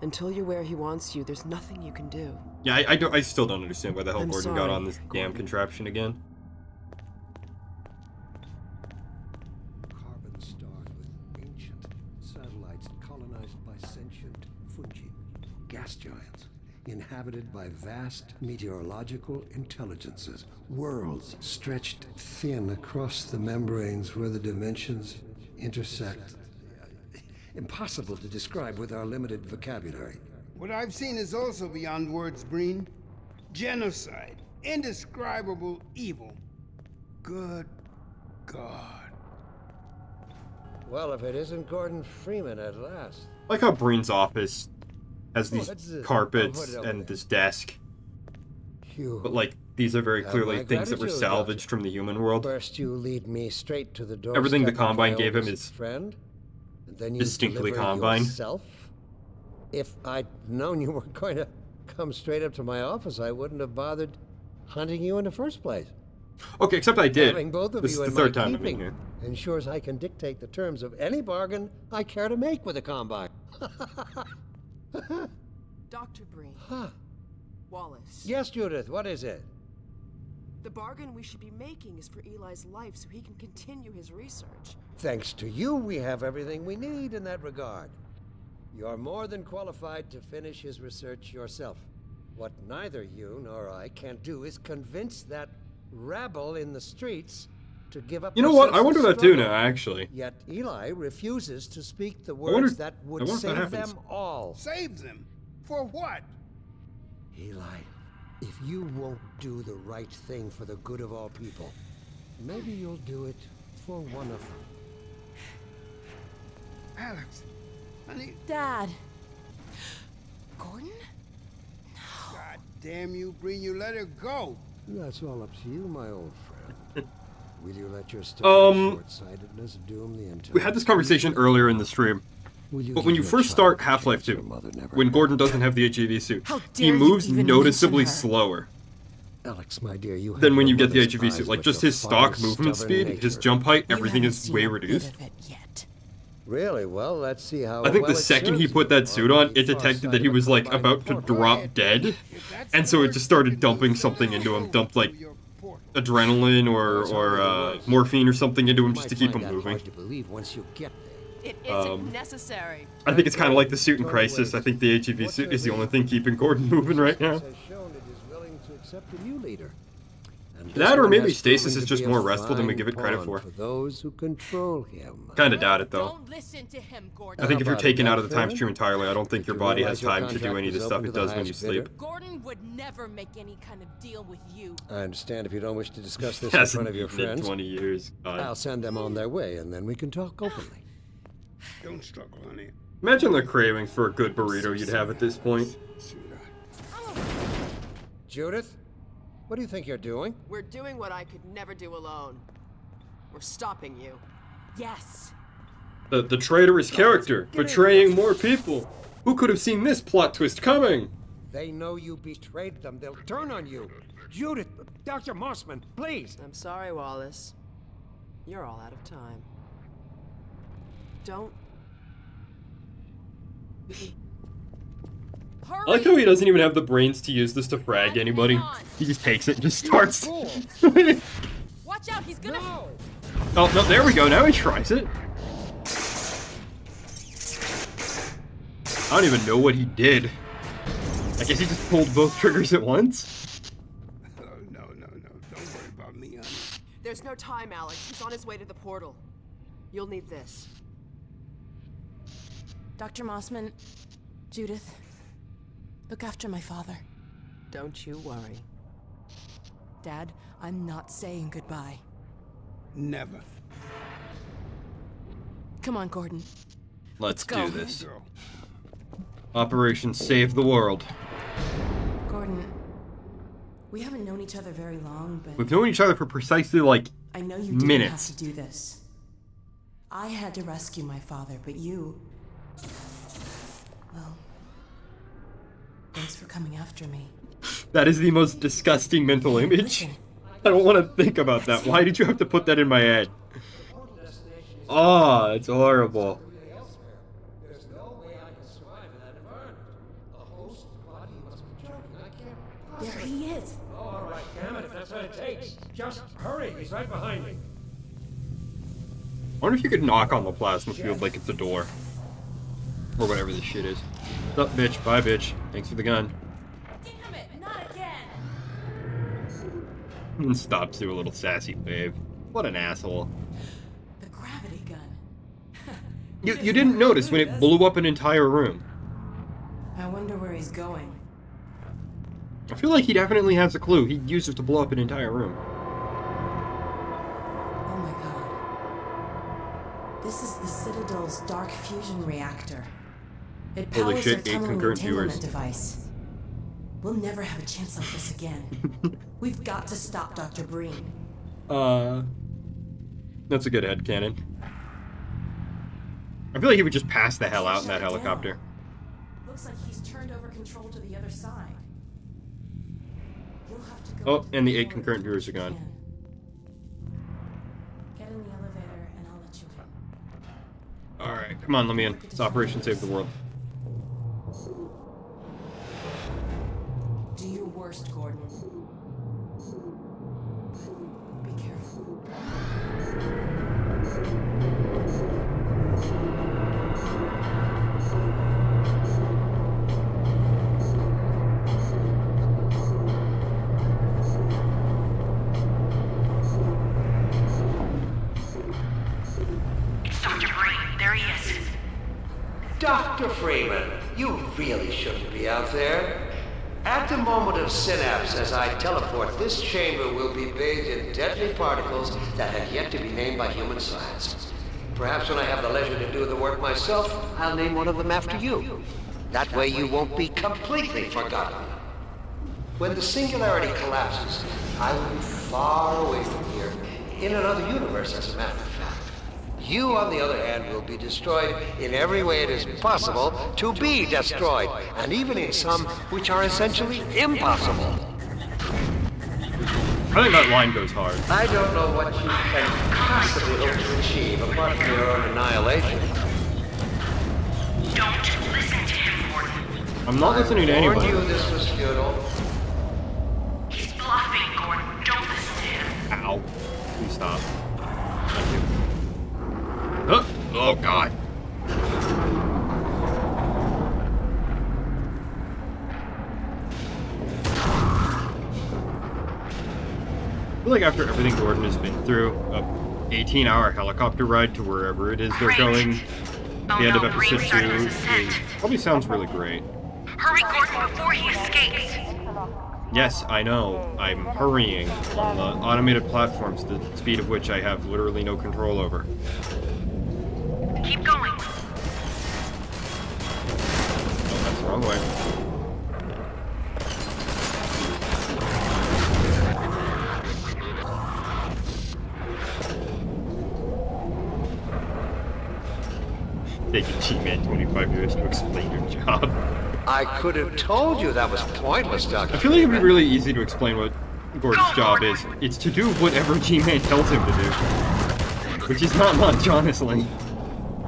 Until you're where he wants you, there's nothing you can do. Yeah, I still don't understand why the hell Gordon got on this damn Gordon. contraption again. Carbon stars with ancient satellites colonized by sentient fungi, gas giants, inhabited by vast meteorological intelligences, worlds stretched thin across the membranes where the dimensions intersect. Impossible to describe with our limited vocabulary. What I've seen is also beyond words, Breen. Genocide. Indescribable evil. Good God. Well, if it isn't Gordon Freeman at last. I like how Breen's office has these What's this? carpets What over and there? this desk. Phew. But like, these are very Have clearly my things that were gratitude, salvaged from the human world. First you lead me straight to the door. Everything the Combine gave him is friend, and then you distinctly deliver Combine. yourself. If I'd known you were going to come straight up to my office, I wouldn't have bothered hunting you in the first place. Okay, except I did. Having both of This you is in the third my time I've been keeping here. ensures I can dictate the terms of any bargain I care to make with the Combine. Dr. Breen. Huh. Wallace. Yes, Judith, what is it? The bargain we should be making is for Eli's life so he can continue his research. Thanks to you, we have everything we need in that regard. You're more than qualified to finish his research yourself. What neither you nor I can do is convince that rabble in the streets to give up. You know their what? sense I of wonder that too struggle. now, actually. Yet Eli refuses to speak the wonder- words that I would wonder if that save happens. them all. Save them? For what? Eli, if you won't do the right thing for the good of all people, maybe you'll do it for one of them. Alex, honey. Dad. Gordon? God damn you, Breen, you let her go. That's all up to you, my old friend. Will you let your Um, short-sightedness doom the entire... We had this conversation earlier in the stream. But when you first start Half-Life 2, when Gordon doesn't have the HEV suit, he moves noticeably slower Alex, my dear, you than when you get the HEV suit. Like, just his stock movement speed, his jump height, everything is way reduced. Really? Well, let's see how. I think the second he put that suit on, it detected that he was, like, about to drop dead, and so it just started dumping something into him. Dumped, like, adrenaline or morphine or something into him just to keep him moving. It isn't necessary. I think it's kind of like the suit in Crisis. I think the HEV suit is the only thing keeping Gordon moving right now. That or maybe stasis is just more restful than we give it credit for. Those who control him. Kinda doubt it though. Don't listen to him, Gordon. I think if you're taken out of the time stream entirely, I don't think your body has time to do any of the stuff it does when you sleep. Gordon would never make any kind of deal with you. I understand if you don't wish to discuss this in front of your friends. 20 years. I'll send them on their way, and then we can talk openly. Don't struggle, honey. Imagine the cravings for a good burrito you'd have at this point. Judith, what do you think you're doing? We're doing what I could never do alone. We're stopping you. Yes. The traitorous character, betraying more people. Who could have seen this plot twist coming? They know you betrayed them. They'll turn on you. Judith, Dr. Mossman, please. I'm sorry, Wallace. You're all out of time. Don't. I like how he doesn't even have the brains to use this to frag anybody. He just takes it and just starts. Watch out, he's gonna. Oh, no, there we go. Now he tries it. I don't even know what he did. I guess he just pulled both triggers at once. Oh, no. Don't worry about me, honey. There's no time, Alex. He's on his way to the portal. You'll need this. Dr. Mossman, Judith, look after my father. Don't you worry. Dad, I'm not saying goodbye. Never. Come on, Gordon. Let's go. do this. Operation Save the World. Gordon, we haven't known each other very long, but... We've known each other for precisely, like, I know you didn't minutes. have to do this. I had to rescue my father, but you... Well... Thanks for coming after me. That is the most disgusting mental image. I don't want to think about that. Why did you have to put that in my head? Oh, it's horrible. There he is. All right, damn it, if that's what it takes. Just hurry, he's right behind me. I wonder if you could knock on the plasma field like it's a door. Or whatever this shit is. What's up, bitch? Bye, bitch. Thanks for the gun. Damn it, not again. And stops to a little sassy babe. What an asshole. The gravity gun. You didn't notice when it blew up an entire room. I wonder where he's going. I feel like he definitely has a clue. He'd use it to blow up an entire room. Oh my god. This is the Citadel's dark fusion reactor. It Holy powers shit, their 8 tunneling concurrent entanglement viewers. device. We'll never have a chance like this again. We've got to stop Dr. Breen. That's a good headcanon. I feel like he would just pass the hell out in that helicopter. Looks like he's turned over control to the other side. You'll have to go Oh, and the 8 concurrent viewers are gone. get in the elevator and I'll let you in. Alright, come on, let me in. It's Operation Save the World. Do your worst, Gordon. Be careful. It's Dr. Breen. There he is. Dr. Freeman, you really shouldn't be out there. At the moment of synapse, as I teleport, this chamber will be bathed in deadly particles that have yet to be named by human science. Perhaps when I have the leisure to do the work myself, I'll name one of them after you. That way you won't be completely forgotten. When the singularity collapses, I will be far away from here, in another universe, as a matter of fact. You, on the other hand, will be destroyed in every way it is possible to be destroyed, and even in some which are essentially impossible. I think that line goes hard. I don't know what you can possibly hope to achieve apart from your own annihilation. Don't listen to him, Gordon. I'm not listening to anybody. I warned you this was futile. He's bluffing, Gordon. Don't listen to him. Ow. Please stop. Thank you. Oh God. I feel like after everything Gordon has been through, a 18-hour helicopter ride to wherever it is they're going, at the end of episode 2 is, probably sounds really great. Hurry, Gordon, before he escapes. Yes, I know. I'm hurrying on the automated platforms, the speed of which I have literally no control over. Keep going. Oh, that's the wrong way. Taking G-Man 25 years to explain your job. I could have told you that was pointless, Dr. I feel like it'd be really easy to explain what Gordon's job is. It's to do whatever G-Man tells him to do. Which is not much, honestly.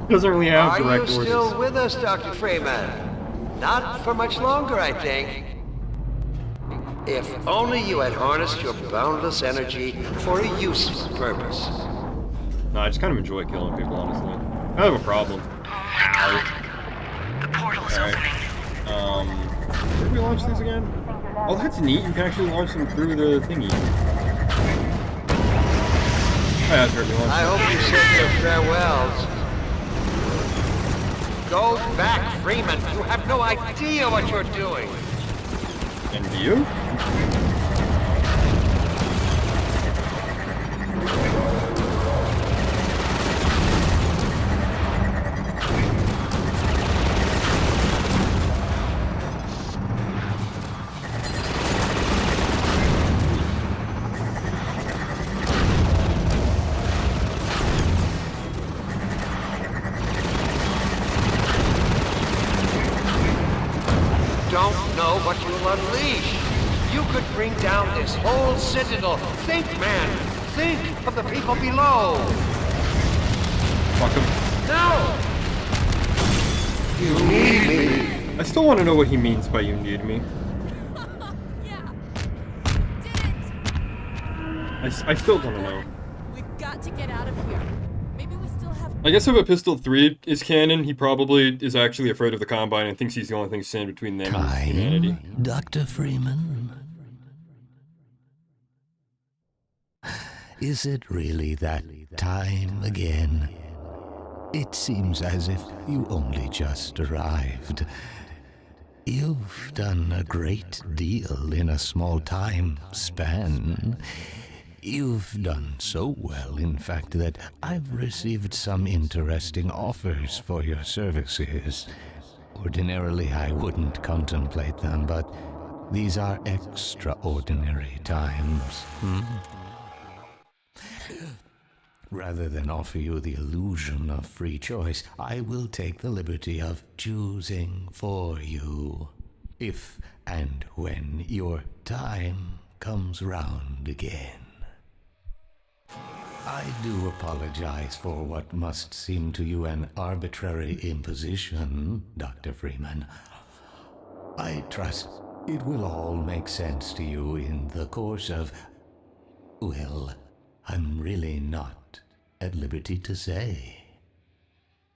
He doesn't really have direct orders. Are you still with us, Dr. Freeman? Not for much longer, I think. If only you had harnessed your boundless energy for a useful purpose. No, I just kind of enjoy killing people, honestly. I have a problem. The portal is opening. Where do we launch these again? Oh, that's neat. You can actually launch them through the thingy. Oh, yeah, that's where we launch I hope you said your farewells. Go back, Freeman. You have no idea what you're doing. And do you? Don't know what you'll unleash. You could bring down this whole citadel. Think, man. Think of the people below. Fuck him. No! You need me. I still want to know what he means by you need me. I still don't know. We've got to get out of here. Maybe we still have. I guess if Epistle 3 is canon, he probably is actually afraid of the Combine and thinks he's the only thing standing between them and humanity. Dr. Freeman? Is it really that time again? It seems as if you only just arrived. You've done a great deal in a small time span. You've done so well, in fact, that I've received some interesting offers for your services. Ordinarily, I wouldn't contemplate them, but these are extraordinary times. Rather than offer you the illusion of free choice, I will take the liberty of choosing for you, if and when your time comes round again. I do apologize for what must seem to you an arbitrary imposition, Dr. Freeman. I trust it will all make sense to you in the course of... well, I'm really not at liberty to say.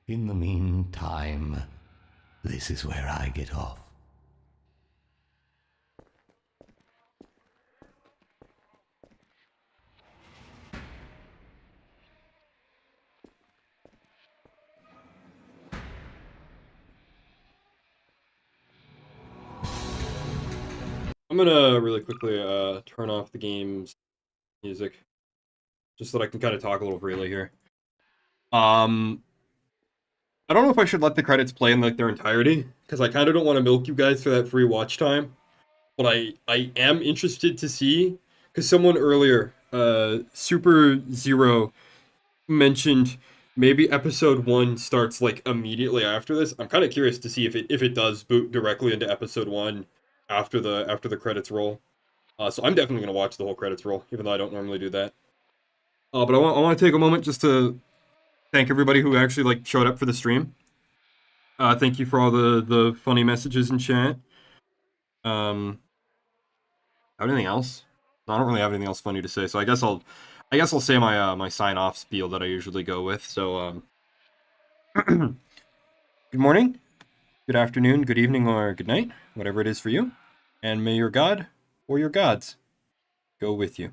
In the meantime, this is where I get off. I'm gonna really quickly turn off the game's music, just so that I can kind of talk a little freely here. I don't know if I should let the credits play in like their entirety, because I kind of don't want to milk you guys for that free watch time. But I am interested to see, because someone earlier, Super Zero, mentioned maybe episode 1 starts like immediately after this. I'm kind of curious to see if it does boot directly into episode 1 after the credits roll. So I'm definitely gonna watch the whole credits roll, even though I don't normally do that. But I want to take a moment just to thank everybody who actually like showed up for the stream. Thank you for all the funny messages in chat. Anything else? No, I don't really have anything else funny to say, so I guess I'll say my my sign-off spiel that I usually go with. So good morning, good afternoon, good evening, or good night, whatever it is for you, and may your god or your gods go with you.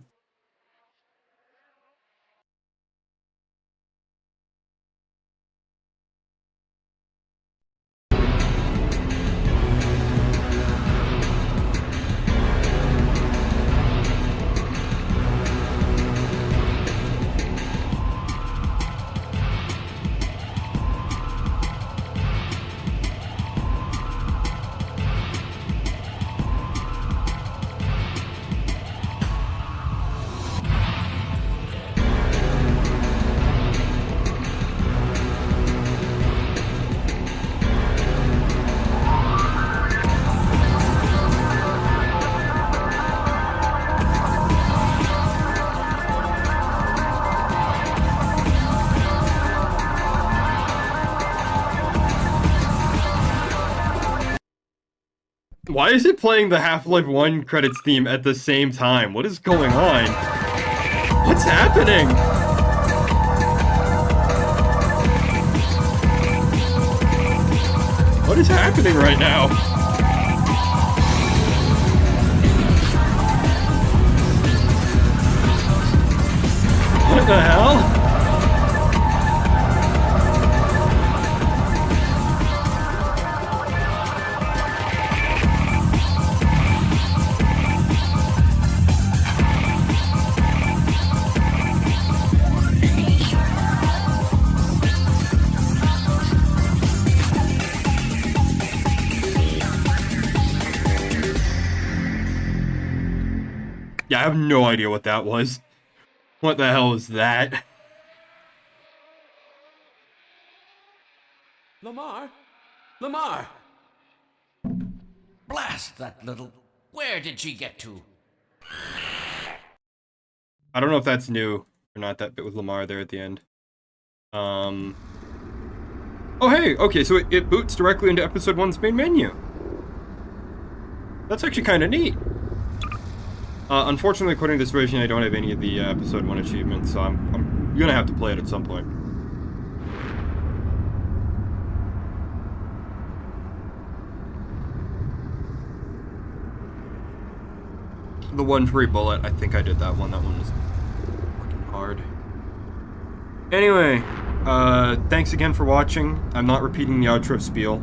Why is it playing the Half-Life 1 credits theme at the same time? What is going on? What's happening? What is happening right now? What the hell? Yeah, I have no idea what that was. What the hell is that? Lamar? Lamar! Blast that little... Where did she get to? I don't know if that's new or not, that bit with Lamar there at the end. Oh hey, okay, so it boots directly into episode 1's main menu. That's actually kind of neat. Unfortunately, according to this version, I don't have any of the episode 1 achievements, so I'm gonna have to play it at some point. The one free bullet, I think I did that one. That one was fucking hard. Anyway, thanks again for watching. I'm not repeating the outro spiel.